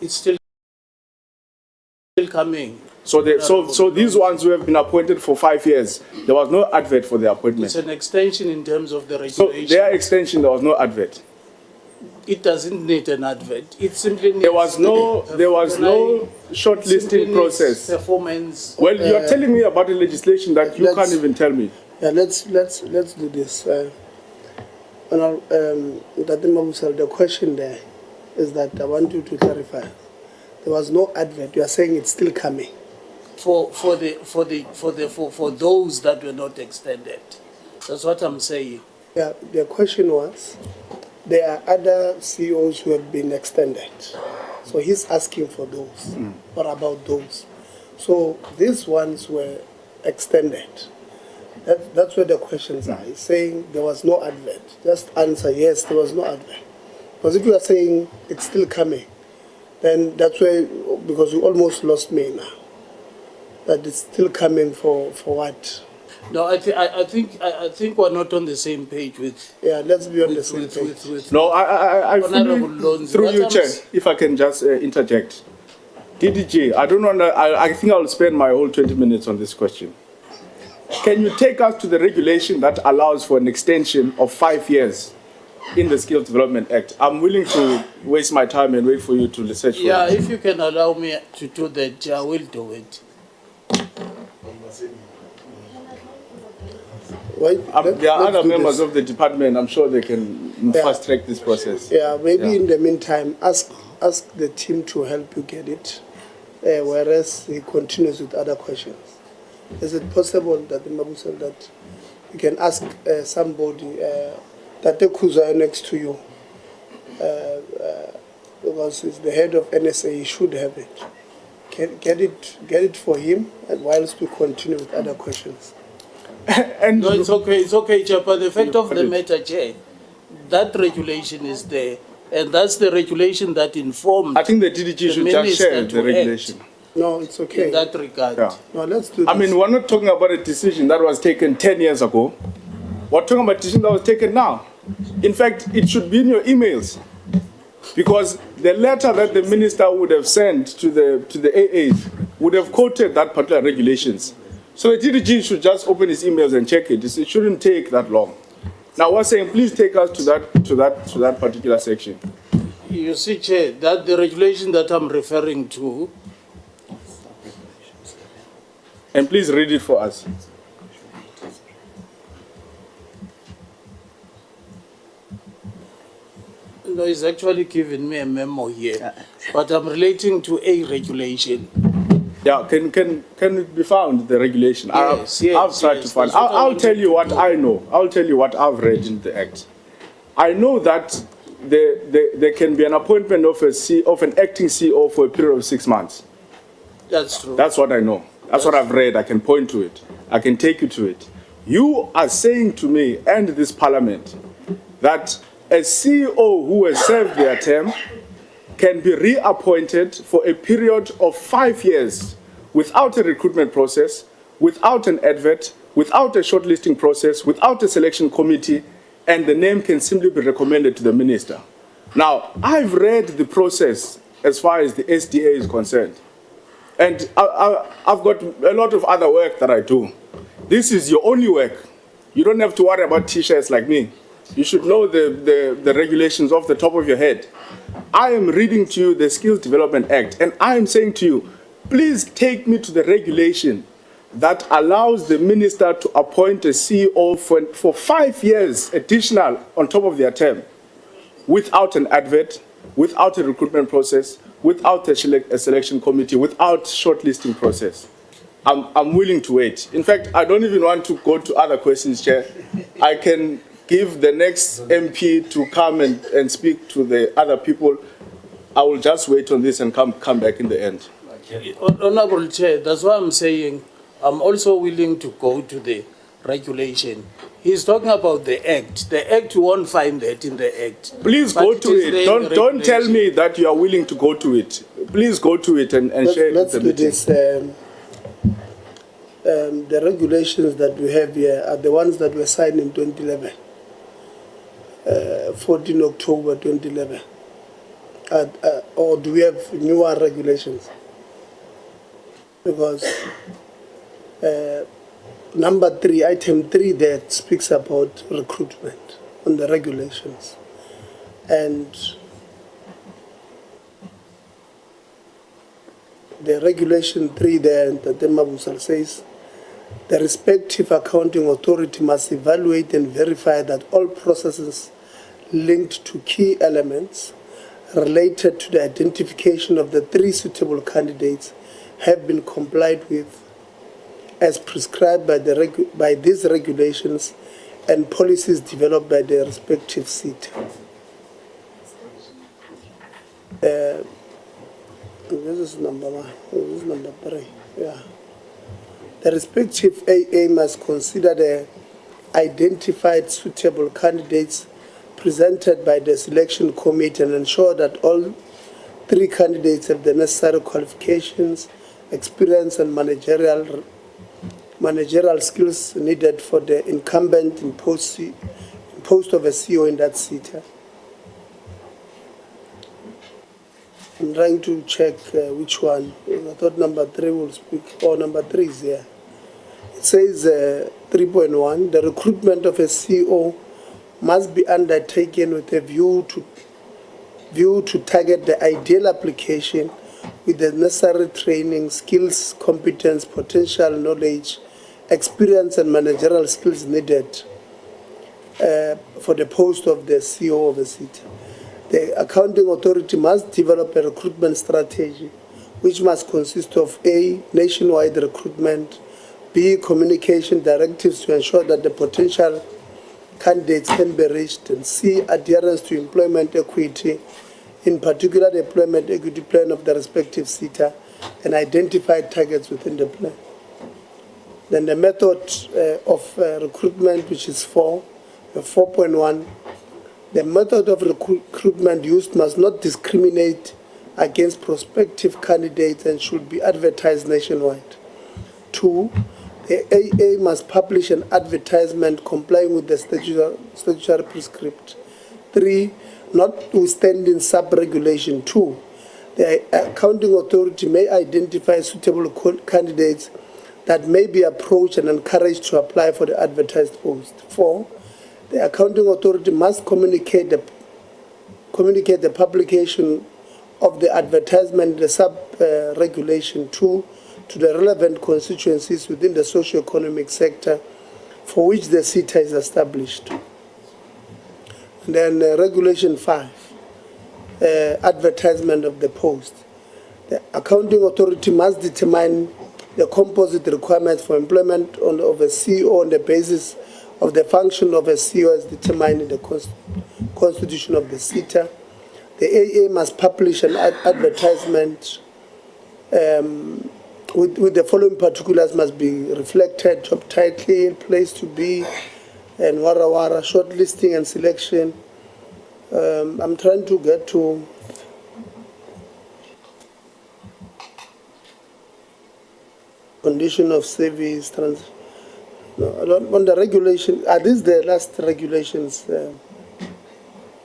It's still coming. So these ones who have been appointed for 5 years, there was no advert for their appointment. It's an extension in terms of the So regulation. their extension, there was no advert. It doesn't need an advert. It simply needs There was no shortlisting process. Performance. Well, you are telling me about the legislation that you can't even tell me. Yeah, let's do this. The question there is that I want you to clarify. There was no advert. You are saying it's still coming. For those that were not extended. That's what I'm saying. Yeah, the question was, there are other CEOs who have been extended. So he's asking for those. What about those? So these ones were extended. That's where the questions are. He's saying there was no advert. Just answer yes, there was no advert. Because if you are saying it's still coming, then that's where, because you almost lost me now. That it's still coming for what? No, I think we're not on the same page with. Yeah, let's be on the same page. No, I Honorable fully, Lonzi, through what you, I'm Chair, s- if I can just interject. DDG, I don't want to, I think I'll spend my whole 20 minutes on this question. Can you take us to the regulation that allows for an extension of 5 years in the Skills Development Act? I'm willing to waste my time and wait for you to research for Yeah, it. if you can allow me to do that, I will do it. There are other members of the department, I'm sure they can fast track this process. Yeah, maybe in the meantime, ask the team to help you get it, whereas he continues with other questions. Is it possible that that you can ask somebody that the Kuza next to you, because he's the head of NSA, he should have it. Get it for him, and whilst we continue with other questions. No, it's okay, Chair, but the fact of the matter, Chair, that regulation is there, and that's the regulation that informed. I think the DDG should just share the regulation. No, it's okay. In that regard. Yeah. No, let's do this. I mean, we're not talking about a decision that was taken 10 years ago. We're talking about a decision that was taken now. In fact, it should be in your emails. Because the letter that the minister would have sent to the AAs would have quoted that particular regulations. So the DDG should just open his emails and check it. It shouldn't take that long. Now we're saying, please take us to that particular section. You see, Chair, that the regulation that I'm referring to. And please read it for us. No, he's actually given me a memo here, but I'm relating to a regulation. Yeah, can it be found, the regulation? Yes, I've tried to find. I'll tell you what I know. I'll tell you what I've read in the Act. I know that there can be an appointment of an acting CEO for a period of 6 months. That's true. That's what I know. That's what I've read. I can point to it. I can take you to it. You are saying to me and this parliament that a CEO who has served their term can be reappointed for a period of 5 years without a recruitment process, without an advert, without a shortlisting process, without a selection committee, and the name can simply be recommended to the minister. Now, I've read the process as far as the SDA is concerned. And I've got a lot of other work that I do. This is your only work. You don't have to worry about T-shirts like me. You should know the regulations off the top of your head. I am reading to you the Skills Development Act, and I am saying to you, please take me to the regulation that allows the minister to appoint a CEO for 5 years additional on top of their term, without an advert, without a recruitment process, without a selection committee, without shortlisting process. I'm willing to wait. In fact, I don't even want to go to other questions, Chair. I can give the next MP to come and speak to the other people. I will just wait on this and come back in the end. Honorable Chair, that's why I'm saying I'm also willing to go to the regulation. He's talking about the Act. The Act, you won't find that in the Act. Please But go it to is it. there in the Don't tell regulation. me that you are willing to go to it. Please go to it and share it with Let's the do meeting. this. The regulations that we have here are the ones that were signed in 2011, 14 October 2011. Or do we have newer regulations? Because number 3, item 3 there speaks about recruitment on the regulations. And the regulation 3 there, that the Mabusal says, the respective accounting authority must evaluate and verify that all processes linked to key elements related to the identification of the 3 suitable candidates have been complied with as prescribed by these regulations and policies developed by the respective CETA. This is number 1. This is number 3. Yeah. The respective AA must consider the identified suitable candidates presented by the selection committee and ensure that all 3 candidates have the necessary qualifications, experience, and managerial skills needed for the incumbent in post of a CEO in that CETA. I'm trying to check which one. I thought number 3 will speak. Or number 3 is here. It says 3.1, the recruitment of a CEO must be undertaken with a view to target the ideal application with the necessary training, skills, competence, potential knowledge, experience, and managerial skills needed for the post of the CEO of a city. The accounting authority must develop a recruitment strategy which must consist of A, nationwide recruitment, B, communication directives to ensure that the potential candidates can be reached, and C, adherence to employment equity, in particular the employment equity plan of the respective CETA, and identified targets within the plan. Then the method of recruitment, which is 4.1, the method of recruitment used must not discriminate against prospective candidates and should be advertised nationwide. 2, the AA must publish an advertisement complying with the statutory prescript. 3, notwithstanding sub-regulation 2, the accounting authority may identify suitable candidates that may be approached and encouraged to apply for the advertised post. 4, the accounting authority must communicate the publication of the advertisement, the sub-regulation 2, to the relevant constituencies within the socio-economic sector for which the CETA is established. And then regulation 5, advertisement of the post. The accounting authority must determine the composite requirements for employment of a CEO on the basis of the function of a CEO as determined in the constitution of the CETA. The AA must publish an advertisement with the following particulars must be reflected: job title, place to be, and wara, shortlisting and selection. I'm trying to get to condition of service, on the regulation. Are these the last regulations?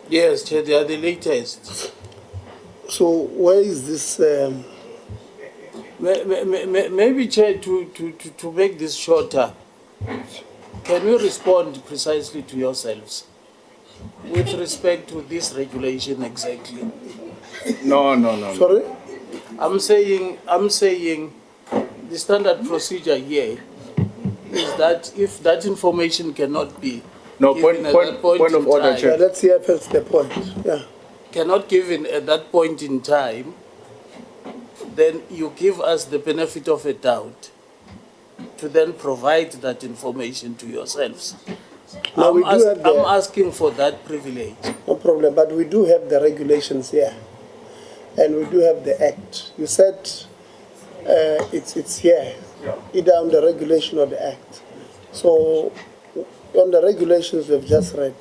Yes, Chair, they are the latest. So where is this? Maybe, Chair, to make this shorter, can you respond precisely to yourselves with respect to this regulation exactly? No. Sorry? I'm saying the standard procedure here is that if that information cannot be given at that point in time, Yeah, let's hear first the point. Yeah. cannot given at that point in time, then you give us the benefit of a doubt to then provide that information to yourselves. Now we do have I'm asking for that privilege. No problem, but we do have the regulations here, and we do have the Act. You said it's here. either on the regulation or the act. So on the regulations we've just read,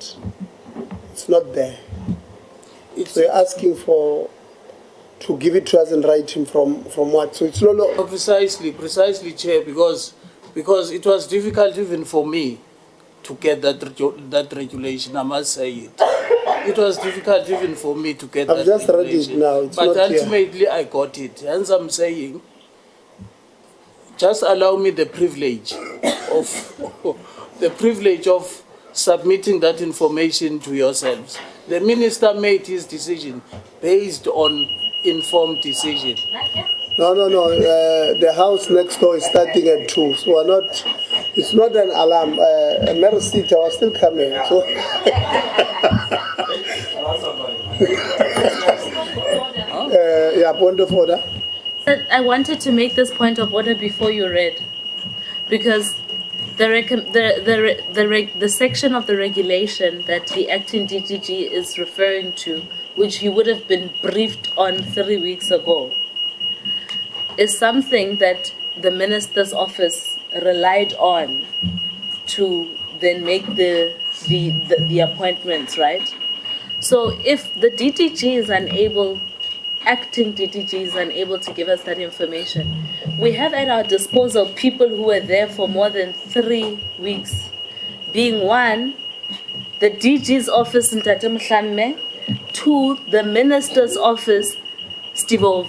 it's not there. We're asking for to give it to us in writing from what? So it's no longer Precisely, Chair, because it was difficult even for me to get that regulation. I must say it. It was difficult even for me to get I've that just read it regulation. now. It's But not here. ultimately, I got it. Hence, I'm saying, just allow me the privilege of submitting that information to yourselves. The minister made his decision based on informed decision. No. The house next door is starting at 2, so we're not. It's not an alarm. MERSETA was still coming. So. Yeah, point of order. I wanted to make this point of order before you read, because the section of the regulation that the acting DGG is referring to, which he would have been briefed on 3 weeks ago, is something that the minister's office relied on to then make the appointments, right? So if the DTG is unable, acting DTG is unable to give us that information, we have at our disposal people who were there for more than 3 weeks, being one, the DG's office in Tatemhlamme, two, the minister's office, Stivov.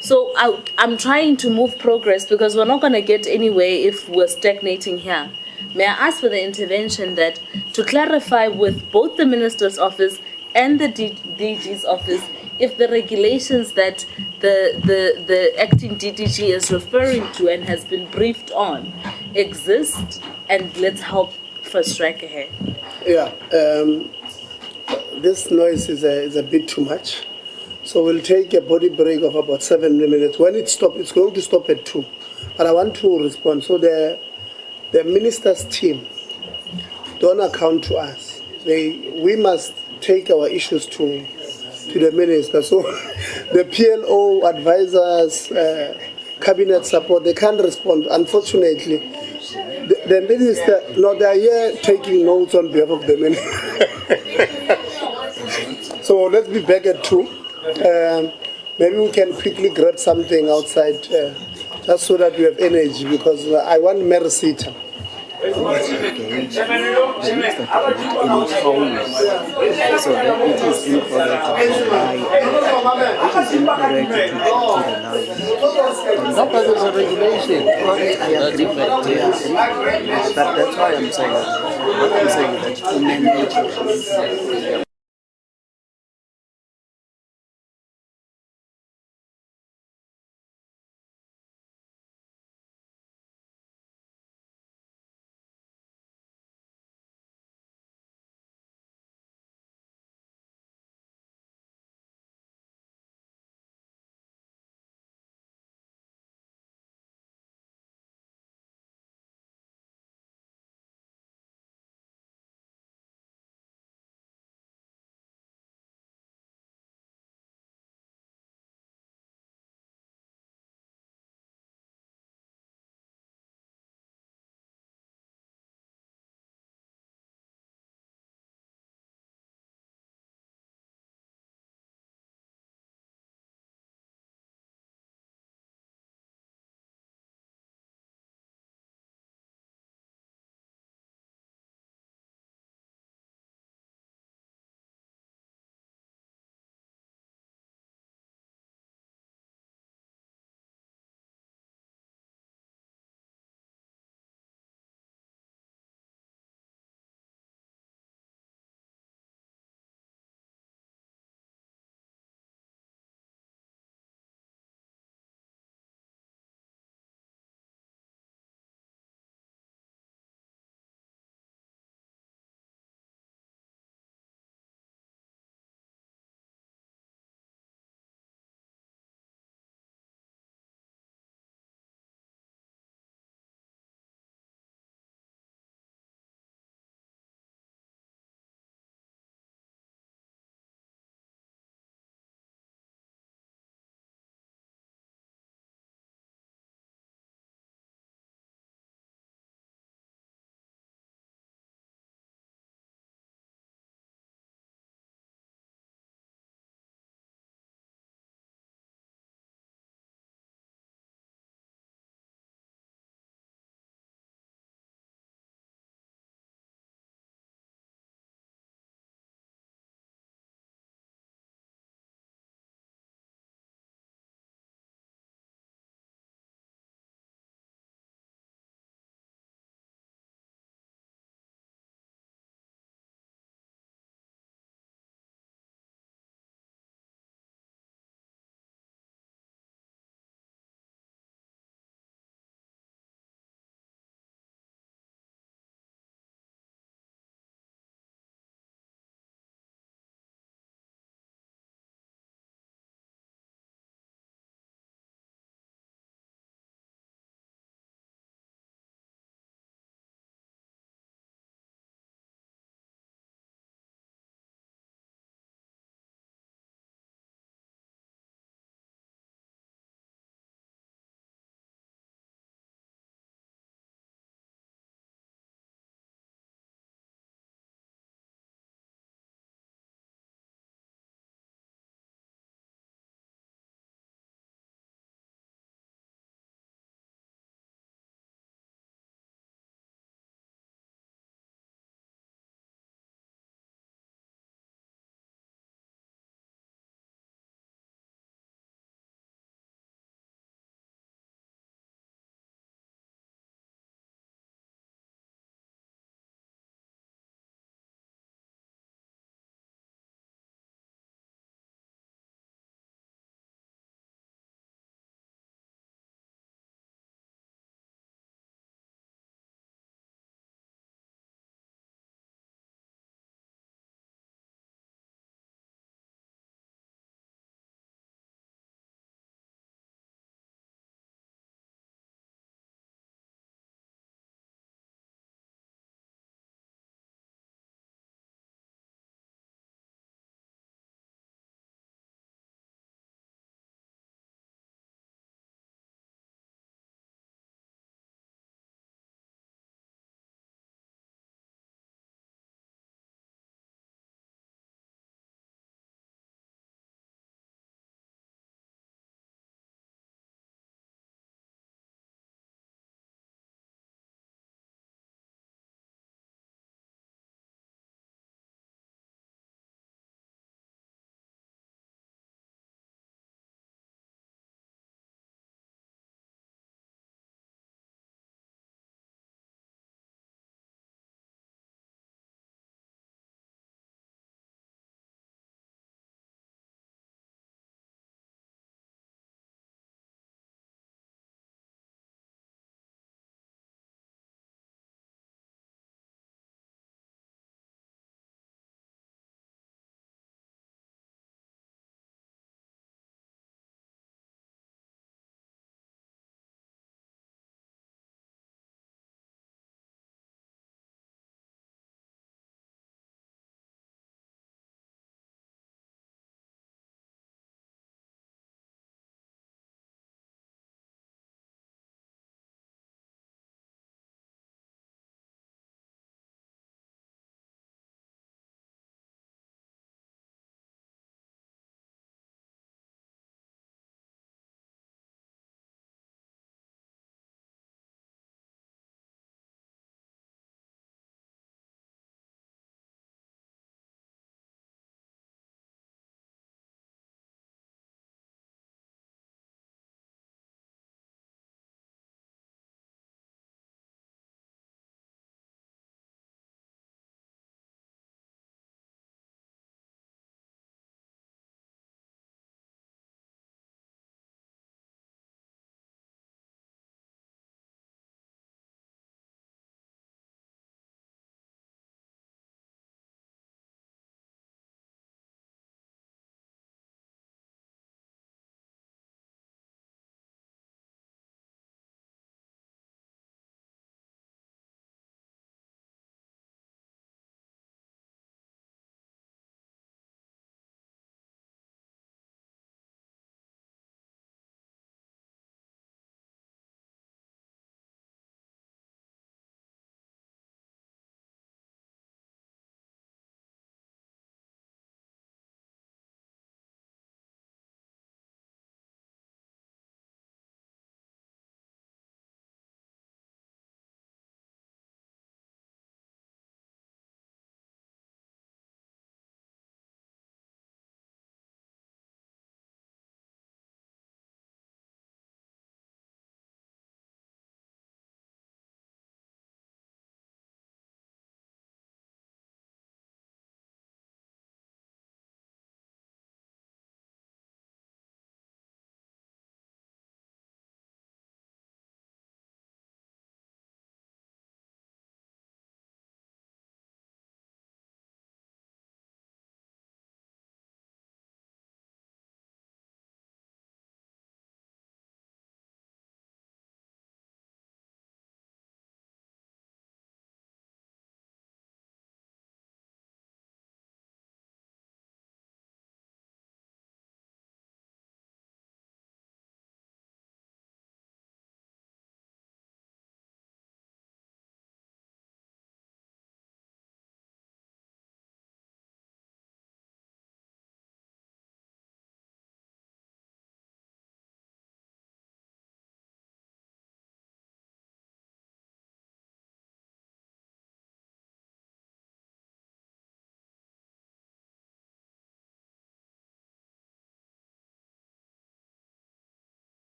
So I'm trying to move progress because we're not going to get anywhere if we're stagnating here. May I ask for the intervention that to clarify with both the minister's office and the DG's office if the regulations that the acting DDG is referring to and has been briefed on exist, and let's help fast track ahead. Yeah, this noise is a bit too much. So we'll take a body break of about 7 minutes. When it stops, it's going to stop at 2. But I want to respond. So the minister's team don't account to us. We must take our issues to the minister. So the PLO advisors, cabinet support, they can't respond. Unfortunately, the minister, no, they are here taking notes on behalf of the minister. So let's be back at 2. Maybe we can quickly grab something outside just so that we have energy, because I want MERSETA. So that it is incorrect to comply, it is incorrect to allow. No, but there's a regulation. I agree, but that's why I'm saying what I'm saying that to manage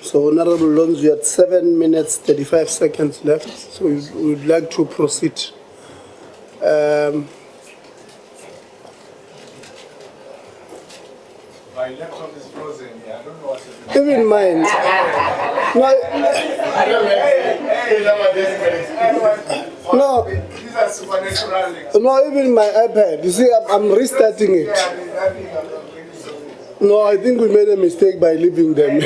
So, Honorable Lonzo, you had 7 minutes, 35 seconds left. So, we would like to proceed. My laptop is frozen here. I don't know what to do. Even mine. No. These are supernatural links. No, even my iPad. You see, I'm restarting it. No, I think we made a mistake by leaving them.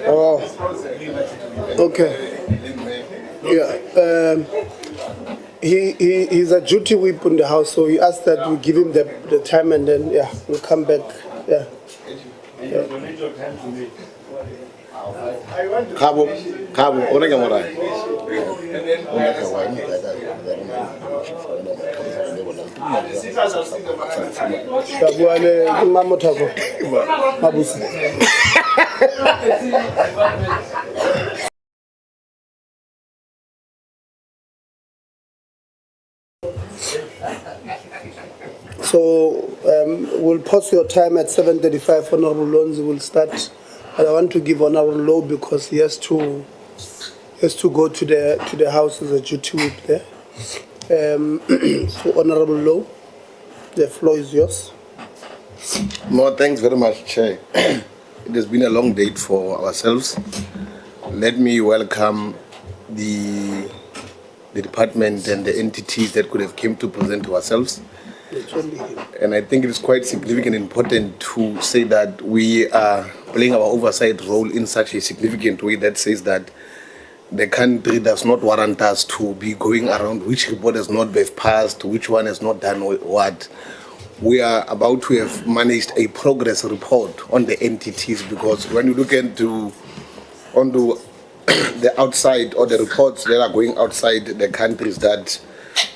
Oh, okay. Yeah. He's a duty whip in the house, so he asked that we give him the time and then, yeah, we'll come back. Yeah. Cabo, ora ke mora. Kabuale mamo thabo. Mabusi. So we'll pause your time at 7:35. Honorable Lonzi will start. And I want to give Honorable Low because he has to go to the house as a duty whip there. So Honorable Low, the floor is yours. No, thanks very much, Chair. It has been a long date for ourselves. Let me welcome the department and the entities that could have came to present to ourselves. And I think it is quite significant and important to say that we are playing our oversight role in such a significant way that says that the country does not warrant us to be going around which report has not been passed, which one has not done what. We are about to have managed a progress report on the entities, because when you look onto the outside or the reports that are going outside the countries, that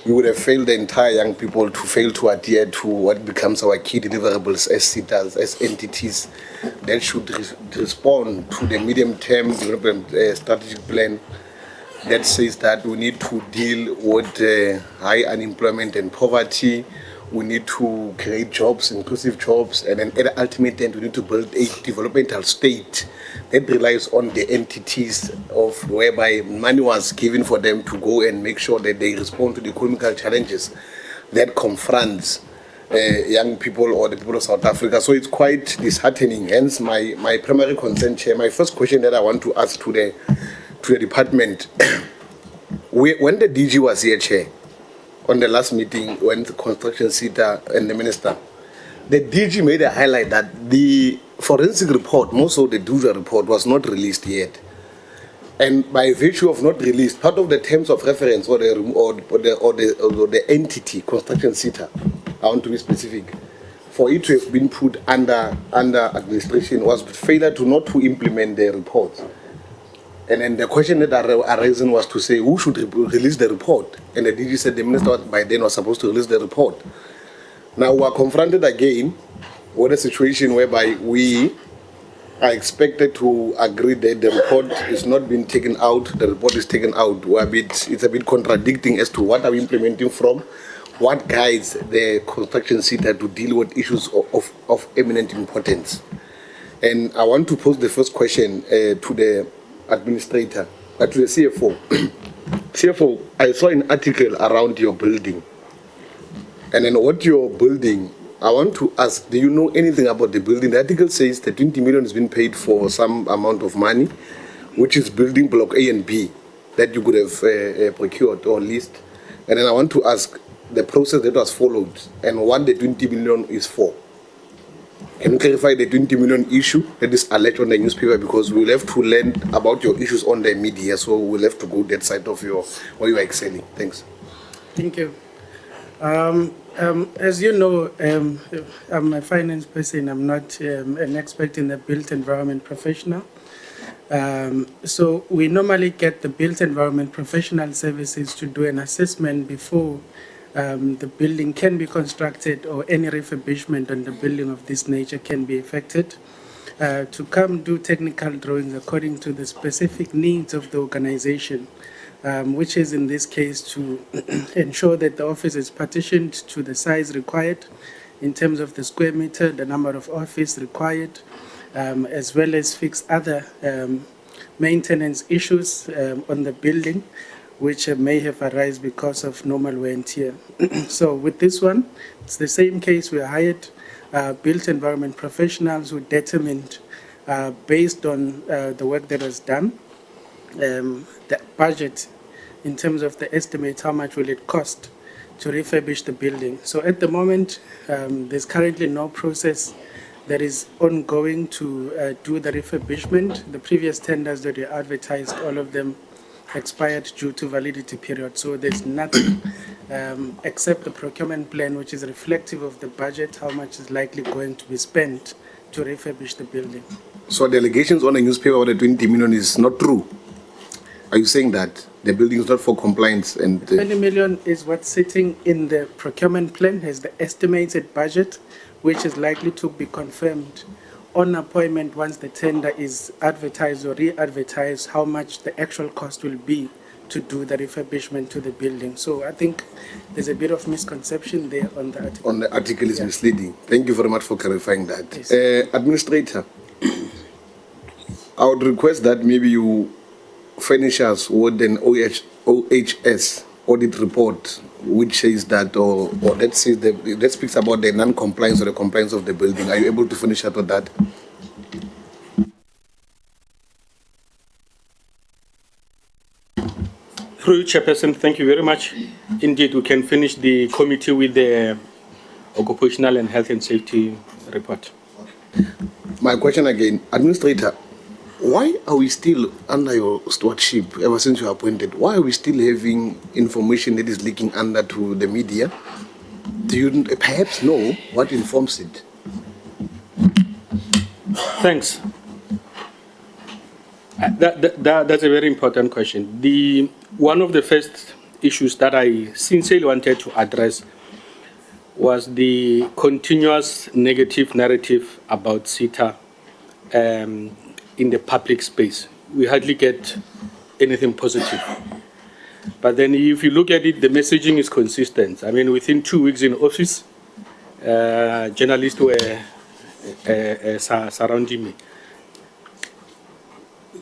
we would have failed the entire young people to fail to adhere to what becomes our key deliverables as CETAs, as entities that should respond to the medium-term development strategic plan that says that we need to deal with high unemployment and poverty. We need to create jobs, inclusive jobs, and then at the ultimate end, we need to build a developmental state that relies on the entities of whereby money was given for them to go and make sure that they respond to the economical challenges that confronts young people or the people of South Africa. So it's quite disheartening. Hence, my primary concern, Chair. My first question that I want to ask to the department: when the DG was here, Chair, on the last meeting when the construction CETA and the minister, the DG made a highlight that the forensic report, most of the usual report, was not released yet. And by virtue of not released, part of the terms of reference or the entity, construction CETA, I want to be specific, for it to have been put under administration was failure to implement the reports. And then the question that arisen was to say who should release the report. And the DG said the minister by then was supposed to release the report. Now we are confronted again with a situation whereby we are expected to agree that the report is not being taken out, the report is taken out. It's a bit contradicting as to what are we implementing from, what guides the construction CETA to deal with issues of eminent importance. And I want to pose the first question to the administrator, to the CFO. CFO, I saw an article around your building. And then what you're building, I want to ask, do you know anything about the building? The article says that 20 million has been paid for some amount of money, which is building block A and B, that you could have procured or leased. And then I want to ask the process that was followed and what the 20 million is for. Can you clarify the 20 million issue that is alleged on the newspaper? Because we'll have to learn about your issues on the media, so we'll have to go that side of where you are excelling. Thanks. Thank you. As you know, I'm a finance person. I'm not an expert in the built environment professional. So we normally get the built environment professional services to do an assessment before the building can be constructed or any refurbishment on the building of this nature can be effected. To come do technical drawings according to the specific needs of the organization. which is in this case to ensure that the office is partitioned to the size required in terms of the square meter, the number of office required, as well as fix other maintenance issues on the building which may have arisen because of normal wear and tear. So with this one, it's the same case. We hired built environment professionals who determined, based on the work that was done, the budget in terms of the estimate, how much will it cost to refurbish the building. So at the moment, there's currently no process that is ongoing to do the refurbishment. The previous tenders that were advertised, all of them expired due to validity period. So there's nothing except the procurement plan, which is reflective of the budget, how much is likely going to be spent to refurbish the building. So the allegations on the newspaper about the 20 million is not true? Are you saying that the building is not for compliance? And 20 million is what's sitting in the procurement plan as the estimated budget, which is likely to be confirmed on appointment once the tender is advertised or re-advertised, how much the actual cost will be to do the refurbishment to the building. So I think there's a bit of misconception there on the article. On the article is misleading. Thank you very much for clarifying that. Yes. Administrator, I would request that maybe you furnish us with an OHS audit report which says that, or that says that speaks about the non-compliance or the compliance of the building. Are you able to finish up with that? Through you, Chairperson, thank you very much. Indeed, we can finish the committee with the occupational and health and safety report. My question again, Administrator, why are we still under your stewardship ever since you were appointed? Why are we still having information that is leaking under to the media? Do you perhaps know what informs it? Thanks. That's a very important question. One of the first issues that I sincerely wanted to address was the continuous negative narrative about CETA in the public space. We hardly get anything positive. But then if you look at it, the messaging is consistent. I mean, within 2 weeks in office, journalists were surrounding me.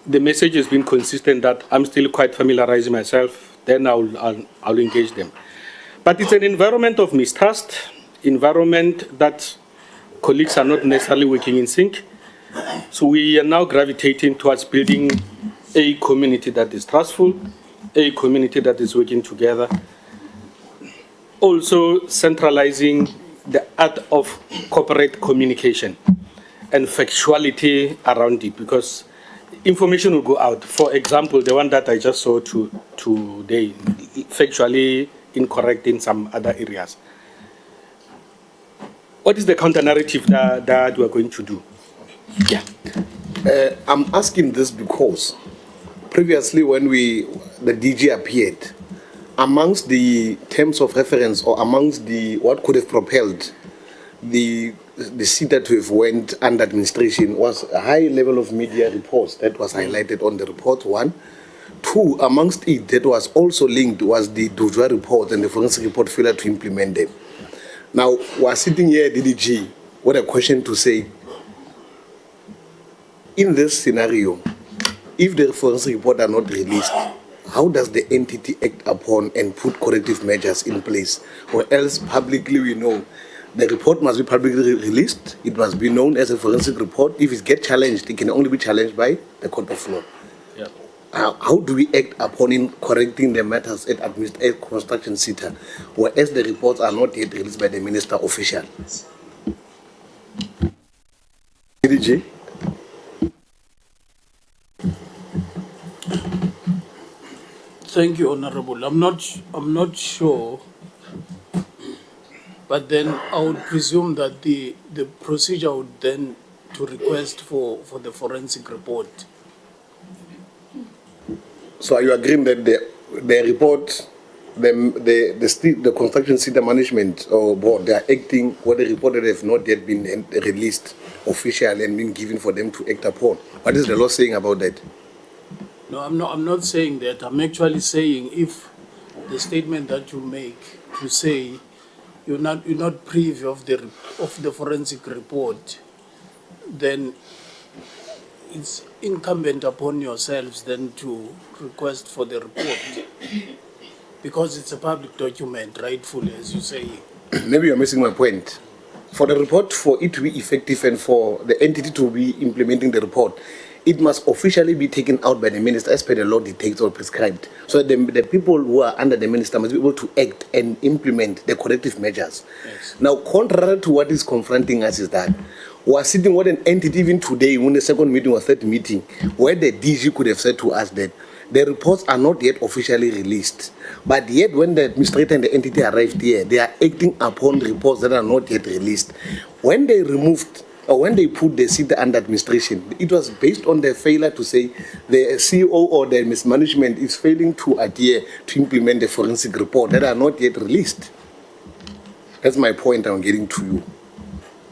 The message has been consistent that I'm still quite familiarizing myself, then I'll engage them. But it's an environment of mistrust, environment that colleagues are not necessarily working in sync. So we are now gravitating towards building a community that is trustful, a community that is working together. Also centralizing the art of corporate communication and factuality around it, because information will go out. For example, the one that I just saw today, factually incorrect in some other areas. What is the counter narrative that we're going to do? Yeah. I'm asking this because previously when the DG appeared, amongst the terms of reference or amongst what could have propelled the CETA to have went under administration was a high level of media reports that was highlighted on the report, 1. 2, amongst it that was also linked was the Dujwa report and the forensic report failure to implement them. Now, we're sitting here at DDG with a question to say, in this scenario, if the forensic report are not released, how does the entity act upon and put corrective measures in place? Or else publicly we know the report must be publicly released. It must be known as a forensic report. If it gets challenged, it can only be challenged by the court of law. Yeah. How do we act upon in correcting the matters at construction CETA, whereas the reports are not yet released by the minister official? DDG? Thank you, Honorable. I'm not sure, but then I would presume that the procedure would then to request for the forensic report. So are you agreeing that the report, the construction CETA management or board, they are acting where the report that have not yet been released officially and been given for them to act upon? What is the law saying about that? No, I'm not saying that. I'm actually saying if the statement that you make to say you're not privy of the forensic report, then it's incumbent upon yourselves then to request for the report because it's a public document, rightfully, as you say. Maybe you're missing my point. For the report, for it to be effective and for the entity to be implementing the report, it must officially be taken out by the minister as per the law dictates or prescribed. So the people who are under the minister must be able to act and implement the corrective measures. Yes. Now, contrary to what is confronting us is that we are sitting with an entity even today, when the second meeting or third meeting, where the DG could have said to us that the reports are not yet officially released. But yet, when the administrator and the entity arrived here, they are acting upon reports that are not yet released. When they removed, or when they put the CETA under administration, it was based on their failure to say the CEO or the mismanagement is failing to adhere to implement the forensic report that are not yet released. That's my point I'm getting to you.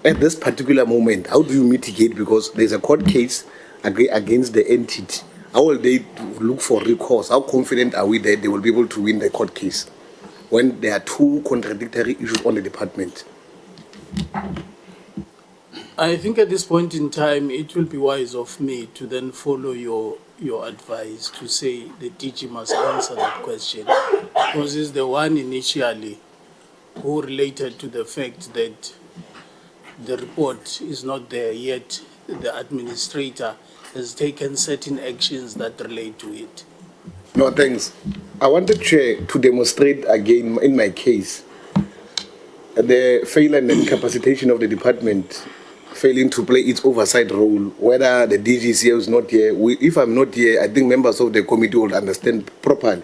At this particular moment, how do you mitigate? Because there's a court case against the entity. How will they look for recourse? How confident are we that they will be able to win the court case when there are two contradictory issues on the department? I think at this point in time, it will be wise of me to then follow your advice to say the DG must answer that question, because he's the one initially who related to the fact that the report is not there yet. The administrator has taken certain actions that relate to it. No, thanks. I wanted to demonstrate again in my case the failure and incapacitation of the department failing to play its oversight role, whether the DG is here or is not here. If I'm not here, I think members of the committee will understand properly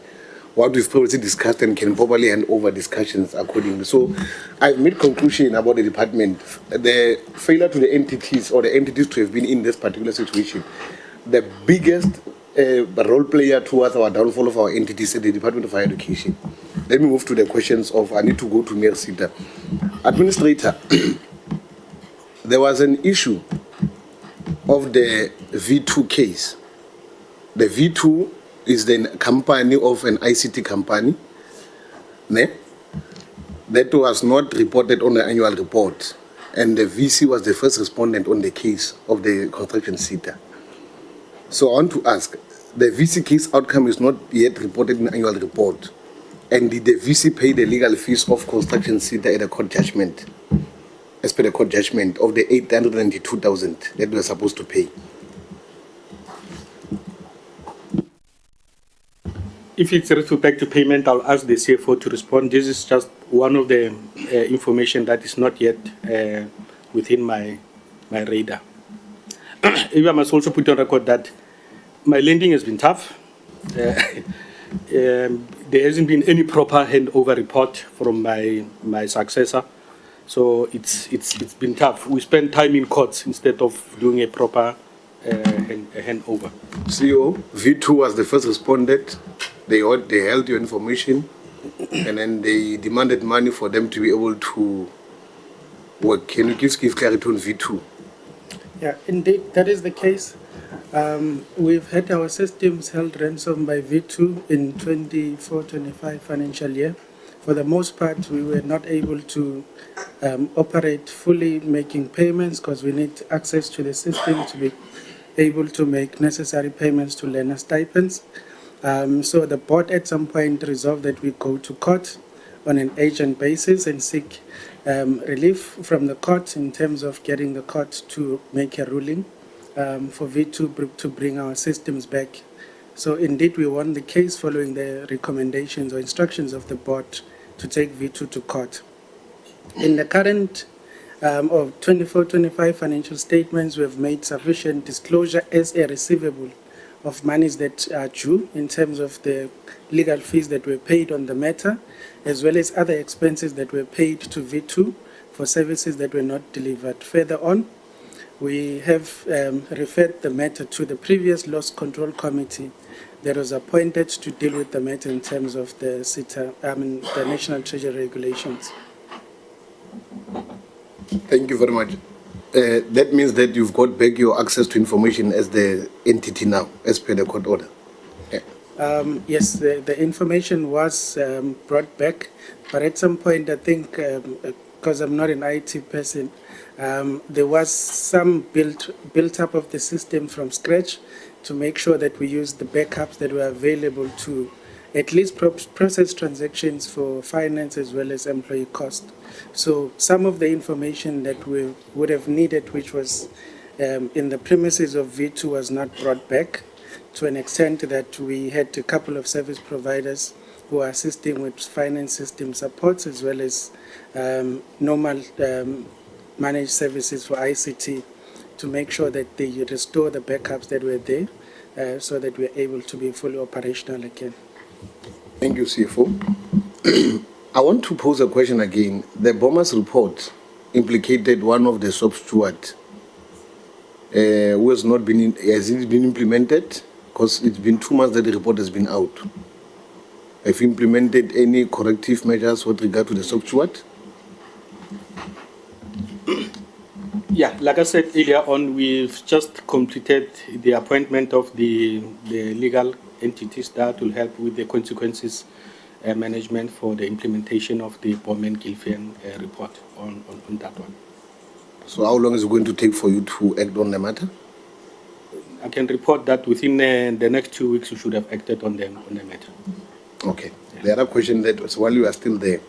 what we've previously discussed and can probably hand over discussions accordingly. So I've made conclusion about the department. The failure to the entities or the entities to have been in this particular situation, the biggest role player towards our downfall of our entities is the Department of Higher Education. Let me move to the questions of, I need to go to MERSETA. Administrator, there was an issue of the V2 case. The V2 is the company of an ICT company that was not reported on the annual report, and the VC was the first respondent on the case of the construction CETA. So I want to ask, the VC case outcome is not yet reported in the annual report, and did the VC pay the legal fees of construction CETA at the court judgment, as per the court judgment of the 892,000 that we were supposed to pay? If it's respect to payment, I'll ask the CFO to respond. This is just one of the information that is not yet within my radar. I must also put on record that my lending has been tough. There hasn't been any proper handover report from my successor, so it's been tough. We spend time in courts instead of doing a proper handover. CEO, V2 was the first respondent. They held your information, and then they demanded money for them to be able to work. Can you give clarity on V2? Yeah, indeed, that is the case. We've had our systems held ransom by V2 in 24-25 financial year. For the most part, we were not able to operate fully making payments because we need access to the system to be able to make necessary payments to learner stipends. So the board at some point resolved that we go to court on an agent basis and seek relief from the court in terms of getting the court to make a ruling for V2 to bring our systems back. So indeed we won the case following the recommendations or instructions of the board to take V2 to court. In the current of 24-25 financial statements, we have made sufficient disclosure as a receivable of monies that are due in terms of the legal fees that were paid on the matter, as well as other expenses that were paid to V2 for services that were not delivered. Further on, we have referred the matter to the previous Loss Control Committee that was appointed to deal with the matter in terms of the CETA, the National Treasury Regulations. Thank you very much. That means that you've got back your access to information as the entity now, as per the court order. Yes, the information was brought back, but at some point, I think, because I'm not an IT person, there was some built up of the system from scratch to make sure that we use the backups that were available to at least process transactions for finance as well as employee cost. So some of the information that we would have needed, which was in the premises of V2, was not brought back, to an extent that we had a couple of service providers who are assisting with finance system supports as well as normal managed services for ICT to make sure that they restore the backups that were there so that we're able to be fully operational again. Thank you, CFO. I want to pose a question again. The Bombers report implicated one of the sub-stewards who has not been, has it been implemented? Because it's been 2 months that the report has been out. Have you implemented any corrective measures with regard to the sub-steward? Yeah, like I said earlier on, we've just completed the appointment of the legal entities that will help with the consequences management for the implementation of the Bowman-Gilfan report on that one. So how long is it going to take for you to act on the matter? I can report that within the next 2 weeks you should have acted on the matter. Okay. Yeah. The other question that was while you are still there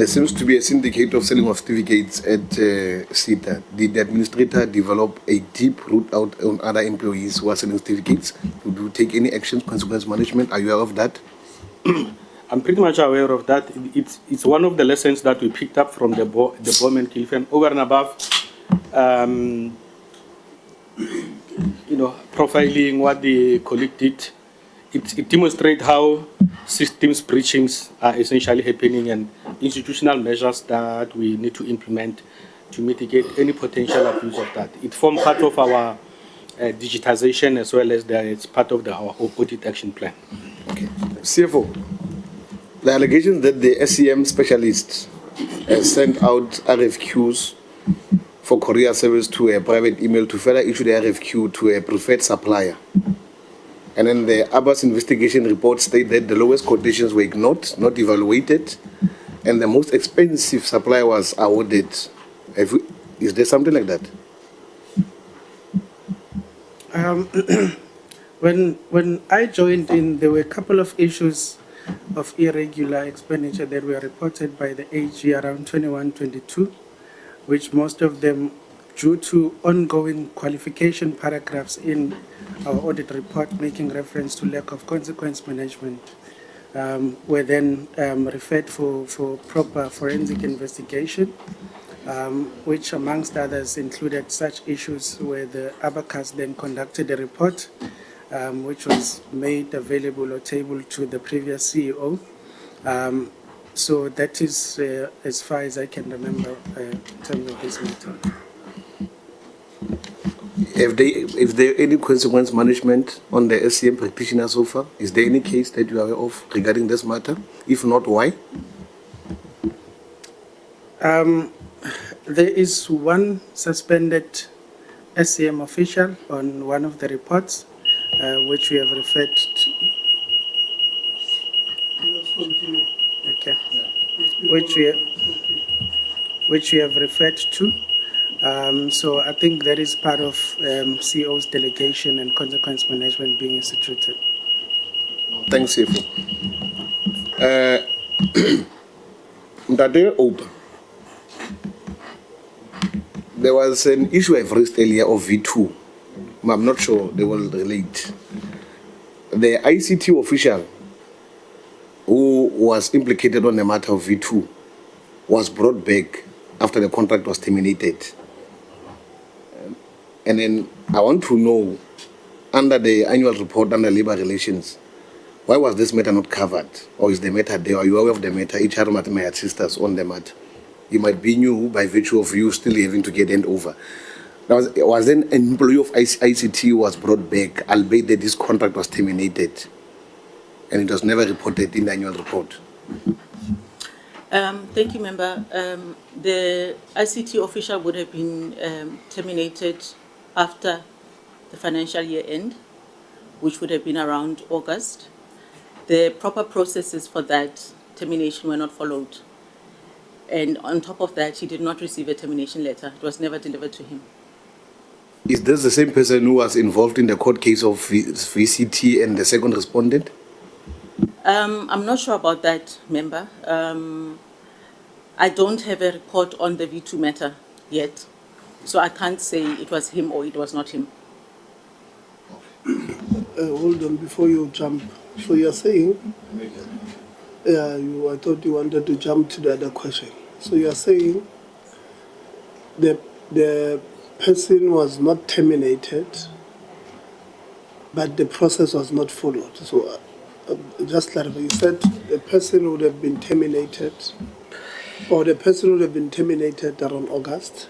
seems to be a syndicate of selling of certificates at CETA. Did the administrator develop a deep root out on other employees who are selling certificates? Would you take any actions, consequence management? Are you aware of that? I'm pretty much aware of that. It's one of the lessons that we picked up from the Bowman-Gilfan over and above. Profiling what the colleague did, it demonstrates how systems breachings are essentially happening and institutional measures that we need to implement to mitigate any potential abuse of that. It forms part of our digitization as well as it's part of our audit action plan. Okay. CFO, the allegations that the SEM specialist has sent out RFQs for courier service to a private email to further issue the RFQ to a preferred supplier. And then the Abbas investigation report state that the lowest quotations were ignored, not evaluated, and the most expensive supplier was awarded. Is there something like that? When I joined in, there were a couple of issues of irregular expenditure that were reported by the AG around 21-22, which most of them, due to ongoing qualification paragraphs in our audit report making reference to lack of consequence management, were then referred for proper forensic investigation, which amongst others included such issues where the Abacus then conducted a report which was made available or tabled to the previous CEO. So that is as far as I can remember in terms of this matter. If there any consequence management on the SCM practitioner so far? Is there any case that you are aware of regarding this matter? If not, why? There is one suspended SCM official on one of the reports, which we have referred to. Okay. Which we have referred to. So I think that is part of CEO's delegation and consequence management being instituted. Thanks, Sefu. Mtate Opa, there was an issue I've raised earlier of V2. I'm not sure they will relate. The ICT official who was implicated on the matter of V2 was brought back after the contract was terminated. And then I want to know, under the annual report under labor relations, why was this matter not covered? Or is the matter there? Are you aware of the matter? Each other may assist us on the matter. You might be new by virtue of you still having to get hand over. Was then an employee of ICT who was brought back, albeit that this contract was terminated, and it was never reported in the annual report? Thank you, Member. The ICT official would have been terminated after the financial year end, which would have been around August. The proper processes for that termination were not followed. And on top of that, he did not receive a termination letter. It was never delivered to him. Is this the same person who was involved in the court case of VCT and the second respondent? I'm not sure about that, member. I don't have a report on the V2 matter yet, so I can't say it was him or it was not him. Hold on before you jump. So you're saying, I thought you wanted to jump to the other question. So you're saying the person was not terminated, but the process was not followed. So just clarify, you said the person would have been terminated, or the person would have been terminated around August.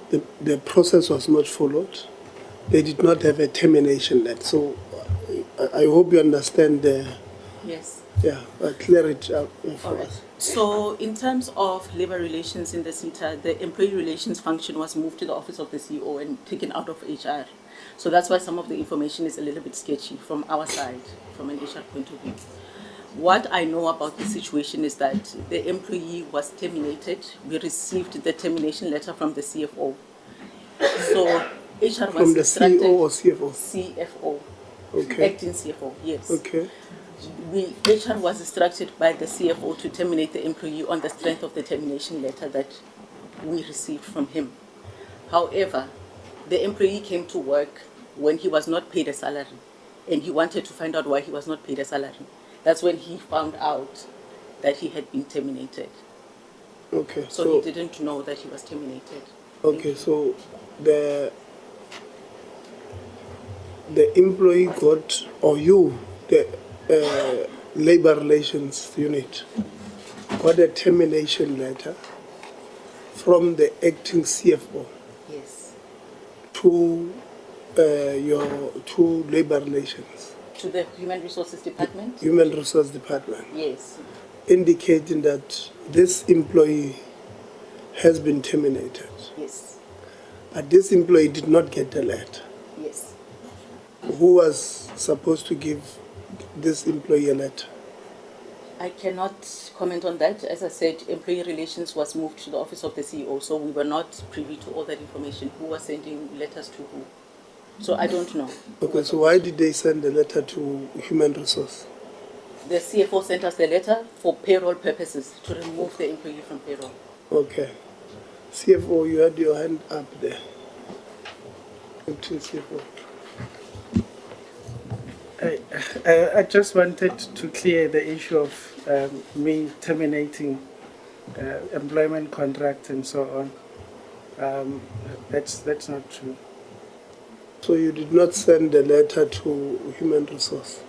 The process was not followed. They did not have a termination letter. So I hope you understand the... Yes. Yeah, clear it up for us. So in terms of labor relations in the CETA, the employee relations function was moved to the office of the CEO and taken out of HR. So that's why some of the information is a little bit sketchy from our side, from an HR point of view. What I know about the situation is that the employee was terminated. We received the termination letter from the CFO. So HR was From the instructed... CEO or CFO? CFO. Okay. Acting CFO, yes. Okay. HR was instructed by the CFO to terminate the employee on the strength of the termination letter that we received from him. However, the employee came to work when he was not paid a salary, and he wanted to find out why he was not paid a salary. That's when he found out that he had been terminated. Okay. So he didn't know that he was terminated. Okay, so the employee got, or you, the labor relations unit, got a termination letter from the acting CFO. Yes. To labor relations. To the Human Resources Department? Human Resource Department. Yes. Indicating that this employee has been terminated. Yes. But this employee did not get the letter. Yes. Who was supposed to give this employee a letter? I cannot comment on that. As I said, employee relations was moved to the office of the CEO, so we were not privy to all that information. Who was sending letters to who? So I don't know. Okay, so why did they send the letter to Human Resource? The CFO sent us the letter for payroll purposes, to remove the employee from payroll. Okay. CFO, you had your hand up there. CFO. I just wanted to clear the issue of me terminating employment contracts and so on. That's not true. So you did not send the letter to Human Resource?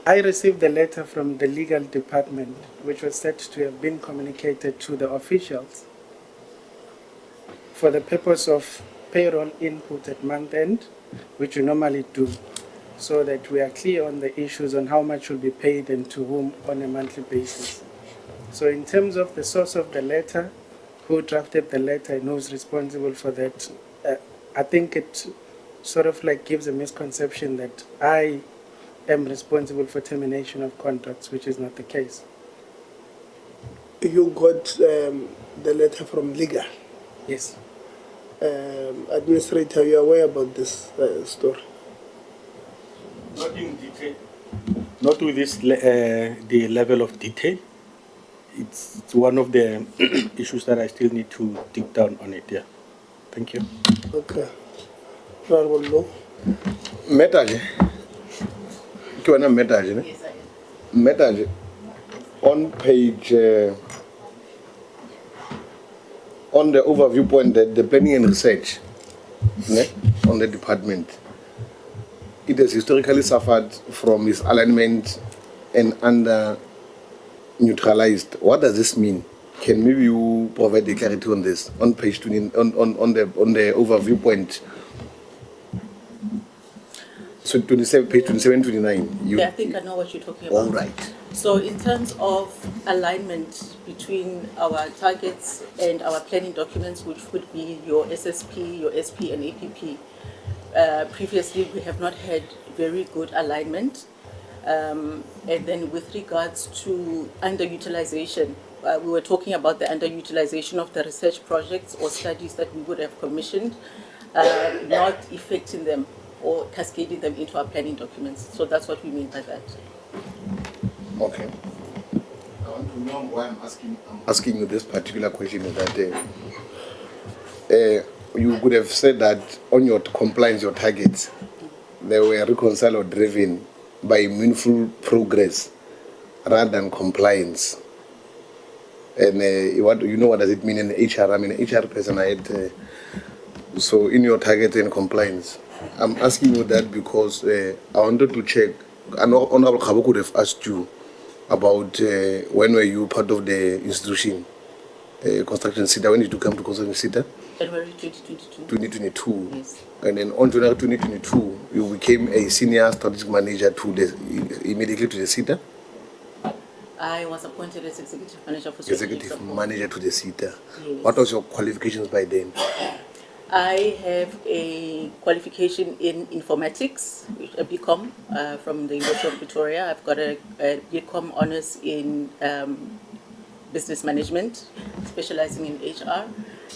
I received the letter from the legal department, which was said to have been communicated to the officials for the purpose of payroll input at month end, which we normally do, so that we are clear on the issues on how much will be paid and to whom on a monthly basis. So in terms of the source of the letter, who drafted the letter and who's responsible for that, I think it sort of like gives a misconception that I am responsible for termination of contracts, which is not the case. You got the letter from legal? Yes. Administrator, you are aware about this story? Not in detail. Not with this the level of detail. It's one of the issues that I still need to dig down on it. Yeah. Thank you. Okay. Honorable Metaje. Metaje. Yes, I am. Metaje. On page, on the overview point, the planning and research, on the department, it has historically suffered from misalignment and under neutralized. What does this mean? Can maybe you provide the clarity on this on page 20, on the overview point? So 27, page 27, 29. Yeah, I think I know what you're talking about. All right. So in terms of alignment between our targets and our planning documents, which would be your SSP, your SP, and APP, previously we have not had very good alignment. And then with regards to underutilization, we were talking about the underutilization of the research projects or studies that we would have commissioned, not effecting them or cascading them into our planning documents. So that's what we mean by that. Okay. I want to know why I'm asking you this particular question is that you could have said that on your compliance, your targets, they were reconciled or driven by meaningful progress rather than compliance. And what you know, what does it mean in HR? I'm an HR person. So in your target and compliance, I'm asking you that because I wanted to check. I know Honorable Khabu could have asked you about when were you part of the institution, construction CETA. When did you come to construction CETA? January 2022. 2022. Yes. And then on January 2022, you became a senior strategic manager to immediately to the CETA. I was appointed as executive manager for Executive manager to the CETA. Yes. What was your qualifications by then? I have a qualification in informatics, a BCom from the University of Pretoria. I've got a BCom honors in business management, specializing in HR,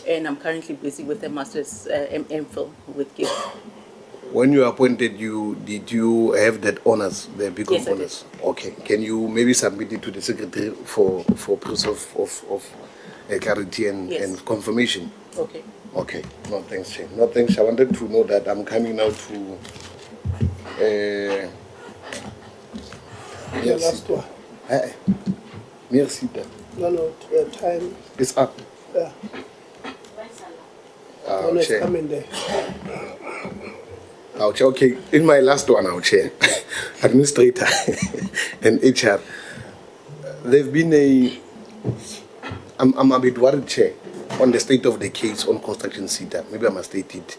and I'm currently busy with a master's MPhil with GIFT. When you were appointed, did you have that honors, the BCom Yes, honors? I did. Okay. Can you maybe submit it to the secretary for proof of clarity and confirmation? Okay. Okay. No thanks, Chair. No thanks. I wanted to know that I'm coming now to. The last one. MERSETA. No, time. It's up. Yeah. Let's Chair. come in there. Okay, in my last one, I'll chair, administrator and HR. They've been I'm a bit worried, Chair, on the state of the case on construction CETA. Maybe I must state it,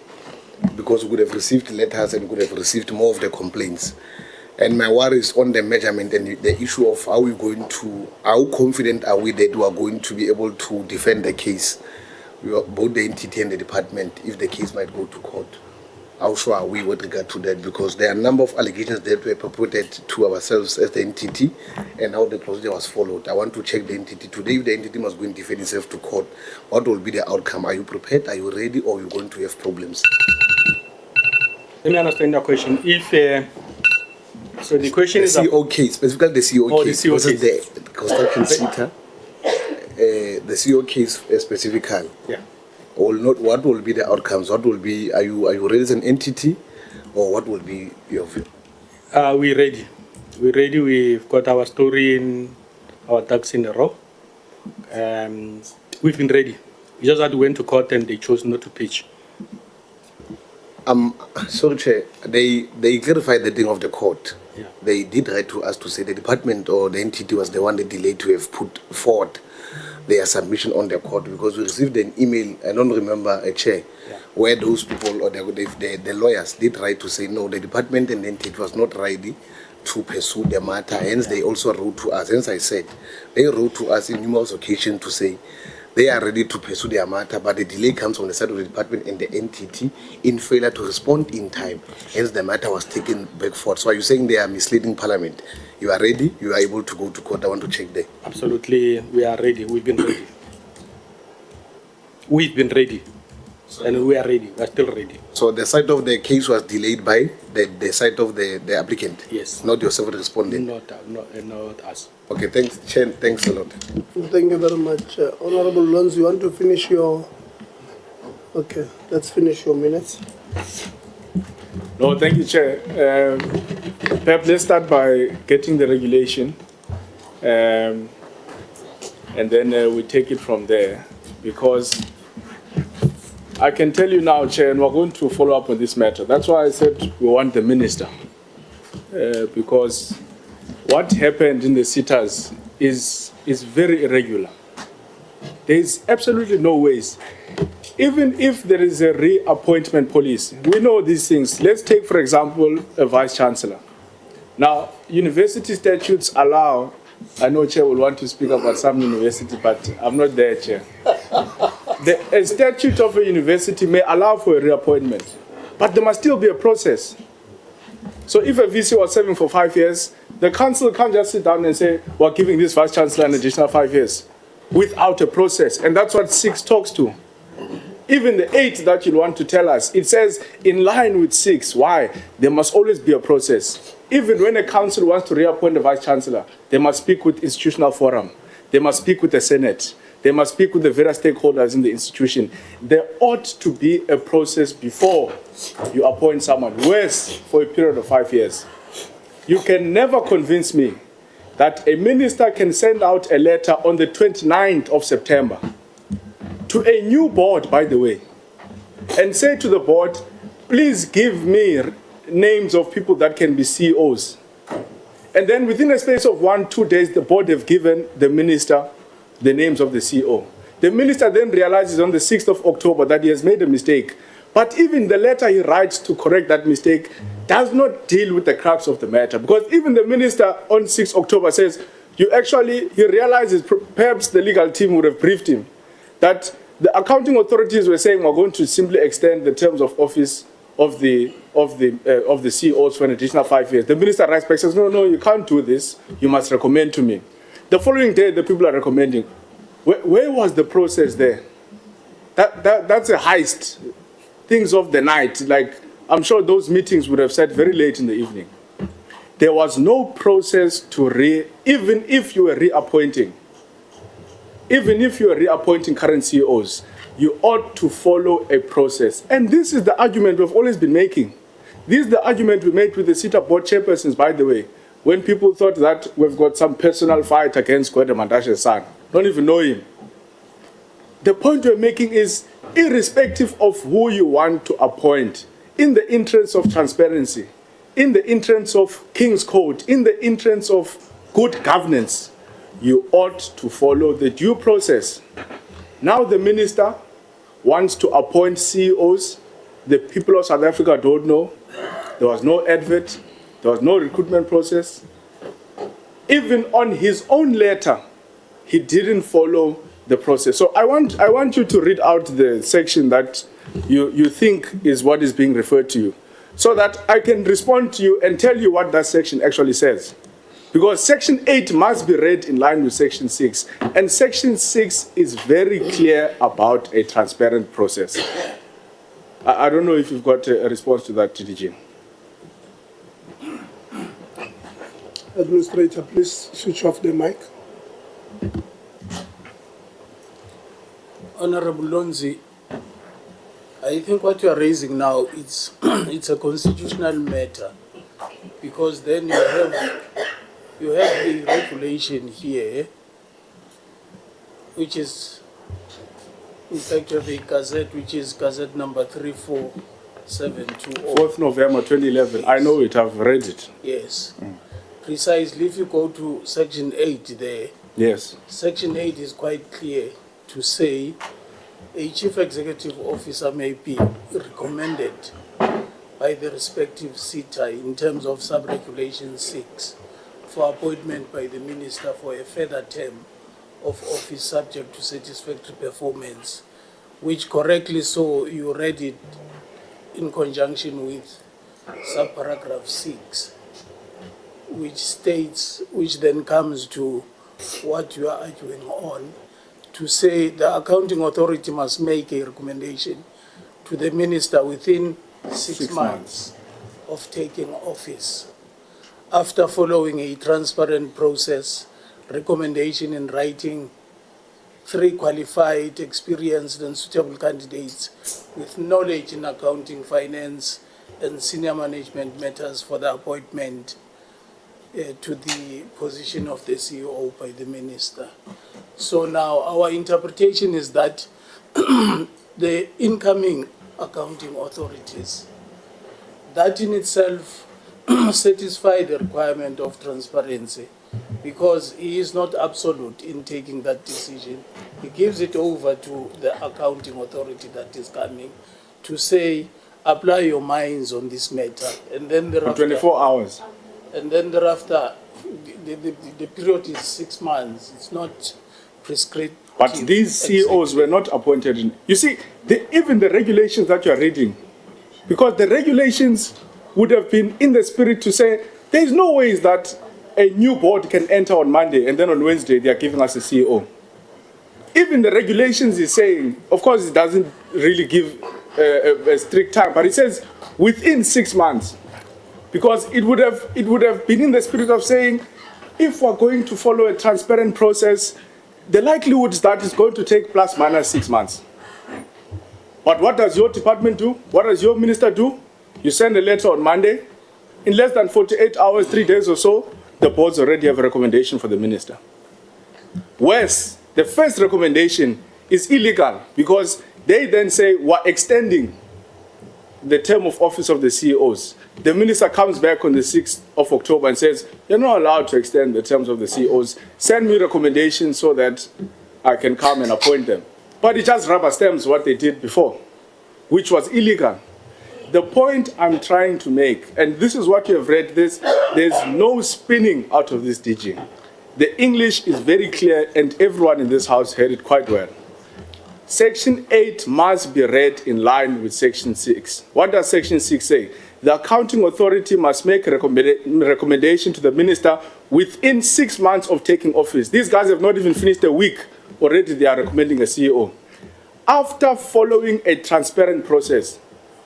because we could have received letters and we could have received more of the complaints. And my worry is on the measurement and the issue of how confident are we that we are going to be able to defend the case, both the entity and the department, if the case might go to court. How sure are we with regard to that? Because there are a number of allegations that were purported to ourselves as the entity and how the procedure was followed. I want to check the entity. Today, if the entity must go and defend itself to court, what will be the outcome? Are you prepared? Are you ready? Or are you going to have problems? Let me understand your question. So the question the is... CO case, specifically the CO case. The CO case. The construction CETA, the CO case specifically. Yeah. Or not, what will be the outcomes? What will be, are you ready as an entity, or what will be your view? We're ready. We're ready. We've got our story in our ducks in a row. We've been ready. We just had to went to court and they chose not to pitch. Sorry, Chair. They clarified the thing of the court. Yeah. They did write to us to say the department or the entity was the one that delayed to have put forward their submission on the court, because we received an email, I don't remember, a Chair, where those people or the lawyers did write to say no, the department and the entity was not ready to pursue the matter. Hence, they also wrote to us. Hence, I said they wrote to us in numerous occasions to say they are ready to pursue their matter, but the delay comes from the side of the department and the entity in failure to respond in time. Hence, the matter was taken back forward. So are you saying they are misleading Parliament? You are ready? You are able to go to court? I want to check there. Absolutely, we are ready. We've been ready. We've been ready. And we are ready. We are still ready. So the side of the case was delayed by the side of the applicant? Yes. Not yourself responding? Not us. Okay, thanks, Chair. Thanks a lot. Thank you very much. Honorable Lons, you want to finish your... Okay, let's finish your minutes. No, thank you, Chair. Perhaps let's start by getting the regulation, and then we take it from there, because I can tell you now, Chair, and we're going to follow up on this matter. That's why I said we want the minister, because what happened in the CETAs is very irregular. There is absolutely no ways. Even if there is a reappointment policy, we know these things. Let's take, for example, a vice-chancellor. Now, university statutes allow, I know Chair will want to speak about some university, but I'm not there, Chair. A statute of a university may allow for a reappointment. But there must still be a process. So if a VC was serving for 5 years, the council can't just sit down and say, we're giving this vice chancellor an additional 5 years without a process. And that's what 6 talks to. Even the 8 that you want to tell us, it says in line with 6. Why? There must always be a process. Even when a council wants to reappoint a vice chancellor, they must speak with institutional forum. They must speak with the Senate. They must speak with the various stakeholders in the institution. There ought to be a process before you appoint someone, worse for a period of 5 years. You can never convince me that a minister can send out a letter on the 29th of September to a new board, by the way, and say to the board, please give me names of people that can be CEOs. And then within a space of 1-2 days, the board have given the minister the names of the CEO. The minister then realizes on the 6th of October that he has made a mistake. But even the letter he writes to correct that mistake does not deal with the crux of the matter. Because even the minister on 6th October says, he realizes perhaps the legal team would have briefed him that the accounting authorities were saying we're going to simply extend the terms of office of the CEOs for an additional 5 years. The minister writes back and says, no, you can't do this. You must recommend to me. The following day, the people are recommending. Where was the process there? That's a heist. Things of the night. Like, I'm sure those meetings would have said very late in the evening. There was no process to even if you were reappointing current CEOs, you ought to follow a process. And this is the argument we've always been making. This is the argument we made with the CETA board chairpersons, by the way, when people thought that we've got some personal fight against Gwede Mandashe's son. Don't even know him. The point we're making is, irrespective of who you want to appoint, in the interest of transparency, in the interest of King's Code, in the interest of good governance, you ought to follow the due process. Now the minister wants to appoint CEOs. The people of South Africa don't know. There was no advert. There was no recruitment process. Even on his own letter, he didn't follow the process. So I want you to read out the section that you think is what is being referred to you, so that I can respond to you and tell you what that section actually says. Because Section 8 must be read in line with Section 6. And Section 6 is very clear about a transparent process. I don't know if you've got a response to that, TDG. Administrator, please switch off the mic. Honorable Lonzi, I think what you are raising now, it's a constitutional matter, because then you have the regulation here, which is in fact of a gazette, which is Gazette number 34720. 4th November 2011. I know it, I've read it. Yes. Precisely, if you go to Section 8 there, yes, Section 8 is quite clear to say a chief executive officer may be recommended by the respective CETA in terms of sub-regulation 6 for appointment by the minister for a further term of office subject to satisfactory performance, which correctly so you read it in conjunction with subparagraph 6, which states, which then comes to what you are arguing on, to say the accounting authority must make a recommendation to the minister within 6 months of taking office, after following a transparent process, recommendation in writing, 3 qualified, experienced and suitable candidates with knowledge in accounting, finance and senior management matters for the appointment to the position of the CEO by the minister. So now our interpretation is that the incoming accounting authorities, that in itself satisfy the requirement of transparency, because he is not absolute in taking that decision. He gives it over to the accounting authority that is coming to say, apply your minds on this matter. And then thereafter, 24 hours. And then thereafter, the period is 6 months. It's not prescriptive. But these CEOs were not appointed. You see, even the regulations that you are reading, Because the regulations would have been in the spirit to say, there's no ways that a new board can enter on Monday and then on Wednesday they are giving us a CEO. Even the regulations is saying, of course it doesn't really give a strict time, but it says within 6 months. Because it would have been in the spirit of saying, if we're going to follow a transparent process, the likelihood is that it's going to take plus minus 6 months. But what does your department do? What does your minister do? You send a letter on Monday. In less than 48 hours, 3 days or so, the boards already have a recommendation for the minister. Whereas the first recommendation is illegal because they then say we're extending the term of office of the CEOs. The minister comes back on the 6th of October and says, you're not allowed to extend the terms of the CEOs. Send me recommendations so that I can come and appoint them. But it just rubber stamps what they did before, which was illegal. The point I'm trying to make, and this is what you have read, there's no spinning out of this DG. The English is very clear and everyone in this house heard it quite well. Section 8 must be read in line with Section 6. What does Section 6 say? The accounting authority must make a recommendation to the minister within 6 months of taking office. These guys have not even finished a week. Already they are recommending a CEO. After following a transparent process,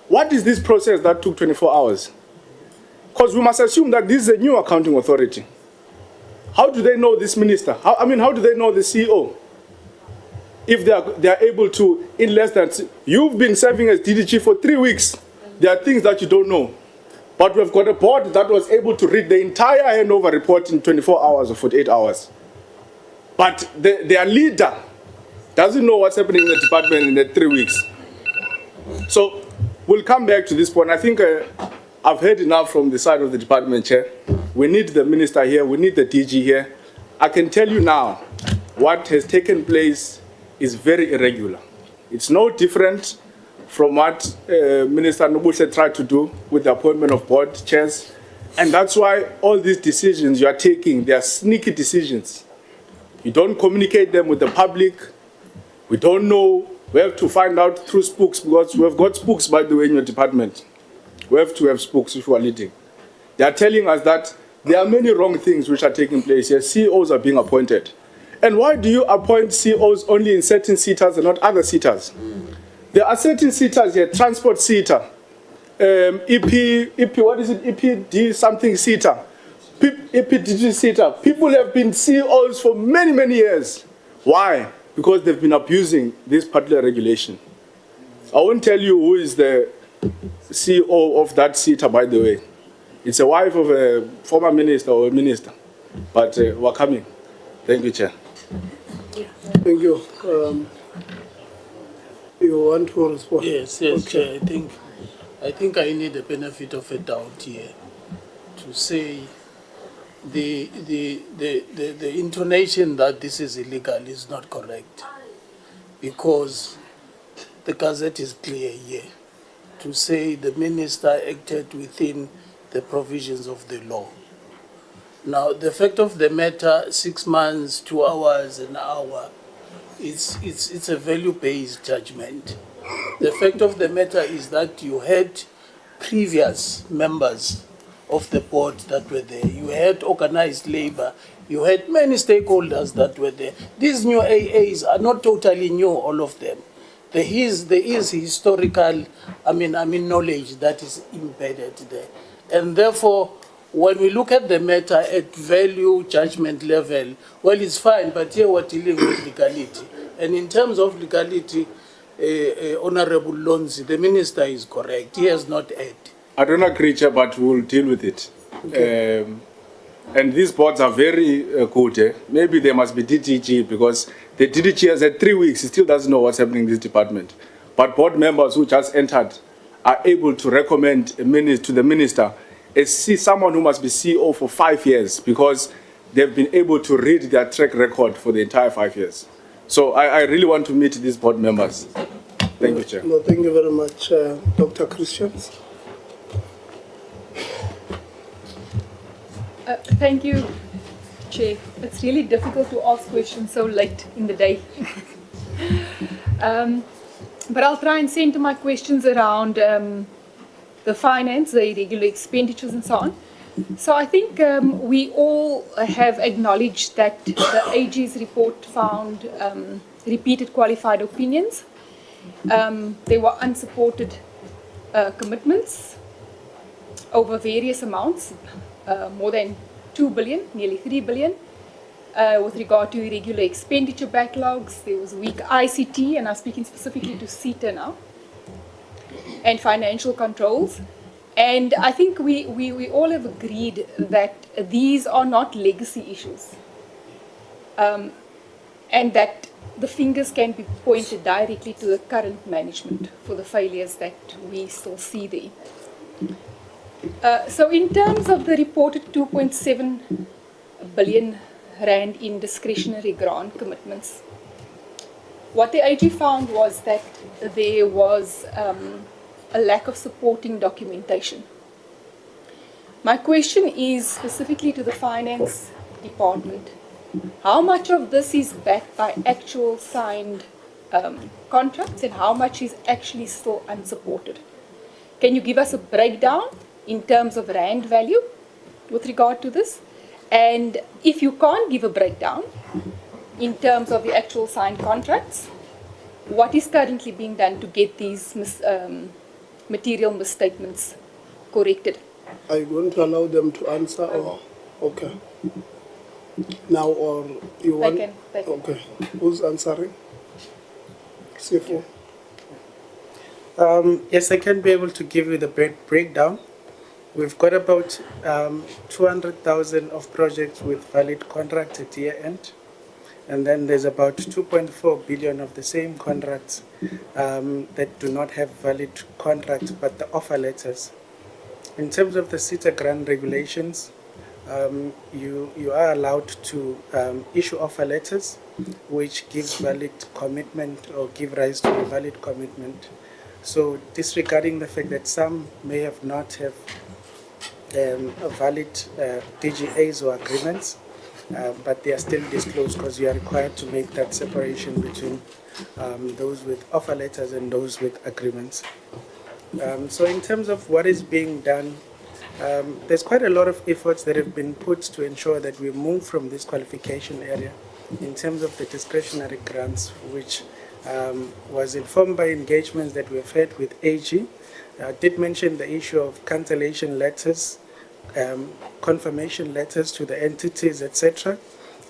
what is this process that took 24 hours? Because we must assume that this is a new accounting authority. How do they know this minister? How do they know the CEO? If they are able to, in less than, you've been serving as DDG for 3 weeks. There are things that you don't know. But we've got a board that was able to read the entire handover report in 24 hours or 48 hours. But their leader doesn't know what's happening in the department in the 3 weeks. So we'll come back to this point. I think I've heard enough from the side of the department chair. We need the minister here. We need the DG here. I can tell you now, what has taken place is very irregular. It's no different from what Minister Nobushe tried to do with the appointment of board chairs. And that's why all these decisions you are taking, they are sneaky decisions. You don't communicate them with the public. We don't know. We have to find out through spooks, because we have got spooks, by the way, in your department. We have to have spooks if we are leading. They are telling us that there are many wrong things which are taking place here. CEOs are being appointed. And why do you appoint CEOs only in certain CETAs and not other CETAs? There are certain CETAs here, transport CETA, what is it, EPD something CETA, EPDG CETA. People have been CEOs for many, many years. Why? Because they've been abusing this particular regulation. I won't tell you who is the CEO of that CETA, by the way. It's a wife of a former minister or a minister. But we're coming. Thank you, Chair. Thank you. You want to respond? Yes, Okay. Chair. I think I need the benefit of a doubt here to say the intonation that this is illegal is not correct, because the Gazette is clear here to say the minister acted within the provisions of the law. Now, the fact of the matter, 6 months, 2 hours, an hour, it's a value-based judgment. The fact of the matter is that you had previous members of the board that were there. You had organized labor. You had many stakeholders that were there. These new AAs are not totally new, all of them. There is historical, knowledge that is embedded there. And therefore, when we look at the matter at value judgment level, well, it's fine, but here we're dealing with legality. And in terms of legality, Honorable Lonzi, the minister is correct. He has not erred. I don't agree, Chair, but we'll deal with it. Okay. And these boards are very good. Maybe they must be DDG, because the DDG has had 3 weeks. He still doesn't know what's happening in this department. But board members who just entered are able to recommend to the minister someone who must be CEO for 5 years, because they've been able to read their track record for the entire 5 years. So I really want to meet these board members. Thank you, Chair. No, thank you very much, Dr. Christians. Thank you, Chair. It's really difficult to ask questions so late in the day. But I'll try and center my questions around the finance, the irregular expenditures and so on. So I think we all have acknowledged that the AG's report found repeated qualified opinions. There were unsupported commitments over various amounts, more than 2 billion, nearly 3 billion. With regard to irregular expenditure backlogs, there was weak ICT, and I'm speaking specifically to CETA now, and financial controls. And I think we all have agreed that these are not legacy issues, and that the fingers can be pointed directly to the current management for the failures that we still see there. So in terms of the reported 2.7 billion rand in discretionary grant commitments, what the AG found was that there was a lack of supporting documentation. My question is specifically to the finance department. How much of this is backed by actual signed contracts and how much is actually still unsupported? Can you give us a breakdown in terms of rand value with regard to this? And if you can't give a breakdown in terms of the actual signed contracts, what is currently being done to get these material misstatements corrected? Are you going to allow them to answer or okay? Now or you want? They can. Okay. Who's answering? CFO. Yes, I can be able to give you the breakdown. We've got about 200,000 of projects with valid contracts at year end. And then there's about 2.4 billion of the same contracts that do not have valid contracts but the offer letters. In terms of the CETA grant regulations, you are allowed to issue offer letters which give valid commitment or give rise to a valid commitment. So disregarding the fact that some may have not have a valid DGAs or agreements, but they are still disclosed because you are required to make that separation between those with offer letters and those with agreements. So in terms of what is being done, there's quite a lot of efforts that have been put to ensure that we move from this qualification area in terms of the discretionary grants, which was informed by engagements that we've had with AG. I did mention the issue of cancellation letters, confirmation letters to the entities, etc.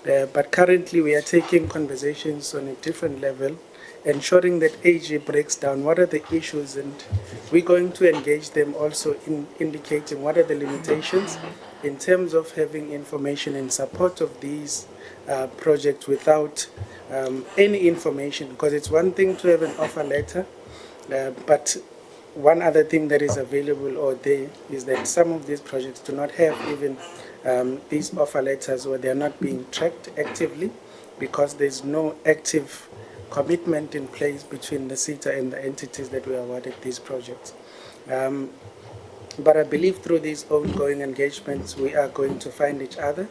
But currently we are taking conversations on a different level, ensuring that AG breaks down what are the issues, and we're going to engage them also in indicating what are the limitations in terms of having information in support of these projects without any information, because it's one thing to have an offer letter, but one other thing that is available or there is that some of these projects do not have even these offer letters, or they're not being tracked actively because there's no active commitment in place between the CETA and the entities that we awarded these projects. But I believe through these ongoing engagements, we are going to find each other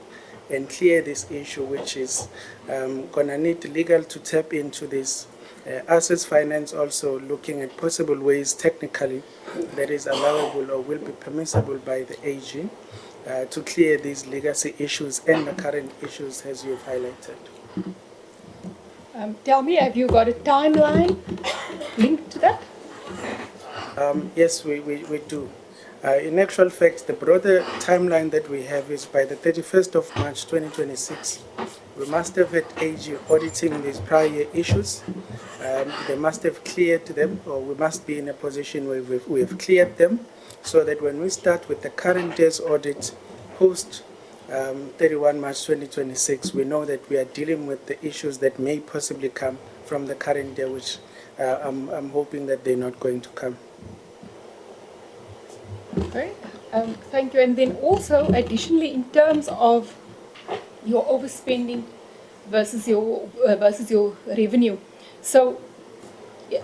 and clear this issue, which is going to need legal to tap into this. Assets finance also looking at possible ways technically that is allowable or will be permissible by the AG to clear these legacy issues and the current issues as you've highlighted. Tell me, have you got a timeline linked to that? Yes, we do. In actual fact, the broader timeline that we have is by the 31st of March 2026. We must have had AG auditing these prior issues. They must have cleared them, or we must be in a position where we have cleared them, so that when we start with the current year's audit post 31 March 2026, we know that we are dealing with the issues that may possibly come from the current year, which I'm hoping that they're not going to come. Okay, thank you. And then also, additionally, in terms of your overspending versus your revenue. So, yeah,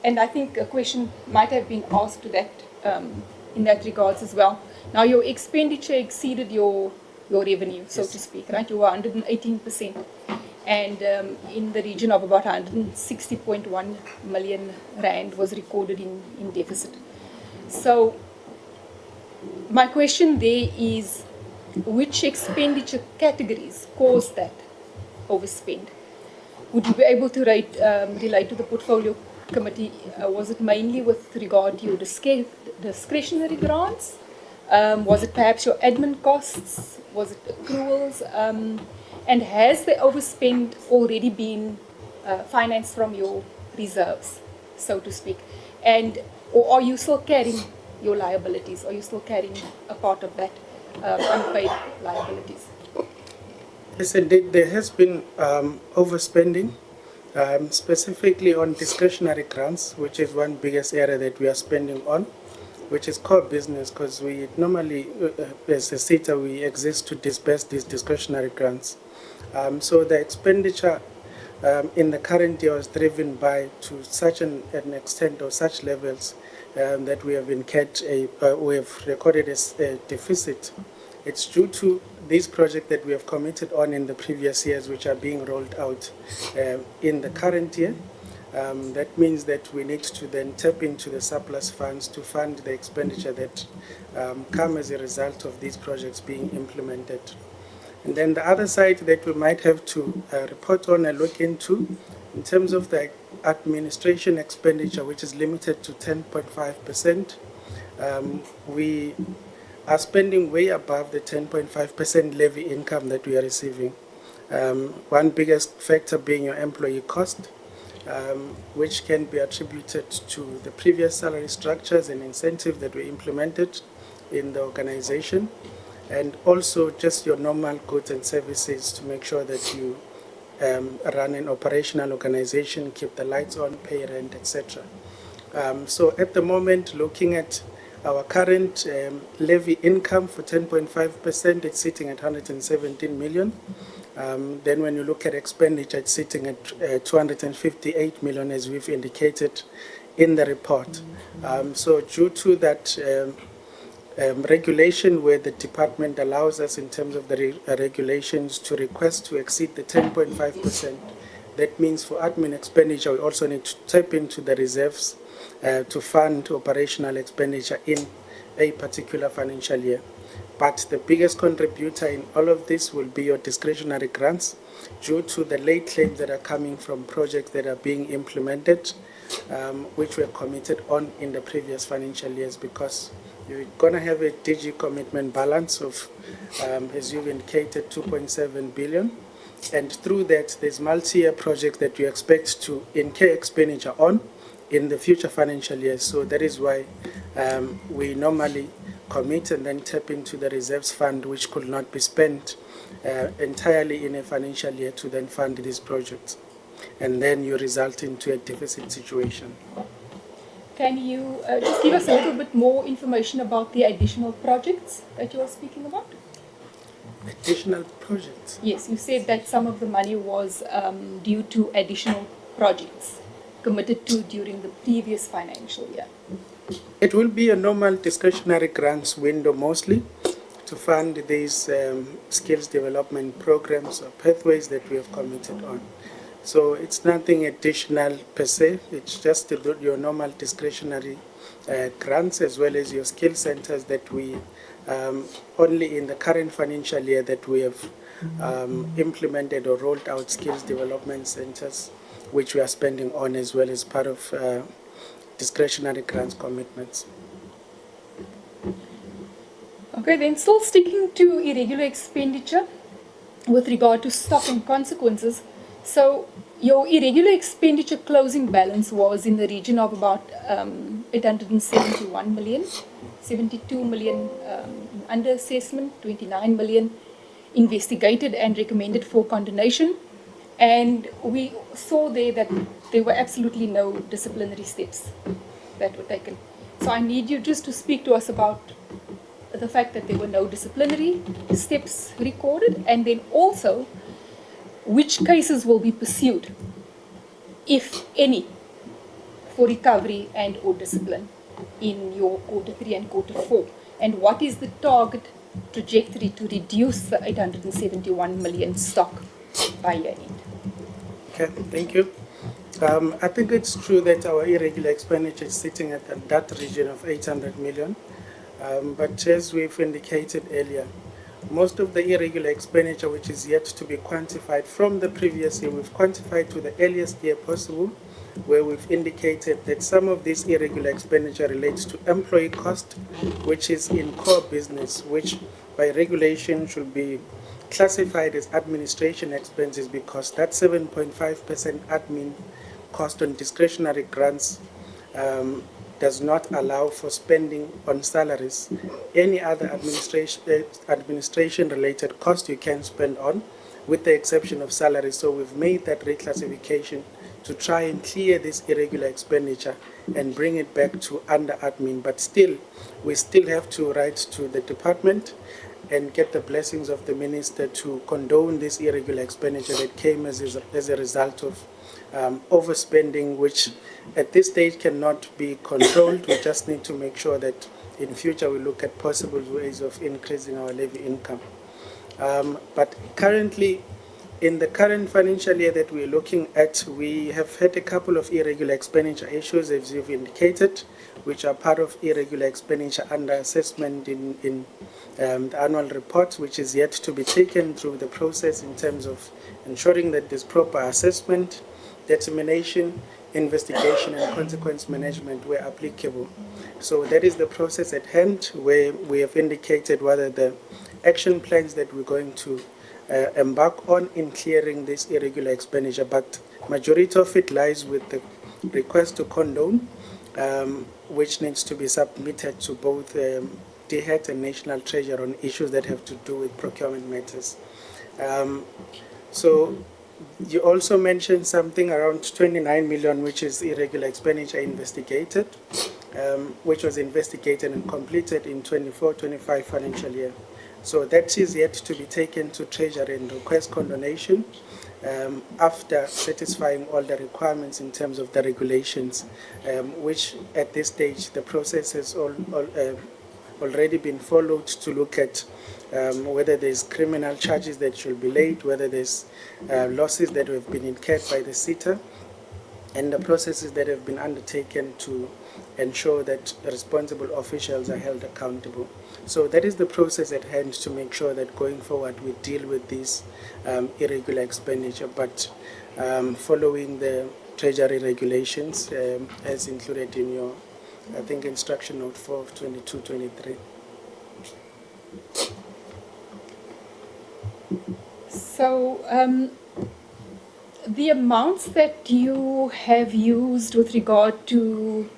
and I think a question might have been asked to that in that regards as well. Now, your expenditure exceeded your revenue, so to speak, right? You were 118%, and in the region of about 160.1 million rand was recorded in deficit. So my question there is, which expenditure categories caused that overspend? Would you be able to relate to the portfolio committee? Was it mainly with regard to your discretionary grants? Was it perhaps your admin costs? Was it accruals? And has the overspend already been financed from your reserves, so to speak? And or are you still carrying your liabilities? Are you still carrying a part of that unpaid liabilities? Yes, indeed, there has been overspending, specifically on discretionary grants, which is one biggest area that we are spending on, which is core business, because we normally, as a CETA, we exist to disburse these discretionary grants. So the expenditure in the current year was driven by, to such an extent or such levels, that we have we have recorded as a deficit. It's due to these projects that we have committed on in the previous years, which are being rolled out in the current year. That means that we need to then tap into the surplus funds to fund the expenditure that come as a result of these projects being implemented. And then the other side that we might have to report on and look into, in terms of the administration expenditure, which is limited to 10.5%, we are spending way above the 10.5% levy income that we are receiving. One biggest factor being your employee cost, which can be attributed to the previous salary structures and incentives that were implemented in the organization, and also just your normal goods and services to make sure that you run an operational organization, keep the lights on, pay rent, etc. So at the moment, looking at our current levy income for 10.5%, it's sitting at 117 million. Then when you look at expenditure, it's sitting at 258 million, as we've indicated in the report. So due to that regulation where the department allows us in terms of the regulations to request to exceed the 10.5%, that means for admin expenditure, we also need to tap into the reserves to fund operational expenditure in a particular financial year. But the biggest contributor in all of this will be your discretionary grants, due to the late claims that are coming from projects that are being implemented, which were committed on in the previous financial years, because you're going to have a DG commitment balance of, as you've indicated, 2.7 billion. And through that, there's multi-year projects that we expect to incur expenditure on in the future financial years. So that is why we normally commit and then tap into the reserves fund, which could not be spent entirely in a financial year, to then fund these projects. And then you result into a deficit situation. Can you just give us a little bit more information about the additional projects that you are speaking about? Additional projects? Yes, you said that some of the money was due to additional projects committed to during the previous financial year. It will be a normal discretionary grants window mostly to fund these skills development programs or pathways that we have committed on. So it's nothing additional per se, it's just your normal discretionary grants, as well as your skill centers that we, only in the current financial year that we have implemented or rolled out skills development centers, which we are spending on as well as part of discretionary grants commitments. Okay, then still sticking to irregular expenditure with regard to stock and consequences. So your irregular expenditure closing balance was in the region of about 871 million, 72 million under assessment, 29 million investigated and recommended for condonation. And we saw there that there were absolutely no disciplinary steps that were taken. So I need you just to speak to us about the fact that there were no disciplinary steps recorded, and then also which cases will be pursued, if any, for recovery and or discipline in your quarter 3 and quarter 4, and what is the target trajectory to reduce the 871 million stock by year end? Okay, thank you. I think it's true that our irregular expenditure is sitting at that region of 800 million. But as we've indicated earlier, most of the irregular expenditure which is yet to be quantified from the previous year, we've quantified to the earliest year possible, where we've indicated that some of this irregular expenditure relates to employee cost, which is in core business, which by regulation should be classified as administration expenses because that 7.5% admin cost on discretionary grants does not allow for spending on salaries. Any other administration-related cost you can spend on, with the exception of salaries. So we've made that reclassification to try and clear this irregular expenditure and bring it back to under admin. But still, we still have to write to the department and get the blessings of the minister to condone this irregular expenditure that came as a result of overspending, which at this stage cannot be controlled. We just need to make sure that in future we look at possible ways of increasing our levy income. But currently, in the current financial year that we're looking at, we have had a couple of irregular expenditure issues, as you've indicated, which are part of irregular expenditure under assessment in the annual report, which is yet to be taken through the process in terms of ensuring that there's proper assessment, determination, investigation, and consequence management where applicable. So that is the process at hand, where we have indicated whether the action plans that we're going to embark on in clearing this irregular expenditure, but majority of it lies with the request to condone, which needs to be submitted to both DHET and National Treasury on issues that have to do with procurement matters. So you also mentioned something around 29 million, which is irregular expenditure investigated, which was investigated and completed in 24-25 financial year. So that is yet to be taken to Treasury and request condonation after satisfying all the requirements in terms of the regulations, which at this stage the process has already been followed to look at whether there's criminal charges that should be laid, whether there's losses that have been incurred by the CETA, and the processes that have been undertaken to ensure that responsible officials are held accountable. So that is the process at hand to make sure that going forward we deal with this irregular expenditure, but following the Treasury regulations as included in your, I think, instruction note 4 of 22-23. So the amounts that you have used with regard to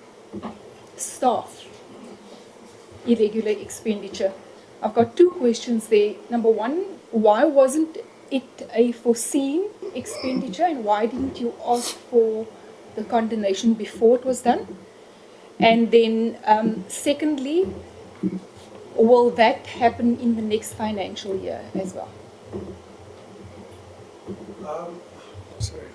staff irregular expenditure, I've got two questions there. Number one, why wasn't it a foreseen expenditure, and why didn't you ask for the condonation before it was done? And then secondly, will that happen in the next financial year as well? Sorry.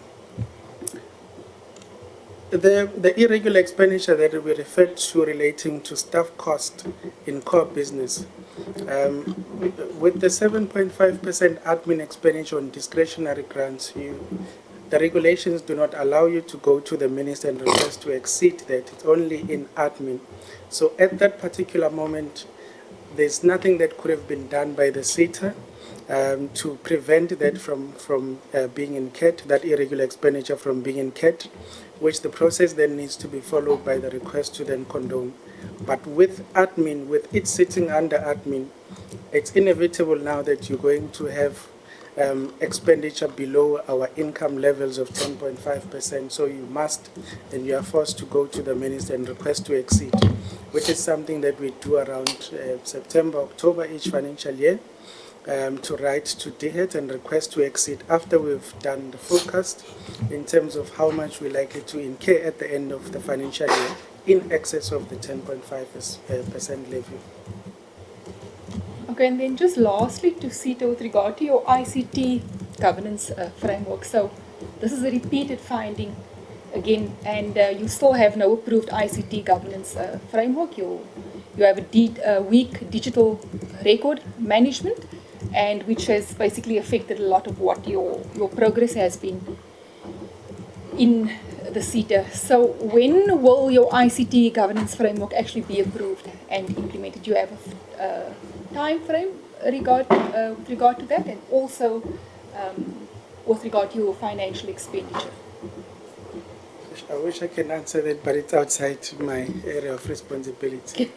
The irregular expenditure that we referred to relating to staff cost in core business, with the 7.5% admin expenditure on discretionary grants, the regulations do not allow you to go to the minister and request to exceed that. It's only in admin. So at that particular moment, there's nothing that could have been done by the CETA to prevent that from being incurred, that irregular expenditure from being incurred, which the process then needs to be followed by the request to then condone. But with admin, with it sitting under admin, it's inevitable now that you're going to have expenditure below our income levels of 10.5%. So you must, and you are forced to go to the minister and request to exceed, which is something that we do around September, October each financial year, to write to DHET and request to exceed after we've done the forecast in terms of how much we're likely to incur at the end of the financial year in excess of the 10.5% levy. Okay, and then just lastly to CETA with regard to your ICT governance framework. So this is a repeated finding again, and you still have no approved ICT governance framework. You have a weak digital record management, and which has basically affected a lot of what your progress has been in the CETA. So when will your ICT governance framework actually be approved and implemented? Do you have a time frame with regard to that, and also with regard to your financial expenditure? I wish I can answer that, but it's outside my area of responsibility.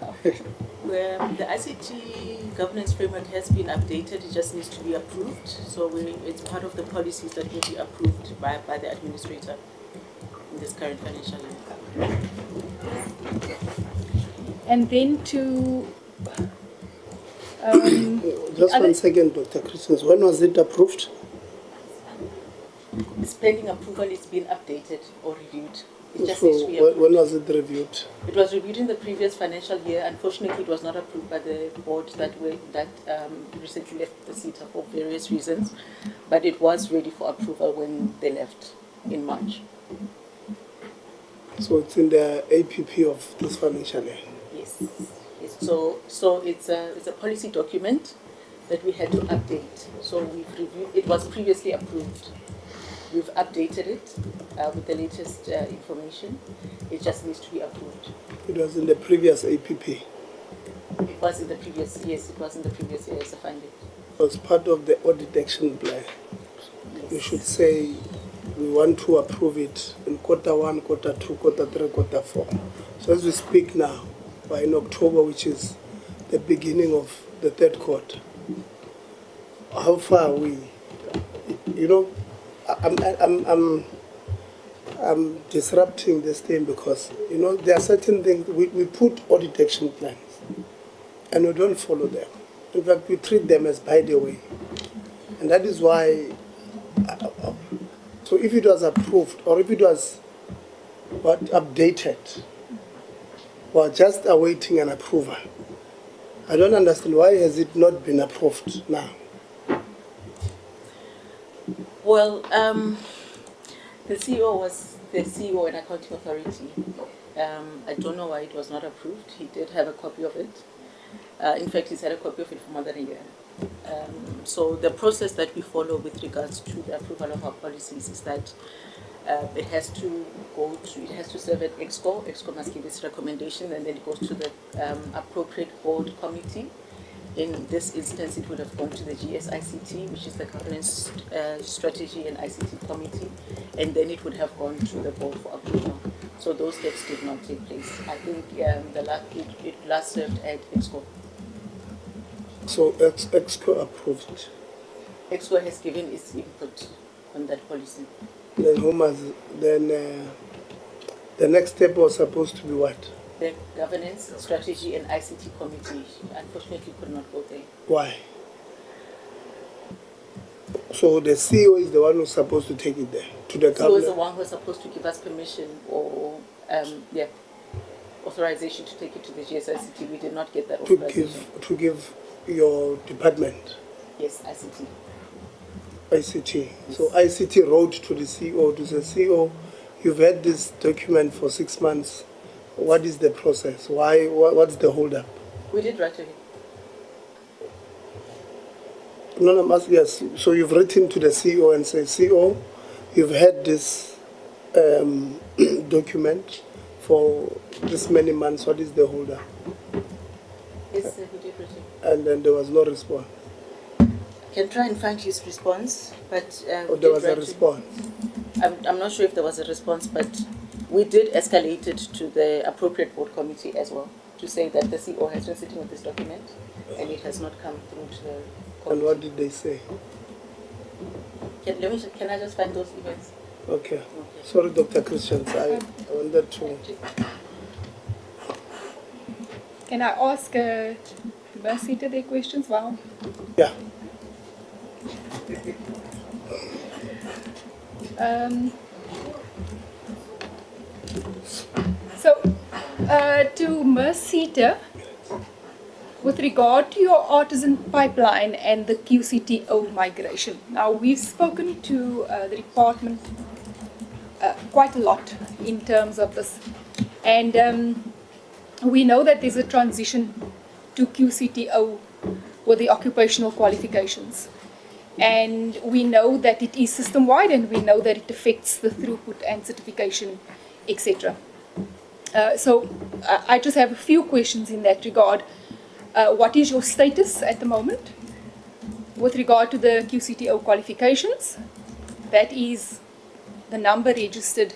The ICT governance framework has been updated, it just needs to be approved. So it's part of the policies that will be approved by the administrator in this current financial year. And then to... Just 1 second, Dr. Christians. When was it approved? It's pending approval, it's been updated or reviewed. It just So needs to be approved. when was it reviewed? It was reviewed in the previous financial year. Unfortunately, it was not approved by the board that recently left the CETA for various reasons. But it was ready for approval when they left in March. So it's in the APP of this financial year? Yes. Yes. So it's a policy document that we had to update. So we've reviewed. It was previously approved. We've updated it with the latest information. It just needs to be approved. It was in the previous APP? It was in the previous, yes, it was in the previous year as a finding. It was part of the audit action plan. Yes. You should say we want to approve it in Q1, Q2, Q3, Q4. So as we speak now, we're in October, which is the beginning of the third quarter. How far are we? You know, I'm disrupting this thing because, you know, there are certain things, we put audit action plans and we don't follow them. In fact, we treat them as by the way. And that is why, so if it was approved or if it was updated, we're just awaiting an approval. I don't understand why has it not been approved now? Well, the CEO was the CEO and Accounting Authority. I don't know why it was not approved. He did have a copy of it. In fact, he's had a copy of it for more than a year. So the process that we follow with regards to the approval of our policies is that it has to serve at EXCO. EXCO must give its recommendation, and then it goes to the appropriate board committee. In this instance, it would have gone to the GSICT, which is the Governance Strategy and ICT Committee, and then it would have gone to the board for approval. So those steps did not take place. I think it last served at EXCO. So EXCO approved? EXCO has given its input on that policy. Then the next step was supposed to be what? The Governance, Strategy and ICT Committee unfortunately could not go there. Why? So the CEO is the one who's supposed to take it there, to the CEO is the one who's supposed to give us permission or authorization to take it to the GSICT. We did not get that authorization. To give your department? Yes, ICT. ICT. Yes. So ICT wrote to the CEO, to say, CEO, you've had this document for 6 months. What is the process? Why? What's the hold-up? We did write to him. No, yes. So you've written to the CEO and say, CEO, you've had this document for this many months. What is the hold-up? Yes, we did write him. And then there was no response. I can try and find his response, but there was a response. I'm not sure if there was a response, but we did escalate it to the appropriate board committee as well, to say that the CEO has been sitting with this document and it has not come through to the committee. And what did they say? Can I just find those emails? Okay. Sorry, Dr. Christians, I wanted to... Can I ask MERSETA their questions? Wow. Yeah. So, to MERSETA, with regard to your artisan pipeline and the QCTO migration, now we've spoken to the department quite a lot in terms of this, and we know that there's a transition to QCTO with the occupational qualifications. And we know that it is system-wide, and we know that it affects the throughput and certification, etc. So I just have a few questions in that regard. What is your status at the moment with regard to the QCTO qualifications? That is the number registered,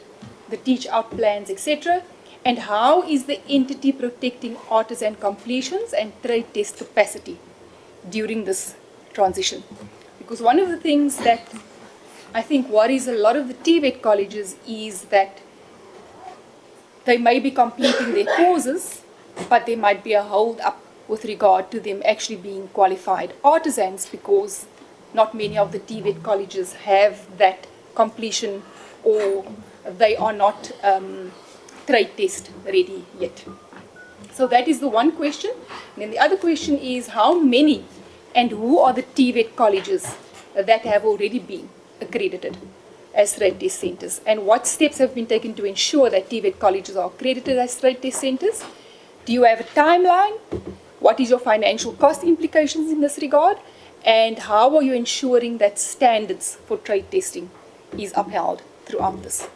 the teach-out plans, etc. And how is the entity protecting artisan completions and trade test capacity during this transition? Because one of the things that I think worries a lot of the TVET colleges is that they may be completing their courses, but there might be a hold up with regard to them actually being qualified artisans, because not many of the TVET colleges have that completion, or they are not trade test ready yet. So that is the one question. And then the other question is, how many and who are the TVET colleges that have already been accredited as trade test centres, and what steps have been taken to ensure that TVET colleges are accredited as trade test centres? Do you have a timeline? What is your financial cost implications in this regard? And how are you ensuring that standards for trade testing is upheld throughout this?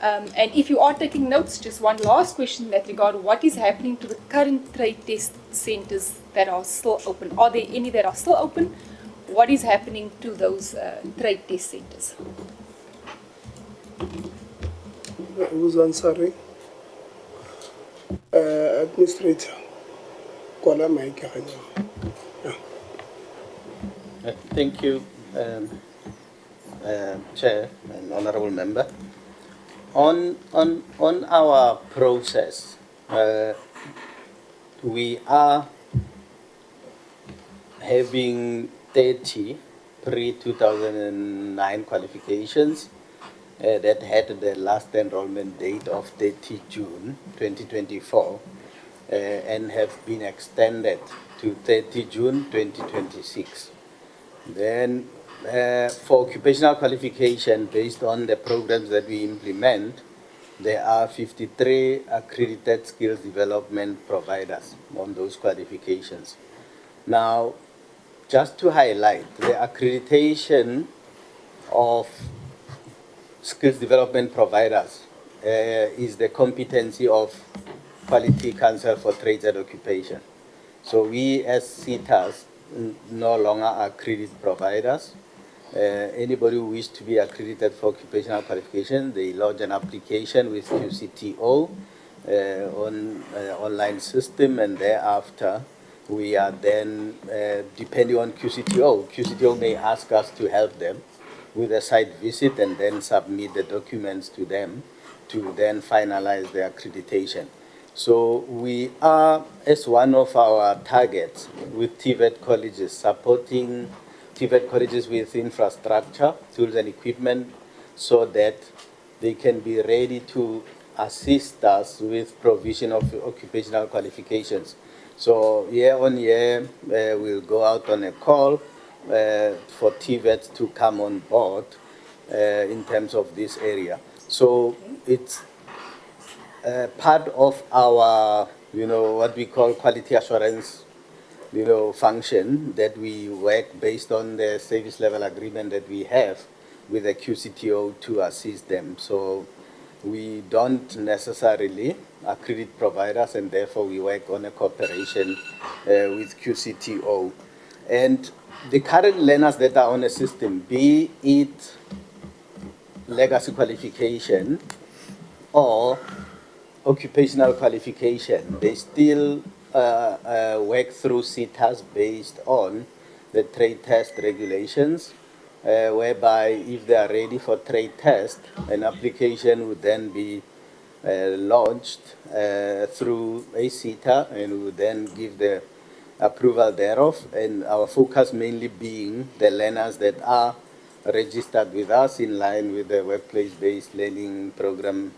And if you are taking notes, just one last question in that regard: what is happening to the current trade test centres that are still open? Are there any that are still open? What is happening to those trade test centres? Who's answering? Administrator. Kola Mike. Thank you, Chair and Honourable Member. On our process, we are having 30 pre-2009 qualifications that had the last enrollment date of 30 June 2024 and have been extended to 30 June 2026. Then for occupational qualification, based on the programs that we implement, there are 53 accredited skills development providers on those qualifications. Now, just to highlight, the accreditation of skills development providers is the competency of Quality Council for Trades and Occupation. So we as CETAs no longer are accredited providers. Anybody who wishes to be accredited for occupational qualification, they lodge an application with QCTO on online system, and thereafter we are then, depending on QCTO may ask us to help them with a site visit and then submit the documents to them to then finalize the accreditation. So we are, as one of our targets with TVET colleges, supporting TVET colleges with infrastructure, tools and equipment, so that they can be ready to assist us with provision of occupational qualifications. So year on year, we'll go out on a call for TVET to come on board in terms of this area. So it's part of our, what we call quality assurance, function, that we work based on the service level agreement that we have with the QCTO to assist them. So we don't necessarily accredit providers, and therefore we work on a cooperation with QCTO. And the current learners that are on the system, be it legacy qualification or occupational qualification, they still work through CETAs based on the trade test regulations, whereby if they are ready for trade test, an application would then be launched through a CETA, and would then give the approval thereof, and our focus mainly being the learners that are registered with us in line with the workplace-based learning program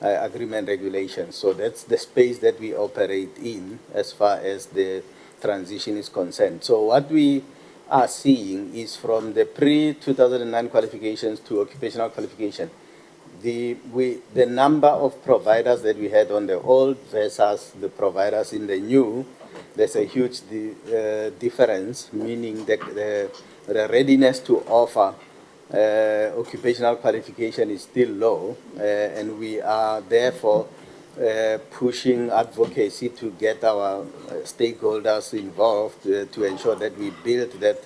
agreement regulations. So that's the space that we operate in as far as the transition is concerned. So what we are seeing is, from the pre-2009 qualifications to occupational qualification, the number of providers that we had on the old versus the providers in the new there's a huge difference, meaning the readiness to offer occupational qualification is still low, and we are therefore pushing advocacy to get our stakeholders involved to ensure that we build that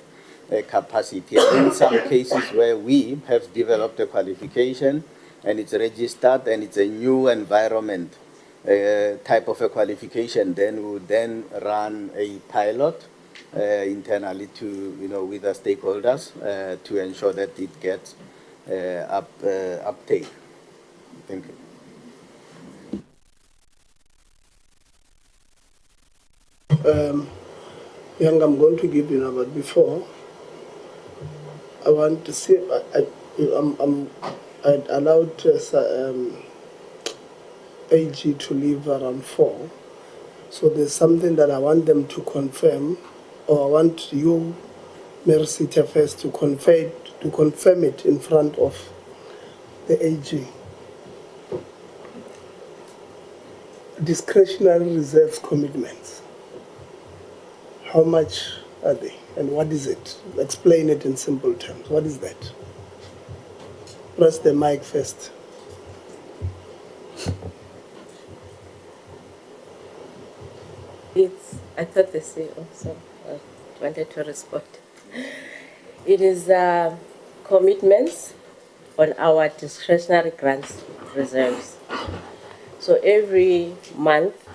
capacity. And in some cases where we have developed a qualification and it's registered and it's a new environment type of a qualification, then we would then run a pilot internally to, with the stakeholders to ensure that it gets uptake. Thank you. Young, I'm going to give you now, but before, I want to say I'd allowed AG to leave around 4. So there's something that I want them to confirm, or I want you, MERSETA, first to confirm it in front of the AG. Discretionary reserves commitments. How much are they, and what is it? Explain it in simple terms. What is that? Press the mic first. I thought the CEO also wanted to respond. It is commitments on our discretionary grants reserves. So every month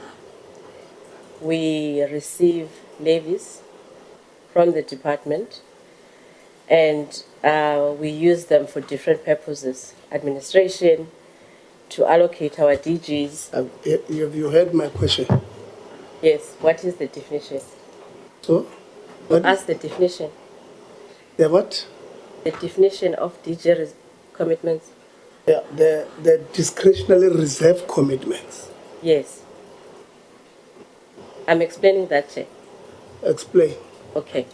we receive levies from the department, and we use them for different purposes. Administration, to allocate our DGs. Have you heard my question? Yes, what is the definition? So? Ask the definition. The what? The definition of DG commitments. Yeah, the discretionary reserve commitments. Yes. I'm explaining that, Chair. Explain. Okay.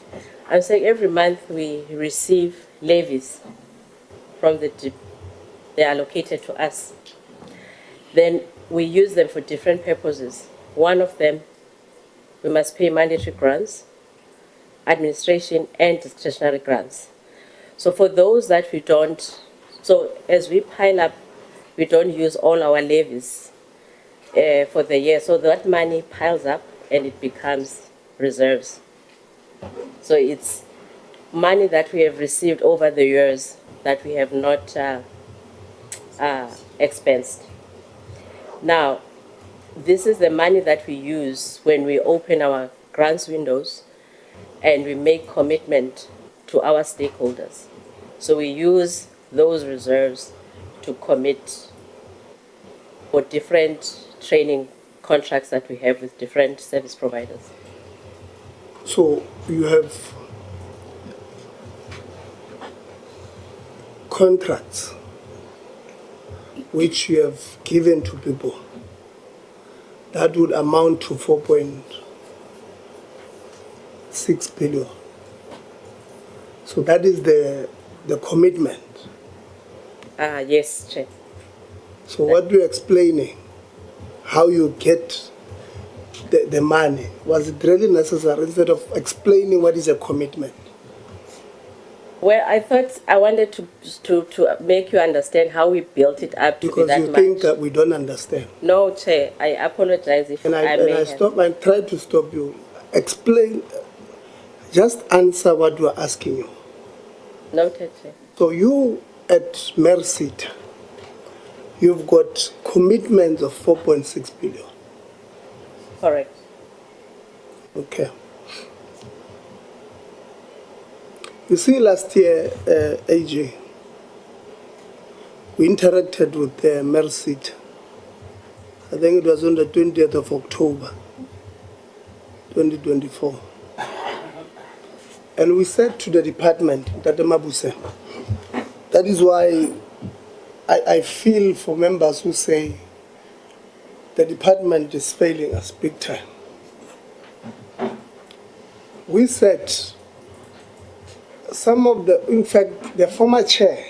I'm saying every month we receive levies from they're allocated to us. Then we use them for different purposes. One of them, we must pay mandatory grants, administration, and discretionary grants. So for those that we don't, so as we pile up, we don't use all our levies for the year. So that money piles up and it becomes reserves. So it's money that we have received over the years that we have not expensed. Now, this is the money that we use when we open our grants windows and we make commitment to our stakeholders. So we use those reserves to commit for different training contracts that we have with different service providers. So you have contracts which you have given to people that would amount to 4.6 billion. So that is the commitment. Yes, Chair. So what you're explaining, how you get the money, was it really necessary instead of explaining what is a commitment? Well, I thought I wanted to make you understand how we built it up to because be that you much. think that we don't understand. No, Chair, I apologize if I may have. I tried to stop you. Explain, just answer what we're asking you. Noted, Chair. So you at MERSETA, you've got commitments of 4.6 billion. Correct. Okay. You see, last year, AG, we interacted with MERSETA. I think it was on the 20th of October, 2024. And we said to the department, Tate Mabuse, that is why I feel for members who say the department is failing us big time. We said in fact, the former chair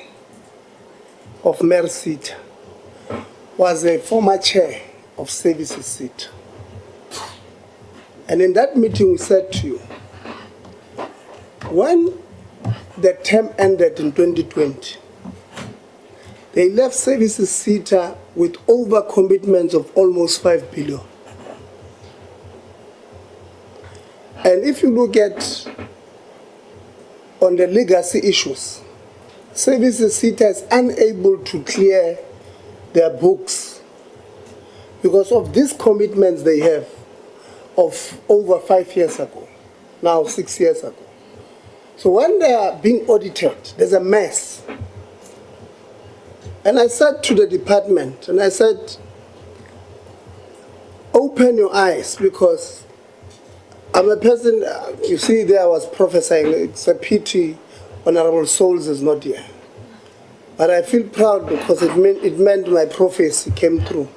of MERSETA was a former chair of Services CETA. And in that meeting, we said to you, when the term ended in 2020, they left services CETA with overcommitments of almost 5 billion. And if you look at on the legacy issues, services CETA is unable to clear their books because of these commitments they have of over 5 years ago, now 6 years ago. So when they are being audited, there's a mess. And I said to the department, and I said, open your eyes, because I'm a person, you see there I was prophesying, it's a pity Honorable Souls is not here. But I feel proud because it meant my prophecy came true.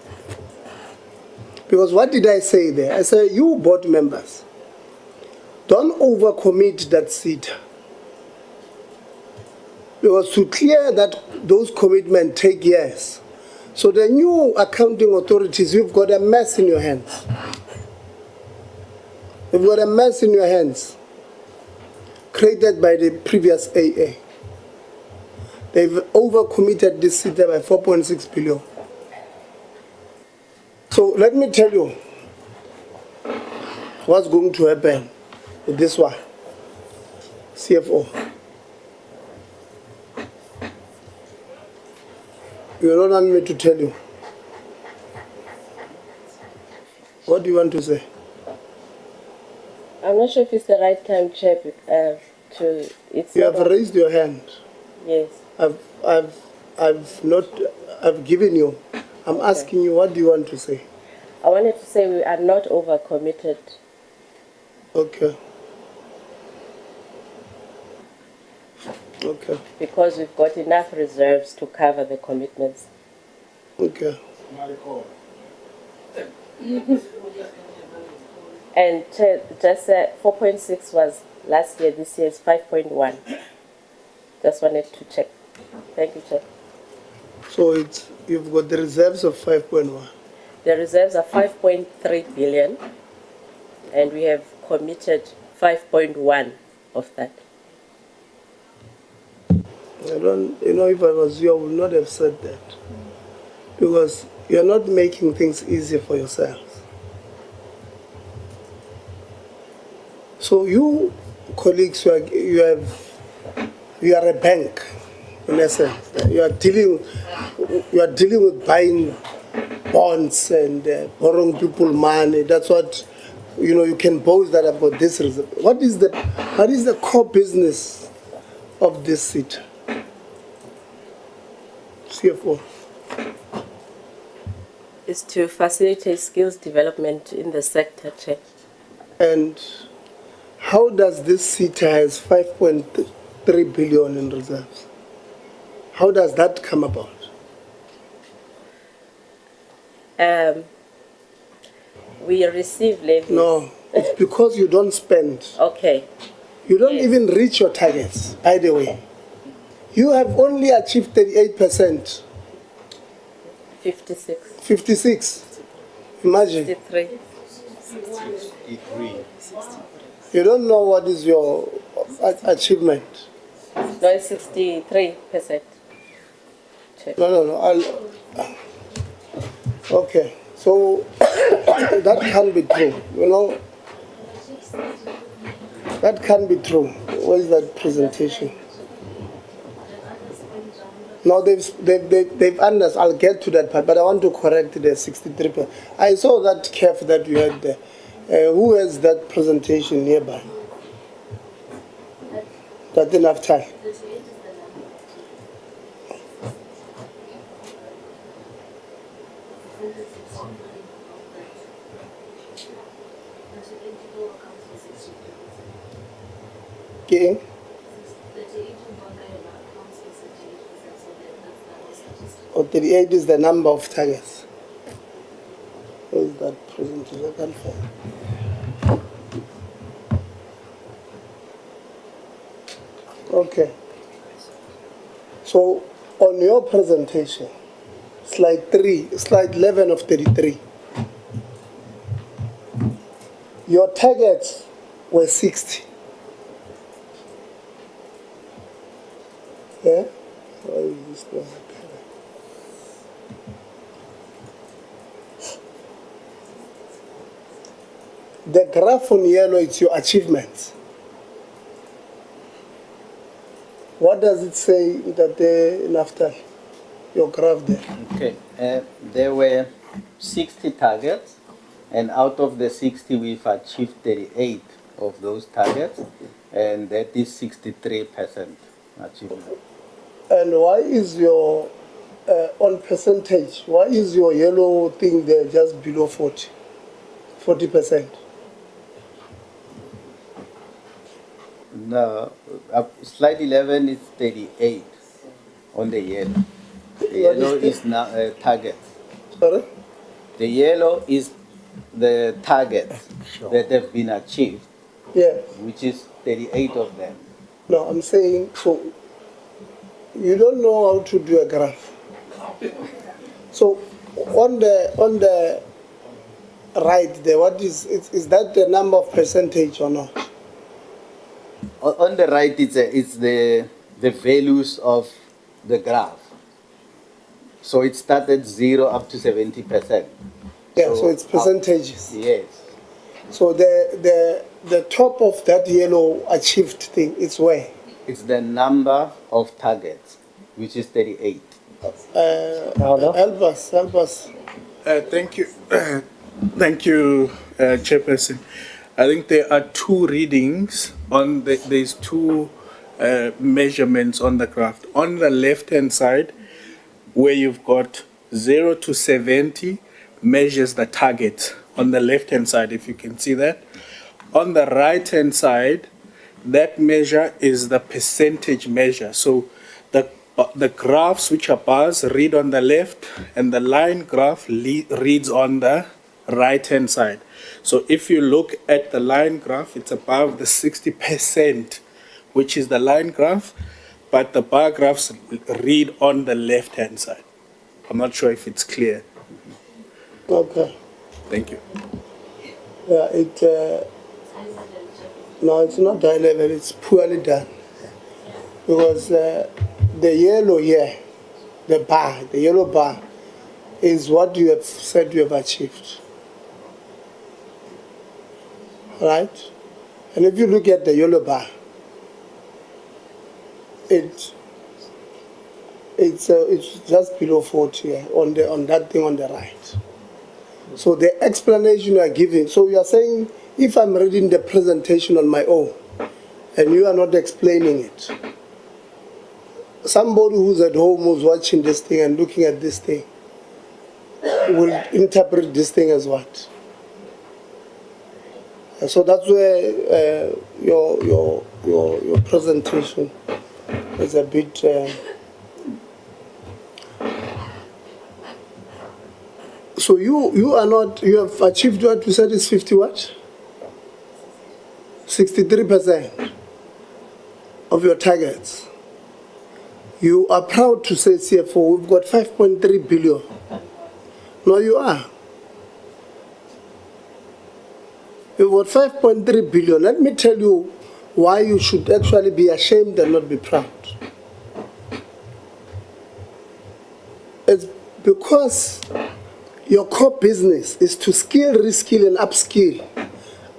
Because what did I say there? I said, you board members, don't overcommit that CETA. Because to clear those commitments take years. So the new accounting authorities, you've got a mess in your hands. You've got a mess in your hands created by the previous AA. They've overcommitted this CETA by 4.6 billion. So let me tell you what's going to happen with this one, CFO. You don't want me to tell you. What do you want to say? I'm not sure if it's the right time, Chair, You have raised your hand. Yes. I've given you. I'm asking you, what do you want to say? I wanted to say we are not overcommitted. Okay. Okay. Because we've got enough reserves to cover the commitments. Okay. And just 4.6 was last year, this year is 5.1. Just wanted to check. Thank you, Chair. So you've got the reserves of 5.1. The reserves are 5.3 billion, and we have committed 5.1 of that. If I was you, I would not have said that. Because you're not making things easy for yourselves. So you, colleagues, you are a bank, in essence. You are dealing with buying bonds and borrowing people money. That's what, you can boast that I've got this reserve. What is the core business of this CETA? CFO. Is to facilitate skills development in the sector, Chair. And how does this CETA has 5.3 billion in reserves? How does that come about? We receive levies. No, it's because you don't spend. Okay. You don't even reach your targets, by the way. You have only achieved 38%. 56. 56. Imagine. 63. 63. You don't know what is your achievement. No, it's 63%. No. Okay. So that can't be true. That can't be true. Where is that presentation? No, they've understood. I'll get to that part, but I want to correct the 63%. I saw that curve that you had there. Who has that presentation nearby? That's enough time. Okay. Or 38 is the number of targets. Where is that presentation? I can't find. Okay. So on your presentation, slide 11 of 33. Your targets were 60. Yeah? Why is this not appearing? The graph on yellow is your achievements. What does it say that after your graph there? Okay, there were 60 targets, and out of the 60, we've achieved 38 of those targets, and that is 63% achievement. And why is your, on percentage, why is your yellow thing there just below 40%? No, slide 11 is 38 on the yellow. The yellow is now target. Sorry? The yellow is the targets that have been achieved, Yes. which is 38 of them. No, I'm saying, so you don't know how to do a graph. So on the right there, what is that the number of percentage or not? On the right, it's the values of the graph. So it started 0 up to 70%. Yeah, so it's percentages. Yes. So the top of that yellow achieved thing is where? It's the number of targets, which is 38. Help us. Thank you. Thank you, Chairperson. I think there are two readings on there's two measurements on the graph. On the left-hand side, where you've got 0 to 70 measures the target on the left-hand side, if you can see that. On the right-hand side, that measure is the percentage measure. So the graphs which are bars read on the left, and the line graph reads on the right-hand side. So if you look at the line graph, it's above the 60%, which is the line graph, but the bar graphs read on the left-hand side. I'm not sure if it's clear. Okay. Thank you. Yeah, no, it's not high level, it's poorly done. Because the yellow here, the yellow bar, is what you have said you have achieved. Right? And if you look at the yellow bar, it's just below 40 on that thing on the right. So the explanation you are giving, so you are saying if I'm reading the presentation on my own and you are not explaining it, somebody who's at home who's watching this thing and looking at this thing will interpret this thing as what? So that's where your presentation is a bit. So you have achieved what you said is 50 what? 63% of your targets. You are proud to say, CFO, we've got 5.3 billion. No, you are. We've got 5.3 billion. Let me tell you why you should actually be ashamed and not be proud. It's because your core business is to skill, reskill, and upskill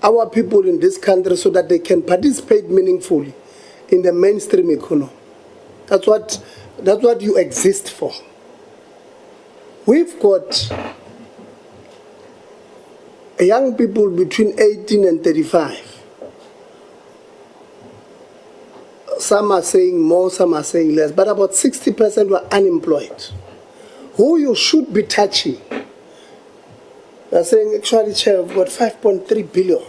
our people in this country so that they can participate meaningfully in the mainstream economy. That's what you exist for. We've got young people between 18 and 35. Some are saying more, some are saying less, but about 60% were unemployed. Who you should be touching. They're saying, actually, Chair, we've got 5.3 billion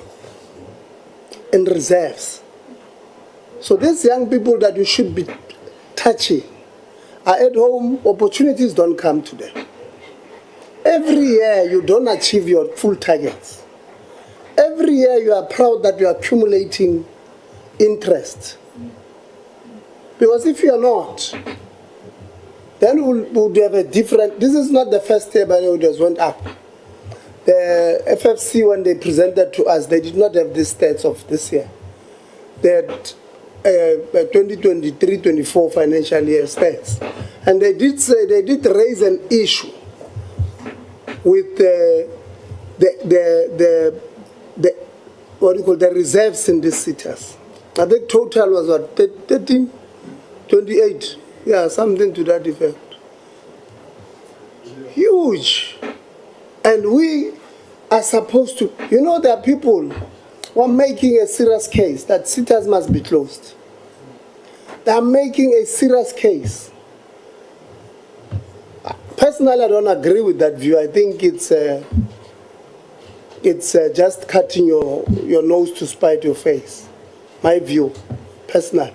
in reserves. So these young people that you should be touching are at home, opportunities don't come to them. Every year you don't achieve your full targets. Every year you are proud that you are accumulating interest. Because if you are not, then we'll have a different, this is not the first year, but it just went up. The FFC, when they presented to us, they did not have the stats of this year. They had 2023-24 financial year stats. And they did say, they did raise an issue with the what do you call, the reserves in these SETAs. I think total was what, 13, 28, yeah, something to that effect. Huge. And we are supposed to, you know, there are people who are making a serious case that SETAs must be closed. They are making a serious case. Personally, I don't agree with that view. I think it's just cutting your nose to spite your face. My view, personal.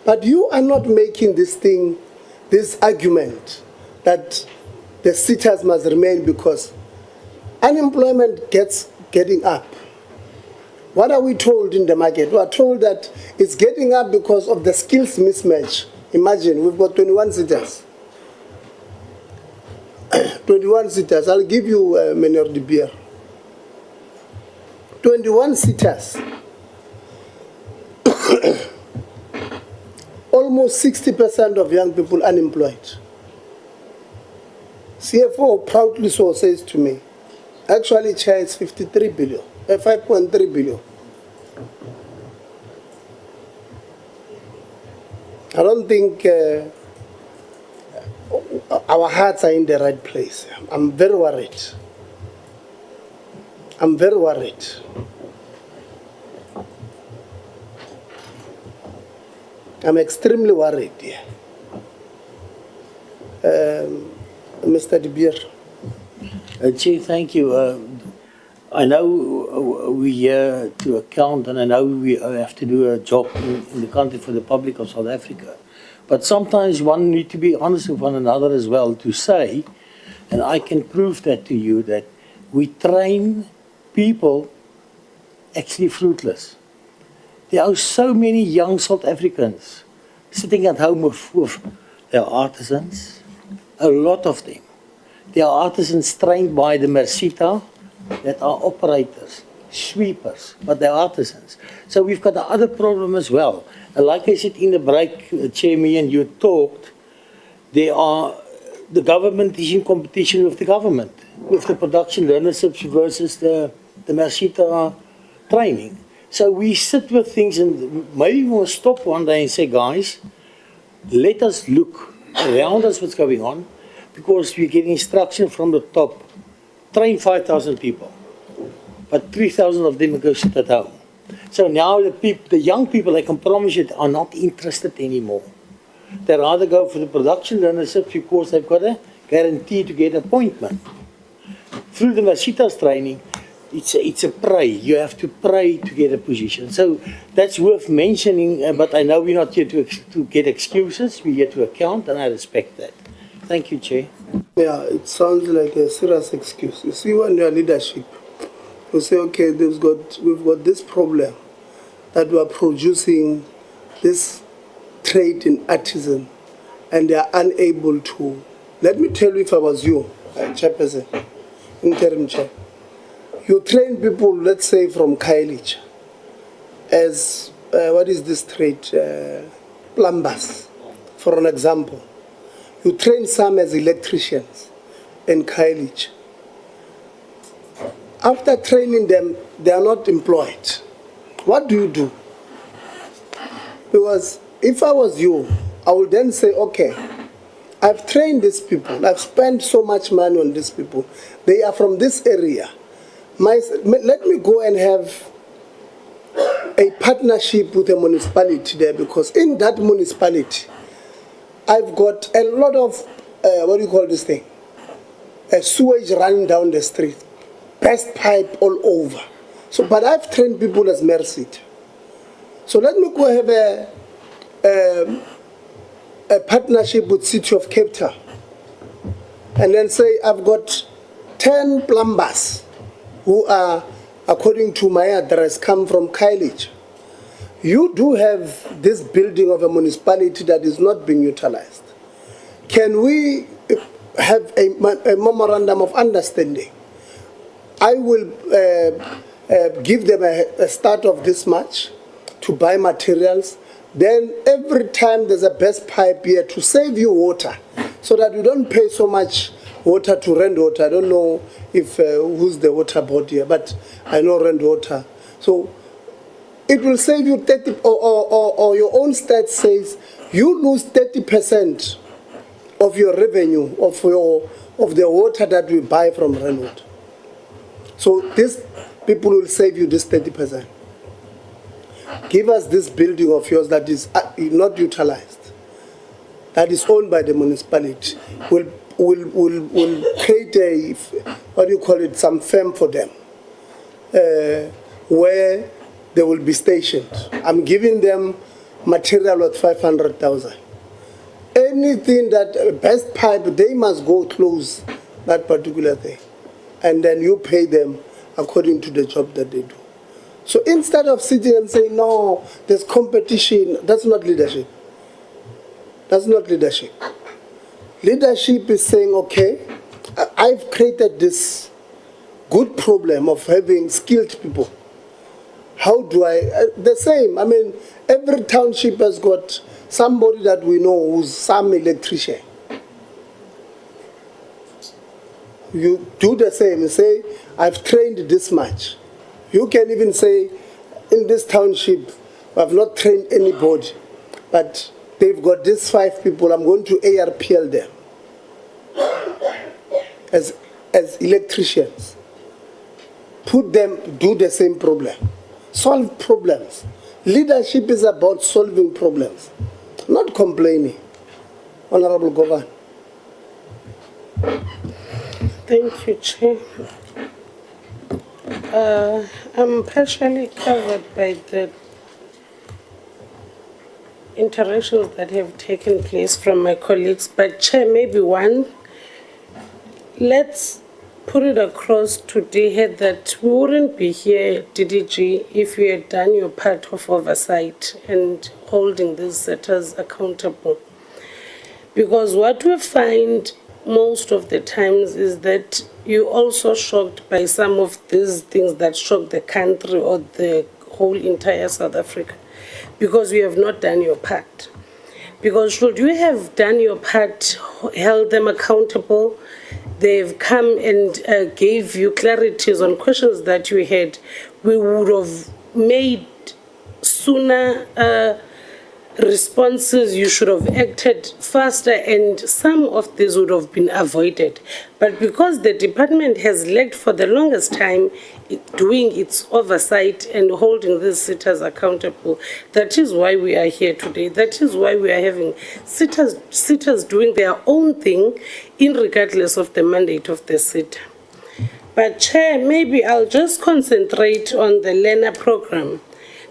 But you are not making this argument that the SETAs must remain because unemployment getting up. What are we told in the market? We are told that it's getting up because of the skills mismatch. Imagine, we've got 21 SETAs. 21 SETAs. I'll give you Menor de Beer. 21 SETAs. Almost 60% of young people unemployed. CFO proudly so says to me, actually, Chair, it's 53 billion, 5.3 billion. I don't think our hearts are in the right place. I'm very worried. I'm very worried. I'm extremely worried here. Mr. De Beer. Chair, thank you. I know we're here to account, and I know we have to do a job in the country for the public of South Africa. But sometimes one needs to be honest with one another as well to say, and I can prove that to you, that we train people actually fruitless. There are so many young South Africans sitting at home with their artisans, a lot of them. There are artisans trained by the MERSETA that are operators, sweepers, but they're artisans. So we've got the other problem as well. And like I said in the break, Chair, me and you talked, the government is in competition with the government, with the production learnerships versus the MERSETA training. So we sit with things and maybe we'll stop one day and say, guys, let us look around us what's going on, because we get instruction from the top. Train 5,000 people, but 3,000 of them go sit at home. So now the young people, I can promise you, are not interested anymore. They rather go for the production learnerships because they've got a guarantee to get an appointment. Through the MERSETA's training, it's a pray. You have to pray to get a position. So that's worth mentioning, but I know we're not here to get excuses. We're here to account, and I respect that. Thank you, Chair. Yeah, it sounds like a serious excuse. You see, when you're leadership, you say, okay, we've got this problem that we are producing this trade in artisan, and they are unable to. Let me tell you, if I was you, Chairperson, interim chair, you train people, let's say, from Khayelitsha as, what is this trade? Plumbers, for an example. You train some as electricians in Khayelitsha. After training them, they are not employed. What do you do? Because if I was you, I would then say, okay, I've trained these people. I've spent so much money on these people. They are from this area. Let me go and have a partnership with a municipality there, because in that municipality, I've got a lot of, what do you call this thing? Sewage running down the street, burst pipe all over. So, but I've trained people as MERSETA. So let me go have a partnership with City of Cape Town, and then say I've got 10 plumbers who are, according to my address, come from Khayelitsha. You do have this building of a municipality that is not being utilized. Can we have a memorandum of understanding I will give them a start of this much to buy materials. Then every time there's a best pipe here to save you water, so that you don't pay so much water to rent water. I don't know if who's the water board here, but I know rent water. So it will save you 30, or your own stat says you lose 30% of your revenue of the water that we buy from rent water. So these people will save you this 30%. Give us this building of yours that is not utilized, that is owned by the municipality. We'll create a, what do you call it, some firm for them, where they will be stationed. I'm giving them material worth 500,000. Anything that best pipe, they must go close that particular thing, and then you pay them according to the job that they do. So instead of sitting and saying, no, there's competition, that's not leadership. That's not leadership. Leadership is saying, okay, I've created this good problem of having skilled people. How do I, the same, I mean, every township has got somebody that we know who's some electrician. You do the same, you say, I've trained this much. You can even say, in this township, I've not trained anybody, but they've got these 5 people, I'm going to ARPL them as electricians. Put them, do the same problem. Solve problems. Leadership is about solving problems, not complaining. Honorable Governor. Thank you, Chair. I'm partially covered by the interactions that have taken place from my colleagues, but Chair, maybe one, let's put it across today here that we wouldn't be here, DDG, if you had done your part of oversight and holding these sectors accountable. Because what we find most of the times is that you're also shocked by some of these things that shock the country or the whole entire South Africa, because you have not done your part. Because should you have done your part, held them accountable, they've come and gave you clarities on questions that you had, we would have made sooner responses, you should have acted faster, and some of these would have been avoided. But because the department has lagged for the longest time doing its oversight and holding these sitters accountable, that is why we are here today. That is why we are having sitters doing their own thing, regardless of the mandate of the sitter. But Chair, maybe I'll just concentrate on the learner program,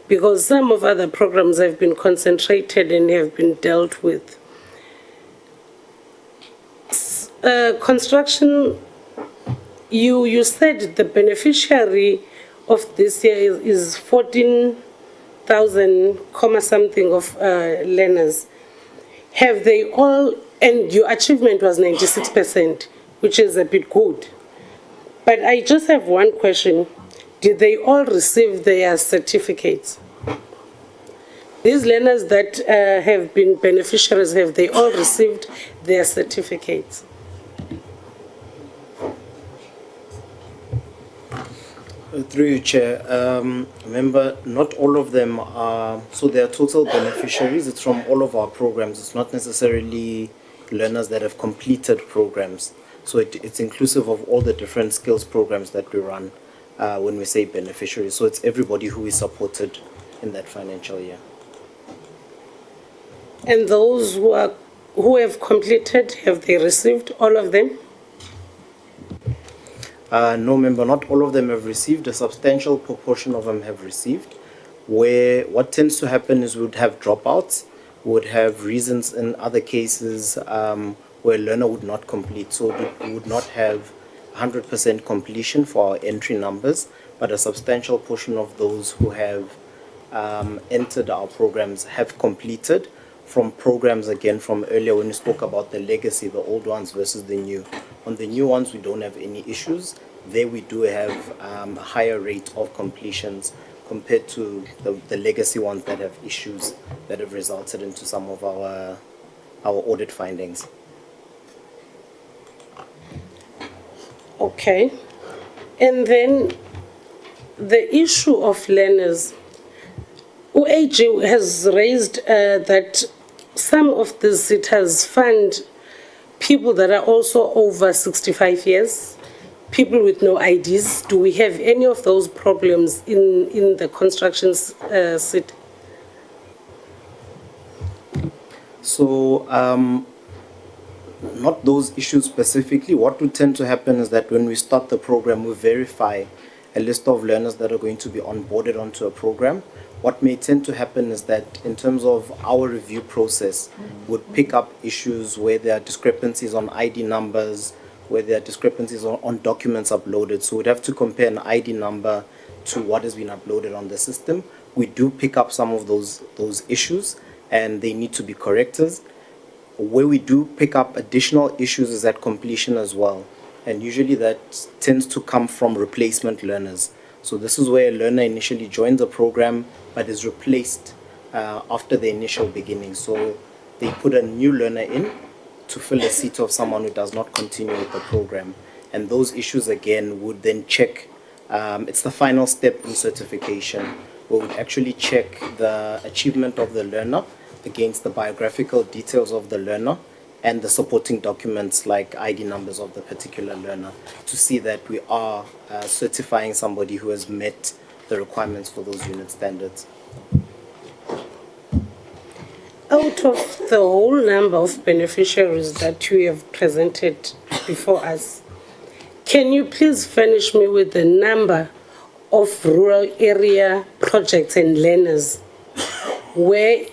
because some of other programs have been concentrated and have been dealt with. Construction, you said the beneficiary of this year is 14,000, something of learners. Have they all, and your achievement was 96%, which is a bit good. But I just have one question. Did they all receive their certificates? These learners that have been beneficiaries, have they all received their certificates? Through you, Chair. Remember, not all of them are, so they are total beneficiaries. It's from all of our programs. It's not necessarily learners that have completed programs. So it's inclusive of all the different skills programs that we run when we say beneficiaries. So it's everybody who is supported in that financial year. And those who have completed, have they received all of them? No, member, not all of them have received. A substantial proportion of them have received. Where what tends to happen is we would have dropouts, would have reasons in other cases where a learner would not complete. So we would not have 100% completion for our entry numbers, but a substantial portion of those who have entered our programs have completed from programs again from earlier when we spoke about the legacy, the old ones versus the new. On the new ones, we don't have any issues. There we do have a higher rate of completions compared to the legacy ones that have issues that have resulted into some of our audit findings. Okay. And then the issue of learners. UAG has raised that some of the CETAs fund people that are also over 65 years, people with no IDs. Do we have any of those problems in the construction CETA? So, not those issues specifically. What would tend to happen is that when we start the program, we verify a list of learners that are going to be onboarded onto a program. What may tend to happen is that in terms of our review process, would pick up issues where there are discrepancies on ID numbers, where there are discrepancies on documents uploaded. So we'd have to compare an ID number to what has been uploaded on the system. We do pick up some of those issues, and they need to be corrected. Where we do pick up additional issues is at completion as well. And usually that tends to come from replacement learners. So this is where a learner initially joins a program but is replaced after the initial beginning. So they put a new learner in to fill a seat of someone who does not continue with the program. And those issues again would then check, it's the final step in certification, where we would actually check the achievement of the learner against the biographical details of the learner and the supporting documents like ID numbers of the particular learner to see that we are certifying somebody who has met the requirements for those unit standards. Out of the whole number of beneficiaries that you have presented before us, can you please furnish me with the number of rural area projects and learners where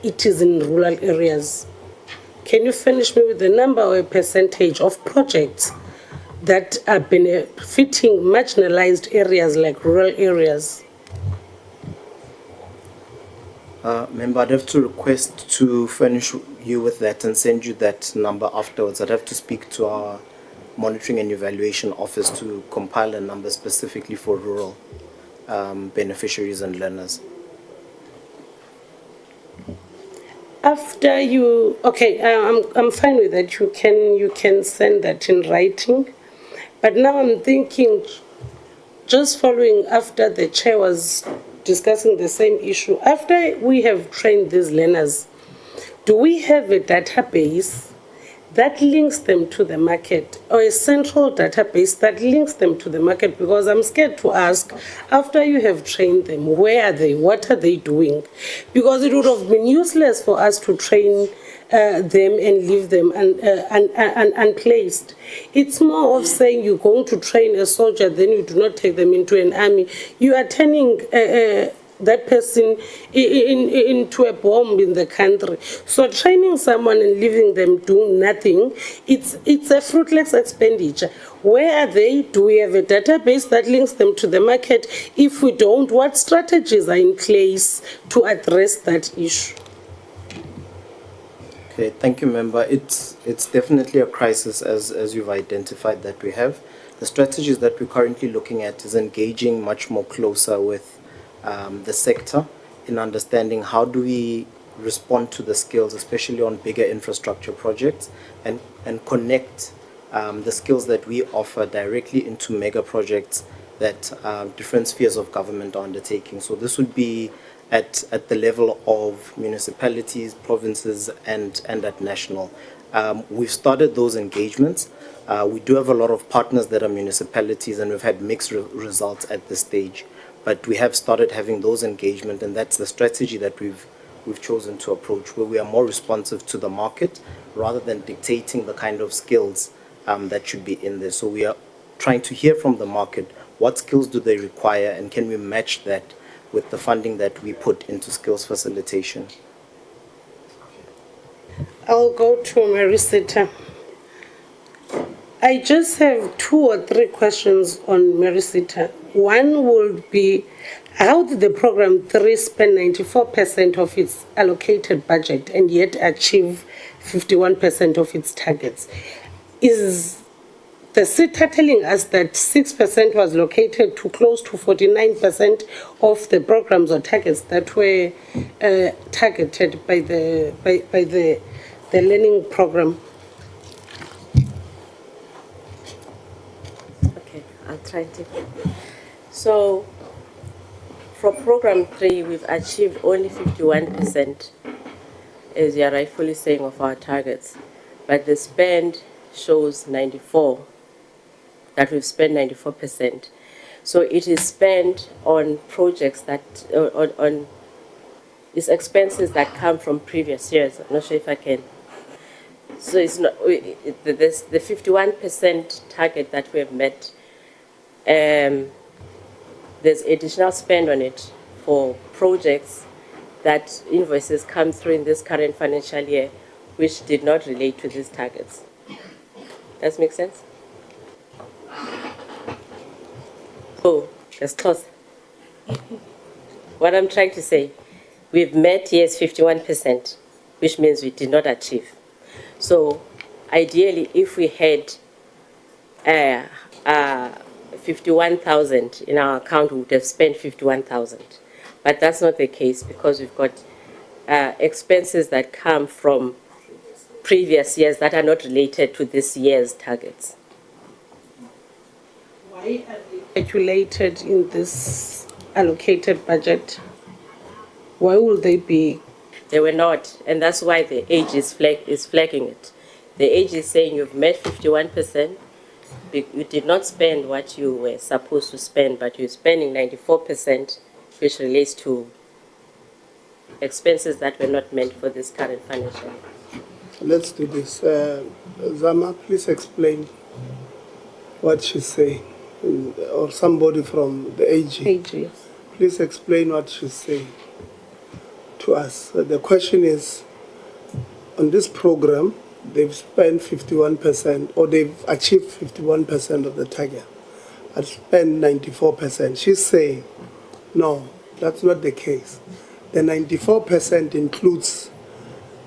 it is in rural areas? Can you furnish me with the number or a percentage of projects that are benefiting marginalized areas like rural areas? Member, I'd have to request to furnish you with that and send you that number afterwards. I'd have to speak to our monitoring and evaluation office to compile a number specifically for rural beneficiaries and learners. After you, okay, I'm fine with that. You can send that in writing, but now I'm thinking, just following after the chair was discussing the same issue. After we have trained these learners, do we have a database that links them to the market, or a central database that links them to the market? Because I'm scared to ask, after you have trained them, where are they? What are they doing? Because it would have been useless for us to train them and leave them unplaced. It's more of saying you're going to train a soldier, then you do not take them into an army. You are turning that person into a bomb in the country. So training someone and leaving them doing nothing, it's a fruitless expenditure. Where are they? Do we have a database that links them to the market? If we don't, what strategies are in place to address that issue? Okay, thank you, member. It's definitely a crisis as you've identified that we have. The strategies that we're currently looking at is engaging much more closer with the sector in understanding how do we respond to the skills, especially on bigger infrastructure projects, and connect the skills that we offer directly into mega projects that different spheres of government are undertaking. So this would be at the level of municipalities, provinces, and at national. We've started those engagements. We do have a lot of partners that are municipalities, and we've had mixed results at this stage. But we have started having those engagements, and that's the strategy that we've chosen to approach, where we are more responsive to the market rather than dictating the kind of skills that should be in there. So we are trying to hear from the market, what skills do they require, and can we match that with the funding that we put into skills facilitation. I'll go to MERSETA. I just have 2 or 3 questions on MERSETA. One would be, how did the program 3 spend 94% of its allocated budget and yet achieve 51% of its targets? Is the CETA telling us that 6% was located to close to 49% of the programs or targets that were targeted by the learning program? Okay, I'll try to. So, for program 3, we've achieved only 51%, as you are rightfully saying, of our targets. But the spend shows 94, that we've spent 94%. So it is spent on projects that, on it's expenses that come from previous years. I'm not sure if I can. So it's not, the 51% target that we have met, there's additional spend on it for projects that invoices come through in this current financial year, which did not relate to these targets. Does that make sense? Oh, that's close. What I'm trying to say, we've met, yes, 51%, which means we did not achieve. So ideally, if we had 51,000 in our account, we would have spent 51,000. But that's not the case because we've got expenses that come from previous years that are not related to this year's targets. Why are they calculated in this allocated budget? Why will they be? They were not, and that's why the age is flagging it. The age is saying you've met 51%, you did not spend what you were supposed to spend, but you're spending 94%, which relates to expenses that were not meant for this current financial year. Let's do this. Zama, please explain what she's saying, or somebody from the AG. AG. Please explain what she's saying to us. The question is, on this program, they've spent 51%, or they've achieved 51% of the target. I've spent 94%. She's saying, no, that's not the case. The 94% includes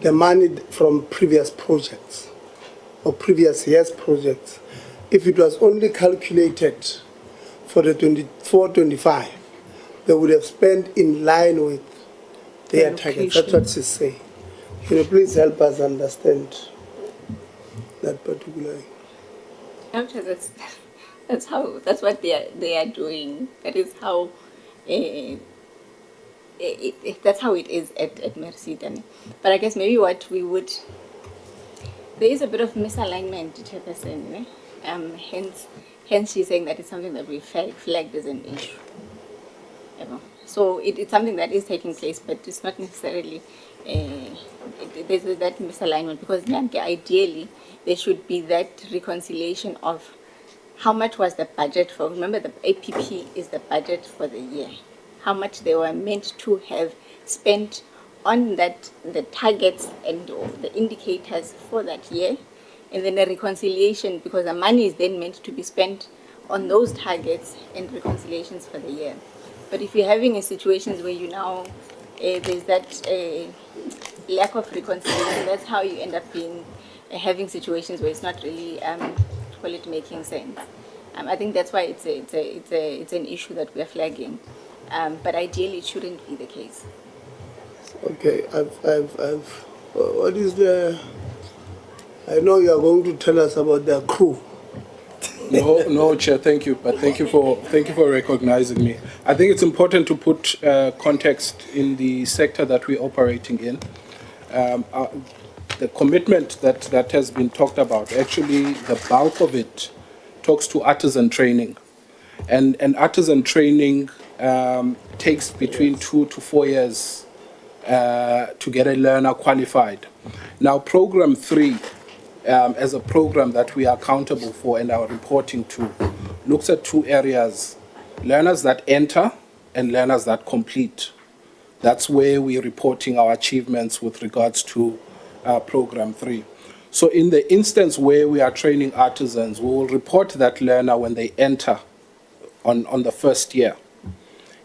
the money from previous projects or previous year's projects. If it was only calculated for the 24-25, they would have spent in line with their targets. That's what she's saying. Can you please help us understand that particular? Actually, that's what they are doing. That is how that's how it is at MERSETA. But I guess maybe what we would, there is a bit of misalignment, Chairperson. Hence she's saying that it's something that we flagged as an issue. So it's something that is taking place, but it's not necessarily, there's that misalignment, because ideally there should be that reconciliation of how much was the budget for, remember the APP is the budget for the year, how much they were meant to have spent on that, the targets and the indicators for that year, and then a reconciliation, because the money is then meant to be spent on those targets and reconciliations for the year. But if you're having a situations where you now, there's that lack of reconciliation, that's how you end up being having situations where it's not really, call it, making sense. I think that's why it's an issue that we're flagging. But ideally, it shouldn't be the case. Okay, what is the? I know you are going to tell us about the accrue. No, Chair, thank you. But thank you for recognizing me. I think it's important to put context in the sector that we're operating in. The commitment that has been talked about, actually, the bulk of it talks to artisan training, and artisan training takes between 2 to 4 years to get a learner qualified. Now, Program 3. As a program that we are accountable for and are reporting to, looks at 2 areas: learners that enter and learners that complete. That's where we're reporting our achievements with regards to Program 3. So in the instance where we are training artisans, we will report that learner when they enter on the first year.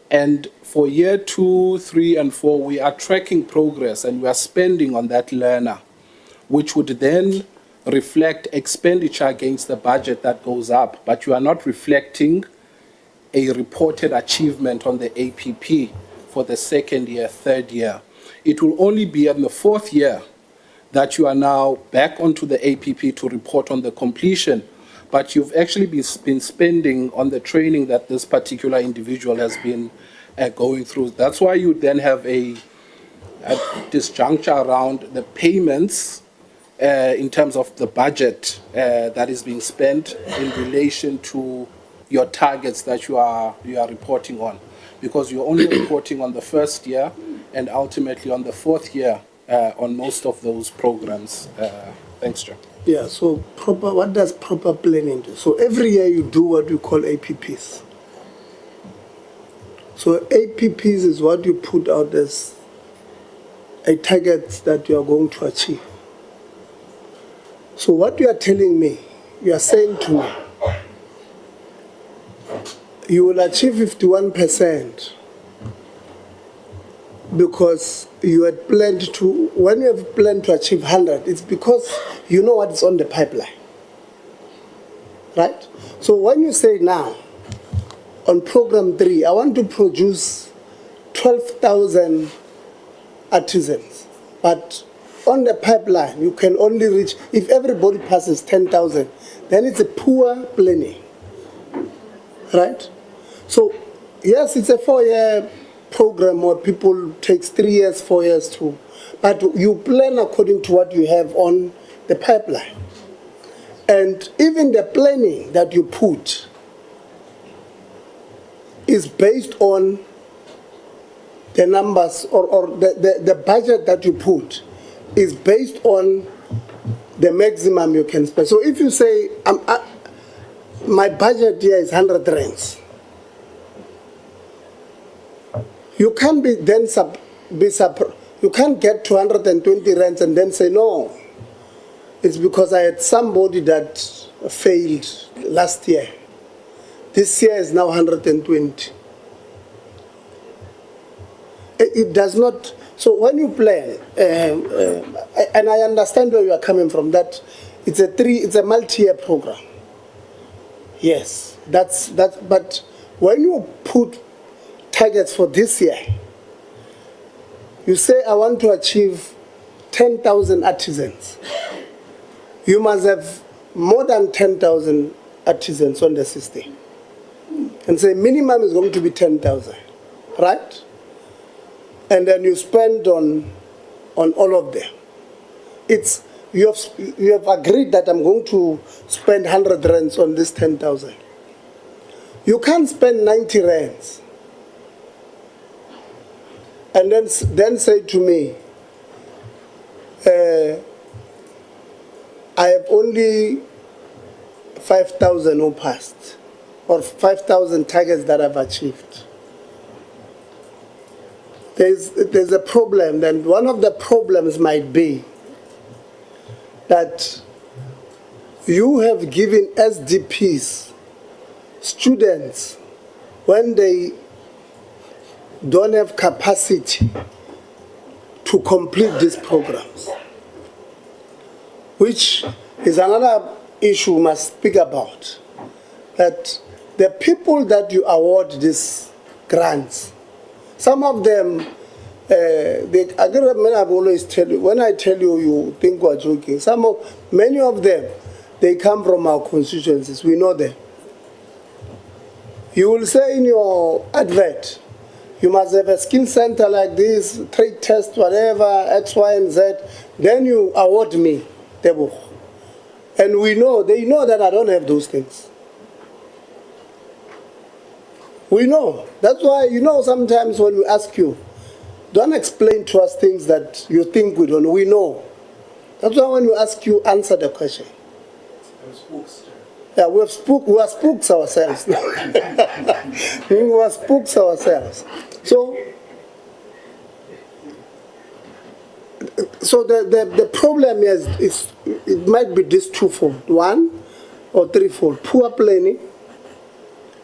And for year 2, 3, and 4, we are tracking progress and we are spending on that learner, which would then reflect expenditure against the budget that goes up, but you are not reflecting a reported achievement on the APP for the second year, third year. It will only be in the fourth year that you are now back onto the APP to report on the completion, but you've actually been spending on the training that this particular individual has been going through. That's why you then have a disjuncture around the payments in terms of the budget that is being spent in relation to your targets that you are reporting on, because you're only reporting on the first year and ultimately on the fourth year on most of those programs. Thanks, Chair. Yeah, so what does proper planning do? So every year you do what we call APPs. So APPs is what you put out as a target that you are going to achieve. So what you are telling me, you are saying to me, you will achieve 51% because you had planned to, when you have planned to achieve 100, it's because you know what is on the pipeline, right? So when you say now, on program 3, I want to produce 12,000 artisans, but on the pipeline, you can only reach, if everybody passes 10,000, then it's a poor planning, right? So, yes, it's a 4-year program where people takes 3 years, 4 years to, but you plan according to what you have on the pipeline. And even the planning that you put is based on the numbers or the budget that you put is based on the maximum you can spend. So if you say, my budget here is 100 rands, you can't be then you can't get 220 rands and then say, no, it's because I had somebody that failed last year. This year is now 120. It does not. So when you plan, and I understand where you are coming from, that it's a multi-year program. Yes, that's. But when you put targets for this year, you say I want to achieve 10,000 artisans. You must have more than 10,000 artisans on the system, and say minimum is going to be 10,000, right? And then you spend on all of them. It's you have agreed that I'm going to spend 100 rands on this 10,000. You can't spend 90 rands and then say to me, I have only 5,000 who passed, or 5,000 targets that I've achieved. There's a problem, and one of the problems might be that you have given SDPs, students, when they don't have capacity to complete these programs, which is another issue we must speak about, that the people that you award these grants, some of them, I've always tell you, when I tell you, you think we're joking. Many of them, they come from our constituencies. We know them. You will say in your advert, you must have a skill center like this, trade test, whatever, X, Y, and Z. Then you award me the book. And they know that I don't have those things. We know. That's why, sometimes when we ask you, don't explain to us things that you think we don't know. We know. That's why when we ask you, answer the question. Yeah, we are spooks ourselves. We are spooks ourselves. So, So the problem is it might be this twofold. One or threefold. Poor planning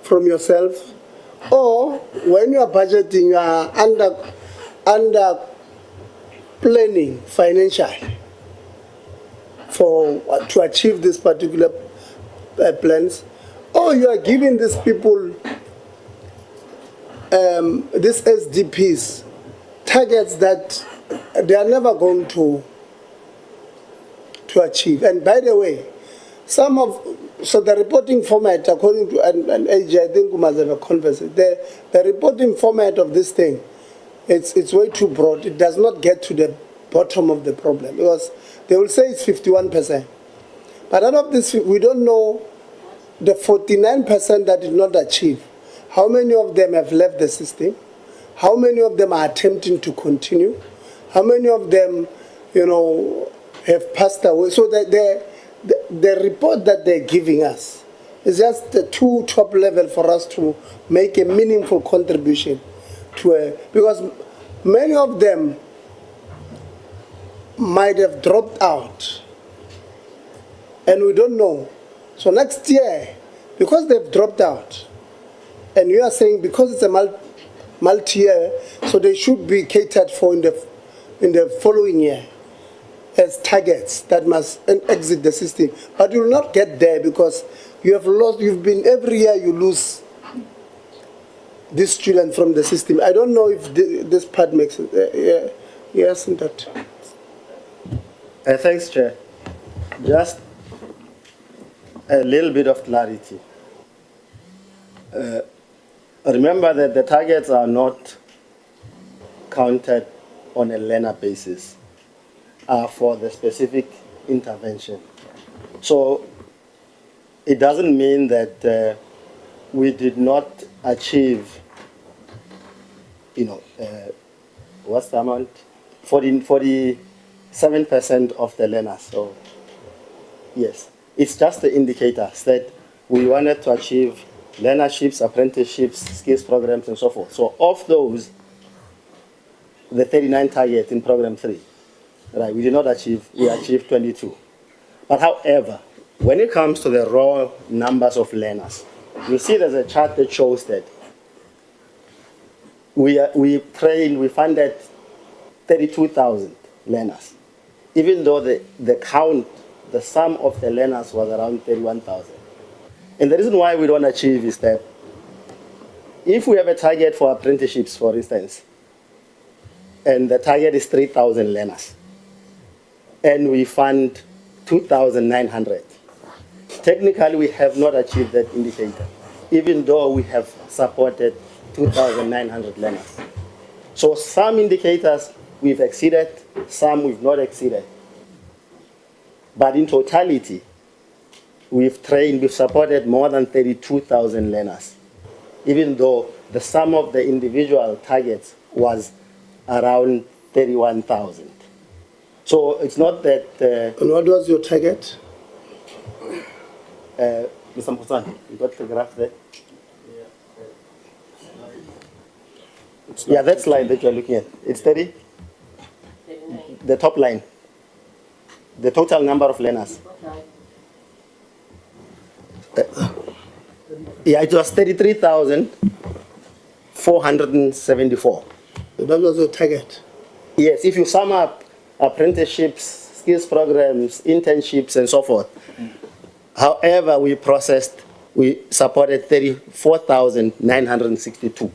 from yourself, or when you are budgeting, you are under planning financially to achieve this particular plans, or you are giving these people, these SDPs, targets that they are never going to achieve. And by the way, so the reporting format, according to and AJ, I think we must have a conversation. The reporting format of this thing, it's way too broad. It does not get to the bottom of the problem, because they will say it's 51%. But out of this, we don't know the 49% that did not achieve. How many of them have left the system? How many of them are attempting to continue? How many of them, have passed away? So that the report that they're giving us is just the too top level for us to make a meaningful contribution to because many of them might have dropped out, and we don't know. So next year, because they've dropped out, and you are saying because it's a multi-year, so they should be catered for in the following year as targets that must exit the system. But you will not get there because you have lost. Every year you lose this student from the system. I don't know if this part makes it. Yes, and that. Thanks, Chair. Just a little bit of clarity. Remember that the targets are not counted on a learner basis for the specific intervention. So it doesn't mean that we did not achieve, what's the amount? 47% of the learners. So yes, it's just the indicators that we wanted to achieve learnerships, apprenticeships, skills programs, and so forth. So of those, the 39 targets in program 3, right, we did not achieve, we achieved 22. But however, when it comes to the raw numbers of learners, you see there's a chart that shows that we funded 32,000 learners, even though the count, the sum of the learners was around 31,000. And the reason why we don't achieve is that if we have a target for apprenticeships, for instance, and the target is 3,000 learners, and we fund 2,900, technically we have not achieved that indicator, even though we have supported 2,900 learners. So some indicators we've exceeded, some we've not exceeded. But in totality, we've supported more than 32,000 learners, even though the sum of the individual targets was around 31,000. So it's not that... and what was your target? Mr. Mkhuzane, you got the graph there? Yeah, that slide that you're looking at, it's 30? The top line. The total number of learners. Yeah, it was 33,474. That was your target? Yes, if you sum up apprenticeships, skills programs, internships, and so forth. However, we supported 34,962.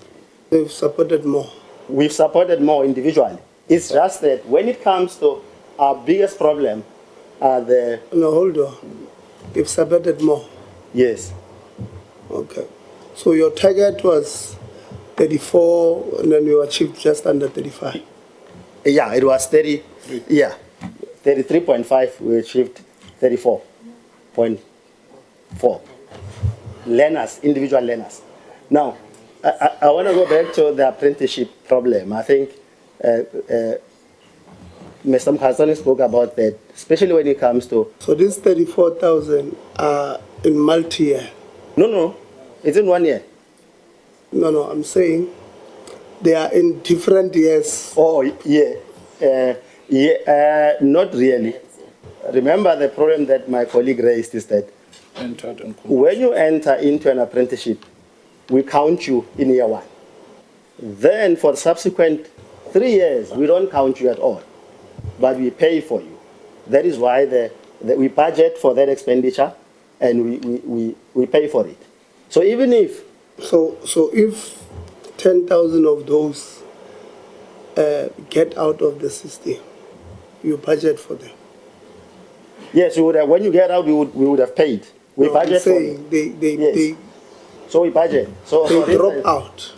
We've supported more. We've supported more individually. It's just that when it comes to our biggest problem are the... No, hold on. You've supported more? Yes. Okay. So your target was 34, and then you achieved just under 35? Yeah, it was 30. Yeah, 33.5. We achieved 34.4. Learners, individual learners. Now, I want to go back to the apprenticeship problem. I think Mr. Mkhazane spoke about that, especially when it comes to... So these 34,000 are in multi-year? No, it's in 1 year. No, I'm saying they are in different years. Oh, yeah. Yeah, not really. Remember the problem that my colleague raised is that when you enter into an apprenticeship, we count you in year 1. Then for subsequent 3 years, we don't count you at all, but we pay for you. That is why we budget for that expenditure and we pay for it. So even if... So if 10,000 of those get out of the system, you budget for them? Yes, we would have, when you get out, we would have paid. We No, budget I'm for saying it. So we budget. So they drop out.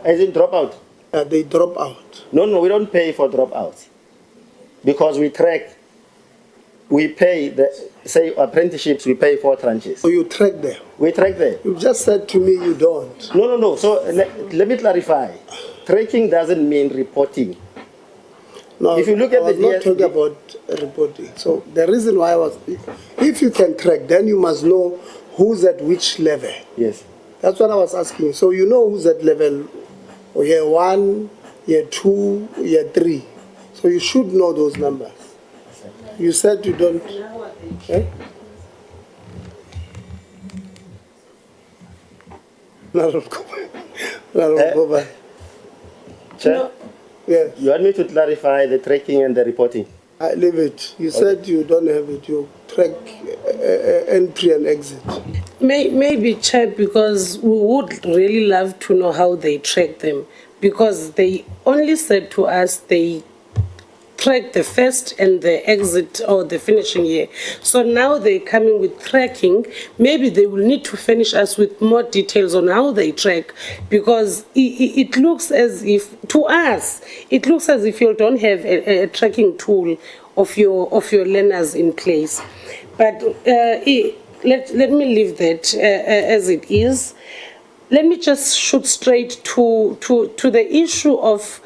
As in drop out? They drop out. No, we don't pay for dropouts. Because we track, we pay, say apprenticeships, we pay 4 tranches. So you track them? We track them. You just said to me you don't. No. So let me clarify. Tracking doesn't mean reporting. No, if you look at I was not talking about reporting. So the reason why I was, if you can track, then you must know who's at which level. Yes. That's what I was asking. So you know who's at level year 1, year 2, year 3. So you should know those numbers. You said you don't. Eh? Chair? Yes. You want me to clarify the tracking and the reporting? I leave it. You said you don't have it. You track entry and exit. Maybe, Chair, because we would really love to know how they track them, because they only said to us they track the first and the exit or the finishing year. So now they're coming with tracking. Maybe they will need to furnish us with more details on how they track, because it looks as if, to us, it looks as if you don't have a tracking tool of your learners in place. But let me leave that as it is. Let me just shoot straight to the issue of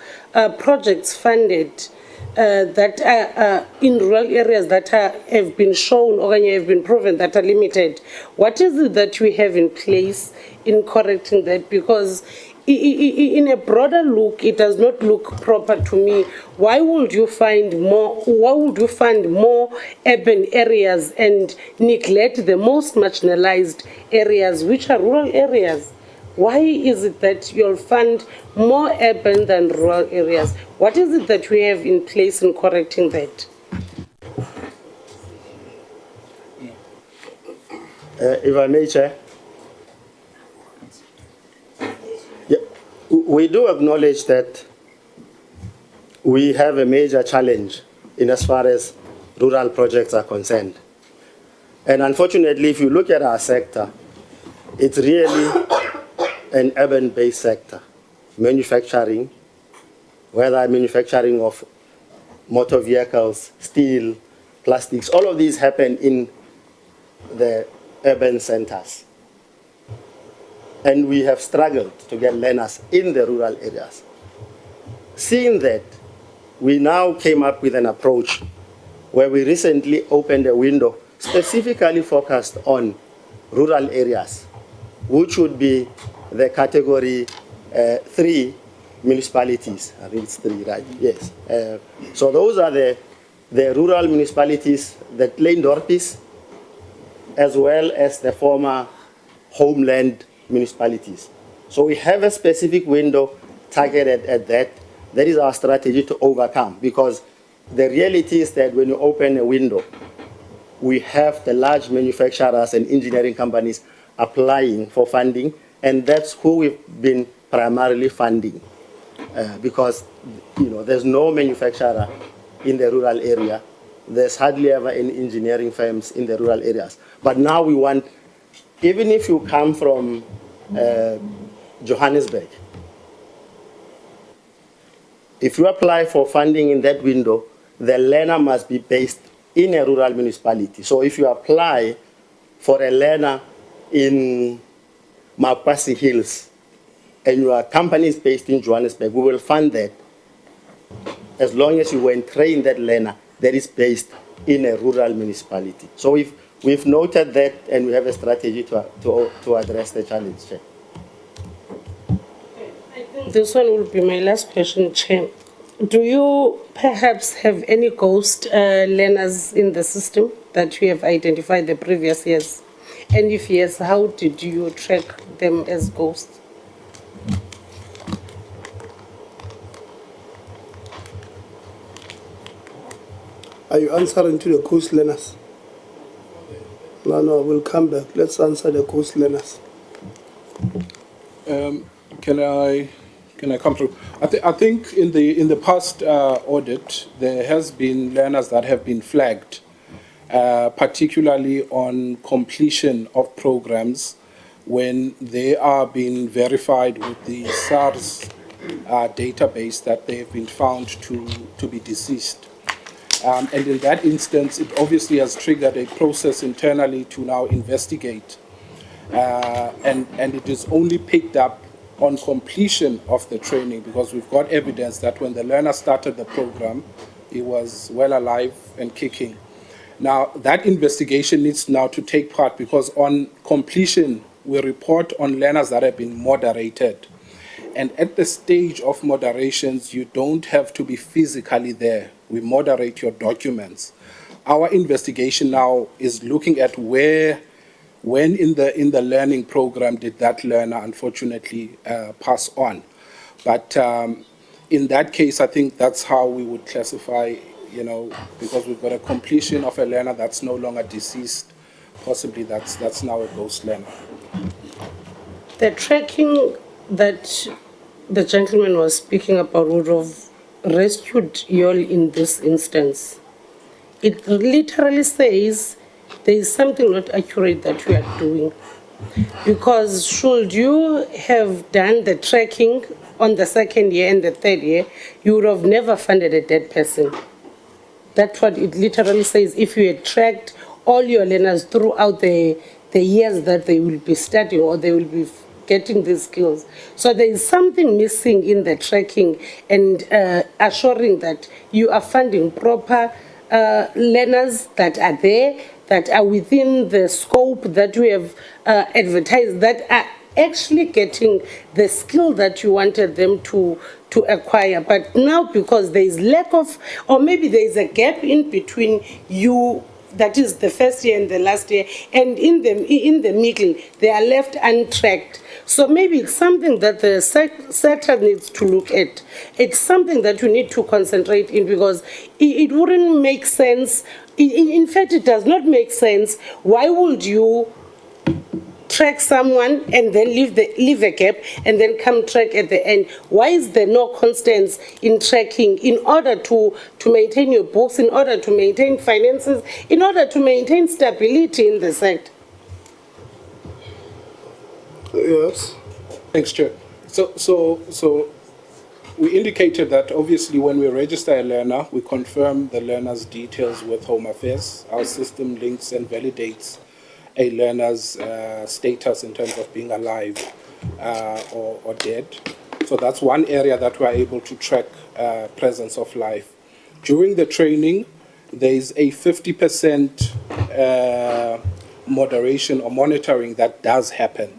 projects funded that are in rural areas that have been shown or have been proven that are limited. What is it that we have in place in correcting that? Because in a broader look, it does not look proper to me. Why would you find more? Why would you fund more urban areas and neglect the most marginalized areas, which are rural areas? Why is it that you'll fund more urban than rural areas? What is it that we have in place in correcting that? If I may, Chair. Yeah, we do acknowledge that we have a major challenge in as far as rural projects are concerned. And unfortunately, if you look at our sector, it's really an urban-based sector. Manufacturing, whether manufacturing of motor vehicles, steel, plastics, all of these happen in the urban centers. And we have struggled to get learners in the rural areas. Seeing that, we now came up with an approach where we recently opened a window specifically focused on rural areas, which would be the category 3 municipalities. I think it's 3, right? Yes. So those are the rural municipalities, the plain Dorpies, as well as the former homeland municipalities. So we have a specific window targeted at that. That is our strategy to overcome, because the reality is that when you open a window, we have the large manufacturers and engineering companies applying for funding, and that's who we've been primarily funding, because there's no manufacturer in the rural area. There's hardly ever any engineering firms in the rural areas. But now we want, even if you come from Johannesburg, if you apply for funding in that window, the learner must be based in a rural municipality. So if you apply for a learner in Makwasi Hills and your company is based in Johannesburg, we will fund that as long as you will train that learner that is based in a rural municipality. So we've noted that, and we have a strategy to address the challenge, Chair. This one will be my last question, Chair. Do you perhaps have any ghost learners in the system that you have identified the previous years? And if yes, how did you track them as ghosts? Are you answering to the coast learners? No, we'll come back. Let's answer the coast learners. Can I come through? I think in the past audit there has been learners that have been flagged, particularly on completion of programs when they are being verified with the SARS database that they have been found to be deceased. And in that instance, it obviously has triggered a process internally to now investigate. And it is only picked up on completion of the training, because we've got evidence that when the learner started the program, he was well alive and kicking. Now, that investigation needs now to take part, because on completion, we report on learners that have been moderated. And at the stage of moderations, you don't have to be physically there. We moderate your documents. Our investigation now is looking at when in the learning program did that learner unfortunately pass on. But in that case, I think that's how we would classify, because we've got a completion of a learner that's no longer deceased. Possibly that's now a ghost learner. The tracking that the gentleman was speaking about would have rescued you all in this instance. It literally says there is something not accurate that you are doing. Because should you have done the tracking on the second year and the third year, you would have never funded a dead person. That's what it literally says. If you had tracked all your learners throughout the years that they will be studying or they will be getting these skills. So there is something missing in the tracking and assuring that you are funding proper learners that are there, that are within the scope that we have advertised, that are actually getting the skill that you wanted them to acquire. But now, because there is lack of, or maybe there is a gap in between you, that is the first year and the last year, and in the middle, they are left untracked. So maybe it's something that the sector needs to look at. It's something that you need to concentrate in, because it wouldn't make sense. In fact, it does not make sense. Why would you track someone and then leave a gap and then come track at the end? Why is there no constance in tracking in order to maintain your books, in order to maintain finances, in order to maintain stability in the sector? Yes. Thanks, Chair. So we indicated that obviously when we register a learner, we confirm the learner's details with Home Affairs. Our system links and validates a learner's status in terms of being alive or dead. So that's one area that we're able to track presence of life. During the training, there is a 50% moderation or monitoring that does happen.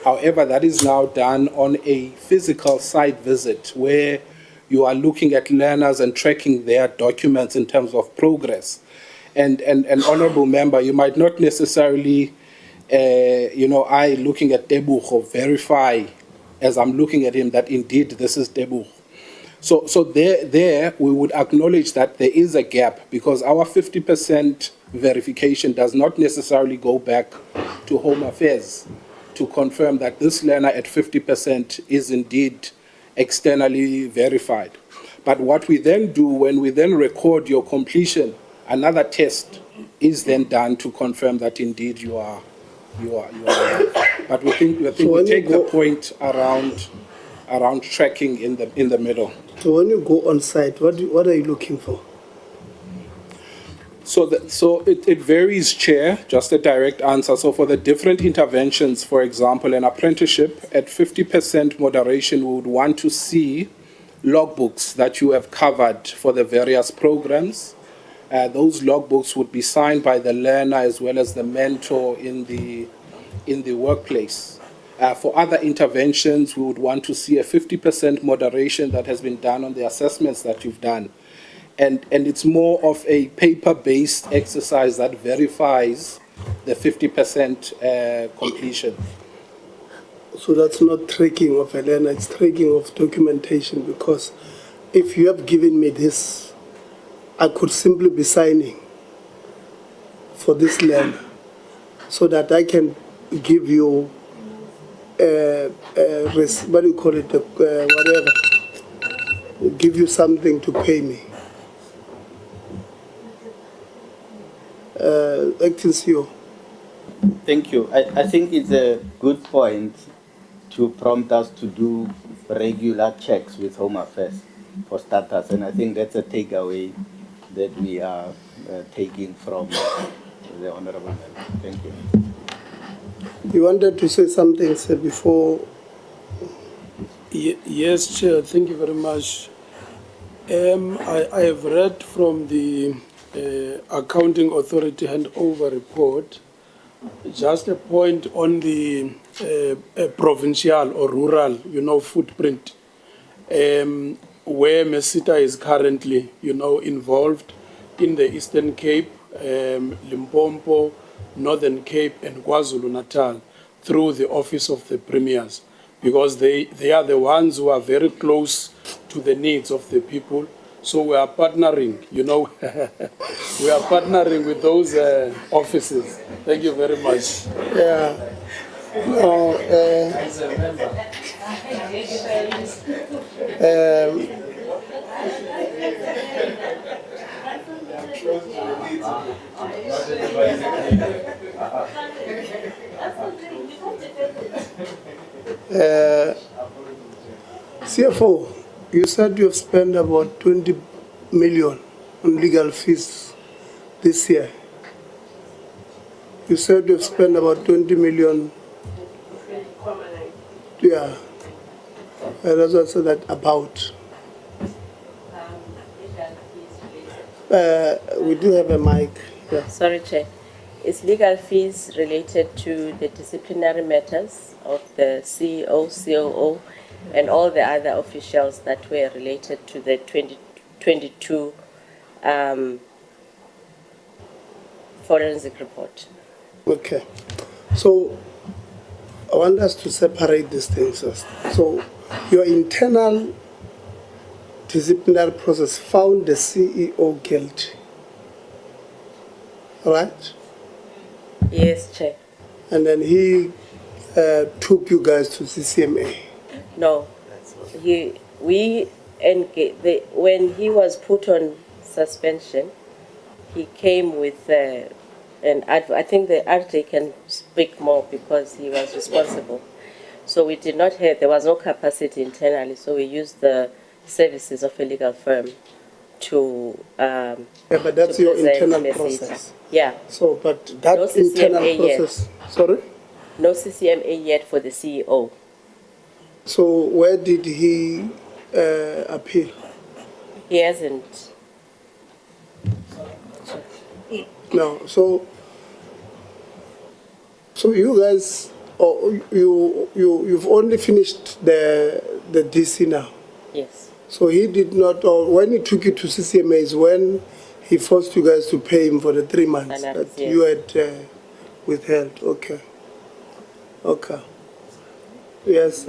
However, that is now done on a physical site visit where you are looking at learners and tracking their documents in terms of progress. And honorable member, you might not necessarily, I looking at Tebucho verify as I'm looking at him that indeed this is Tebucho. So there we would acknowledge that there is a gap, because our 50% verification does not necessarily go back to Home Affairs to confirm that this learner at 50% is indeed externally verified. But what we then do, when we then record your completion, another test is then done to confirm that indeed you are. But we think we take the point around tracking in the middle. So when you go on site, what are you looking for? So it varies, Chair, just a direct answer. So for the different interventions, for example, an apprenticeship at 50% moderation, we would want to see logbooks that you have covered for the various programs. Those logbooks would be signed by the learner as well as the mentor in the workplace. For other interventions, we would want to see a 50% moderation that has been done on the assessments that you've done. And it's more of a paper-based exercise that verifies the 50% completion. So that's not tracking of a learner, it's tracking of documentation, because if you have given me this, I could simply be signing for this learner so that I can give you what do you call it, whatever, give you something to pay me. Acting CEO. Thank you. I think it's a good point to prompt us to do regular checks with Home Affairs for starters, and I think that's a takeaway that we are taking from the Honorable Member. Thank you. You wanted to say something, sir, before? Yes, Chair, thank you very much. I have read from the Accounting Authority handover report, just a point on the provincial or rural, footprint, where MERSETA is currently, involved in the Eastern Cape, Limpopo, Northern Cape, and KwaZulu-Natal through the Office of the Premiers, because they are the ones who are very close to the needs of the people. So we are partnering, we are partnering with those offices. Thank you very much. Yeah. No, CFO, you said you've spent about 20 million on legal fees this year. You said you've spent about 20 million. Yeah. That's also that about. We do have a mic. Yeah. Sorry, Chair. It's legal fees related to the disciplinary matters of the CEO, COO, and all the other officials that were related to the 2022 forensic report. Okay. So I want us to separate these things first. So your internal disciplinary process found the CEO guilty, right? Yes, Chair. And then he took you guys to CCMA. No, when he was put on suspension, he came with I think the RJ can speak more because he was responsible. So we did not have, there was no capacity internally, so we used the services of a legal firm to yeah, but that's your internal process. Yeah. So, but that no internal CCMA process, yet. Sorry? No CCMA yet for the CEO. So where did he appeal? He hasn't. No, so you guys, you've only finished the DC now. Yes. So he did not, or when he took you to CCMA is when he forced you guys to pay him for the 3 months that yes. you had withheld. Okay. Okay. Yes.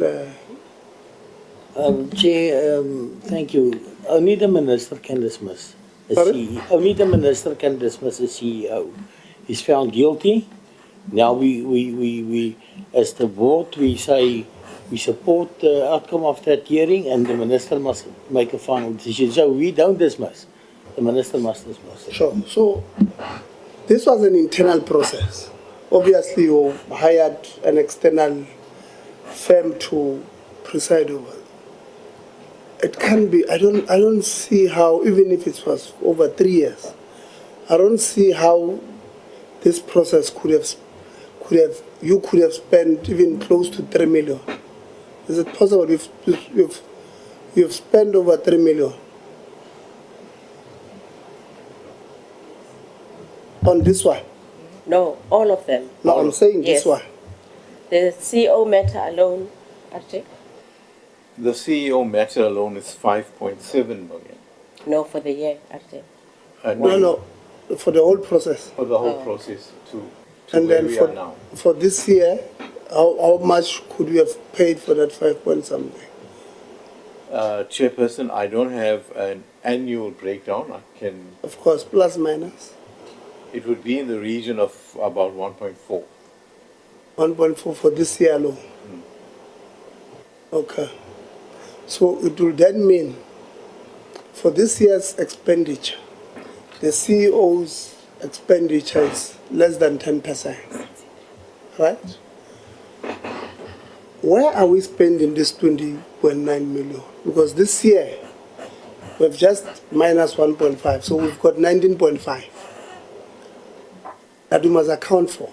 Chair, thank you. Only the minister can dismiss a CEO. Only the minister can dismiss a CEO. He's found guilty. Now we as the board, we say we support the outcome of that hearing, and the minister must make a final decision. So we don't dismiss. The minister must dismiss. Sure. So this was an internal process. Obviously, you hired an external firm to preside over. It can be. I don't see how, even if it was over 3 years, I don't see how this process could have spent even close to 3 million. Is it possible you've spent over 3 million on this one? No, all of them. No, I'm saying yes. this one. The CEO matter alone, Archie? The CEO matter alone is 5.7 million. No, for the year, Archie. No, for the whole process. For the whole process to And where then we are now. for this year, how much could we have paid for that 5 point something? Chairperson, I don't have an annual breakdown. I can. Of course, plus minus. It would be in the region of about 1.4. 1.4 for this year alone. Okay. So it will then mean for this year's expenditure, the CEO's expenditure is less than 10%. Right? Where are we spending this 20.9 million? Because this year, we've just minus 1.5, so we've got 19.5 that we must account for.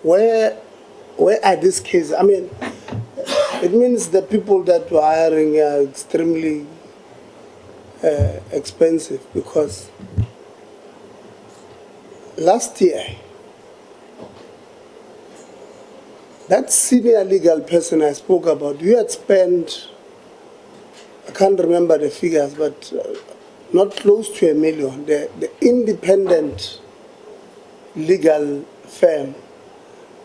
Where are these cases? I mean, it means the people that we're hiring are extremely expensive, because last year, that senior legal person I spoke about, you had spent, I can't remember the figures, but not close to $1 million. The independent legal firm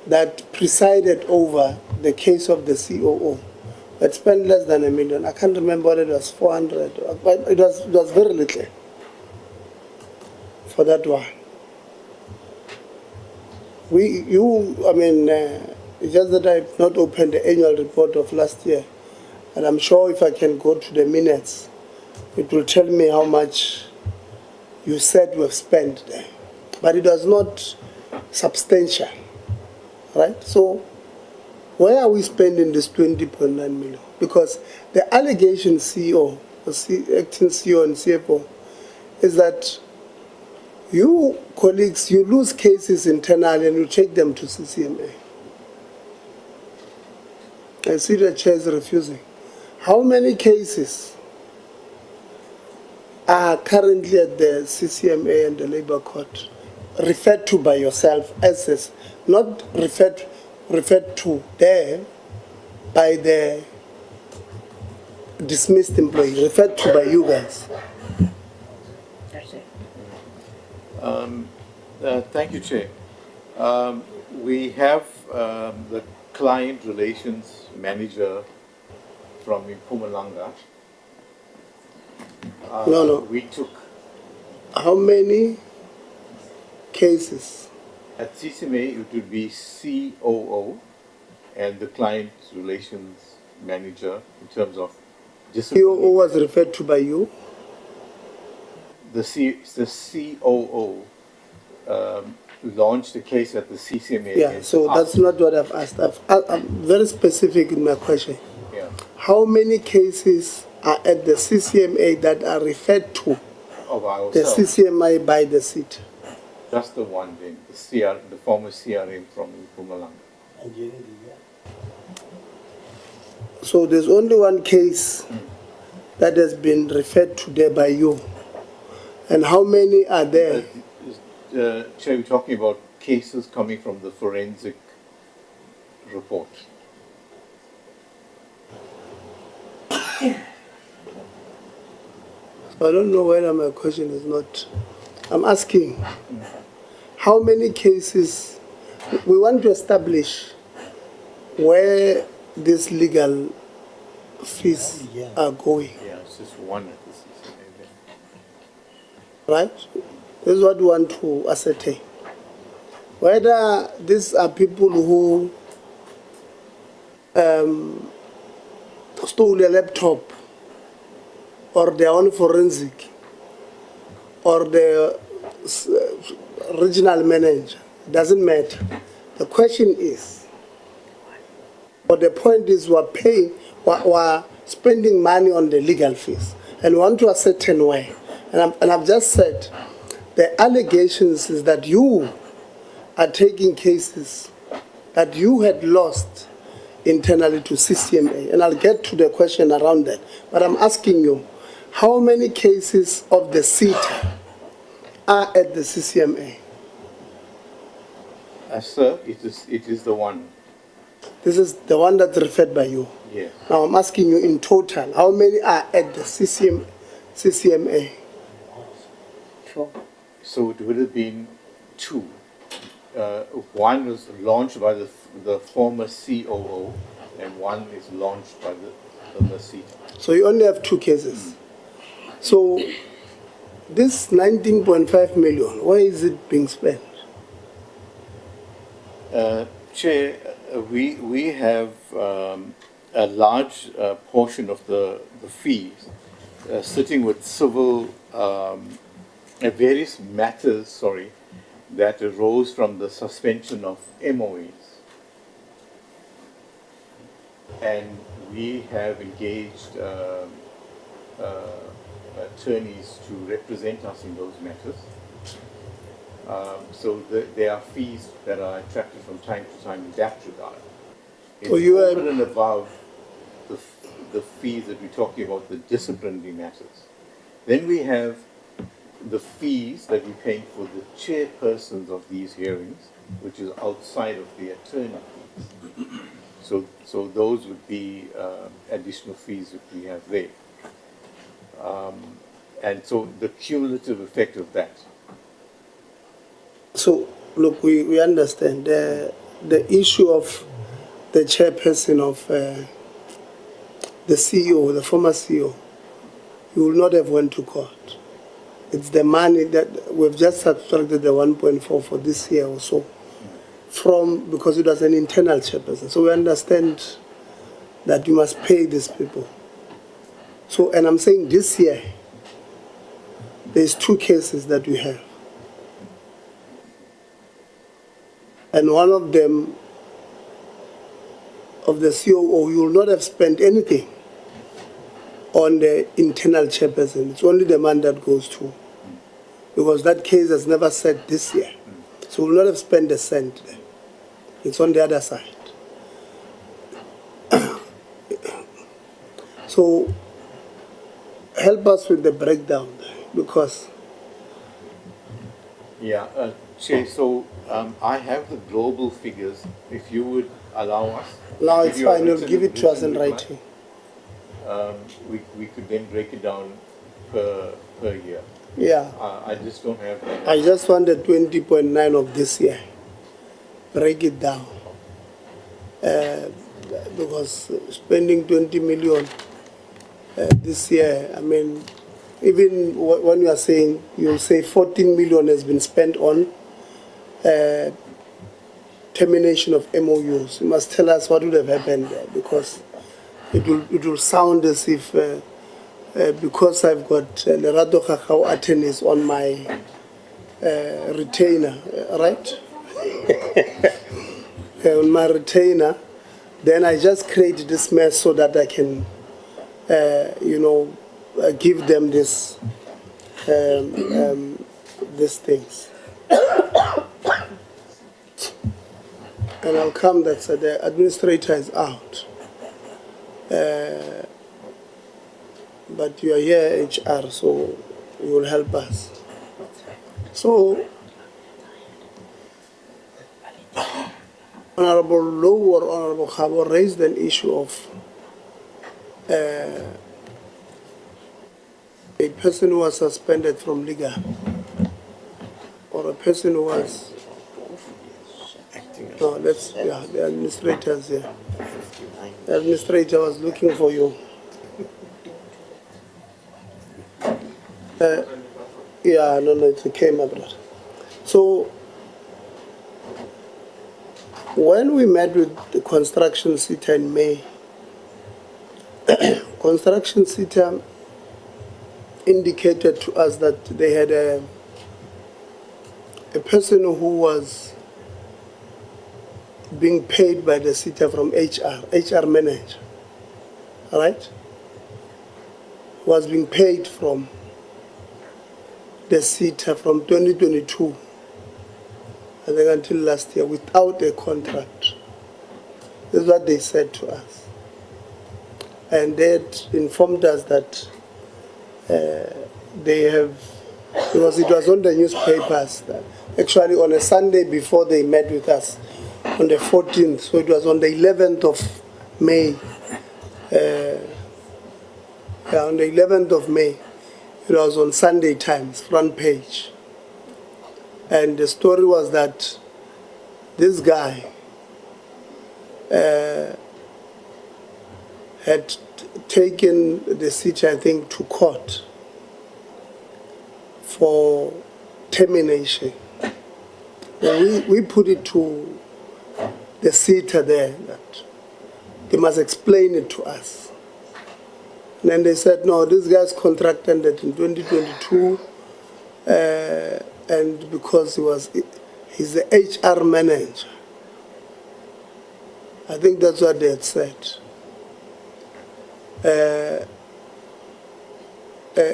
that presided over the case of the COO had spent less than $1 million. I can't remember whether it was 400, but it was very little for that one. It's just that I've not opened the annual report of last year, and I'm sure if I can go to the minutes, it will tell me how much you said we've spent there. But it was not substantial, right? So where are we spending this 20.9 million? Because the allegation CEO, acting CEO and CFO, is that you colleagues, you lose cases internally and you take them to CCMA. I see the chair is refusing. How many cases are currently at the CCMA and the Labour Court referred to by yourself as not referred to there by the dismissed employee, referred to by you guys? Thank you, Chair. We have the client relations manager from Mpumalanga. No. We took. How many cases? At CCMA, it would be COO and the client relations manager in terms of COO was referred to by you? The COO launched the case at the CCMA. Yeah, so that's not what I've asked. I'm very specific in my question. Yeah. How many cases are at the CCMA that are referred to Of ourselves. the CCMA by the seat? Just the one then, the former CRM from Mpumalanga. So there's only one case that has been referred to there by you. And how many are there? Chair, we're talking about cases coming from the forensic report. I don't know whether my question is not. I'm asking, how many cases, we want to establish where these legal fees are going. Yeah, it's just one at the CCMA. Right? This is what we want to ascertain. Whether these are people who stole a laptop, or their own forensic, or the regional manager, doesn't matter. The question is, or the point is, we're spending money on the legal fees, and we want to ascertain where. And I've just said, the allegations is that you are taking cases that you had lost internally to CCMA, and I'll get to the question around that. But I'm asking you, how many cases of the CETA are at the CCMA? Sir, it is the one. This is the one that's referred by you. Yes. Now I'm asking you in total, how many are at the CCMA? So it would have been two. One was launched by the former COO, and one is launched by the MERSETA. So you only have 2 cases. So this 19.5 million, where is it being spent? Chair, we have a large portion of the fees sitting with civil various matters, that arose from the suspension of MOAs. And we have engaged attorneys to represent us in those matters. So there are fees that are attracted from time to time in that regard. It's over and above the fees that we're talking about, the disciplinary matters. Then we have the fees that we pay for the chairpersons of these hearings, which is outside of the attorney fees. So those would be additional fees that we have there. And so the cumulative effect of that. So look, we understand the issue of the chairperson of the CEO, the former CEO. You will not have went to court. It's the money that we've just subtracted the 1.4 for this year or so from, because it was an internal chairperson. So we understand that you must pay these people. So, and I'm saying this year, there's 2 cases that we have. And one of them, of the COO, you will not have spent anything on the internal chairperson. It's only the man that goes to. Because that case has never said this year. So we will not have spent a cent there. It's on the other side. So help us with the breakdown there, because... Yeah, Chair, so I have the global figures, if you would allow us. No, it's fine, you'll give it to us in writing. We could then break it down per year. Yeah. I just don't have that. I just wanted 20.9 of this year. Break it down. Because spending 20 million this year, I mean, even when you are saying, you'll say 14 million has been spent on termination of MOUs. You must tell us what would have happened there, because it will sound as if because I've got Lerato Kakao attorneys on my retainer, right? On my retainer, then I just create this mess so that I can, give them this, these things. And I'll come that the administrator is out. But you are here, HR, so you will help us. So, Honorable Low or Honorable Khabo raised an issue of a person who was suspended from Liga, or a person who was... No, that's, yeah, the administrators here. The administrator was looking for you. Yeah, no, it's okay, my brother. So, when we met with the construction CETA in May, construction CETA indicated to us that they had a person who was being paid by the CETA from HR manager, right? Was being paid from the CETA from 2022, I think until last year, without a contract. This is what they said to us. And they had informed us that they have because it was on the newspapers. Actually, on a Sunday before they met with us, on the 14th, so it was on the 11th of May. On the 11th of May, it was on Sunday Times, front page. And the story was that this guy had taken the CETA, I think, to court for termination. We put it to the CETA there that they must explain it to us. And then they said, no, this guy's contract ended in 2022, and because he's the HR manager. I think that's what they had said.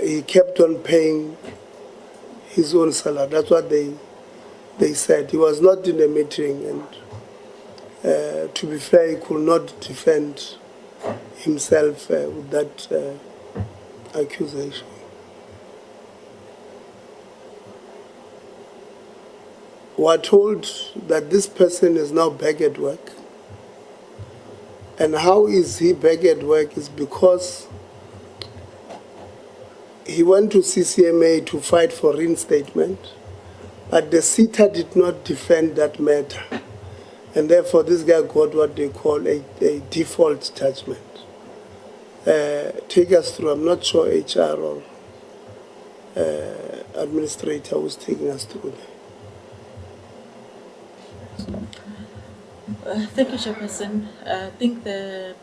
He kept on paying his own salary. That's what they said. He was not in the meeting, and to be fair, he could not defend himself with that accusation. We are told that this person is now back at work. And how is he back at work is because he went to CCMA to fight for reinstatement, but the CETA did not defend that matter. And therefore, this guy got what they call a default judgment. Take us through. I'm not sure HR or administrator who's taking us through there. Thank you, Chairperson. I think the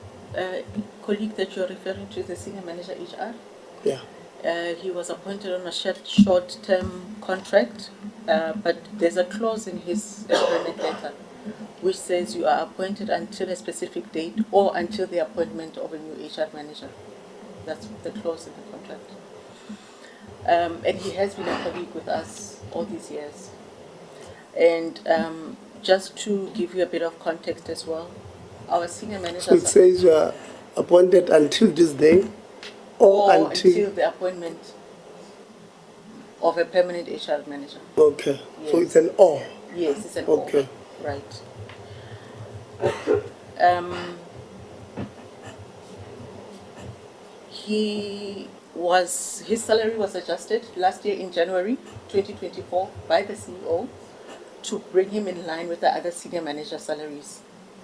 colleague that you're referring to is the Senior Manager HR. Yeah. He was appointed on a short-term contract, but there's a clause in his employment letter which says you are appointed until a specific date or until the appointment of a new HR manager. That's the clause in the contract. And he has been a colleague with us all these years. And just to give you a bit of context as well, our senior manager... So it says you are appointed until this day or until the appointment of a permanent HR manager. Okay, yes. So it's an or. Yes, it's an okay. Or, right. His salary was adjusted last year in January 2024 by the CEO to bring him in line with the other senior manager salaries.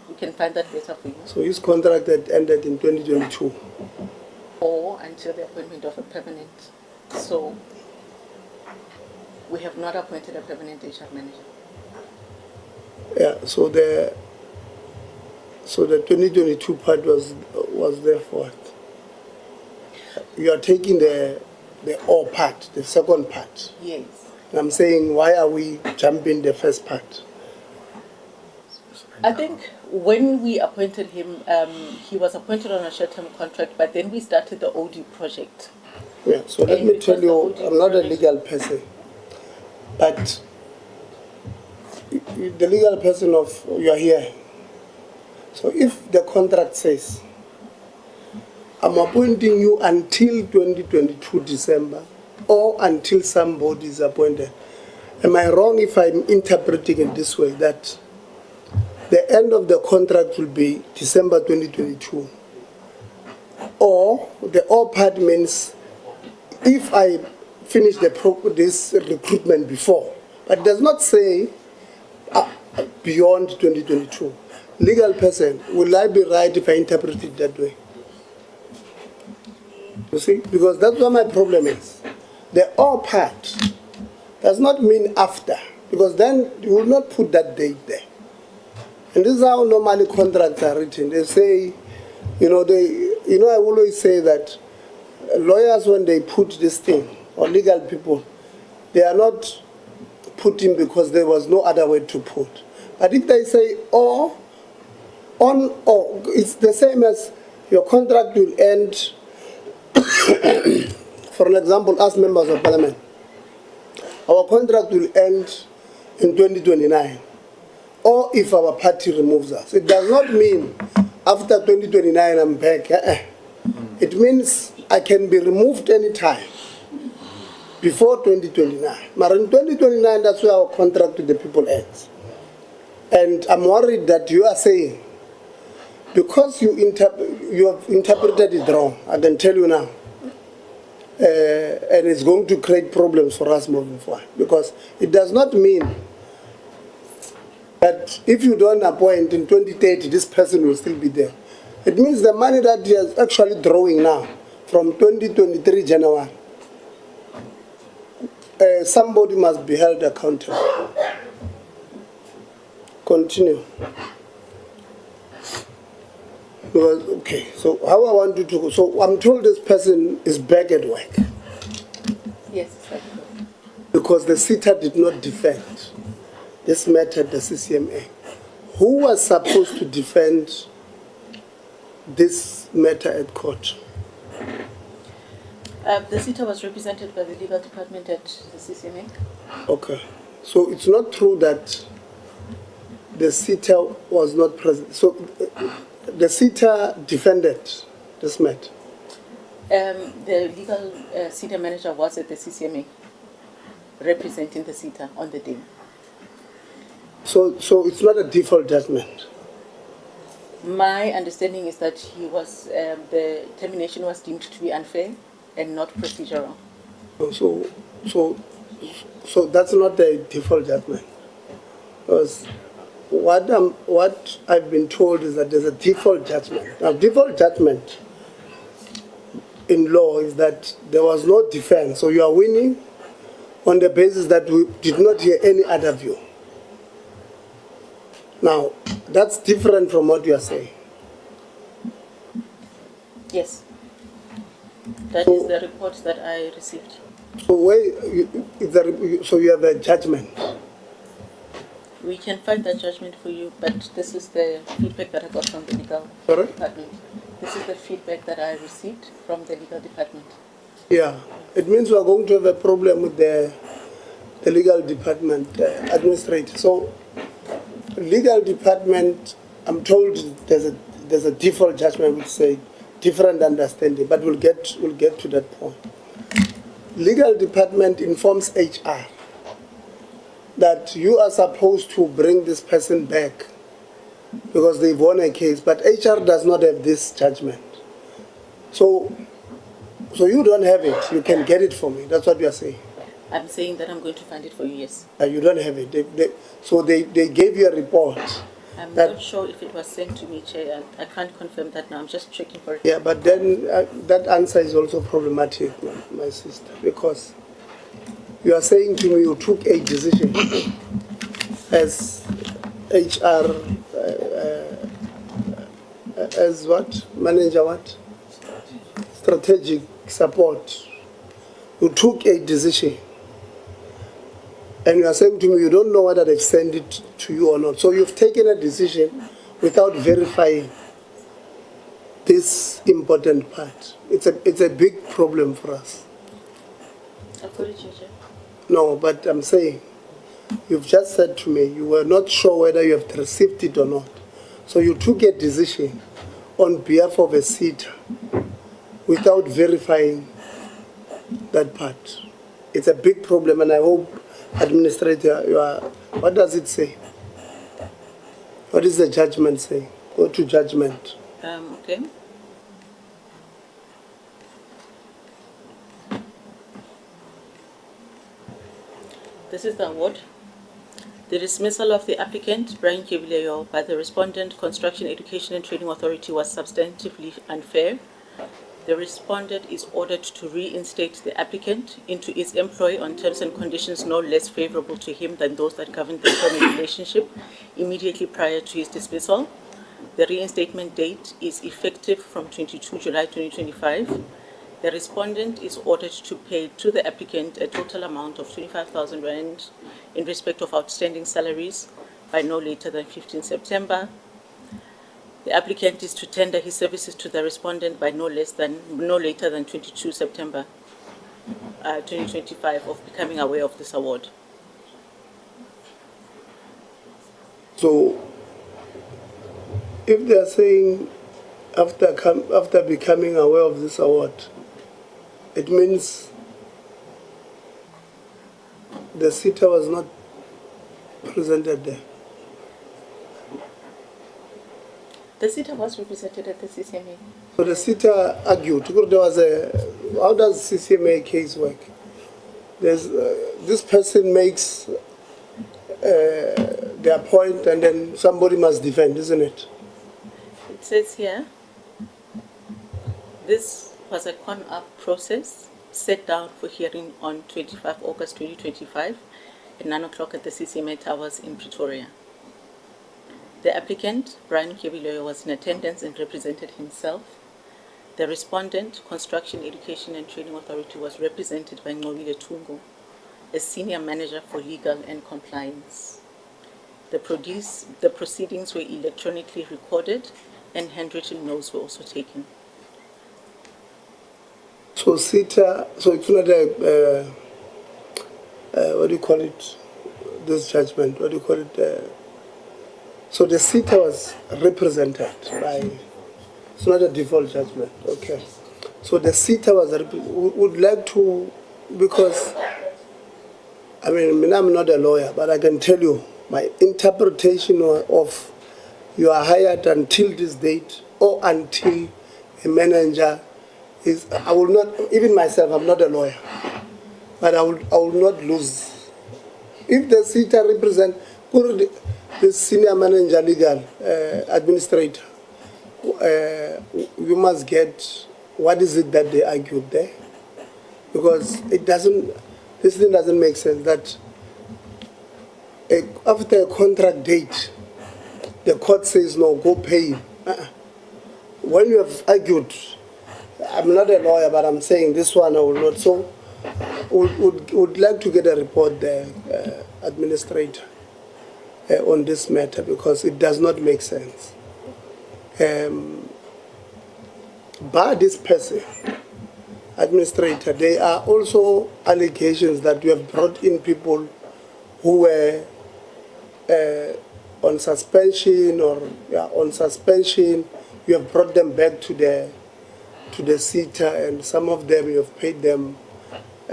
We can find that letter for you. So his contract had ended in 2022? Or until the appointment of a permanent. So we have not appointed a permanent HR manager. Yeah, so the 2022 part was there for what? You are taking the or part, the second part. Yes. And I'm saying, why are we jumping the first part? I think when we appointed him, he was appointed on a short-term contract, but then we started the OD project. Yeah, so let me tell you, I'm not a legal person, but the legal person of you are here. So if the contract says, I'm appointing you until 2022 December or until somebody is appointed, am I wrong if I'm interpreting it this way, that the end of the contract will be December 2022? Or the or part means if I finish this recruitment before, but it does not say beyond 2022. Legal person, will I be right if I interpret it that way? You see, because that's what my problem is. The or part does not mean after, because then you will not put that date there. And this is how normally contracts are written. They say, I always say that lawyers, when they put this thing, or legal people, they are not putting because there was no other way to put. But if they say or, on or, it's the same as your contract will end. For an example, as members of parliament, our contract will end in 2029, or if our party removes us. It does not mean after 2029 I'm back. It means I can be removed anytime. before 2029. But in 2029, that's where our contract with the people ends. And I'm worried that you are saying, because you have interpreted it wrong, I can tell you now, and it's going to create problems for us moving forward. Because it does not mean that if you don't appoint in 2030, this person will still be there. It means the money that he is actually drawing now from 2023 January, somebody must be held accountable. Continue. Because, okay, so how I want you to go. So I'm told this person is back at work. Yes, exactly. Because the CETA did not defend this matter at the CCMA. Who was supposed to defend this matter at court? The CETA was represented by the legal department at the CCMA. Okay. So it's not true that the CETA was not present. So the CETA defended this matter. The legal CETA manager was at the CCMA representing the CETA on the day. So it's not a default judgment. My understanding is that he was the termination was deemed to be unfair and not procedural. So that's not the default judgment. Because what I've been told is that there's a default judgment. Now, default judgment in law is that there was no defense. So you are winning on the basis that we did not hear any other view. Now, that's different from what you are saying. Yes. That is the report that I received. So you have a judgment. We can find that judgment for you, but this is the feedback that I got from the legal department. This is the feedback that I received from the legal department. Yeah, it means we are going to have a problem with the legal department administrator. So, legal department, I'm told there's a default judgment which say different understanding, but we'll get to that point. Legal department informs HR that you are supposed to bring this person back because they've won a case, but HR does not have this judgment. So you don't have it. You can get it for me. That's what you are saying. I'm saying that I'm going to find it for you, yes. You don't have it. So they gave you a report. I'm not sure if it was sent to me, Chair. I can't confirm that now. I'm just checking for it. Yeah, but then that answer is also problematic, my sister, because you are saying to me you took a decision as HR, as what? Manager what? Strategic support. You took a decision. And you are saying to me you don't know whether they've sent it to you or not. So you've taken a decision without verifying this important part. It's a big problem for us. Apology, Chair. No, but I'm saying, you've just said to me you were not sure whether you have received it or not. So you took a decision on behalf of a CETA without verifying that part. It's a big problem, and I hope, Administrator, what does it say? What is the judgment say? Go to judgment. Okay. This is the award. The dismissal of the applicant, Brian Kevileyo, by the respondent, Construction Education and Training Authority, was substantively unfair. The respondent is ordered to reinstate the applicant into his employ on terms and conditions no less favorable to him than those that govern the employment relationship immediately prior to his dismissal. The reinstatement date is effective from 22 July 2025. The respondent is ordered to pay to the applicant a total amount of 25,000 Rand in respect of outstanding salaries by no later than 15 September. The applicant is to tender his services to the respondent by no later than 22 September 2025 of becoming aware of this award. So, if they are saying after becoming aware of this award, it means the CETA was not presented there. The CETA was represented at the CCMA. So the CETA argued. There was how does CCMA case work? There's this person makes their point, and then somebody must defend, isn't it? It says here, this was a con-up process set down for hearing on 25 August 2025 at 9 o'clock at the CCMA Towers in Pretoria. The applicant, Brian Kebiloyo, was in attendance and represented himself. The respondent, Construction Education and Training Authority, was represented by Nqobile Tungo, a senior manager for legal and compliance. The proceedings were electronically recorded and handwritten notes were also taken. So CETA, so it's not a, what do you call it, this judgment, what do you call it? So the CETA was represented by, it's not a default judgment, okay. So the CETA was, would like to, because, I mean, I'm not a lawyer, but I can tell you, my interpretation of you are hired until this date or until a manager is, I will not, even myself, I'm not a lawyer, but I will not lose. If the CETA represent, the senior manager legal administrator, you must get what is it that they argued there, because it doesn't, this thing doesn't make sense that after a contract date, the court says no, go pay him. When you have argued, I'm not a lawyer, but I'm saying this one I will not. So, would like to get a report there, administrator, on this matter, because it does not make sense. But this person, administrator, there are also allegations that you have brought in people who were on suspension or on suspension. You have brought them back to the CETA, and some of them you have paid them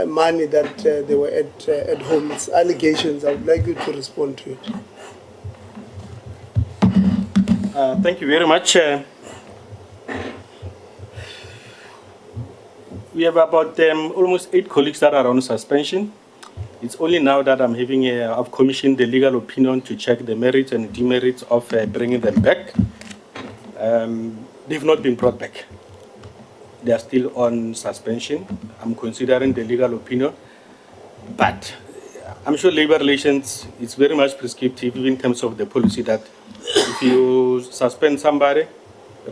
money that they were at home. It's allegations. I would like you to respond to it. Thank you very much. We have about almost 8 colleagues that are on suspension. It's only now that I've commissioned the legal opinion to check the merits and demerits of bringing them back. They've not been brought back. They are still on suspension. I'm considering the legal opinion. But I'm sure labor relations is very much prescriptive in terms of the policy that if you suspend somebody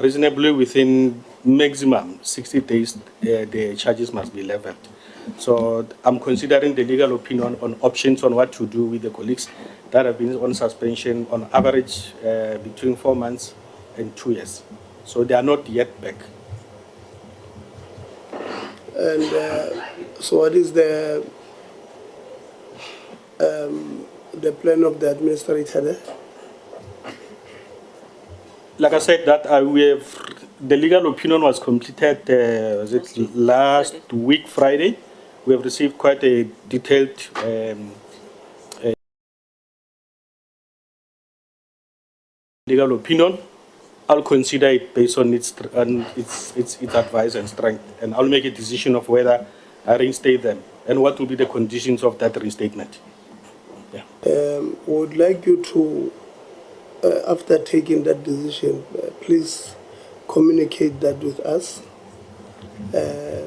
reasonably within maximum 60 days, the charges must be leveled. So I'm considering the legal opinion on options on what to do with the colleagues that have been on suspension on average between 4 months and 2 years. So they are not yet back. And so what is the plan of the administrator there? Like I said, that the legal opinion was completed last week, Friday. We have received quite a detailed legal opinion. I'll consider it based on its advice and strength, and I'll make a decision of whether I reinstate them and what will be the conditions of that reinstatement. Yeah. Would like you to, after taking that decision, please communicate that with us.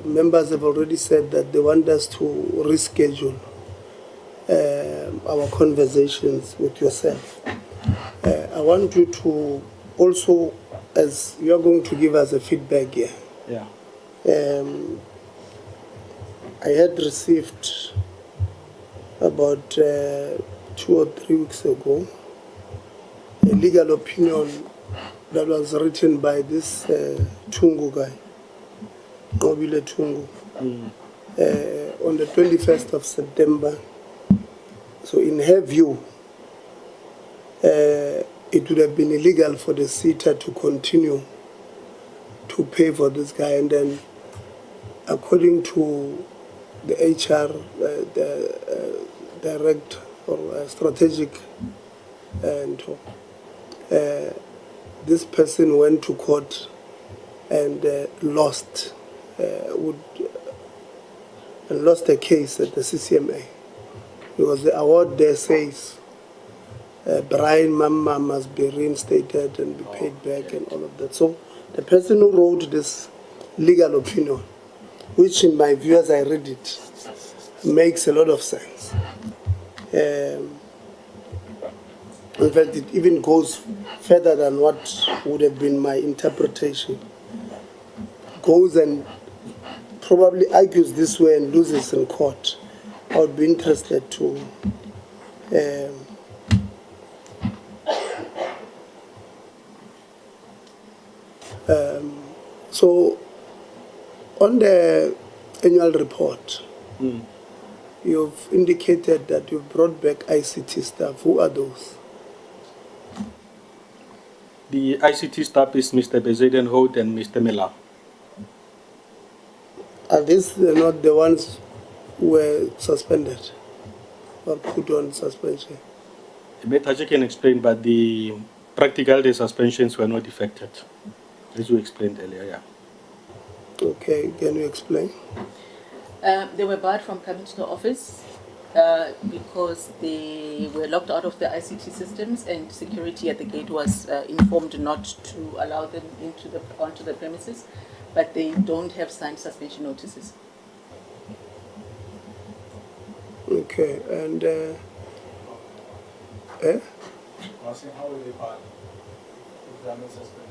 Members have already said that they want us to reschedule our conversations with yourself. I want you to also, as you are going to give us a feedback here. Yeah. I had received about 2 or 3 weeks ago a legal opinion that was written by this Tungu guy, Nqobile Tungu, on the 21st of September. So in her view, it would have been illegal for the CETA to continue to pay for this guy. And then, according to the HR, direct or strategic, and this person went to court and lost a case at the CCMA, because the award there says Brian Mama must be reinstated and be paid back and all of that. So the person who wrote this legal opinion, which in my view as I read it, makes a lot of sense. In fact, it even goes further than what would have been my interpretation. Goes and probably argues this way and loses in court. I would be interested to so on the annual report, you've indicated that you've brought back ICT staff. Who are those? The ICT staff is Mr. Bezuidenhout and Mr. Miller. Are these not the ones who were suspended or put on suspension? Betaji can explain, but the practical the suspensions were not effected, as you explained earlier. Yeah. Okay, can you explain? They were barred from coming to the office because they were locked out of the ICT systems, and security at the gate was informed not to allow them onto the premises, but they don't have signed suspension notices. Okay, and How were they barred if they are not suspended?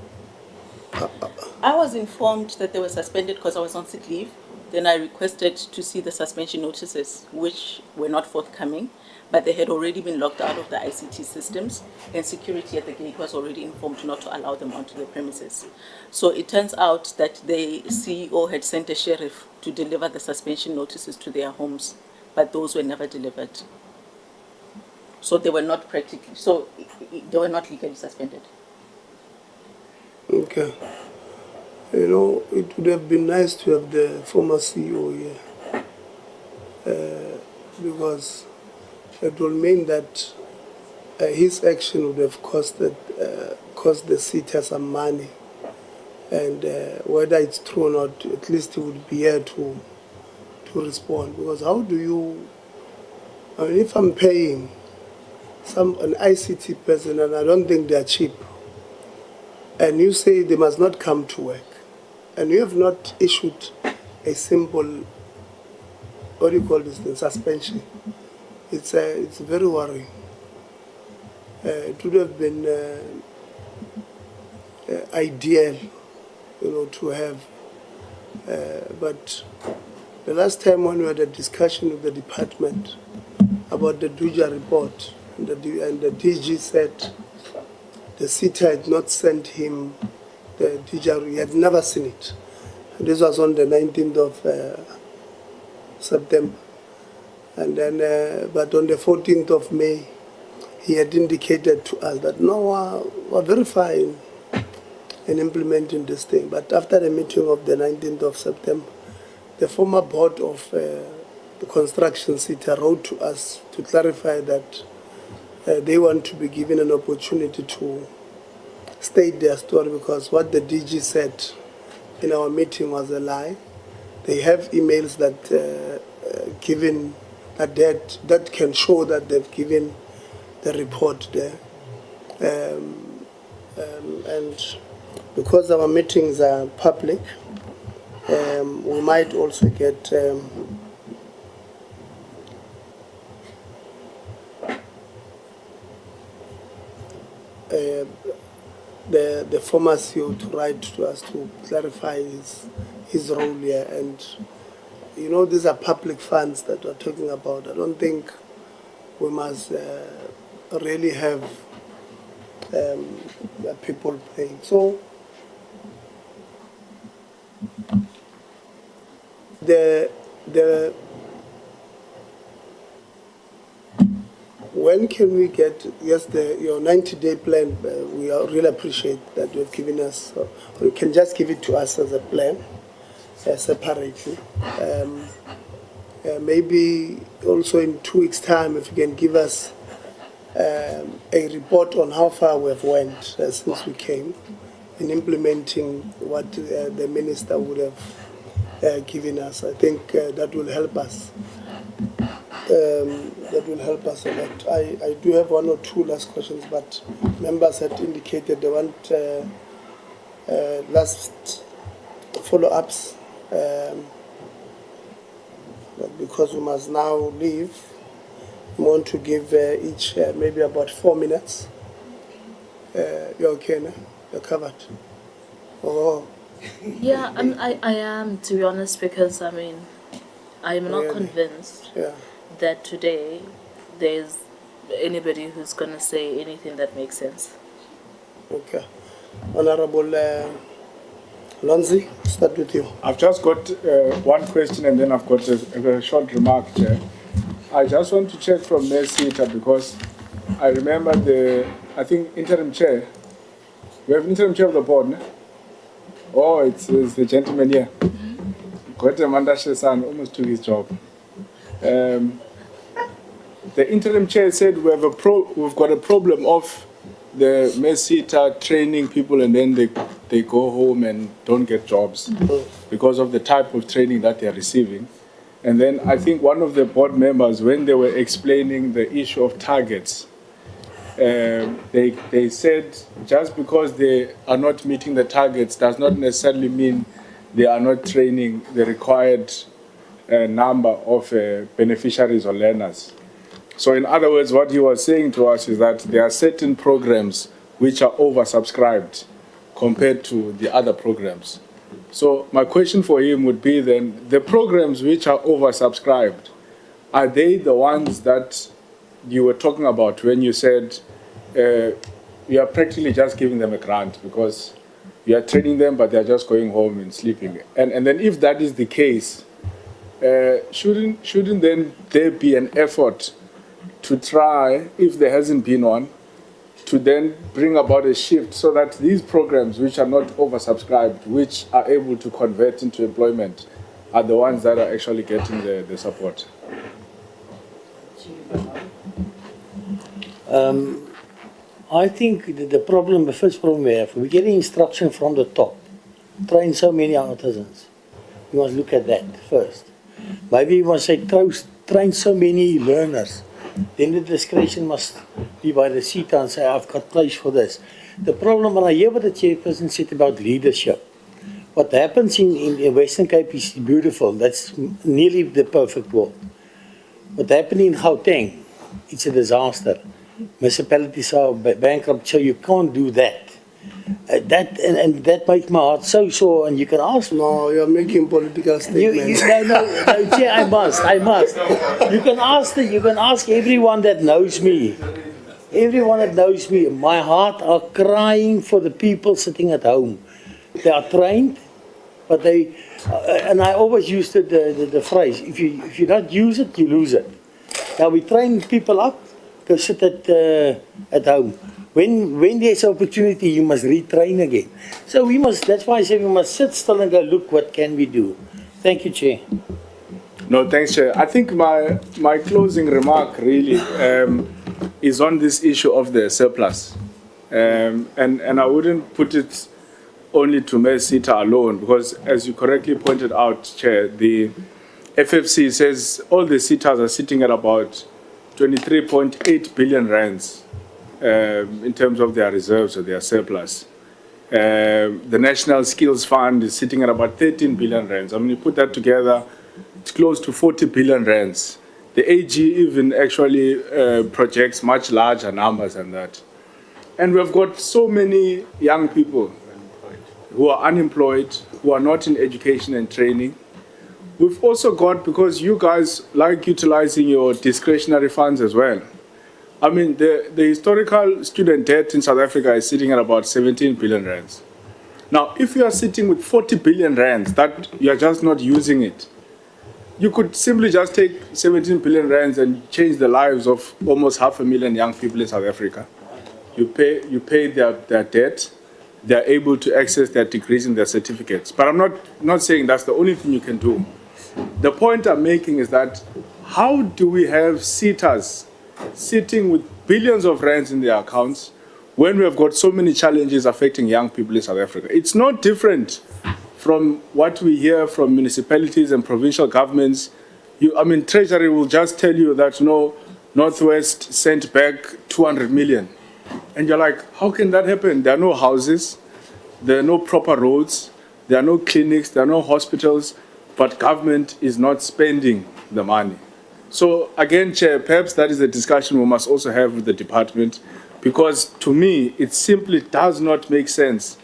I was informed that they were suspended because I was on sick leave. Then I requested to see the suspension notices, which were not forthcoming, but they had already been locked out of the ICT systems, and security at the gate was already informed not to allow them onto the premises. So it turns out that the CEO had sent a sheriff to deliver the suspension notices to their homes, but those were never delivered. So they were not they were not legally suspended. okay. You know, it would have been nice to have the former CEO here, because it will mean that his action would have cost the CETA some money, and whether it's true or not, at least he would be here to respond. Because how do you? I mean, if I'm paying an ICT person, and I don't think they are cheap, and you say they must not come to work, and you have not issued a simple, what do you call this thing, suspension, it's very worrying. It would have been ideal, you know, to have, but the last time when we had a discussion with the department about the Duja report, and the DG said the CETA had not sent him the Duja, he had never seen it. This was on the 19th of September. And then, but on the 14th of May, he had indicated to us that no, we're very fine in implementing this thing. But after the meeting of the 19th of September, the former board of the construction CETA wrote to us to clarify that they want to be given an opportunity to state their story, because what the DG said in our meeting was a lie. They have emails that that can show that they've given the report there, and because our meetings are public, we might also get the former CEO to write to us to clarify his role here. And you know, these are public funds that we're talking about. I don't think we must really have people paying. So when can we get, yes, your 90-day plan? We really appreciate that you've given us, or you can just give it to us as a plan, separately. maybe also in 2 weeks' time, if you can give us a report on how far we have went since we came in implementing what the minister would have given us. I think that will help us. That will help us a lot. I do have 1 or 2 last questions, but members had indicated they want last follow-ups. But because we must now leave, we want to give each maybe about 4 minutes. You're okay, no? You're covered. Oh. Yeah, I am, to be honest, because I mean, I am not convinced that today there's anybody who's going to say anything that makes sense. Okay. Honorable Lonzi, start with you. I've just got one question and then I've got a short remark, Chair. I just want to check from MERSETA because I remember I think interim chair. We have interim chair of the board, no? Oh, it's the gentleman here. Amanda Shesan almost took his job. The interim chair said we've got a problem of the MERSETA training people and then they go home and don't get jobs because of the type of training that they're receiving. And then I think one of the board members, when they were explaining the issue of targets, they said just because they are not meeting the targets does not necessarily mean they are not training the required number of beneficiaries or learners. So in other words, what he was saying to us is that there are certain programs which are oversubscribed compared to the other programs. So my question for him would be then, the programs which are oversubscribed, are they the ones that you were talking about when you said you are practically just giving them a grant because you are training them but they are just going home and sleeping? And then if that is the case, shouldn't then there be an effort to try, if there hasn't been one, to then bring about a shift so that these programs which are not oversubscribed, which are able to convert into employment, are the ones that are actually getting the support? I think the first problem we have, we get instruction from the top. Train so many artisans. You must look at that first. Maybe you must say train so many learners. Then the discretion must be by the CETA and say, I've got place for this. The problem, when I hear what the chairperson said about leadership, what happens in Western Cape is beautiful. That's nearly the perfect world. What happened in Gauteng, it's a disaster. Municipalities are bankrupt, so you can't do that. That makes my heart so sore, and you can ask. No, you're making political statements. No, Chair, I must. You can ask everyone that knows me. Everyone that knows me, my heart are crying for the people sitting at home. They are trained, but and I always use the phrase, if you don't use it, you lose it. Now we train people up to sit at home. When there's opportunity, you must retrain again. So that's why I say we must sit still and go, look, what can we do? Thank you, Chair. No, thanks, Chair. I think my closing remark really is on this issue of the surplus. And I wouldn't put it only to MERSETA alone, because as you correctly pointed out, Chair, the FFC says all the CETAs are sitting at about 23.8 billion rands. In terms of their reserves or their surplus. The National Skills Fund is sitting at about 13 billion rands. When you put that together, it's close to 40 billion rands. The AG even actually projects much larger numbers than that. And we've got so many young people who are unemployed, who are not in education and training. We've also got, because you guys like utilizing your discretionary funds as well, I mean, the historical student debt in South Africa is sitting at about 17 billion rands. Now, if you are sitting with 40 billion rands that you are just not using it, you could simply just take 17 billion rands and change the lives of almost 500,000 young people in South Africa. You pay their debt, they are able to access their degrees and their certificates. But I'm not saying that's the only thing you can do. The point I'm making is that how do we have CETAs sitting with billions of rands in their accounts when we have got so many challenges affecting young people in South Africa? It's not different from what we hear from municipalities and provincial governments. Treasury will just tell you that, no, Northwest sent back 200 million. And you're like, how can that happen? There are no houses, there are no proper roads, there are no clinics, there are no hospitals, but government is not spending the money. So again, Chair, perhaps that is a discussion we must also have with the department, because to me, it simply does not make sense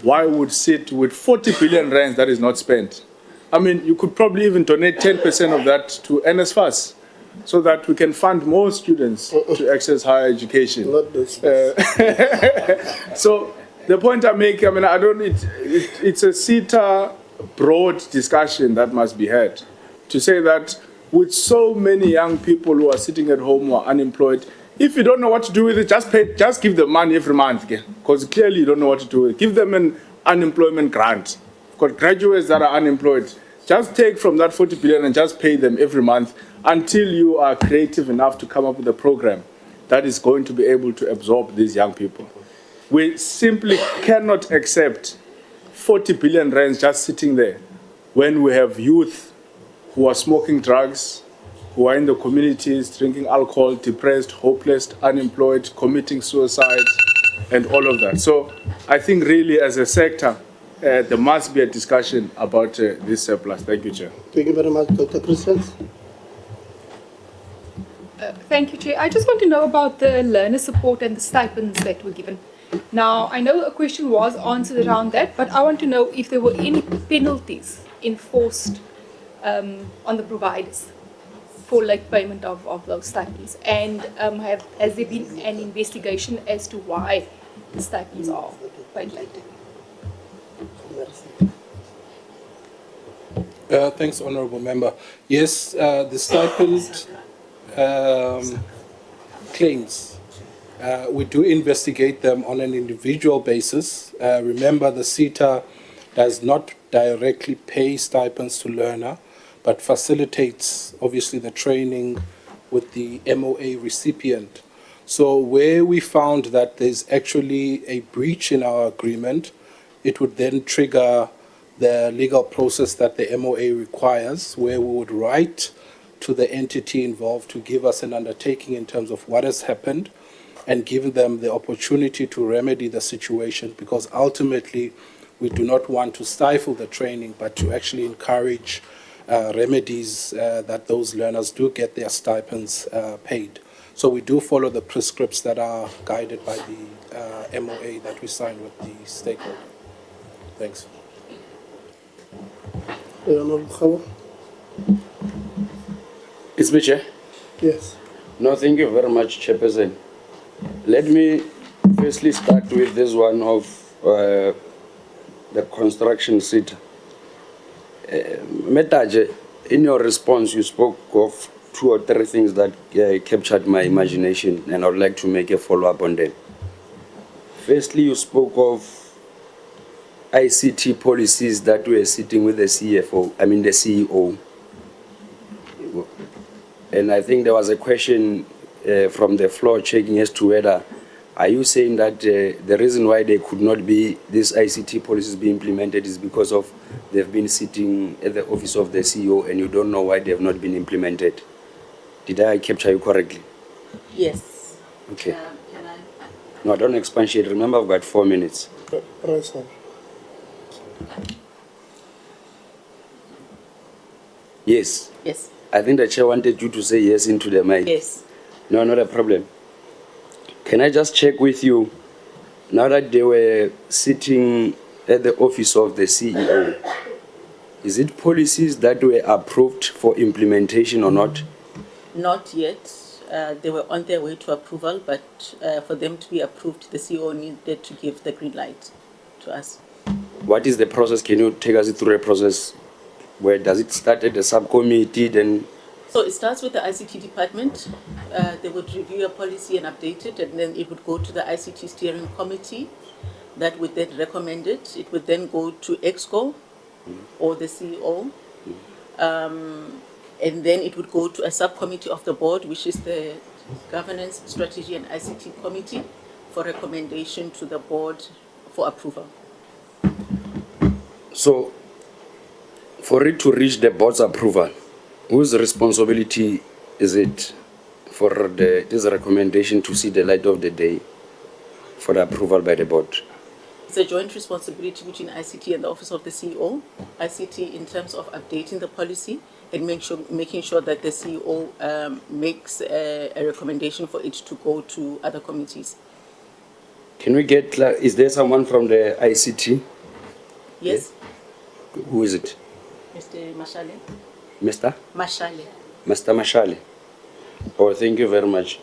why would sit with 40 billion rands that is not spent. You could probably even donate 10% of that to NSFAS so that we can fund more students to access higher education. Not this. So the point I make, it's a CETA broad discussion that must be had to say that with so many young people who are sitting at home who are unemployed, if you don't know what to do with it, just give them money every month, because clearly you don't know what to do with it. Give them an unemployment grant. For graduates that are unemployed, just take from that 40 billion and just pay them every month until you are creative enough to come up with a program that is going to be able to absorb these young people. We simply cannot accept 40 billion rands just sitting there when we have youth who are smoking drugs, who are in the communities drinking alcohol, depressed, hopeless, unemployed, committing suicide, and all of that. So I think really as a sector, there must be a discussion about this surplus. Thank you, Chair. Thank you very much, Dr. Christians. Thank you, Chair. I just want to know about the learner support and the stipends that were given. Now, I know a question was answered around that, but I want to know if there were any penalties enforced on the providers for late payment of those stipends. And has there been an investigation as to why the stipends are paid late? Thanks, Honourable Member. Yes, the stipend claims, we do investigate them on an individual basis. Remember, the CETA does not directly pay stipends to learner, but facilitates, obviously, the training with the MOA recipient. So where we found that there's actually a breach in our agreement, it would then trigger the legal process that the MOA requires, where we would write to the entity involved to give us an undertaking in terms of what has happened and give them the opportunity to remedy the situation, because ultimately we do not want to stifle the training, but to actually encourage remedies that those learners do get their stipends paid. So we do follow the prescripts that are guided by the MOA that we signed with the stakeholder. Thanks. It's me, Chair? Yes. No, thank you very much, Chairperson. Let me firstly start with this one of the construction CETA. Metaje, in your response, you spoke of 2 or 3 things that captured my imagination, and I would like to make a follow-up on them. Firstly, you spoke of ICT policies that were sitting with the the CEO. And I think there was a question from the floor checking as to whether, are you saying that the reason why they could not be, these ICT policies be implemented is because of they've been sitting at the office of the CEO and you don't know why they have not been implemented? Did I capture you correctly? Yes. Okay. Can I? No, don't expatiate. Remember, I've got 4 minutes. Yes. Yes. I think the chair wanted you to say yes into the mic. Yes. No, not a problem. Can I just check with you, now that they were sitting at the office of the CEO, is it policies that were approved for implementation or not? Not yet. They were on their way to approval, but for them to be approved, the CEO needed to give the green light to us. What is the process? Can you take us through a process? Where does it start at the subcommittee then? So it starts with the ICT department. They would review a policy and update it, and then it would go to the ICT steering committee that would then recommend it. It would then go to EXCO or the CEO. And then it would go to a subcommittee of the board, which is the Governance, Strategy and ICT Committee, for recommendation to the board for approval. So, for it to reach the board's approval, whose responsibility is it for this recommendation to see the light of the day for the approval by the board? It's a joint responsibility between ICT and the Office of the CEO. ICT in terms of updating the policy and making sure that the CEO makes a recommendation for it to go to other committees. Can we get, is there someone from the ICT? Yes. Who is it? Mr. Mashale. Mr.? Mashale. Mr. Mashale. Oh, thank you very much.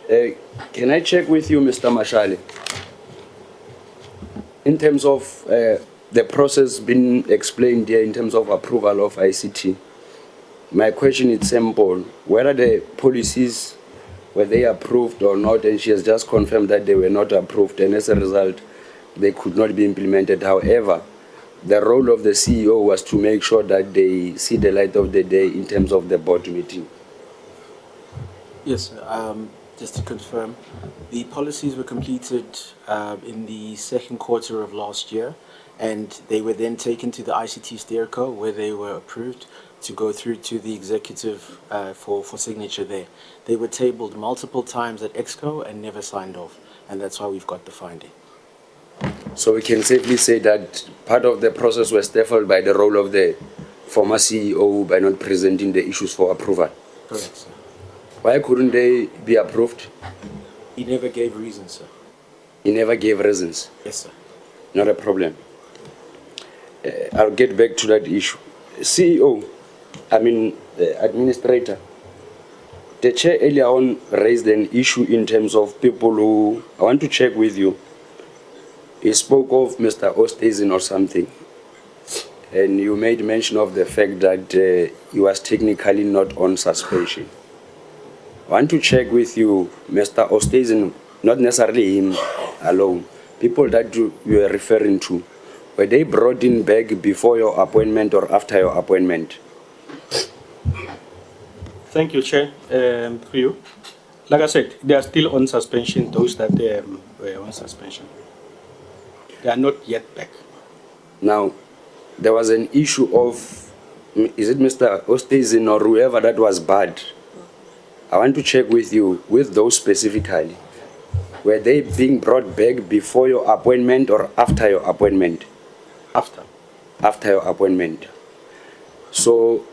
Can I check with you, Mr. Mashale? In terms of the process being explained here in terms of approval of ICT, my question is simple. Whether the policies, were they approved or not, and she has just confirmed that they were not approved, and as a result, they could not be implemented. However, the role of the CEO was to make sure that they see the light of the day in terms of the board meeting. Yes, just to confirm, the policies were completed in the second quarter of last year, and they were then taken to the ICT Steerco where they were approved to go through to the executive for signature there. They were tabled multiple times at EXCO and never signed off, and that's why we've got the finding. So we can safely say that part of the process was stifled by the role of the former CEO by not presenting the issues for approval. Correct, sir. Why couldn't they be approved? He never gave reasons, sir. He never gave reasons? Yes, sir. Not a problem. I'll get back to that issue. CEO, administrator, the chair earlier on raised an issue in terms of people who, I want to check with you. He spoke of Mr. Oosthuizen or something, and you made mention of the fact that he was technically not on suspension. I want to check with you, Mr. Oosthuizen, not necessarily him alone, people that you were referring to, were they brought in back before your appointment or after your appointment? Thank you, Chair. For you. Like I said, they are still on suspension, those that were on suspension. They are not yet back. Now, there was an issue of, is it Mr. Oosthuizen or whoever that was bad? I want to check with you, with those specifically. Were they being brought back before your appointment or after your appointment? After. After your appointment. So,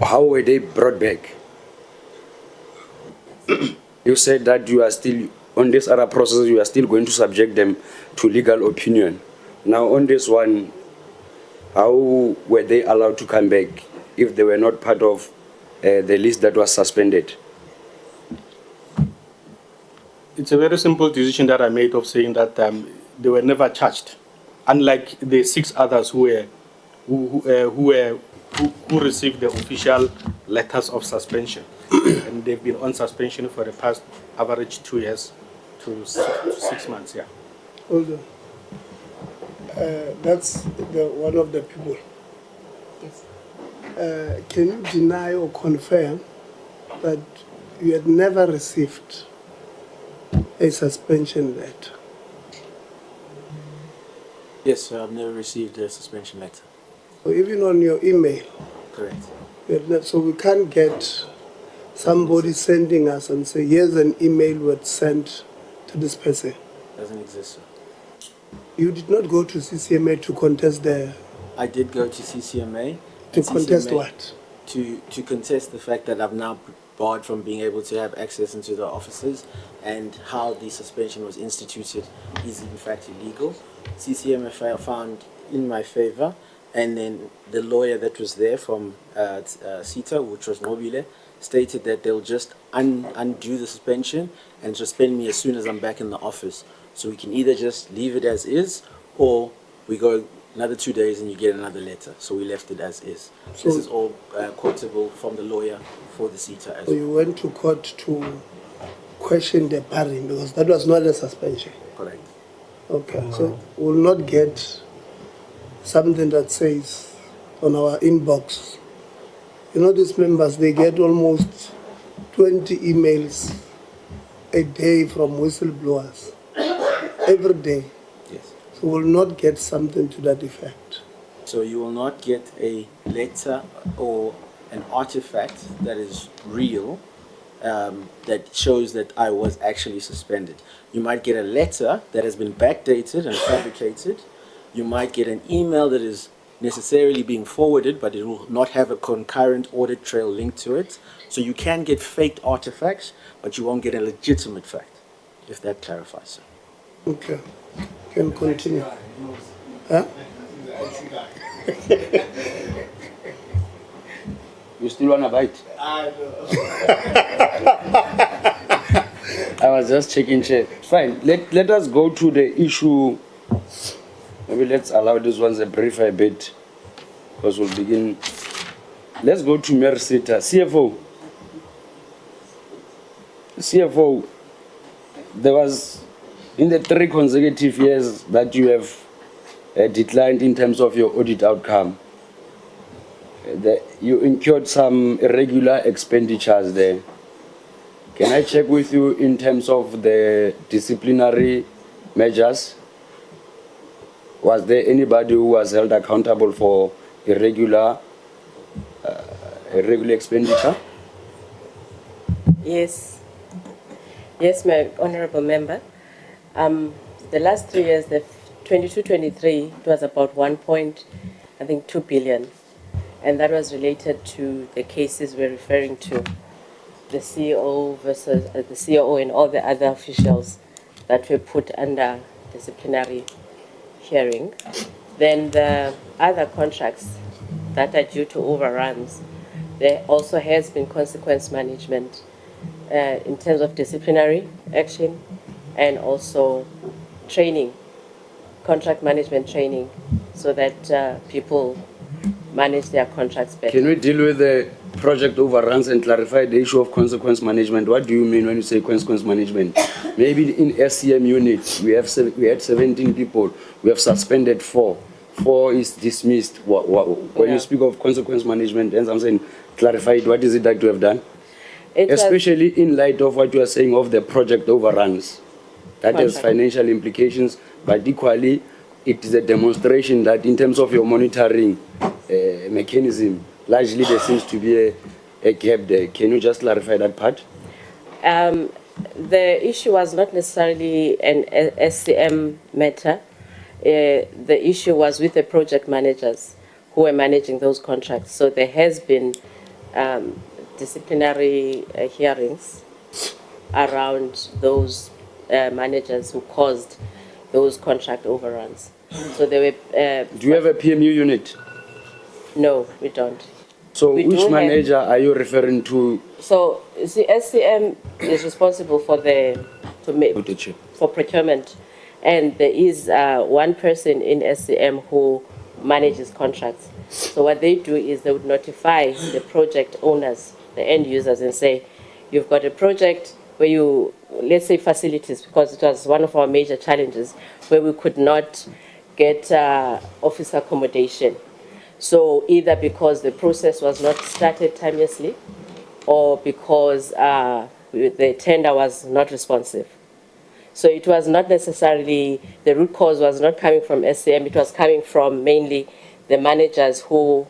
how were they brought back? You said that you are still, on this other process, you are still going to subject them to legal opinion. Now, on this one, how were they allowed to come back if they were not part of the list that was suspended? It's a very simple decision that I made of saying that they were never charged, unlike the 6 others who received the official letters of suspension, and they've been on suspension for the past average 2 years to 6 months. Yeah. Hold on. That's one of the people. Yes. Can you deny or confirm that you had never received a suspension letter? Yes, sir, I've never received a suspension letter. So even on your email? Correct. So we can't get somebody sending us and say, here's an email was sent to this person. Doesn't exist, sir. You did not go to CCMA to contest the... I did go to CCMA. To contest what? To contest the fact that I've now barred from being able to have access into the offices, and how the suspension was instituted is in fact illegal. CCMA found in my favor, and then the lawyer that was there from CETA, which was Mobile, stated that they'll just undo the suspension and suspend me as soon as I'm back in the office. So we can either just leave it as is, or we go another 2 days and you get another letter. So we left it as is. So this is all quotable from the lawyer for the CETA as well. So you went to court to question the barring, because that was not a suspension? Correct. Okay, so we'll not get something that says on our inbox You know, these members, they get almost 20 emails a day from whistleblowers, every day. Yes. So we'll not get something to that effect. So you will not get a letter or an artifact that is real, that shows that I was actually suspended. You might get a letter that has been backdated and fabricated. You might get an email that is necessarily being forwarded, but it will not have a concurrent audit trail linked to it. So you can get faked artifacts, but you won't get a legitimate fact, if that clarifies. Okay, can continue. Huh? You still want to bite? I I was just checking, Chair. Fine. Let us go to the issue. Maybe let's allow these ones a brief a bit, because we'll begin. Let's go to MERSETA. CFO, there was, in the 3 consecutive years that you have declined in terms of your audit outcome, you incurred some irregular expenditures there. Can I check with you in terms of the disciplinary measures? Was there anybody who was held accountable for irregular expenditure? Yes. Yes, my honorable member. The last 3 years, the 22-23, it was about 1.2 billion. And that was related to the cases we're referring to, the CEO versus the CEO and all the other officials that were put under disciplinary hearing. Then the other contracts that are due to overruns, there also has been consequence management in terms of disciplinary action and also training, contract management training, so that people manage their contracts better. Can we deal with the project overruns and clarify the issue of consequence management? What do you mean when you say consequence management? Maybe in SCM units, we had 17 people, we have suspended 4. 4 is dismissed. When you speak of consequence management, and I'm saying clarify it, what is it that you have done? Especially in light of what you are saying of the project overruns. That has financial implications, but equally, it is a demonstration that in terms of your monitoring mechanism, largely there seems to be a gap there. Can you just clarify that part? The issue was not necessarily an SCM matter. The issue was with the project managers who were managing those contracts. So there has been disciplinary hearings around those managers who caused those contract overruns. So they were. Do you have a PMU unit? No, we don't. So which manager are you referring to? So the SCM is responsible for for procurement, and there is one person in SCM who manages contracts. So what they do is they would notify the project owners, the end users, and say, you've got a project where you, let's say facilities, because it was one of our major challenges, where we could not get office accommodation. So either because the process was not started timeously, or because the tender was not responsive. So it was not necessarily, the root cause was not coming from SCM, it was coming from mainly the managers who,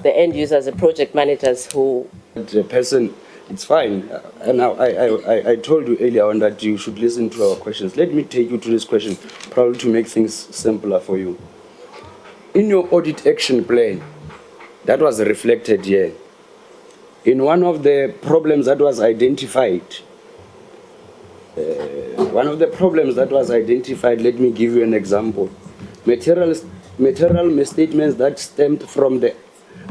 the end users, the project managers who. The person, it's fine. And I told you earlier on that you should listen to our questions. Let me take you to this question, probably to make things simpler for you. In your audit action plan, that was reflected here. In one of the problems that was identified, let me give you an example. Material misstatements that stemmed from the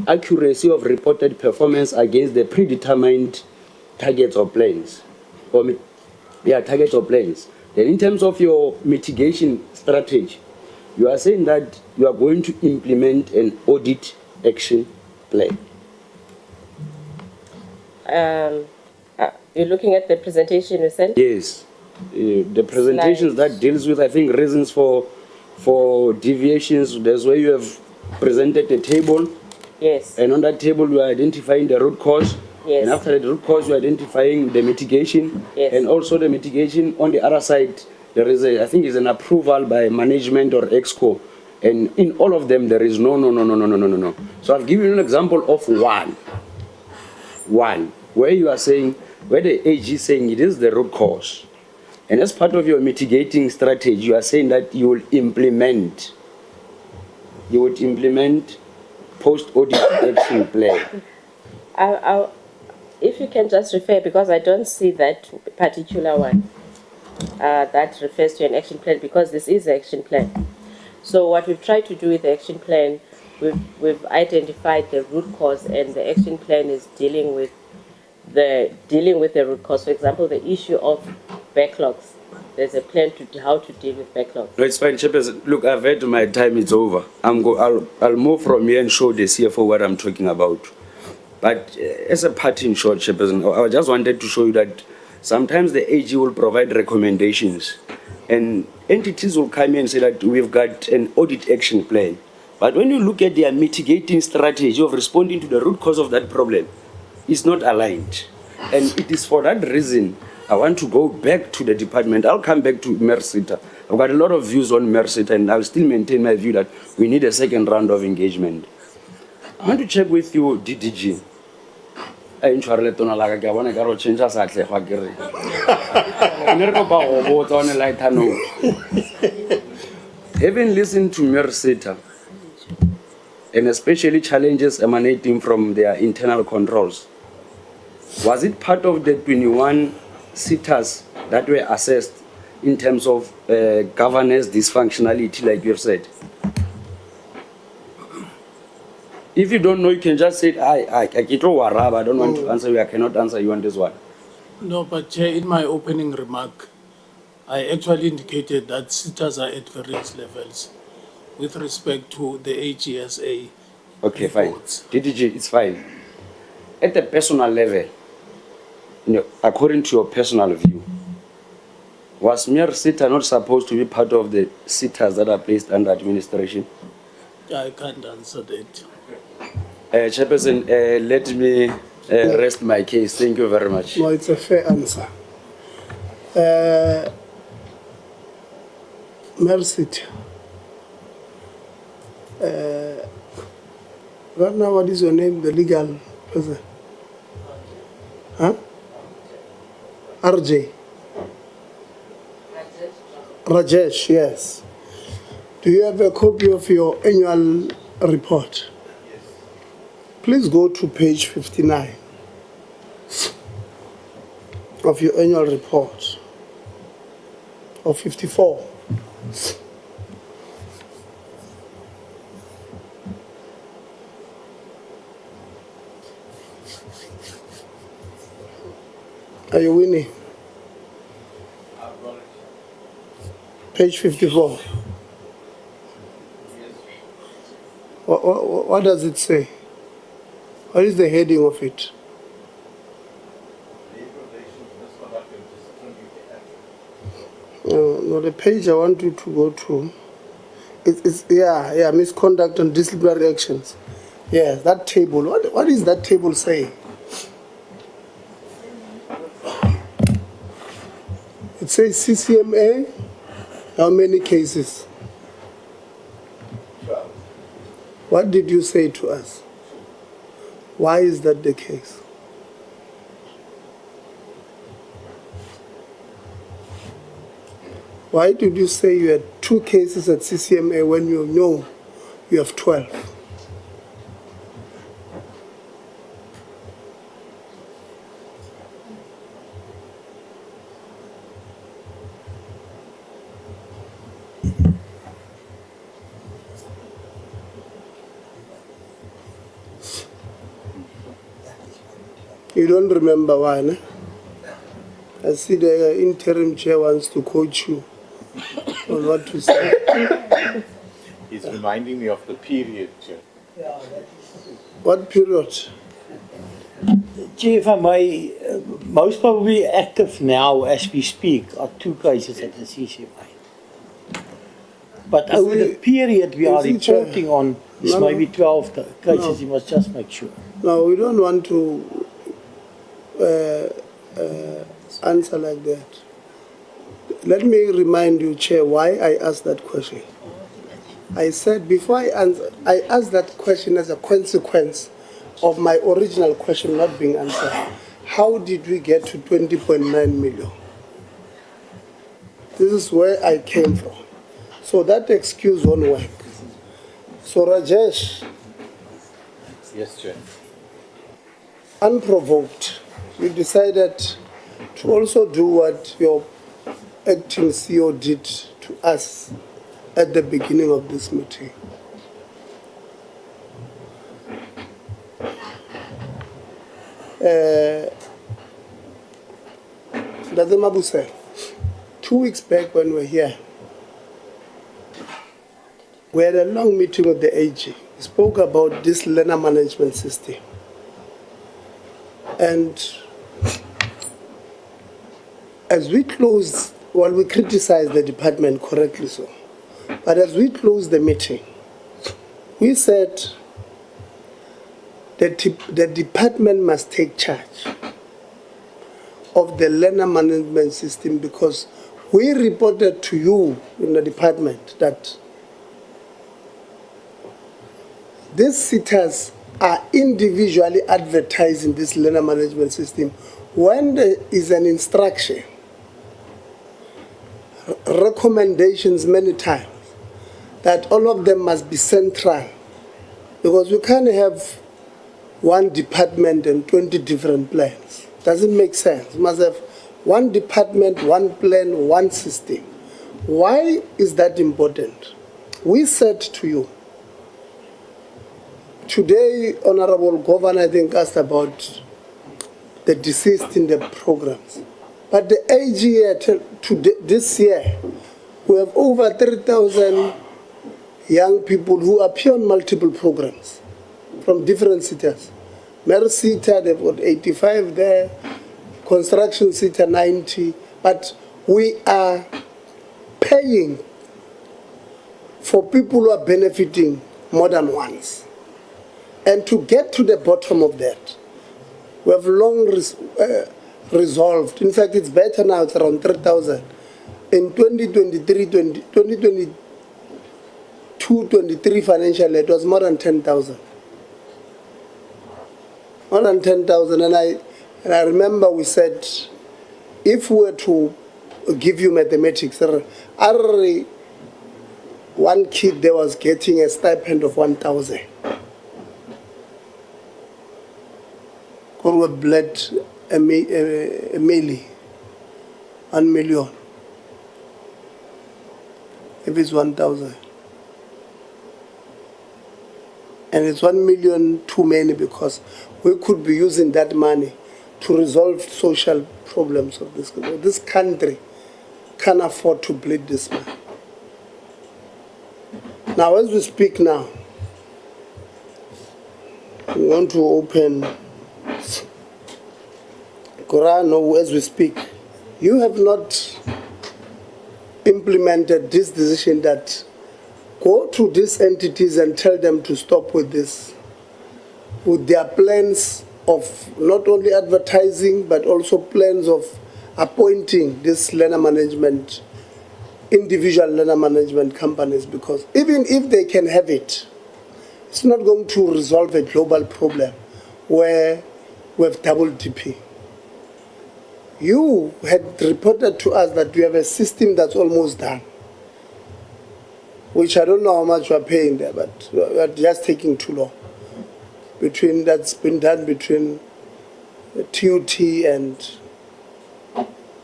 accuracy of reported performance against the predetermined targets or plans. Targets or plans. Then in terms of your mitigation strategy, you are saying that you are going to implement an audit action plan. You're looking at the presentation you sent? Yes. The presentations that deals with, I think, reasons for deviations. There's where you have presented a table Yes. And on that table, we are identifying the root cause. Yes. And after the root cause, we are identifying the mitigation. Yes. And also the mitigation on the other side, there is I think is an approval by management or EXCO. And in all of them, there is no. So I've given you an example of one, where you are saying, where the AG is saying it is the root cause. And as part of your mitigating strategy, you are saying that you will implement post-audit action plan. If you can just refer, because I don't see that particular one that refers to an action plan, because this is an action plan. So what we've tried to do with the action plan, we've identified the root cause, and the action plan is dealing with the root cause. For example, the issue of backlogs. There's a plan to how to deal with backlogs. No, it's fine, Chairperson. Look, I've had my time, it's over. I'll move from here and show the CFO what I'm talking about. But as a party in short, Chairperson, I just wanted to show you that sometimes the AG will provide recommendations and entities will come in and say that we've got an audit action plan. But when you look at their mitigating strategy of responding to the root cause of that problem, it's not aligned. And it is for that reason I want to go back to the department. I'll come back to MERSETA. I've got a lot of views on MERSETA, and I'll still maintain my view that we need a second round of engagement. I want to check with you, DDG. Having listened to MERSETA, and especially challenges emanating from their internal controls, was it part of the 21 CETAs that were assessed in terms of governance dysfunctionality, like you have said? If you don't know, you can just say, I don't want to answer you, I cannot answer you on this one. No, but Chair, in my opening remark, I actually indicated that CETAs are at various levels with respect to the AGSA. Okay, fine. DDG, it's fine. At the personal level, according to your personal view, was MERSETA not supposed to be part of the CETAs that are placed under administration? I can't answer that. Chairperson, let me rest my case. Thank you very much. No, it's a fair answer. MERSETA. Right now, what is your name, the legal person? Huh? RJ. Rajesh, yes. Do you have a copy of your annual report? Yes. Please go to page 59 of your annual report, or 54. Are you winning? Page 54. What does it say? What is the heading of it? No, the page I want you to go to. It's misconduct and disciplinary actions. Yes, that table. What is that table saying? It says CCMA. How many cases? What did you say to us? Why is that the case? Why did you say you had 2 cases at CCMA when you know you have 12? You don't remember why, no? I see the interim chair wants to coach you on what to say. He's reminding me of the period, Chair. What period? Chief, most probably active now as we speak are 2 cases at the CCMA. But over the period we are reporting on is No, maybe no. 12 cases. No. You must just make sure. No, we don't want to answer like that. Let me remind you, Chair, why I asked that question. I said before I answer, I asked that question as a consequence of my original question not being answered. How did we get to 20.9 million? This is where I came from. So that excuse won't work. So Rajesh, Yes, Chair. unprovoked, you decided to also do what your acting CEO did to us at the beginning of this meeting. Dr. Mabuse, 2 weeks back when we were here, we had a long meeting with the AG. We spoke about this learner management system. And as we closed, well, we criticized the department, correctly so. But as we closed the meeting, we said that the department must take charge of the learner management system, because we reported to you in the department that these CETAs are individually advertising this learner management system. When there is an instruction, recommendations many times, that all of them must be central, because we can't have one department and 20 different plans. Doesn't make sense. We must have one department, one plan, one system. Why is that important? We said to you, today, Honorable Governor, I think, asked about the deceased in the programs. But the AG this year, we have over 3,000 young people who appear on multiple programs from different CETAs. MERSETA, they've got 85 there, construction CETA 90, but we are paying for people who are benefiting more than once. And to get to the bottom of that, we have long resolved. In fact, it's better now, it's around 3,000. In 2022-23 financial year, it was more than 10,000. More than 10,000. And I remember we said, if we were to give you mathematics, one kid there was getting a stipend of 1,000. Or we bled a milli, 1 million. If it's 1,000. And it's 1 million too many, because we could be using that money to resolve social problems of this country. This country can't afford to bleed this man. Now, as we speak now, we want to open Quran as we speak. You have not implemented this decision that go to these entities and tell them to stop with this, with their plans of not only advertising, but also plans of appointing this learner management, individual learner management companies, because even if they can have it, it's not going to resolve a global problem where we have double DP. You had reported to us that you have a system that's almost done, which I don't know how much you are paying there, but we are just taking too long. That's been done between TUT and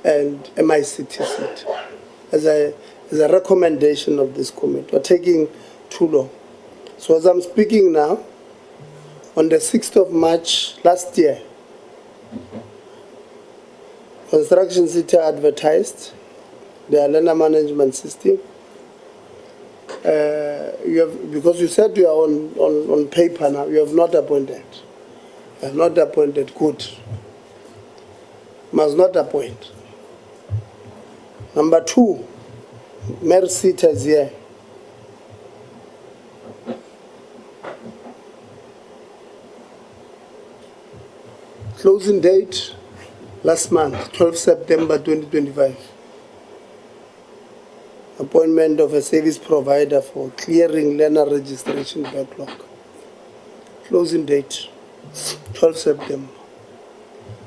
MICT as a recommendation of this committee. We're taking too long. So as I'm speaking now, on the 6th of March last year, Construction CETA advertised their learner management system. Because you said you are on paper now, you have not appointed. You have not appointed. Good. Must not appoint. Number 2, MERSETA is here. Closing date last month, 12 September 2025. Appointment of a service provider for clearing learner registration backlog. Closing date 12 September.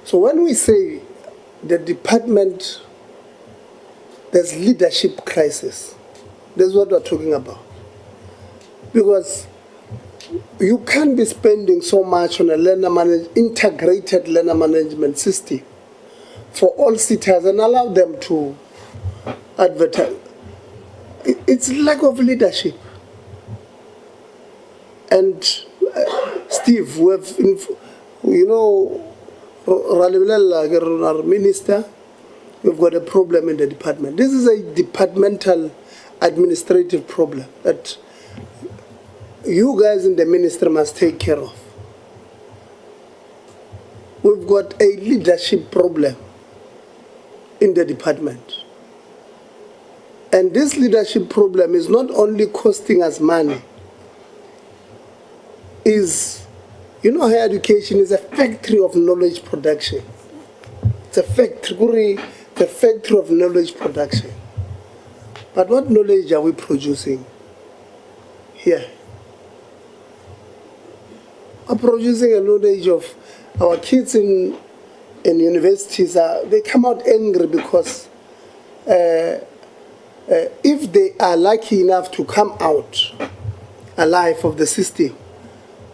So when we say the department, there's leadership crisis, that's what we're talking about. Because you can't be spending so much on a integrated learner management system for all CETAs and allow them to advertise. It's lack of leadership. And Steve, we have, our minister, we've got a problem in the department. This is a departmental administrative problem that you guys in the ministry must take care of. We've got a leadership problem in the department. And this leadership problem is not only costing us money, higher education is a factory of knowledge production. It's a factory of knowledge production. But what knowledge are we producing here? We're producing a knowledge of our kids in universities. They come out angry because if they are lucky enough to come out alive of the system,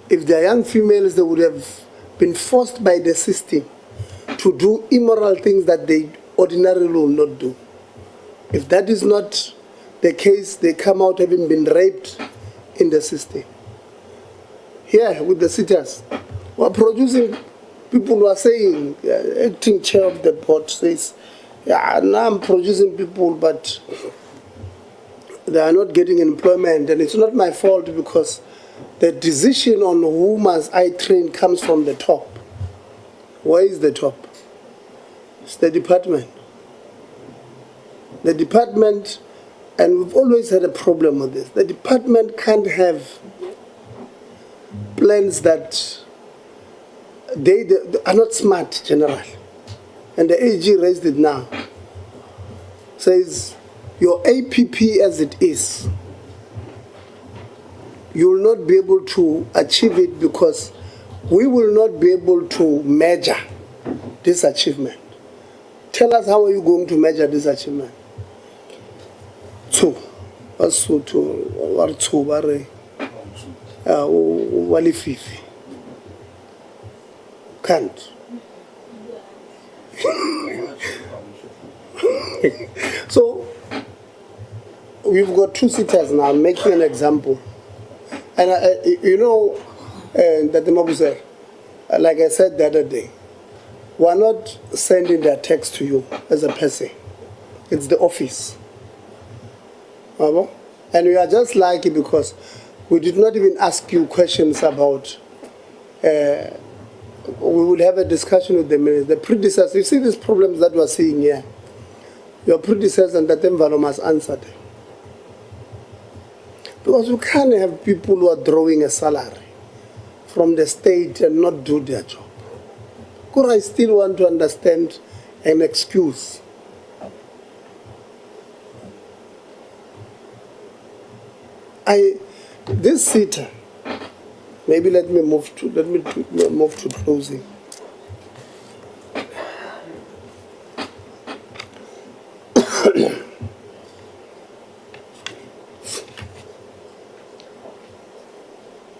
if they are young females, they would have been forced by the system to do immoral things that they ordinarily will not do. If that is not the case, they come out having been raped in the system. Here with the CETAs, we're producing people who are saying, acting chair of the board says, yeah, now I'm producing people, but they are not getting employment, and it's not my fault because the decision on who must I train comes from the top. Where is the top? It's the department. The department, and we've always had a problem with this, the department can't have plans that they are not smart generally. And the AG raised it now. Says, your APP as it is, you will not be able to achieve it because we will not be able to measure this achievement. Tell us, how are you going to measure this achievement? Can't. So we've got two CETAs now. I'm making an example. And that the Mabu said, like I said the other day, we're not sending their text to you as a person. It's the office. And we are just lucky because we did not even ask you questions about, we would have a discussion with the minister. The predecessors, you see these problems that we're seeing here, your predecessors and that environment must answer them. Because you can't have people who are drawing a salary from the state and not do their job. Because I still want to understand an excuse. This CETA, maybe let me move to closing.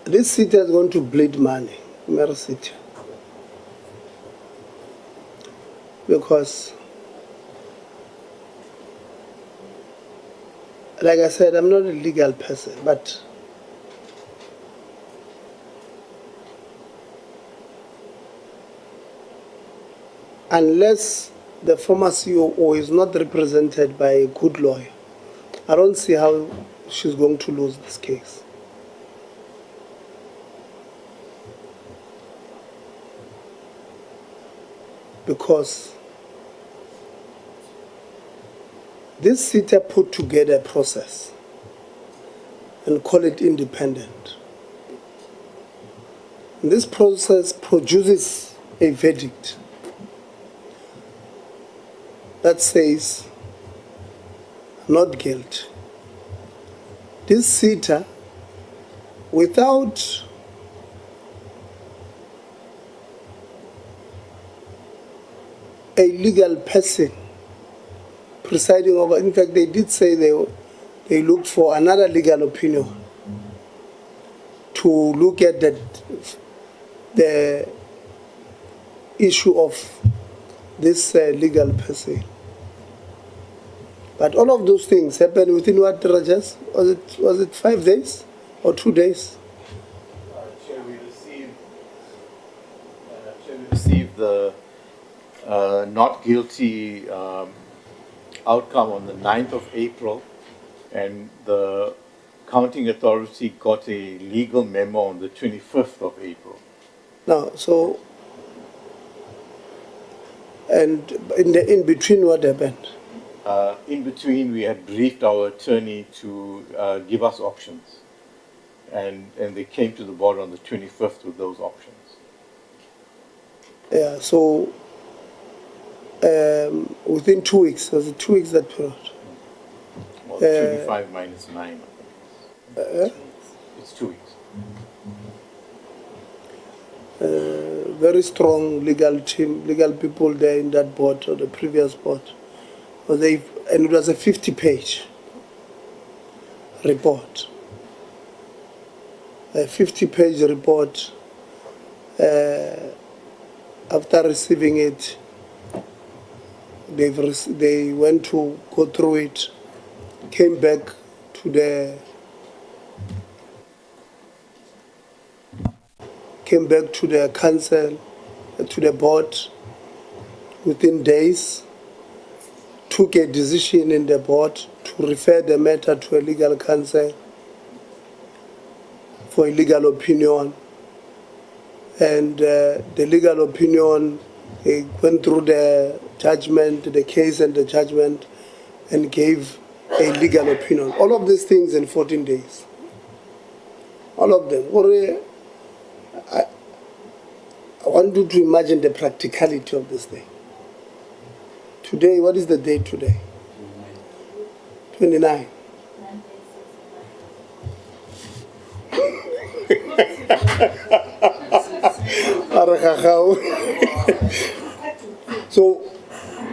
This CETA is going to bleed money, MERSETA. Because, like I said, I'm not a legal person, but unless the former COO is not represented by a good lawyer, I don't see how she's going to lose this case. Because this CETA put together a process and call it independent. And this process produces a verdict that says not guilty. This CETA, without a legal person presiding over, in fact, they did say they looked for another legal opinion to look at the issue of this legal person. But all of those things happened within what, Rajas? Was it 5 days or 2 days? Chair, we received the not guilty outcome on the 9th of April, and the counting authority got a legal memo on the 25th of April. Now, so, and in between what happened? In between, we had briefed our attorney to give us options, and they came to the board on the 25th with those options. Yeah, so within 2 weeks, was it 2 weeks that period? Well, 25 minus 9. It's 2 weeks. Very strong legal team, legal people there in that board, or the previous board. And it was a 50-page report. A 50-page report. After receiving it, they went to go through it, came back to the council, to the board within days, took a decision in the board to refer the matter to a legal counsel for a legal opinion. And the legal opinion went through the judgment, the case and the judgment, and gave a legal opinion. All of these things in 14 days. All of them. I want you to imagine the practicality of this thing. Today, what is the date today? 29.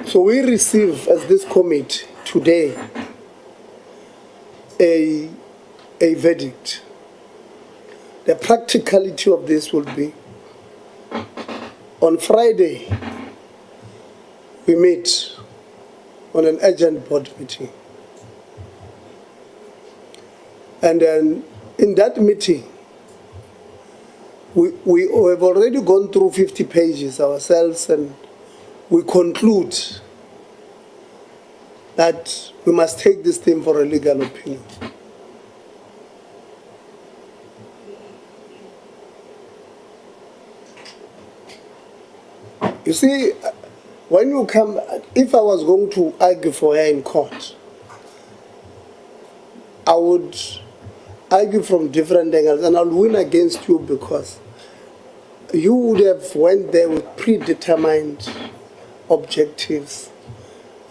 So we receive as this committee today a verdict. The practicality of this will be on Friday we meet on an urgent board meeting. And then in that meeting, we have already gone through 50 pages ourselves, and we conclude that we must take this thing for a legal opinion. You see, when you come, if I was going to argue for her in court, I would argue from different angles, and I'll win against you because you would have went there with predetermined objectives.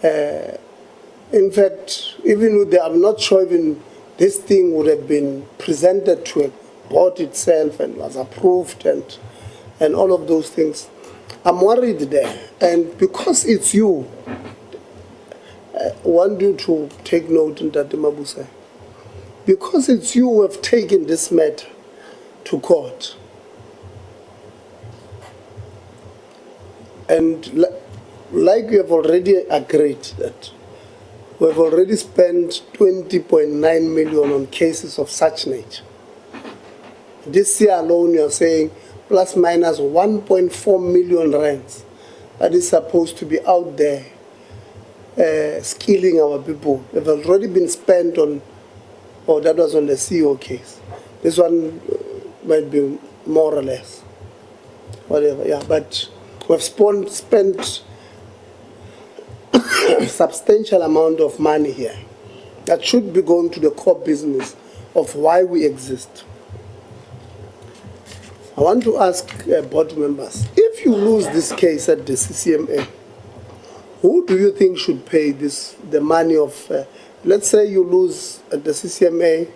In fact, even with I'm not sure even this thing would have been presented to a board itself and was approved and all of those things. I'm worried there, and because it's you, I want you to take note in that, Mabuse. Because it's you who have taken this matter to court. And like we have already agreed that we have already spent 20.9 million on cases of such nature. This year alone, you are saying plus minus 1.4 million rands that is supposed to be out there skilling our people. Have already been spent on, oh, that was on the CEO case. This one might be more or less, whatever, yeah, but we've spent substantial amount of money here that should be going to the core business of why we exist. I want to ask board members, if if you lose this case at the CCMA, who do you think should pay the money of, let's say you lose at the CCMA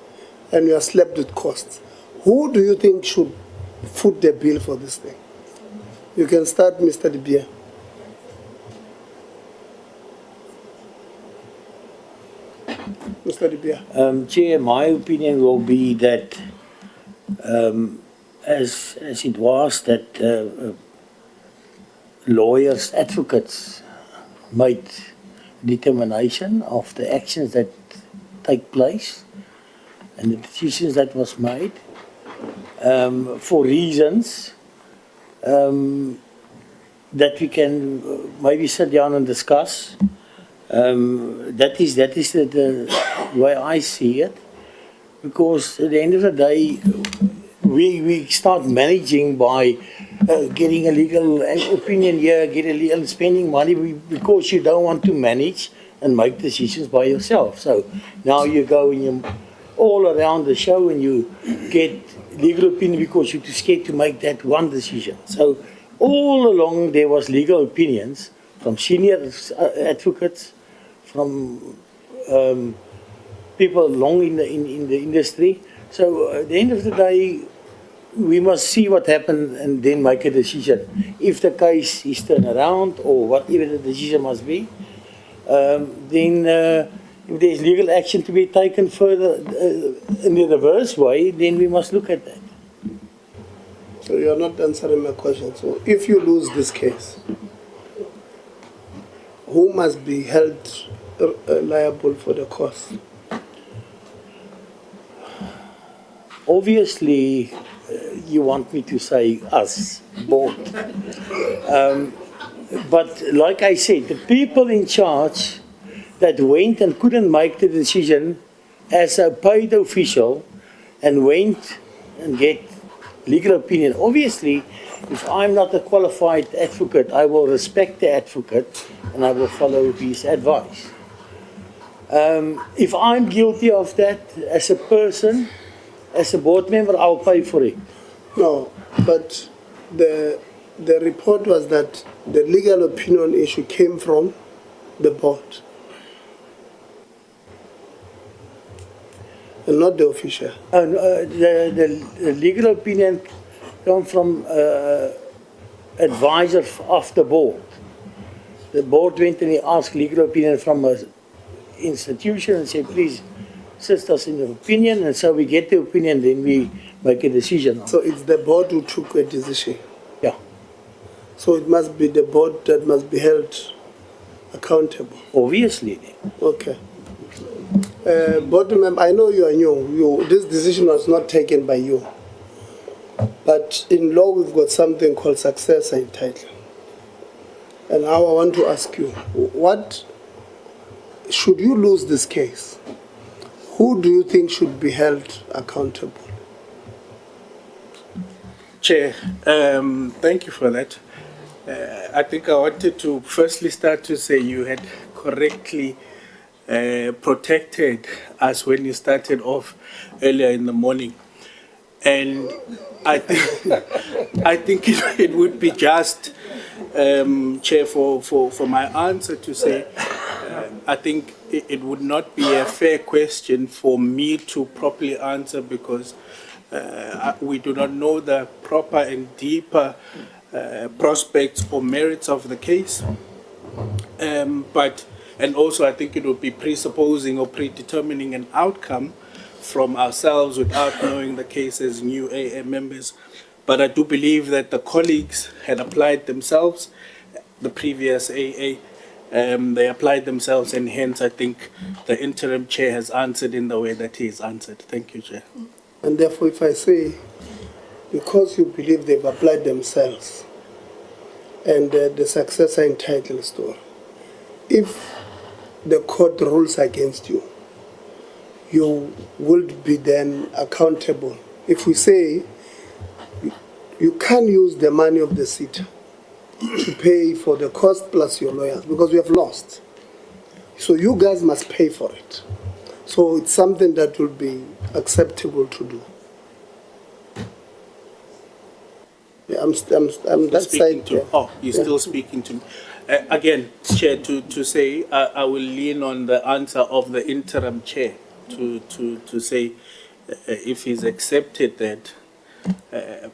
and you are slapped with costs. Who do you think should foot the bill for this thing? You can start, Mr. De Beer. Mr. De Beer. Chair, my opinion will be that as it was that lawyers, advocates made determination of the actions that take place and the decisions that was made for reasons that we can maybe sit down and discuss. That is the way I see it, because at the end of the day, we start managing by getting a legal opinion here, get a legal spending money because you don't want to manage and make decisions by yourself. So now you go and you all around the show and you get legal opinion because you're too scared to make that one decision. So all along there was legal opinions from senior advocates, from people long in the industry. So at the end of the day, we must see what happened and then make a decision. If the case is turned around or whatever the decision must be, then if there's legal action to be taken further in the reverse way, then we must look at that. So you're not answering my question. So if you lose this case, who must be held liable for the cost? Obviously, you want me to say us, both. But like I said, the people in charge that went and couldn't make the decision as a paid official and went and get legal opinion. Obviously, if I'm not a qualified advocate, I will respect the advocate and I will follow his advice. If I'm guilty of that as a person, as a board member, I'll pay for it. No, but the report was that the legal opinion issue came from the board and not the official. The legal opinion come from advisor of the board. The board went and he asked legal opinion from an institution and said, please assist us in the opinion, and so we get the opinion, then we make a decision. So it's the board who took a decision? Yeah. So it must be the board that must be held accountable? Obviously. Okay. Board member, I know you are new. This decision was not taken by you. But in law, we've got something called successor in title. And now I want to ask you, what should you lose this case? Who do you think should be held accountable? Chair, thank you for that. I think I wanted to firstly start to say you had correctly protected us when you started off earlier in the morning. And I think it would be just, Chair, for my answer to say, I think it would not be a fair question for me to properly answer because we do not know the proper and deeper prospects or merits of the case. And also I think it would be presupposing or predetermining an outcome from ourselves without knowing the case as new AA members. But I do believe that the colleagues had applied themselves, the previous AA, they applied themselves, and hence I think the interim chair has answered in the way that he has answered. Thank you, Chair. And therefore, if I say, because you believe they've applied themselves, and the successor in title story, if the court rules against you, you would be then accountable. If we say you can't use the money of the CETA to pay for the cost plus your lawyers because we have lost. So you guys must pay for it. So it's something that will be acceptable to do. Yeah, I'm that speaking side. to. Yeah. Oh, you're Yeah. still speaking to me. Again, Chair, to say I will lean on the answer of the interim chair to say if he's accepted that.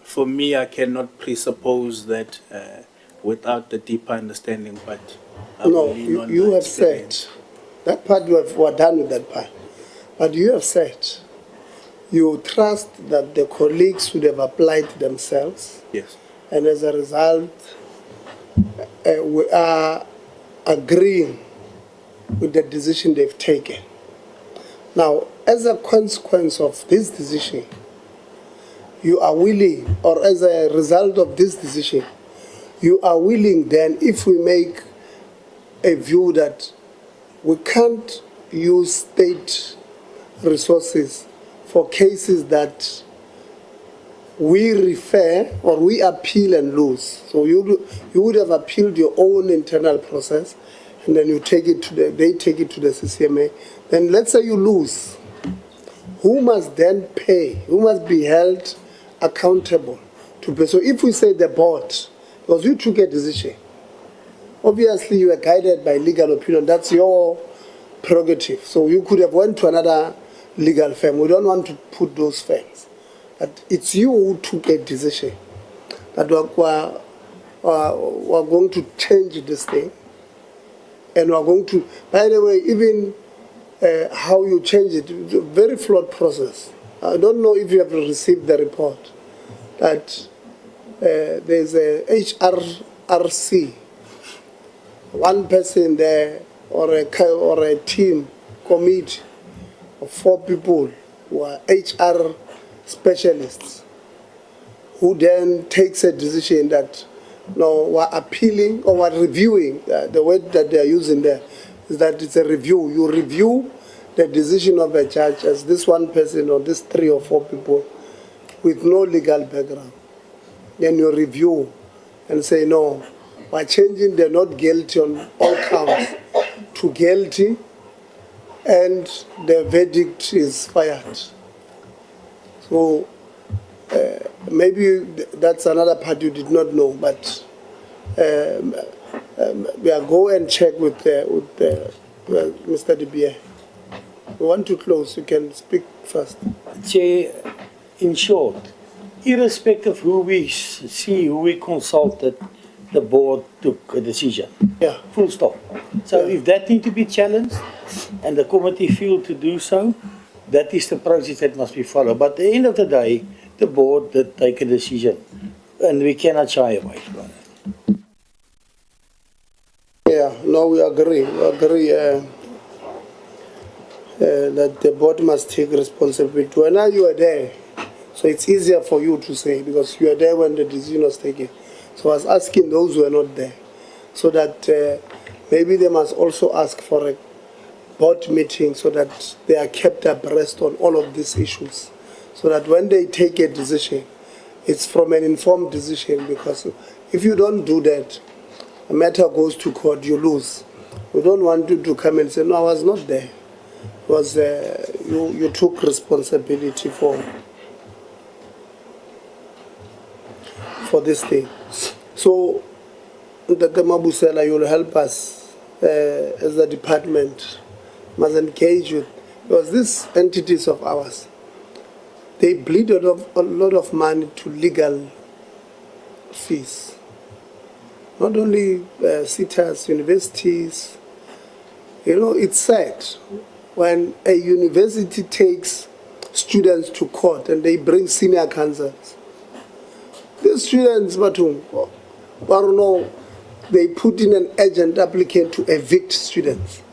For me, I cannot presuppose that without the deeper understanding, but I will No, lean on you the have said experience. that part. We're done with that part, but you have said you trust that the colleagues would have applied themselves, Yes. and as a result, we are agreeing with the decision they've taken. Now, as a consequence of this decision, you are willing, or as a result of this decision, you are willing then, if we make a view that we can't use state resources for cases that we refer or we appeal and lose. So you would have appealed your own internal process, and then you take it to they take it to the CCMA. Then let's say you lose. Who must then pay? Who must be held accountable to pay? So if we say the board, because you took a decision, obviously you are guided by legal opinion. That's your prerogative. So you could have went to another legal firm. We don't want to put those firms. But it's you who took a decision that we're going to change this thing. And we're going to, by the way, even how you change it, it's a very flawed process. I don't know if you have received the report that there's a HRRC, one person there, or a team, committee of 4 people who are HR specialists, who then takes a decision that no, we're appealing or we're reviewing. The word that they're using there is that it's a review. You review the decision of a judge as this one person or this 3 or 4 people with no legal background. Then you review and say, no, we're changing the not guilty on all counts to guilty, and the verdict is fired. So maybe that's another part you did not know, but we are go and check with Mr. DBA. We want to close. You can speak first. Chair, in short, irrespective who we see, who we consulted, the board took a decision. Yeah. Full stop. So if that need to be challenged and the committee feel to do so, that is the process that must be followed. But at the end of the day, the board did take a decision, and we cannot shy away from it. Yeah, no, we agree. We agree that the board must take responsibility. When you are there, so it's easier for you to say because you are there when the decision was taken. So I was asking those who are not there, so that maybe they must also ask for a board meeting so that they are kept abreast on all of these issues, so that when they take a decision, it's from an informed decision, because if you don't do that, a matter goes to court, you lose. We don't want you to come and say, no, I was not there. It was, you took responsibility for this thing. So, Dr. Mabusela, you'll help us as a department, must engage with, because these entities of ours, they bleed a lot of money to legal fees. Not only CETAs, universities. You know, it's sad when a university takes students to court and they bring senior counsels. These students, they put in an urgent applicant to evict students.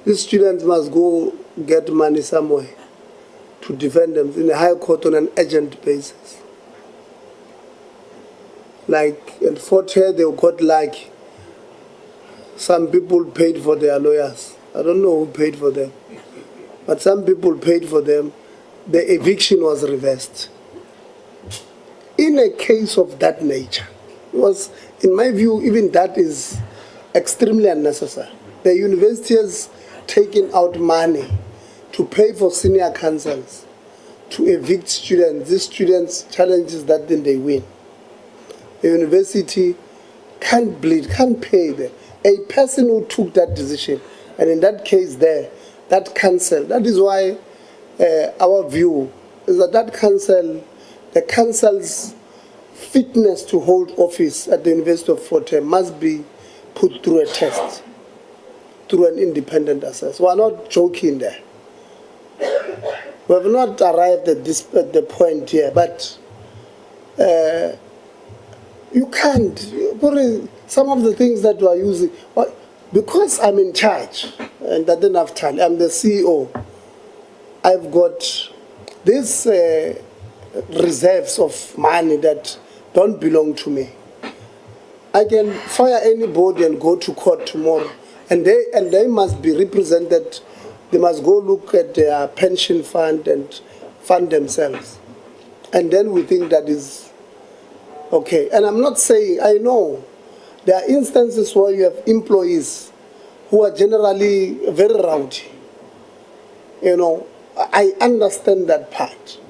These students must go get money somewhere to defend them in the high court on an urgent basis. Like in Fort Hare, they got like some people paid for their lawyers. I don't know who paid for them, but some people paid for them. The eviction was reversed. In a case of that nature, was, in my view, even that is extremely unnecessary. The university has taken out money to pay for senior counsels to evict students. These students challenges that, then they win. The university can't bleed, can't pay them. A person who took that decision, and in that case there, that council, that is why our view is that that council, the council's fitness to hold office at the University of Fort Hare must be put through a test, through an independent assessment. We are not joking there. We have not arrived at the point here, but you can't. Some of the things that we are using, because I'm in charge, and I don't have time, I'm the CEO, I've got these reserves of money that don't belong to me. I can fire anybody and go to court tomorrow, and they must be represented. They must go look at their pension fund and fund themselves. And then we think that is okay. And I'm not saying, I know there are instances where you have employees who are generally very rowdy. You know, I understand that part.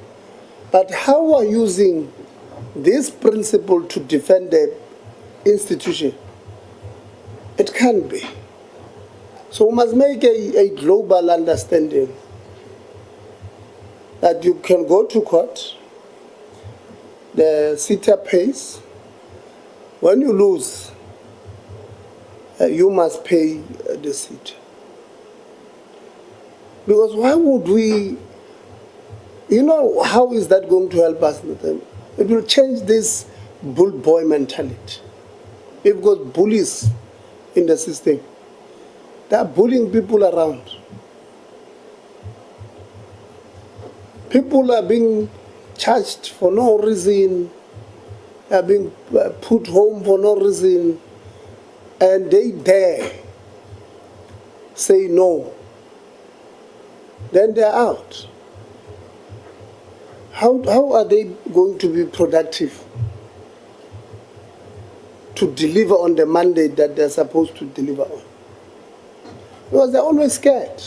But how are using this principle to defend the institution? It can't be. So we must make a global understanding that you can go to court, the CETA pays. When you lose, you must pay the CETA. Because why would we, you know, how is that going to help us? It will change this bull boy mentality. We've got bullies in the system. They are bullying people around. People are being charged for no reason, are being put home for no reason, and they dare say no. Then they're out. How are they going to be productive to deliver on the mandate that they're supposed to deliver on? Because they're always scared.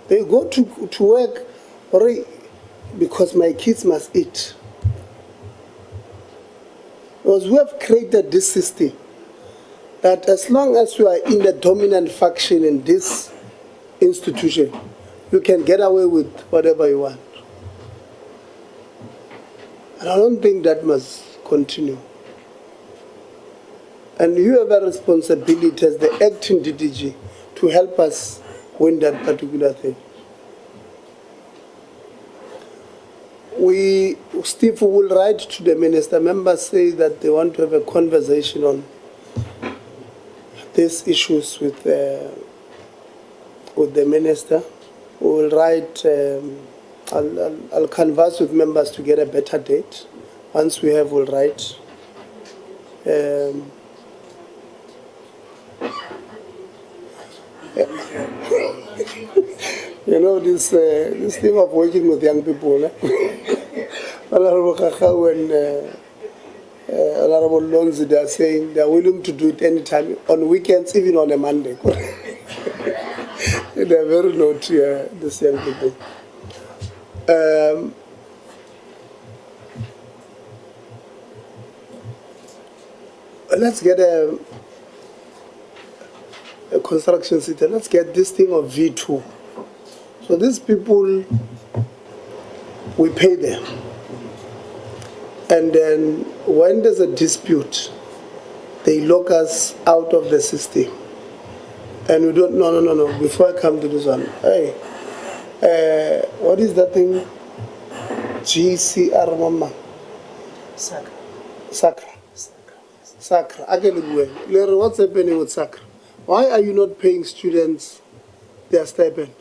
They go to work because my kids must eat. Because we have created this system that as long as you are in the dominant faction in this institution, you can get away with whatever you want. And I don't think that must continue. And you have a responsibility as the acting DDG to help us win that particular thing. Steve will write to the minister. Members say that they want to have a conversation on these issues with the minister. We will write, I'll canvass with members to get a better date. Once we have, we'll write. You know, this thing of working with young people. Honorable and Honorable Lonzi, they are saying they are willing to do it anytime, on weekends, even on a Monday. They are very naughty, these young people. Let's get a construction city. Let's get this thing of V2. So these people, we pay them. And then when there's a dispute, they lock us out of the system. And we don't, no. Before I come to this one, hey, what is that thing? GCR, mama. Sacra. Larry, what's happening with Sacra? Why are you not paying students their stipend?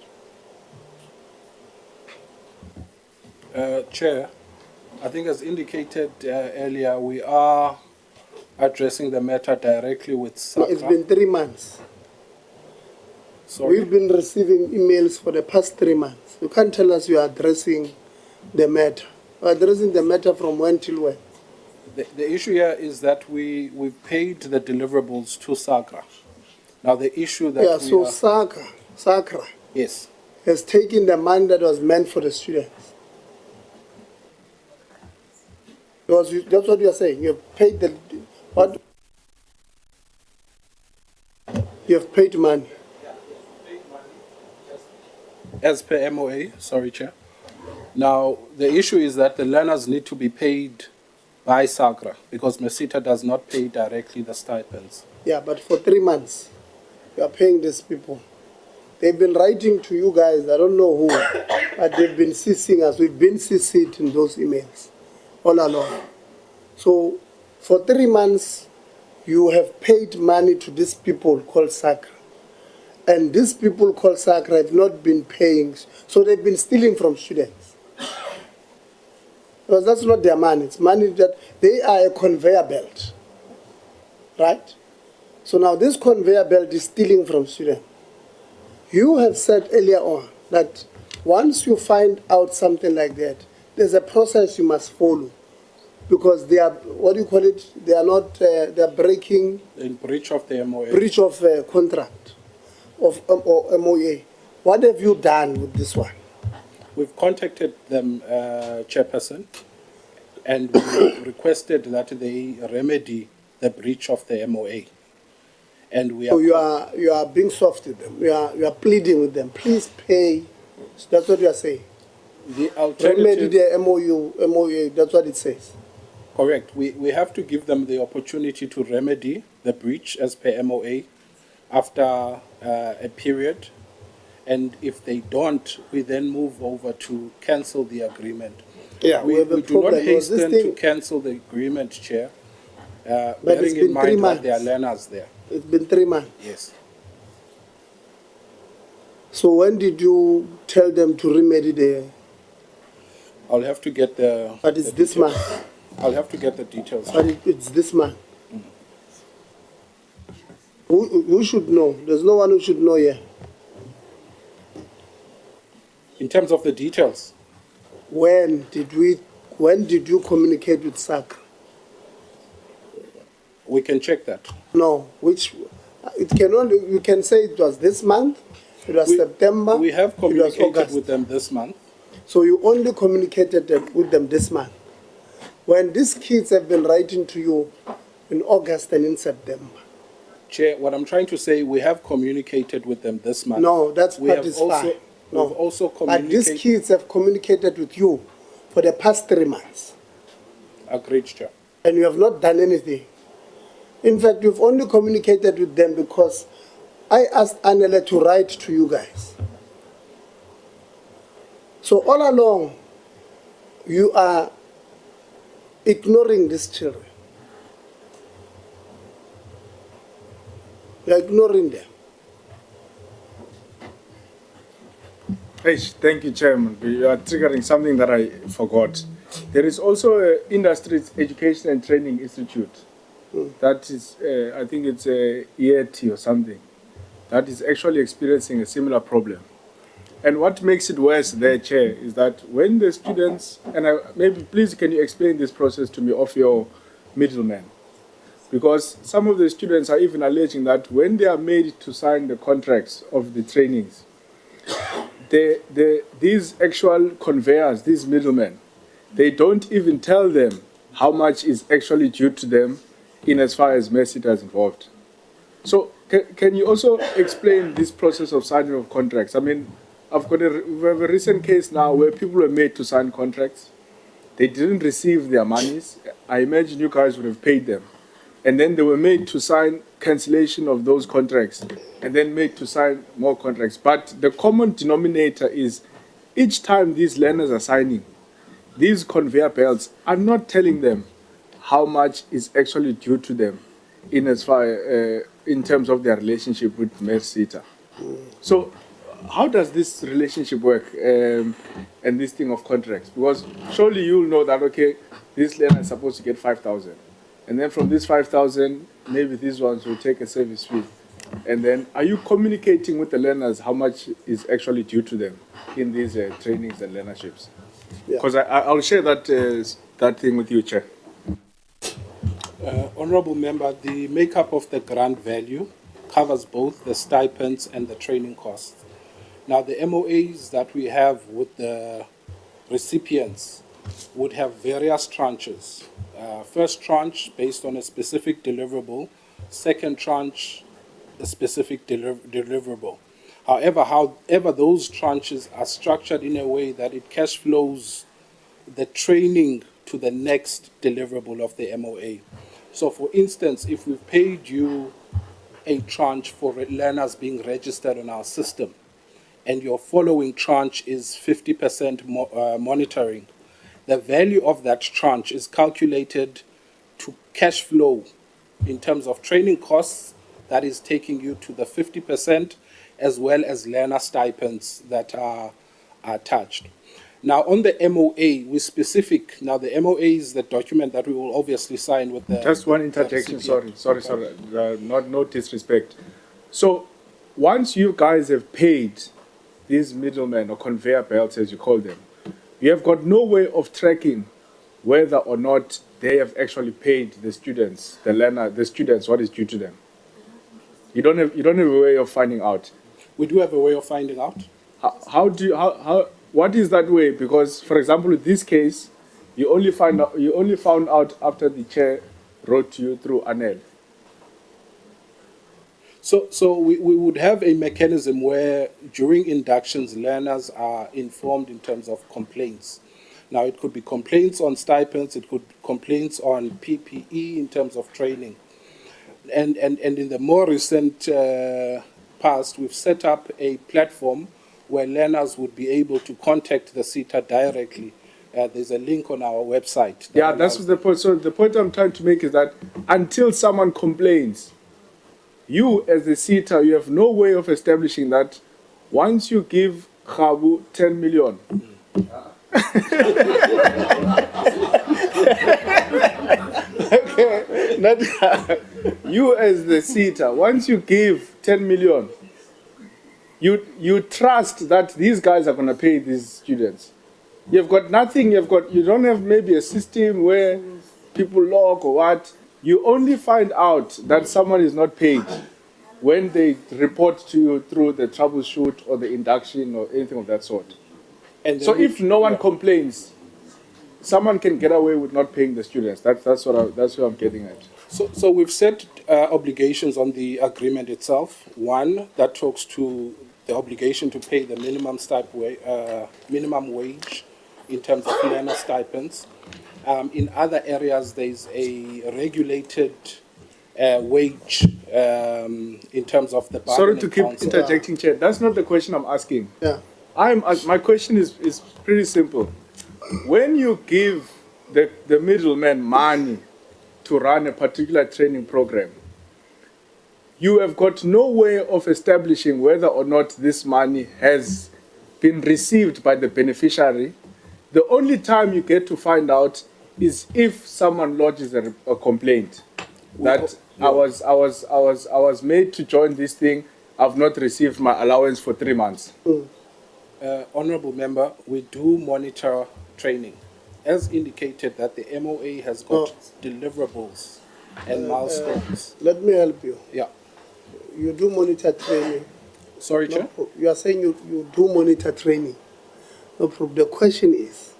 Chair, I think as indicated earlier, we are addressing the matter directly with SACRA. No, it's been 3 months. Sorry? We've been receiving emails for the past 3 months. You can't tell us you are addressing the matter. You're addressing the matter from when till when? The issue here is that we've paid the deliverables to SACRA. Now the issue that SACRA yes, has taken the money that was meant for the students. Because that's what you are saying. You have paid the what? You have paid money. As per MOA, sorry, Chair. Now, the issue is that the learners need to be paid by SAGRA because MERSETA does not pay directly the stipends. Yeah, but for 3 months, you are paying these people. They've been writing to you guys, I don't know who, but they've been CCing us. We've been CC'd in those emails all along. So for 3 months, you have paid money to these people called SAGRA. And these people called SAGRA have not been paying, so they've been stealing from students. Because that's not their money, it's money that they are a conveyor belt, right? So now this conveyor belt is stealing from students. You have said earlier on that once you find out something like that, there's a process you must follow. Because they are, what do you call it? They are not, they are breaking... In breach of the MOA. Breach of contract of or MOA. What have you done with this one? We've contacted them, Chairperson, and we requested that they remedy the breach of the MOA. And we are... So you are being soft with them. You are pleading with them. Please pay. That's what you are saying. The alternative... Remedy the MOA, that's what it says. Correct. We have to give them the opportunity to remedy the breach as per MOA after a period. And if they don't, we then move over to cancel the agreement. Yeah, we do not hasten to cancel the agreement, Chair, bearing in mind that there are learners there. It's been 3 months. Yes. So when did you tell them to remedy the... I'll have to get the... But it's this month. I'll have to get the details. But it's this month. Who should know? There's no one who should know here. In terms of the details? When did you communicate with SAC? We can check that. No, it can only, you can say it was this month, it was September. We have communicated it was August. with them this month. So you only communicated with them this month. When these kids have been writing to you in August and in September. Chair, what I'm trying to say, we have communicated with them this month. No, that's part is fine. No. We've also But communicated... these kids have communicated with you for the past 3 months. Agreed, Chair. And you have not done anything. In fact, you've only communicated with them because I asked Anela to write to you guys. So all along, you are ignoring these children. You are ignoring them. Hey, thank you, Chairman. You are triggering something that I forgot. There is also an Industry Education and Training Institute. That is, I think it's a EAT or something, that is actually experiencing a similar problem. And what makes it worse there, Chair, is that when the students, and maybe please can you explain this process to me of your middleman? Because some of the students are even alleging that when they are made to sign the contracts of the trainings, these actual conveyors, these middlemen, they don't even tell them how much is actually due to them in as far as MERSETA is involved. So can you also explain this process of signing of contracts? I mean, we have a recent case now where people were made to sign contracts. They didn't receive their monies. I imagine you guys would have paid them. And then they were made to sign cancellation of those contracts and then made to sign more contracts. But the common denominator is each time these learners are signing, these conveyor belts are not telling them how much is actually due to them in as far in terms of their relationship with MERSETA. So how does this relationship work and this thing of contracts? Because surely you'll know that, okay, this learner is supposed to get 5,000. And then from this 5,000, maybe these ones will take a service fee. And then are you communicating with the learners how much is actually due to them in these trainings and learnerships? Because I'll share that thing with you, Chair. Honourable Member, the makeup of the grant value covers both the stipends and the training costs. Now, the MOAs that we have with the recipients would have various tranches. First tranche based on a specific deliverable, second tranche a specific deliverable. However, those tranches are structured in a way that it cash flows the training to the next deliverable of the MOA. So for instance, if we've paid you a tranche for learners being registered on our system, and your following tranche is 50% monitoring, the value of that tranche is calculated to cash flow in terms of training costs, that is taking you to the 50%, as well as learner stipends that are attached. Now, on the MOA, we're specific. Now, the MOA is the document that we will obviously sign with the... Just one interjection, sorry. No disrespect. So, once you guys have paid these middlemen or conveyor belts, as you call them, you have got no way of tracking whether or not they have actually paid the students, the students, what is due to them. You don't have a way of finding out. We do have a way of finding out. What is that way? Because, for example, in this case, you only found out after the chair wrote to you through Anel. So we would have a mechanism where during inductions, learners are informed in terms of complaints. Now, it could be complaints on stipends, it could be complaints on PPE in terms of training. And in the more recent past, we've set up a platform where learners would be able to contact the CETA directly. There's a link on our website. Yeah, that's the point. So the point I'm trying to make is that until someone complains, you as the CETA, you have no way of establishing that once you give Khabu 10 million, okay, you as the CETA, once you give 10 million, you trust that these guys are going to pay these students. You've got nothing, you don't have maybe a system where people log or what. You only find out that someone is not paid when they report to you through the troubleshoot or the induction or anything of that sort. And so if no one complains, someone can get away with not paying the students. That's what I'm getting at. So we've set obligations on the agreement itself. One that talks to the obligation to pay the minimum wage in terms of learner stipends. In other areas, there's a regulated wage in terms of the Sorry to keep interjecting, Chair. That's not the question I'm asking. Yeah. My question is pretty simple. When you give the middleman money to run a particular training program, you have got no way of establishing whether or not this money has been received by the beneficiary. The only time you get to find out is if someone lodges a complaint that I was made to join this thing. I've not received my allowance for 3 months. Honourable Member, we do monitor training. As indicated that the MOA has got deliverables and milestones. Let me help you. Yeah. You do monitor training. Sorry, Chair? You are saying you do monitor training. No problem. The question is,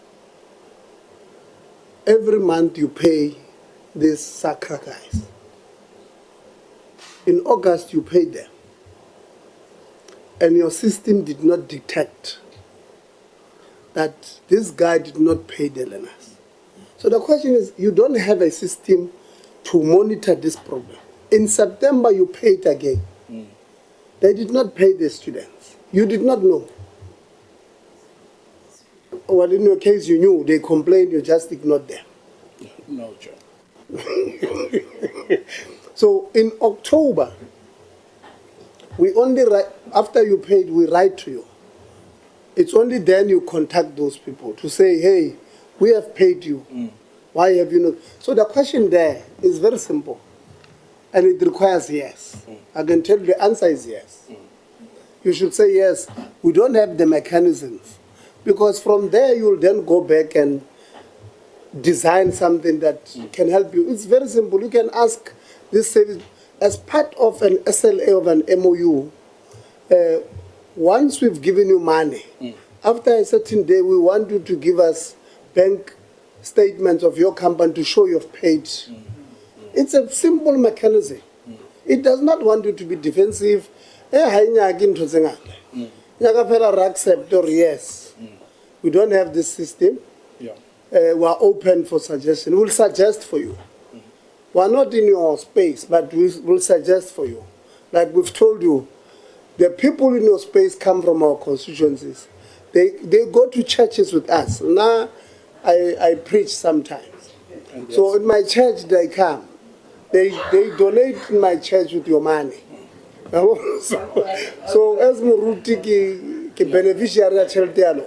every month you pay these SACRA guys. In August you paid them. And your system did not detect that this guy did not pay the learners. So the question is, you don't have a system to monitor this problem. In September, you paid again. They did not pay the students. You did not know. Well, in your case, you knew. They complained, you just ignored them. No, Chair. So in October, we only write, after you paid, we write to you. It's only then you contact those people to say, hey, we have paid you. Why have you not? So the question there is very simple. And it requires yes. I can tell you the answer is yes. You should say yes. We don't have the mechanisms. Because from there you will then go back and design something that can help you. It's very simple. You can ask this service as part of an SLA of an MOU. Once we've given you money, after a certain day we want you to give us bank statements of your company to show you've paid. It's a simple mechanism. It does not want you to be defensive. Accept or yes. We don't have this system. Yeah. We are open for suggestion. We'll suggest for you. We are not in your space, but we will suggest for you. Like we've told you, the people in your space come from our constituencies. They go to churches with us. Now, I preach sometimes. So in my church, they come. They donate in my church with your money. So as Muruti ki beneficiary cheltealo,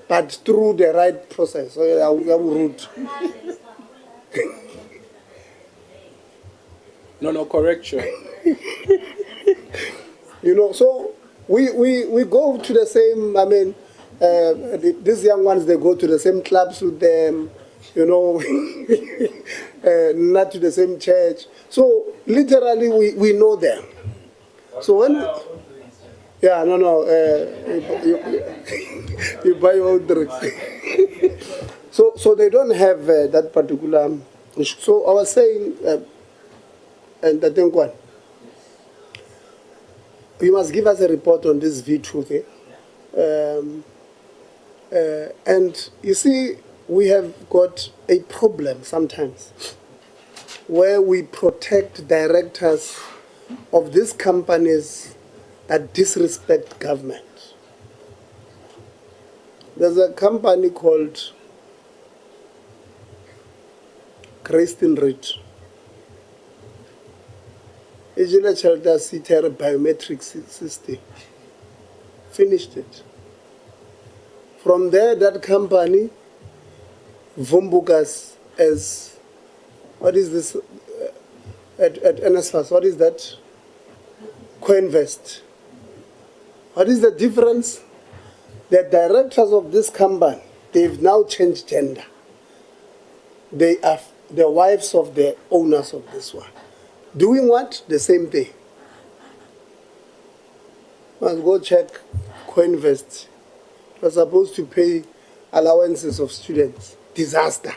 but through the right process. So No, correction. You know, so we go to the same, I mean, these young ones, they go to the same clubs with them, you know, not to the same church. So literally we know them. So when, yeah, no, you buy your own drinks. So they don't have that particular issue. So I was saying, and I think what? You must give us a report on this V2 thing. And you see, we have got a problem sometimes where we protect directors of these companies that disrespect government. There's a company called Christine Reed. Ejila Chelta CETA biometric system. Finished it. From there, that company Vumbukas as, what is this, at NSFAS, what is that? Coinvest. What is the difference? The directors of this company, they've now changed gender. They are the wives of the owners of this one. Doing what? The same thing. Must go check Coinvest. We're supposed to pay allowances of students. Disaster.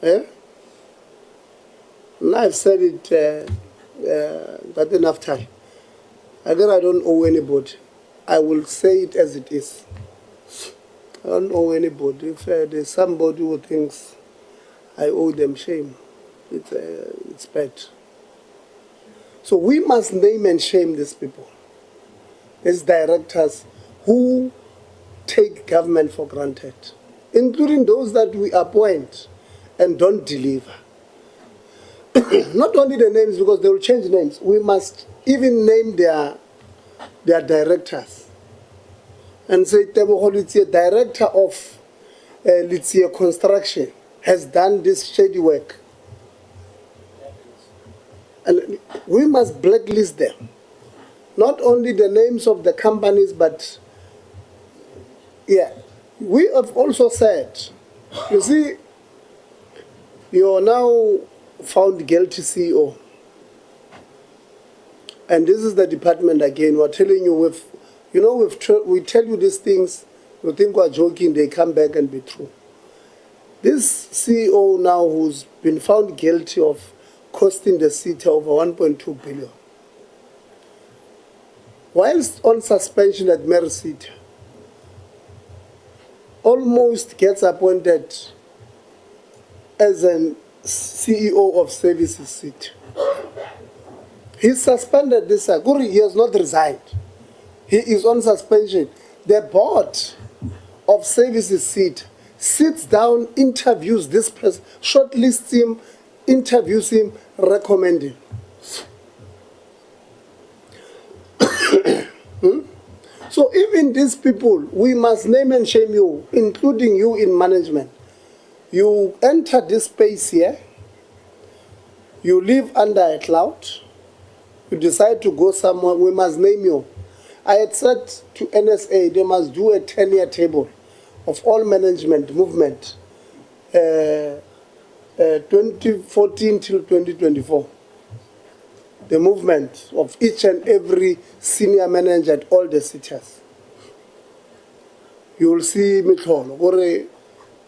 Eh? And I've said it not enough time. I don't owe anybody. I will say it as it is. I don't owe anybody. If there's somebody who thinks I owe them, shame. It's bad. So we must name and shame these people. These directors who take government for granted, including those that we appoint and don't deliver. Not only the names, because they will change names. We must even name their directors. And say, Teboho, director of Litsia Construction, has done this shady work. And we must blacklist them. Not only the names of the companies, but yeah, we have also said, you see, you are now found guilty CEO. And this is the department again. We're telling you, we tell you these things, you think we're joking, they come back and be true. This CEO now who's been found guilty of costing the city over 1.2 billion. Whilst on suspension at MERSETA, almost gets appointed as a CEO of Services City. He's suspended this year. He has not resigned. He is on suspension. The board of Services City sits down, interviews this person, shortlists him, interviews him, recommend him. So even these people, we must name and shame you, including you in management. You enter this space here, you live under a cloud, you decide to go somewhere, we must name you. I had said to NSA, they must do a 10-year table of all management movement, 2014 till 2024. The movement of each and every senior manager at all the cities. you will see mitlolo gore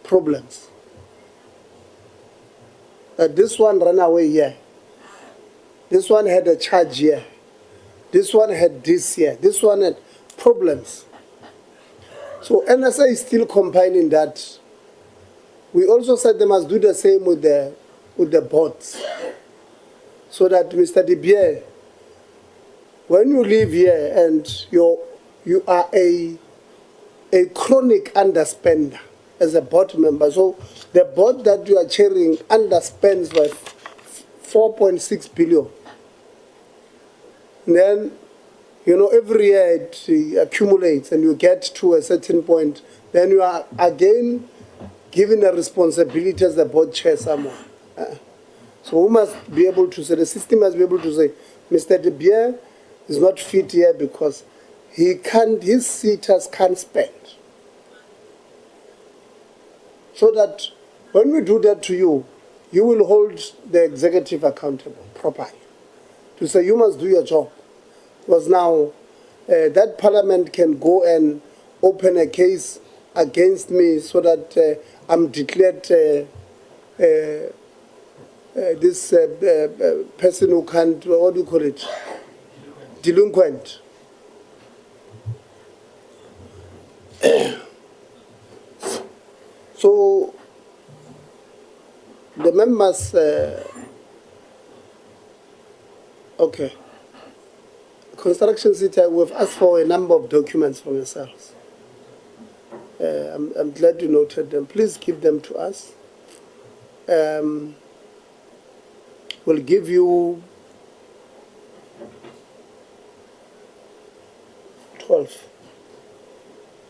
problems. This one ran away here. This one had a charge here. This one had this here. This one had problems. So NSA is still compiling that. We also said they must do the same with the boards. So that Mr. De Beer, when you live here and you are a chronic underspender as a board member, so the board that you are chairing underspends by 4.6 billion. And then, every year it accumulates and you get to a certain point. Then you are again given a responsibility as the board chair somewhere. So we must be able to say, the system must be able to say, Mr. De Beer is not fit here because his seaters can't spend. So that when we do that to you, you will hold the executive accountable properly. To say you must do your job. Because now that parliament can go and open a case against me so that I'm declared this person who can't, what do you call it? Delinquent. So the members, okay. Construction CETA, we've asked for a number of documents from yourselves. I'm glad you noted them. Please give them to us. We'll give you 12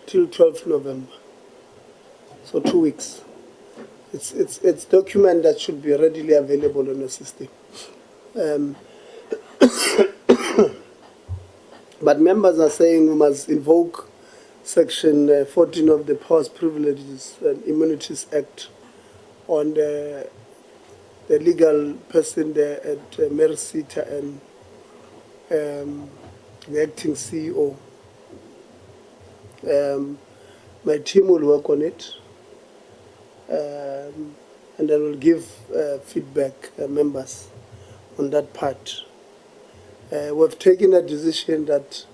till 12th November. So 2 weeks. It's document that should be readily available on the system. But members are saying we must invoke Section 14 of the Powers, Privileges and Immunities Act on the legal person there at MERSETA and the acting CEO. My team will work on it, and then we'll give feedback members on that part. We've taken a decision that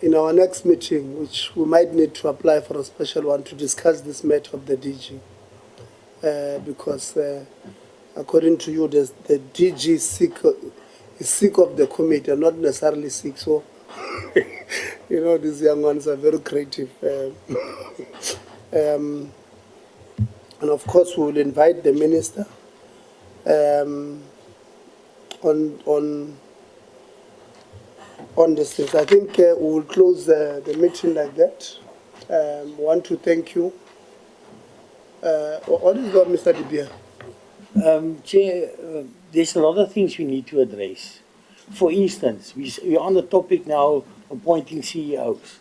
in our next meeting, which we might need to apply for a special one to discuss this matter of the DG, because according to you, the DG is sick of the committee, and not necessarily sick. So, these young ones are very creative. And of course, we will invite the minister on these things. I think we will close the meeting like that. Want to thank you. What is that, Mr. De Beer? Chair, there's a lot of things we need to address. For instance, we're on the topic now appointing CEOs.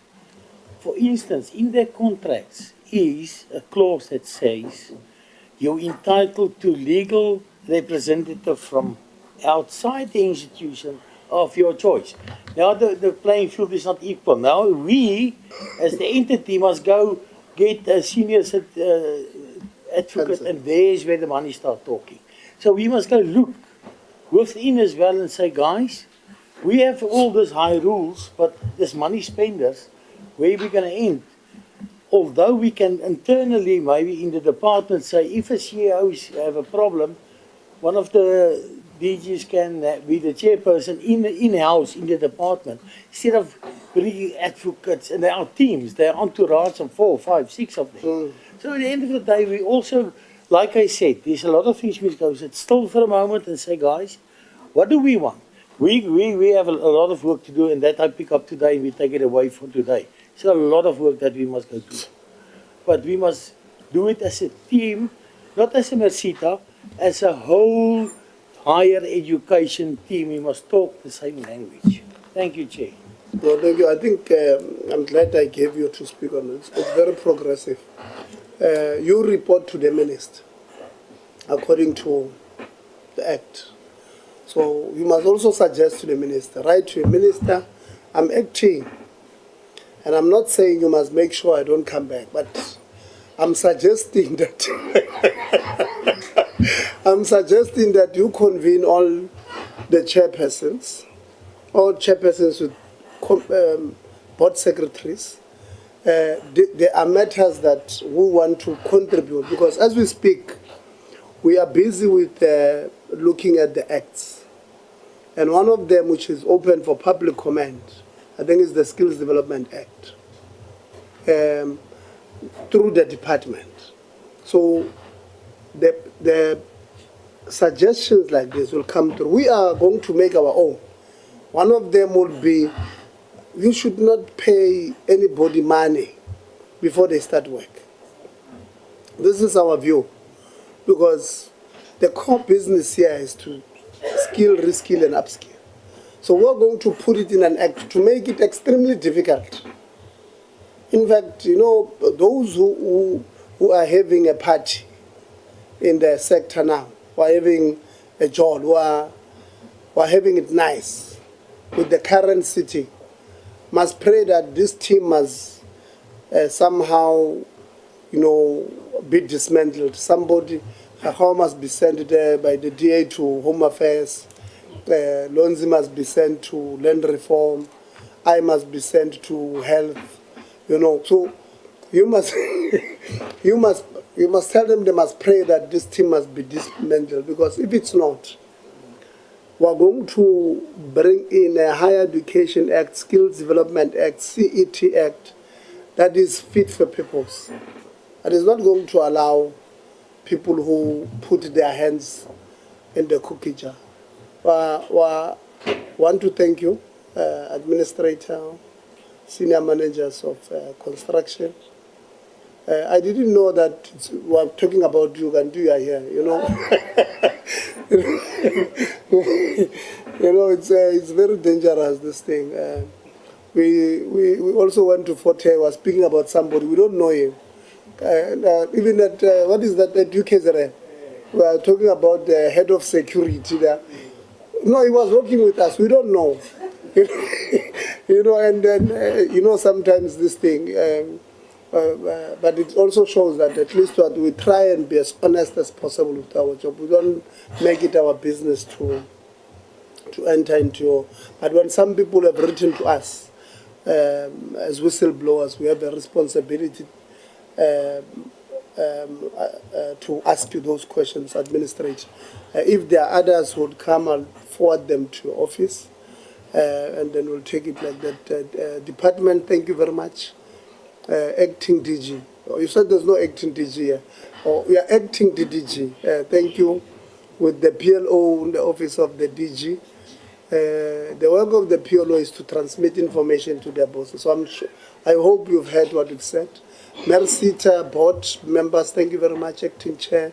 For instance, in their contracts is a clause that says you're entitled to legal representative from outside the institution of your choice. Now the playing field is not equal. Now we, as the entity, must go get a senior advocate, and there's where the money starts talking. So we must go look within as well and say, guys, we have all these high rules, but this money spenders, where are we going to end? Although we can internally, maybe in the department, say if a CEO have a problem, one of the DGs can be the chairperson in-house in the department, instead of bringing advocates, and there are teams, there are entourage of 4, 5, 6 of them. So at the end of the day, we also, like I said, there's a lot of things we go sit still for a moment and say, guys, what do we want? We have a lot of work to do, and that I pick up today and we take it away for today. So a lot of work that we must go do. But we must do it as a team, not as a MERSETA, as a whole higher education team. We must talk the same language. Thank you, Chair. Well, thank you. I think I'm glad I gave you to speak on it. It's very progressive. You report to the minister according to the Act. So you must also suggest to the minister, write to the minister, I'm acting And I'm not saying you must make sure I don't come back, but I'm suggesting that you convene all the chairpersons, all chairpersons with board secretaries. There are matters that we want to contribute, because as we speak, we are busy with looking at the acts. And one of them, which is open for public comment, I think is the Skills Development Act, through the department. So the suggestions like this will come through. We are going to make our own. One of them will be, you should not pay anybody money before they start work. This is our view, because the core business here is to skill, reskill, and upskill. So we're going to put it in an act to make it extremely difficult. In fact, you know, those who are having a party in the sector now, who are having a job, who are having it nice with the current city, must pray that this team must somehow, you know, be dismantled. Somebody, how must be sent there by the DA to Home Affairs. Lonzi must be sent to land reform. I must be sent to health. You know, so you must you must tell them they must pray that this team must be dismantled, because if it's not, we're going to bring in a Higher Education Act, Skills Development Act, CET Act, that is fit for purpose. And is not going to allow people who put their hands in the cookie jar. Want to thank you, Administrator, Senior Managers of Construction. I didn't know that we're talking about you and you are here, you know. You know, it's very dangerous, this thing. We also went to Fort Hare, was speaking about somebody, we don't know him. Even that, what is that, UKZR? We are talking about the head of security there. No, he was working with us, we don't know. You know, and then, you know, sometimes this thing, but it also shows that at least we try and be as honest as possible with our job. We don't make it our business to enter into. But when some people have written to us, as whistleblowers, we have a responsibility to ask you those questions, Administrator. If there are others who would come, I'll forward them to your office, and then we'll take it like that. Department, thank you very much. Acting DG. Oh, you said there's no acting DG here. Oh, we are acting DDG. Thank you. With the PLO in the office of the DG. The work of the PLO is to transmit information to their bosses. So I hope you've heard what we've said. MERSETA board members, thank you very much. Acting Chair,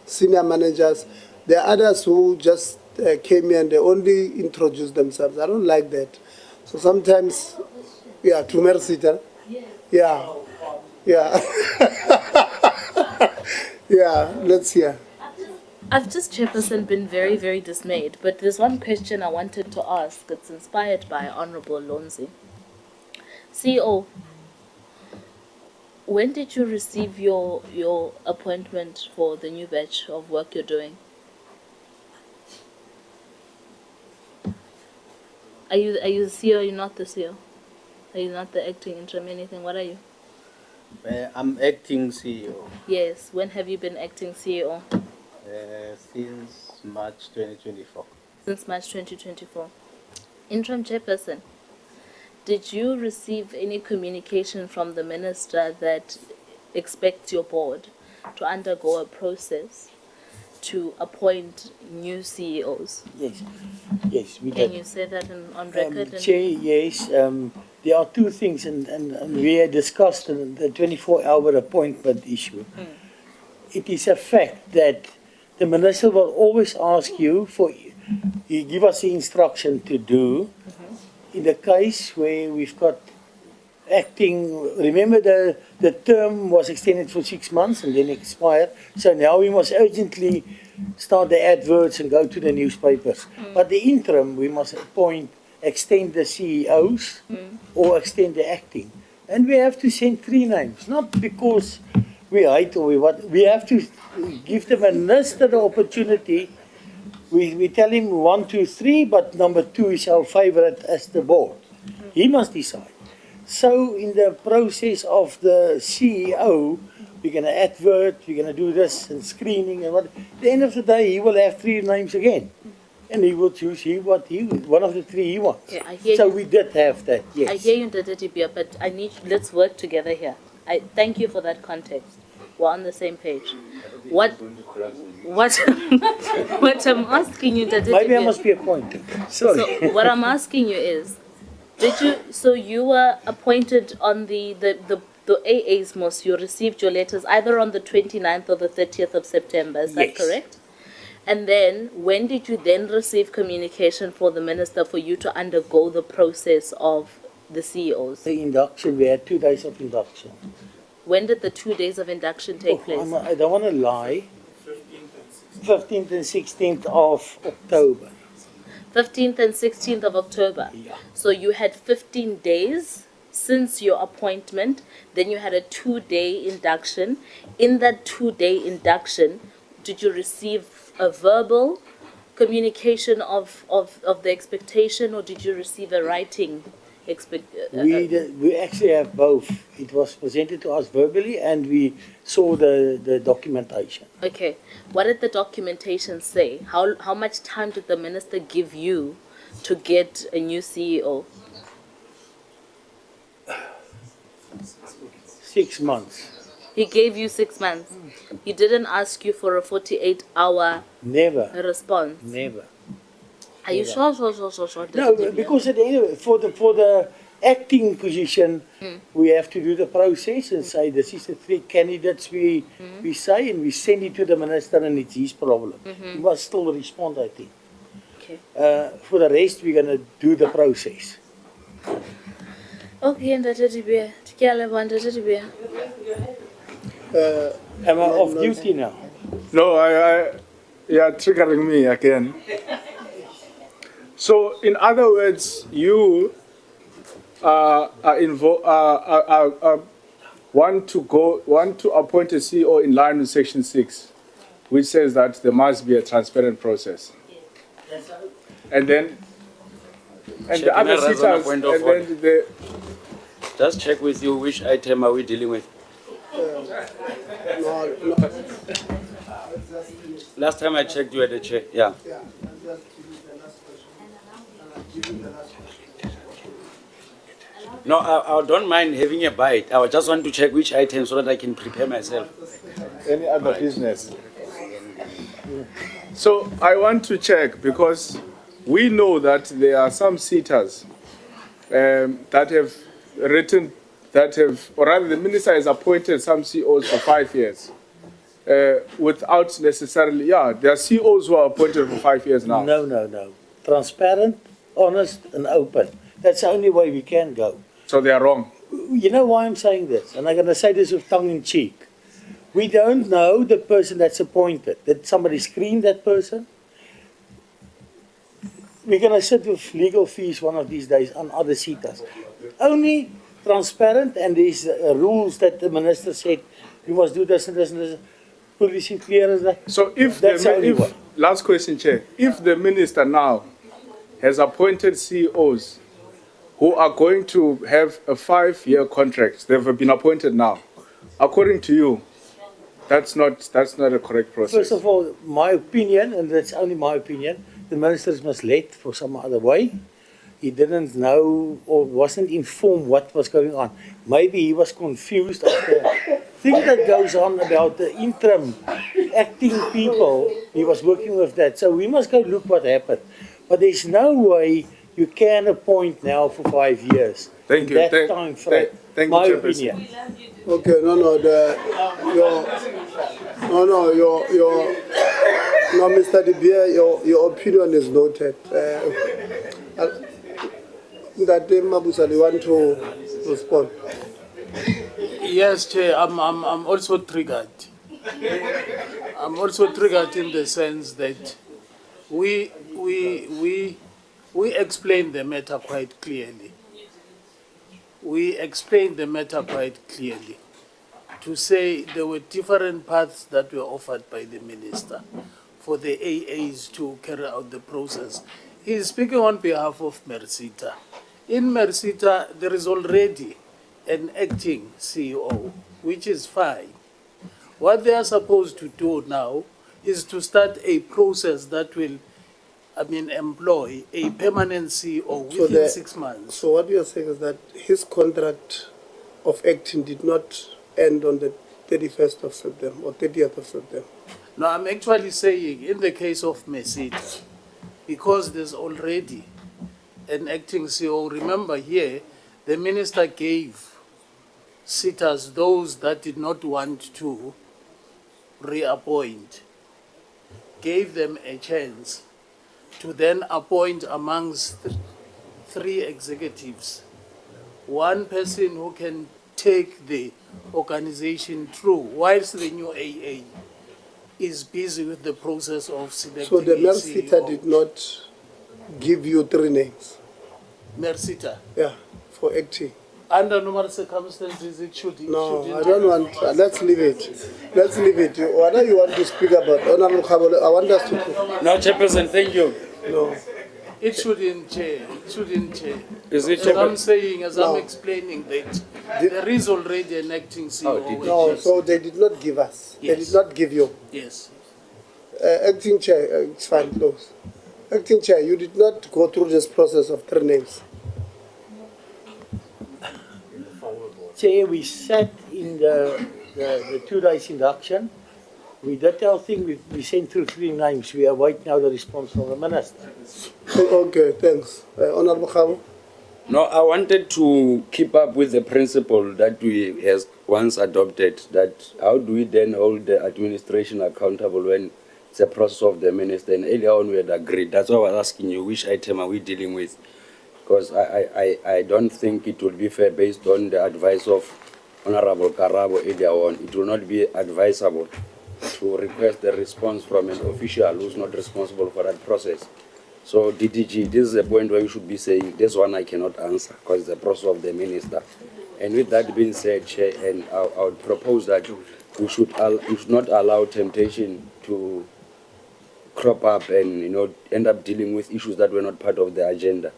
senior managers. There are others who just came here and they only introduced themselves. I don't like that. So sometimes, yeah, to MERSETA. Yeah. Yeah. Yeah, let's hear. I've just, Chairperson, been very, very dismayed, but there's one question I wanted to ask. It's inspired by Honorable Lonzi. CEO, when did you receive your appointment for the new batch of work you're doing? Are you the CEO or you're not the CEO? Are you not the acting interim anything? What are you? I'm acting CEO. Yes. When have you been acting CEO? Since March 2024. Since March 2024. Interim Chairperson, did you receive any communication from the Minister that expects your board to undergo a process to appoint new CEOs? Yes. Yes, we did. Can you say that on record? Chair, yes. There are two things, and we had discussed the 24-hour appointment issue. It is a fact that the Minister will always ask you he give us the instruction to do. In the case where we've got acting, remember the term was extended for 6 months and then expired, so now we must urgently start the adverts and go to the newspapers. But the interim, we must extend the CEOs or extend the acting. And we have to send 3 names, not because we hate or we what. We have to give the minister the opportunity. We tell him 1, 2, 3, but number 2 is our favorite as the board. He must decide. So in the process of the CEO, we're going to advert, we're going to do this and screening and what. At the end of the day, he will have 3 names again. And he will choose one of the 3 he wants. Yeah, I hear so you. we did have that, yes. I hear you, Ndadadibia, but let's work together here. I thank you for that context. We're on the same page. What I'm asking you, Ndadadibia. Maybe I must be appointed. Sorry. So what I'm asking you is, you were appointed on the AA's most, you received your letters either on the 29th or the 30th of September, is that correct? And then, when did you then receive communication for the minister for you to undergo the process of the CEOs? The induction, we had 2 days of induction. When did the 2 days of induction take place? I don't want to lie. 15th and 16th of October. 15th and 16th of October. Yeah. So you had 15 days since your appointment, then you had a 2-day induction. In that 2-day induction, did you receive a verbal communication of the expectation, or did you receive a writing We actually have both. It was presented to us verbally and we saw the documentation. Okay. What did the documentation say? How much time did the minister give you to get a new CEO? 6 months. He gave you 6 months. He didn't ask you for a 48-hour response. Never. Are you sure? No, because at the end of it, for the acting position, we have to do the process and say this is the 3 candidates we say, and we send it to the minister, and it's his problem. He must still respond, I think. Okay. For the rest, we're going to do the process. Okay, Ndadadibia. Am I off duty now? No, you're triggering me again. So, in other words, you want to appoint a CEO in line with Section 6, which says that there must be a transparent process. And then, and the other sitters, and then the. Just check with you which item are we dealing with. Last time I checked, you had a chair. Yeah. No, I don't mind having a bite. I just want to check which item so that I can prepare myself. Any other business? So I want to check because we know that there are some sitters that have written, or rather the minister has appointed some CEOs for 5 years. Without necessarily, there are CEOs who are appointed for 5 years now. No. Transparent, honest, and open. That's the only way we can go. So they are wrong. You know why I'm saying this? And I'm going to say this with tongue in cheek. We don't know the person that's appointed. Did somebody screen that person? We're going to sit with legal fees one of these days on other CETAs. Only transparent, and there's rules that the minister said, you must do this and this and this. Police clear as that. So if That's last question, Chair, if the minister now has appointed CEOs who are going to have a 5-year contract, they've been appointed now, according to you, that's not a correct process. First of all, my opinion, and that's only my opinion, the minister is misled for some other way. He didn't know or wasn't informed what was going on. Maybe he was confused of the thing that goes on about the interim acting people. He was working with that. So we must go look what happened. But there's no way you can appoint now for 5 years. Thank you. That time frame. Thank my you, opinion. Okay, Mr. De Beer, your opinion is noted. That Mabusa, you want to respond? Yes, Chair. I'm also triggered. I'm also triggered in the sense that we explained the matter quite clearly. we explained the matter quite clearly to say there were different paths that were offered by the minister for the AAs to carry out the process. He is speaking on behalf of MERSETA. In MERSETA, there is already an acting CEO, which is fine. What they are supposed to do now is to start a process that will, employ a permanent CEO within 6 months. So what you are saying is that his contract of acting did not end on the 31st of September or 30th of September? No, I'm actually saying in the case of MERSETA, because there's already an acting CEO, remember here, the minister gave sitters, those that did not want to reappoint, gave them a chance to then appoint amongst three executives, one person who can take the organization through, whilst the new AA is busy with the process of selecting So the a MERSETA CEO. did not give you 3 names? MERSETA? Yeah, for acting. Under normal circumstances, it should. No, I don't want. Let's leave it. Let's leave it. What do you want to speak about? Honorable Kabole, I want us to. No, Chairperson, thank you. No. It shouldn't, Chair. It shouldn't, Chair. Is it, as Chair? I'm saying, as No. I'm explaining that there is already an acting CEO. No, so they did not give us. Yes. They did not give you. Yes. Acting chair, it's fine, close. Acting chair, you did not go through this process of 3 names. Chair, we sat in the 2 days induction. We did our thing, we sent through 3 names. We await now the response from the minister. Okay, thanks. Honorable Khabu? No, I wanted to keep up with the principle that we has once adopted, that how do we then hold the administration accountable when it's a process of the minister, and earlier on we had agreed. That's why I was asking you, which item are we dealing with? Because I don't think it would be fair based on the advice of Honorable Karabo earlier on. It will not be advisable to request the response from an official who's not responsible for that process. So DDG, this is a point where you should be saying, this one I cannot answer because it's the process of the minister. And with that being said, Chair, and I would propose that we should not allow temptation to crop up and end up dealing with issues that were not part of the agenda.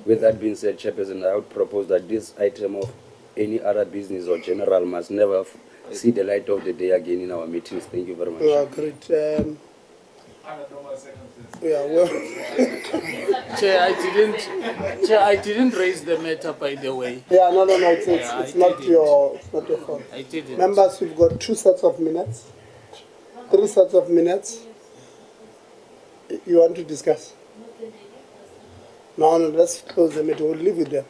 With that being said, Chairperson, I would propose that this item of any other business or general must never see the light of the day again in our meetings. Thank you very much. Yeah, great. Yeah, well. Chair, I didn't raise the matter, by the way. Yeah, no, it's not your fault. I didn't. Members, we've got 2 sets of minutes, 3 sets of minutes. You want to discuss? No, let's close the meeting. We'll leave it there.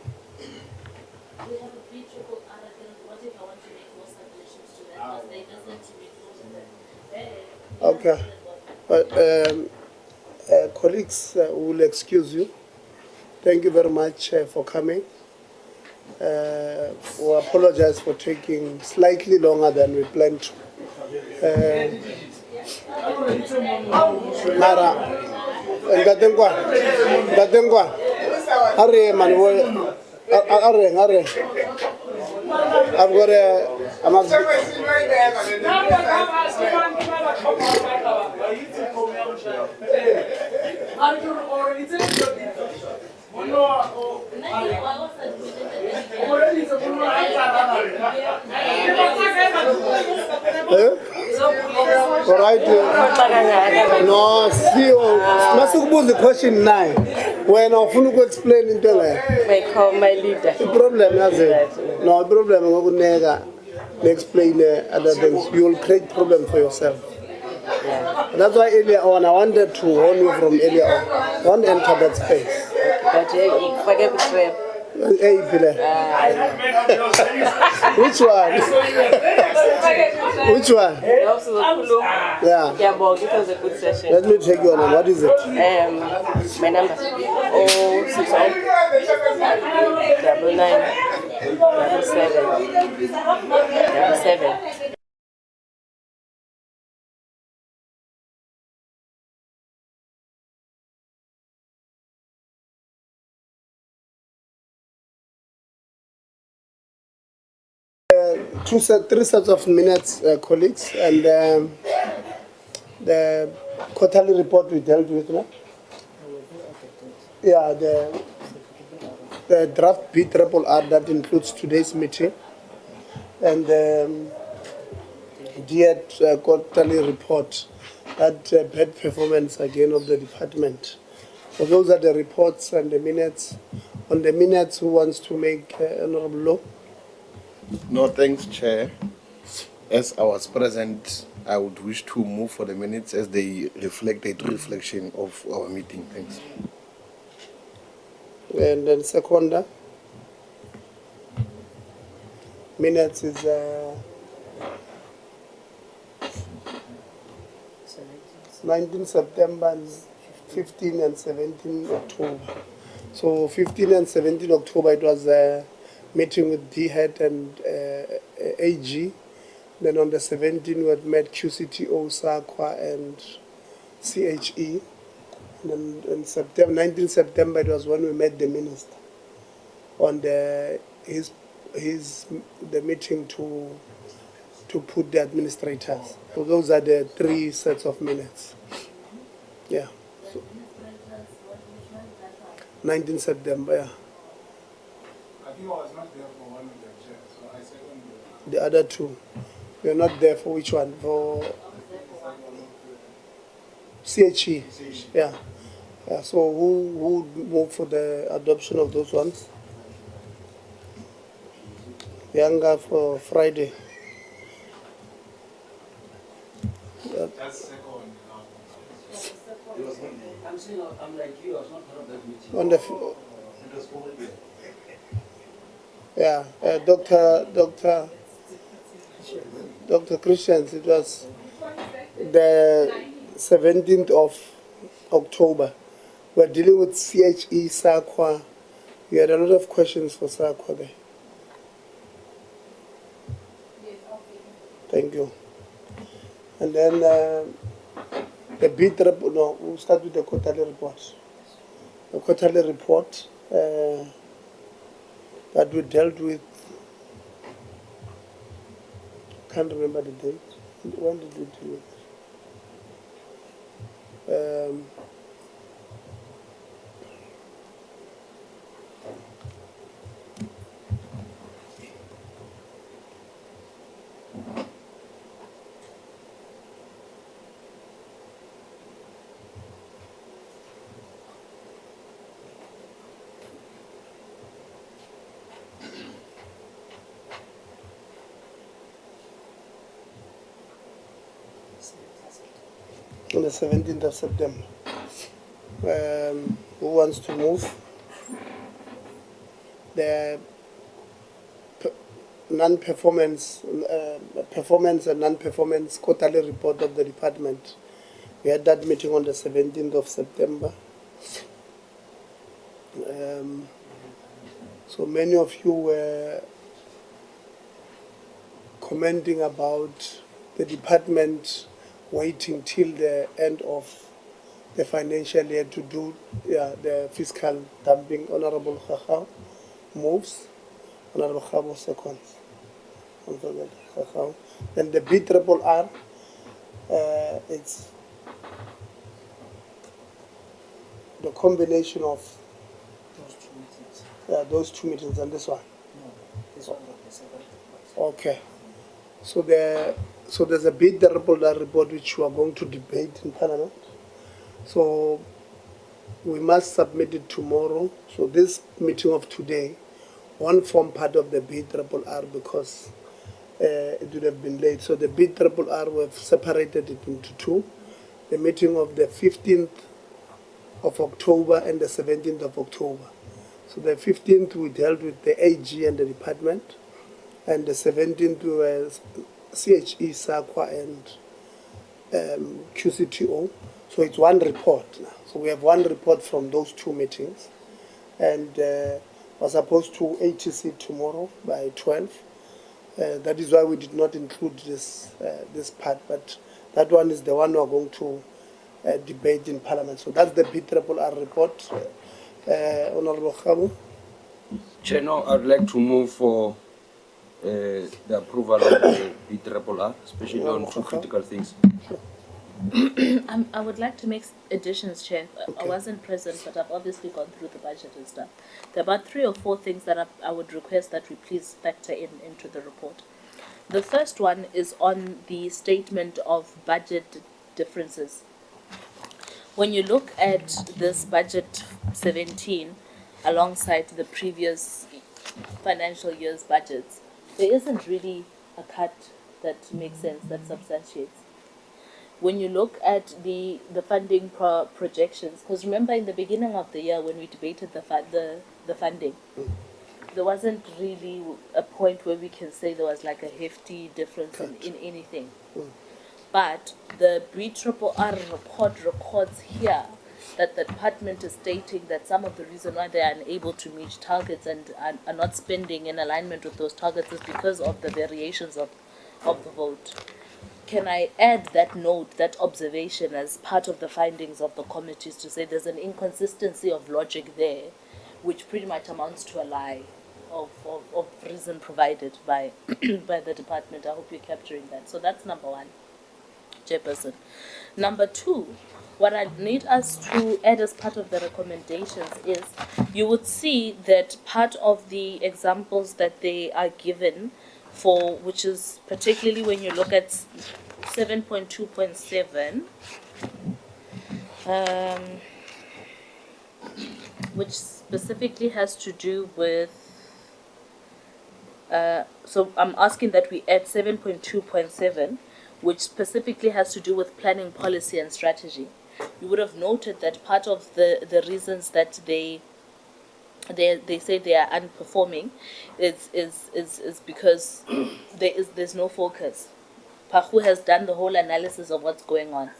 Okay. Colleagues, will excuse you. Thank you very much for coming. We apologize for taking slightly longer than we planned to. Mara, Ngatengwa, hurry, man, hurry. I've got a must. All right. No, see, must the question now. When I want to explain it, I call my leader. The problem is it? No, the problem is explain other things. You will create problem for yourself. That's why earlier on I wanted to warn you from earlier on. Don't enter that space. Hey, which one? Which one? Yeah. Yeah, but it was a good session. Let me take your number. What is it? My number. 060 99 77. three sets of minutes, colleagues, and the quarterly report we dealt with, no? Yeah, the draft B-RR that includes today's meeting, and the quarterly report that bad performance again of the department. So those are the reports and the minutes. On the minutes, who wants to make Honorable Law? No, thanks, Chair. As I was present, I would wish to move for the minutes as they reflect a true reflection of our meeting. Thanks. And then second, minutes is 19 September and 15 and 17 October. So 15 and 17 October, it was a meeting with D-Head and AG. Then on the 17th, we had met QCTO, SAQA, and CHE. And then in September, 19 September, it was when we met the minister on the meeting to put the administrators. So those are the three sets of minutes. Yeah. So 19 September, yeah. I think I was not there for one of them, Chair, so I second The other two. You're not there for which one? For CHE? Yeah. Yeah. So who would move for the adoption of those ones? Younger for Friday. That's second. I'm saying, I'm like you, I was not part of that meeting. On the yeah, Dr. Christians, it was the 17th of October. We're dealing with CHE, SAQA. We had a lot of questions for SAQA there. Thank you. And then the bid report, no, we'll start with the quarterly report. The quarterly report that we dealt with, can't remember the date. When did we deal with it? On the 17th of September. Who wants to move? The non-performance, performance and non-performance quarterly report of the department. We had that meeting on the 17th of September. So many of you were commenting about the department waiting till the end of the financial year to do the fiscal dumping. Honorable Khakha moves. Honorable Khabo seconds. Then the B-RR, it's the combination of those two meetings and this one. No, this one is the second. Okay. So there's a B-RR report which we are going to debate in Parliament. So we must submit it tomorrow. So this meeting of today won't form part of the B-RR because it would have been late. So the B-RR, we've separated it into two. The meeting of the 15th of October and the 17th of October. So the 15th we dealt with the AG and the department, and the 17th was CHE, SAQA, and QCTO. So it's one report now. So we have one report from those two meetings, and we're supposed to ATC tomorrow by 12. That is why we did not include this part, but that one is the one we're going to debate in Parliament. So that's the B-RR report. Honorable Khabu. Chair, no, I'd like to move for the approval of the BRRR, especially on two critical things. I would like to make additions, Chair. I wasn't present, but I've obviously gone through the budget and stuff. There are about 3 or 4 things that I would request that we please factor into the report. The first one is on the statement of budget differences. When you look at this budget 17 alongside the previous financial year's budgets, there isn't really a cut that makes sense, that substantiates. When you look at the funding projections, because remember in the beginning of the year when we debated the funding, there wasn't really a point where we can say there was like a hefty difference in anything. But the BRRR report records here that the department is stating that some of the reason why they are unable to meet targets and are not spending in alignment with those targets is because of the variations of the vote. Can I add that note, that observation as part of the findings of the committees to say there's an inconsistency of logic there, which pretty much amounts to a lie of reason provided by by the department. I hope you're capturing that. So that's number 1, Chairperson. Number 2, what I need us to add as part of the recommendations is you would see that part of the examples that they are given for, which is particularly when you look at 7.2.7, which specifically has to do with, so I'm asking that we add 7.2.7, which specifically has to do with planning, policy and strategy. You would have noted that part of the reasons that they say they are underperforming is because there's no focus. Pahu has done the whole analysis of what's going on.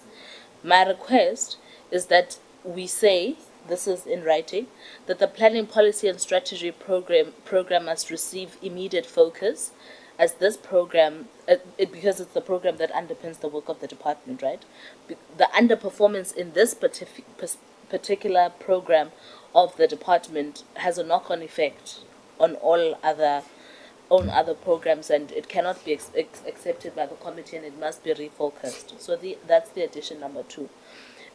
My request is that we say, this is in writing, that the planning, policy and strategy program must receive immediate focus, as this program, because it's the program that underpins the work of the department, right? The underperformance in this particular program of the department has a knock-on effect on all other programs, and it cannot be accepted by the committee, and it must be refocused. So that's the addition number 2.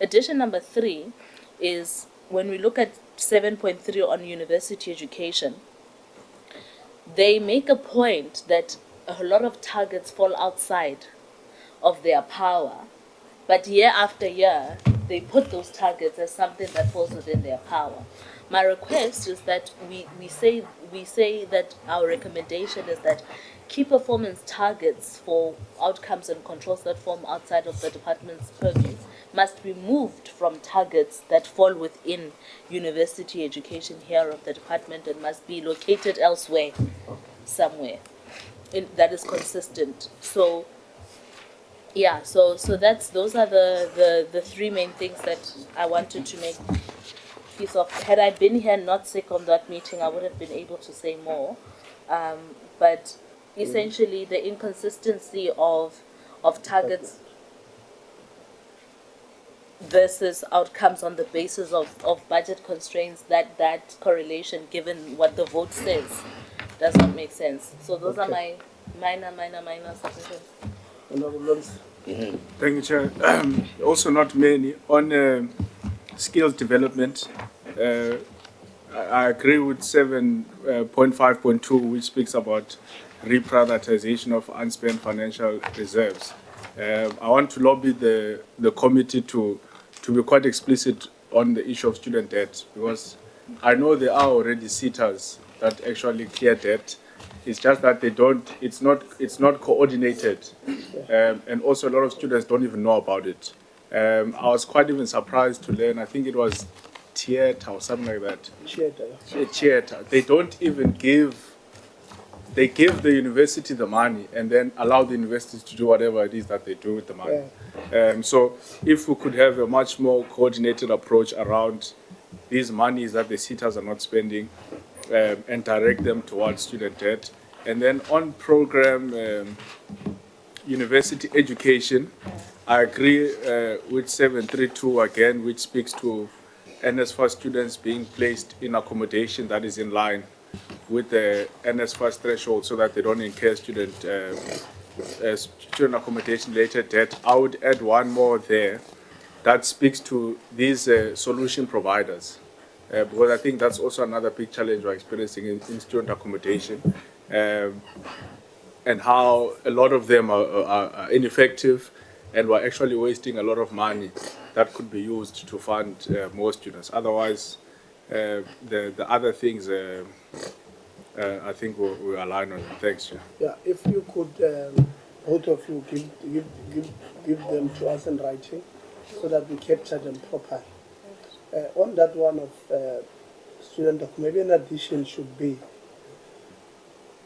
Addition number 3 is when we look at 7.3 on university education, they make a point that a lot of targets fall outside of their power, but year after year, they put those targets as something that falls within their power. My request is that we say that our recommendation is that key performance targets for outcomes and controls that form outside of the department's purview must be moved from targets that fall within university education here of the department and must be located elsewhere, somewhere that is consistent. So yeah, so those are the 3 main things that I wanted to make piece of. Had I been here not sick on that meeting, I would have been able to say more. But essentially the inconsistency of targets versus outcomes on the basis of budget constraints, that correlation, given what the vote says, does not make sense. So those are my minor suggestions. Thank you, Chair. Also not many. On skills development, I agree with 7.5.2, which speaks about reprioritization of unspent financial reserves. I want to lobby the committee to be quite explicit on the issue of student debt, because I know there are already CETAs that actually clear debt. It's just that they don't. It's not coordinated, and also a lot of students don't even know about it. I was quite even surprised to learn. I think it was CETA or something like that. CETA. They don't even give. They give the university the money and then allow the universities to do whatever it is that they do with the money. So if we could have a much more coordinated approach around these monies that the CETAs are not spending, and direct them towards student debt. And then on program university education, I agree with 732 again, which speaks to NS4 students being placed in accommodation that is in line with the NSFAS threshold so that they don't incur student accommodation related debt. I would add one more there that speaks to these solution providers, because I think that's also another big challenge we're experiencing in student accommodation, and how a lot of them are ineffective, and we're actually wasting a lot of money that could be used to fund more students. Otherwise, the other things, I think we'll align on. Thanks, Chair. Yeah, if you could, both of you give them to us in writing so that we capture them properly. On that one of student, maybe an addition should be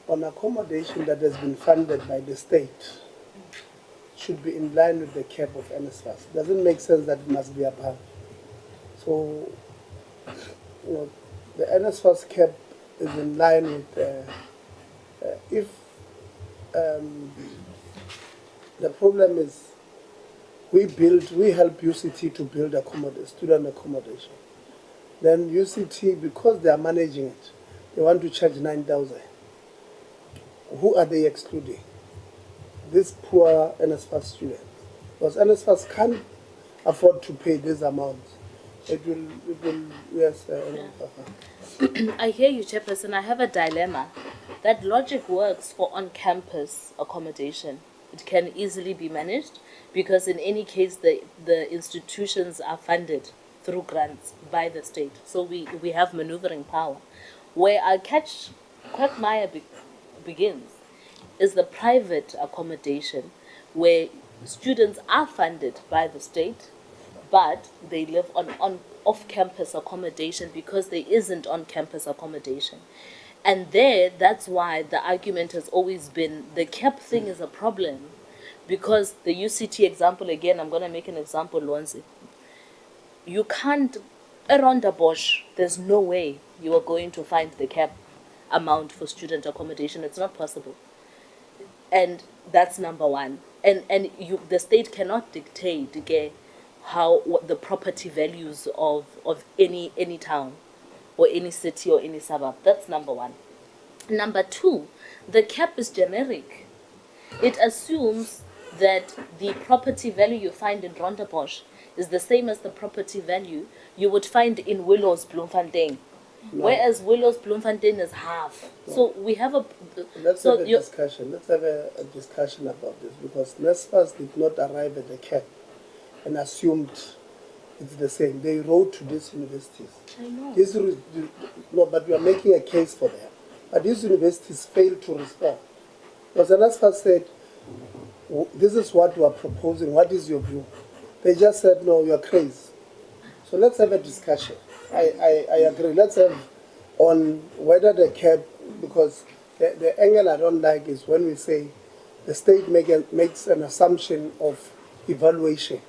on accommodation that has been funded by the state should be in line with the cap of NSFAS. Doesn't make sense that it must be above. So, you know, the NSFAS cap is in line with if the problem is we help UCT to build student accommodation. Then UCT, because they are managing it, they want to charge 9,000. Who are they excluding? These poor NSFAS students. Because NSFAS can't afford to pay this amount. It will, yes. I hear you, Chairperson. I have a dilemma. That logic works for on-campus accommodation. It can easily be managed because in any case, the institutions are funded through grants by the state. So we have maneuvering power. Where our quagmire begins is the private accommodation where students are funded by the state, but they live on off-campus accommodation because there isn't on-campus accommodation. And that's why the argument has always been the cap thing is a problem, because the UCT example, again, I'm going to make an example, Lonzi. You can't, around a Bosch, there's no way you are going to find the cap amount for student accommodation. It's not possible. And that's number one. And the state cannot dictate again what the property values of any town or any city or any suburb. That's number one. Number two, the cap is generic. It assumes that the property value you find in Rondebosch is the same as the property value you would find in Willows Bloemfontein. No. Whereas Willows Bloemfontein is half. No. So we have a... Let's have a discussion. Let's have a discussion about this, because NSFAS did not arrive at the cap and assumed it's the same. They wrote to these universities. I know. No, but we are making a case for them. But these universities failed to respond. Because NSFAS said, this is what we are proposing. What is your view? They just said, no, you are crazy. So let's have a discussion. I agree. Let's have on whether the cap, because the angle I don't like is when we say the state makes an assumption of evaluation.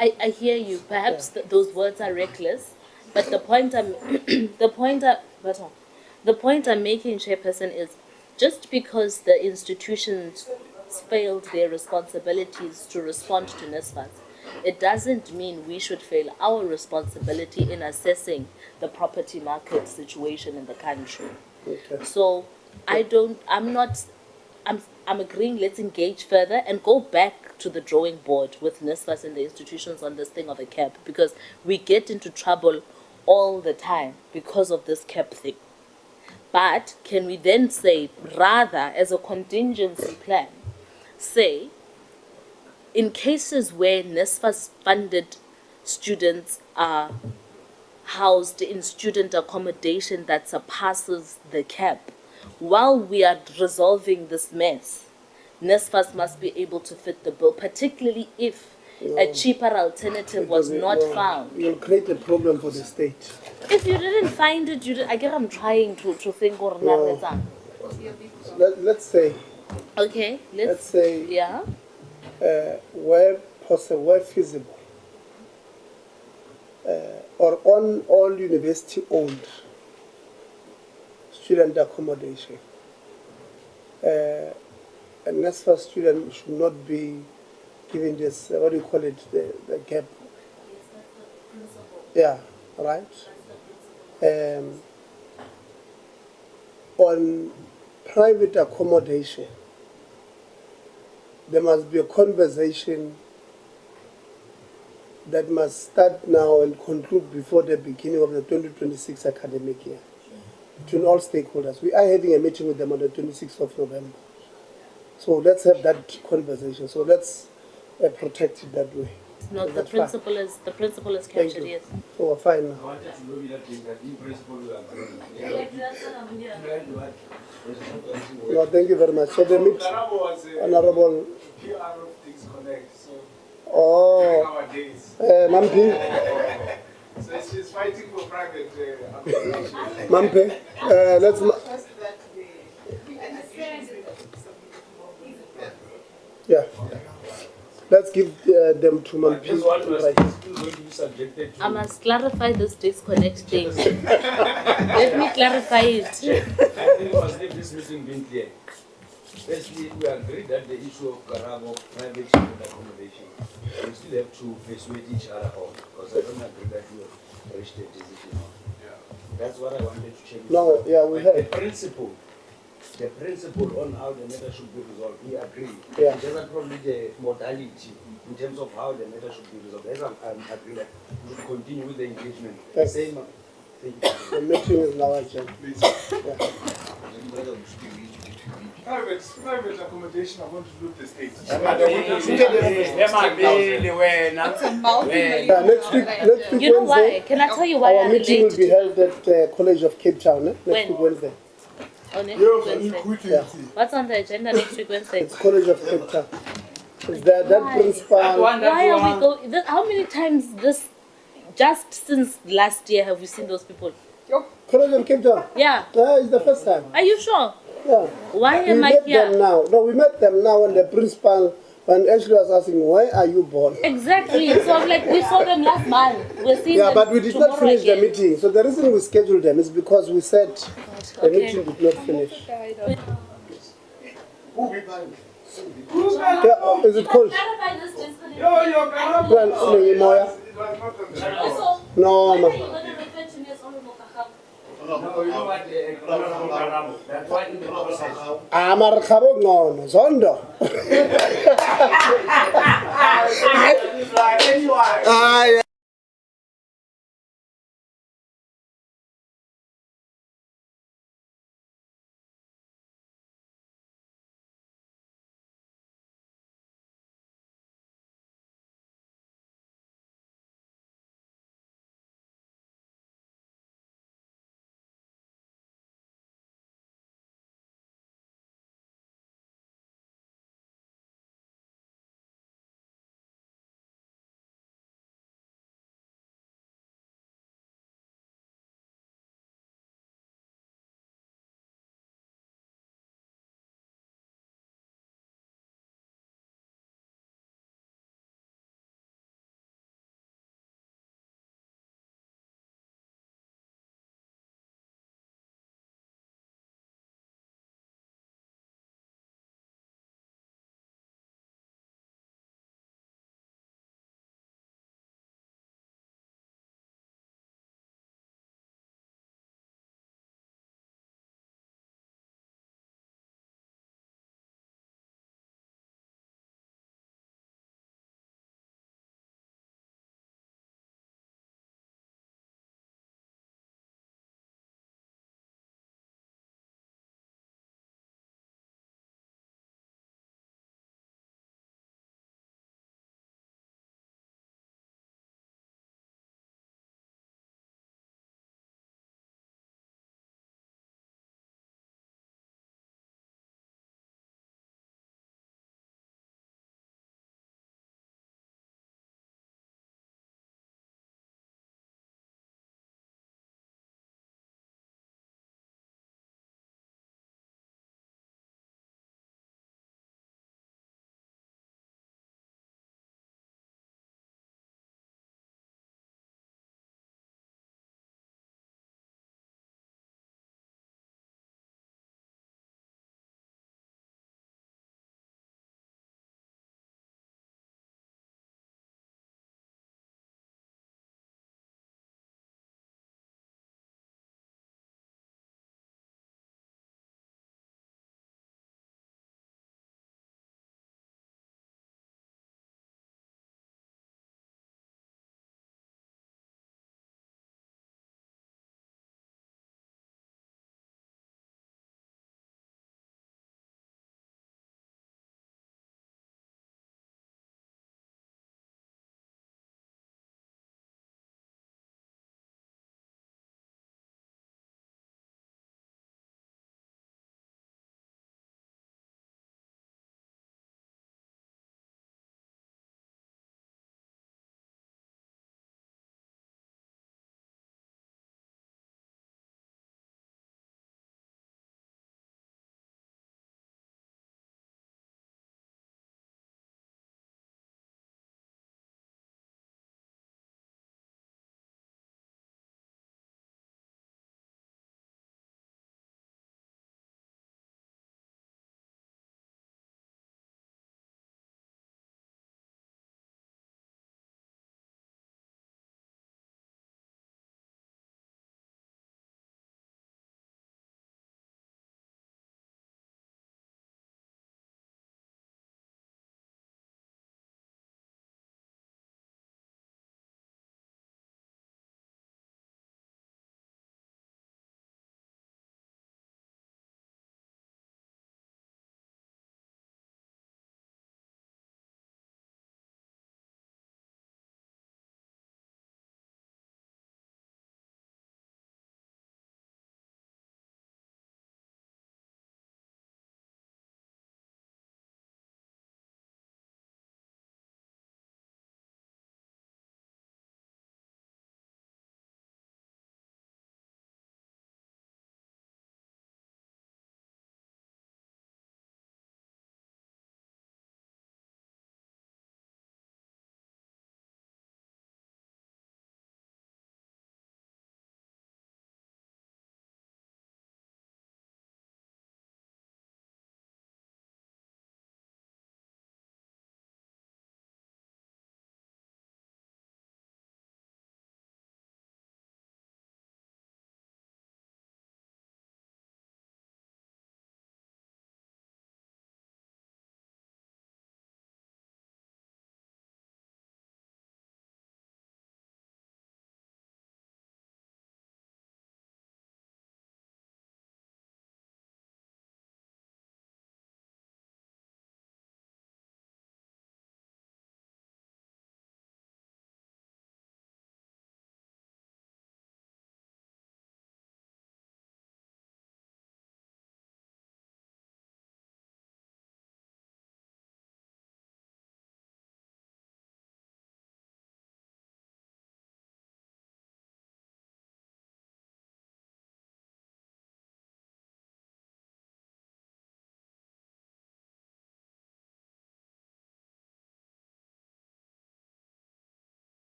I hear you. Perhaps those words are reckless, but the point I'm making, Chairperson, is just because the institutions failed their responsibilities to respond to NSFAS, it doesn't mean we should fail our responsibility in the property market situation in the country. Okay. So I'm agreeing, let's engage further and go back to the drawing board with NSFAS and the institutions on this thing of a cap, because we get into trouble all the time because of this cap thing. But can we then say, rather, as a contingency plan, say, in cases where NSFAS-funded students are housed in student accommodation that surpasses the cap, while we are resolving this mess, NSFAS must be able to fit the bill, particularly if a cheaper alternative was not found. You'll create a problem for the state. If you didn't find it, I guess I'm trying to think. Let's say. Okay, let's say. Yeah. Where possible, where feasible, or on all university-owned student accommodation. A NSFAS student should not be given this, what do you call it, the gap. Yeah, right? on private accommodation, there must be a conversation that must start now and conclude before the beginning of the 2026 academic year between all stakeholders. We are having a meeting with them on the 26th of November. So let's have that conversation. So let's protect it that way. No, the principle is Thank captured, you. yes. So we're fine now. I wanted to know that in principle we agree. No, thank you very much. So the meet, Honorable. Oh, Mampi. So she's fighting for private Mampe, let's. Yeah. Let's give them to Mampi. I must clarify this disconnect thing. Let me clarify it. I think we must leave this meeting being clear. Firstly, we agreed that the issue of Karabo private student accommodation, we still have to persuade each other on, because I don't agree that we have reached a decision on. That's what I wanted to check. No, yeah, we have. The principle on how the matter should be resolved, we agree. Yeah. These are probably the modality in terms of how the matter should be resolved. As I agree that we should continue with the engagement. Thanks. Same. Thank you. The meeting is now adjourned. Yeah. Private accommodation, I want to look the state. Next week You know Wednesday, why? Can I tell you why our I'm meeting will late? be held at College of Cape Town next When? week Wednesday. Oh, next week Wednesday. Yeah. What's on the agenda next week Wednesday? It's College of Cape Town. Is that principal? Why are we going? How many times just since last year have we seen those people? College of Cape Town? Yeah. It's the first time. Are you sure? Yeah. Why am I met here? them now. No, we met them now and the principal, when Ashley was asking, why are you born? Exactly. So I'm like, we saw them last month. We're seeing Yeah, them but we did not tomorrow finish again. the meeting. So the reason we scheduled them is because we said the meeting did not finish. Yeah, is it cold? No, ma. Amar khabo ngono zondo.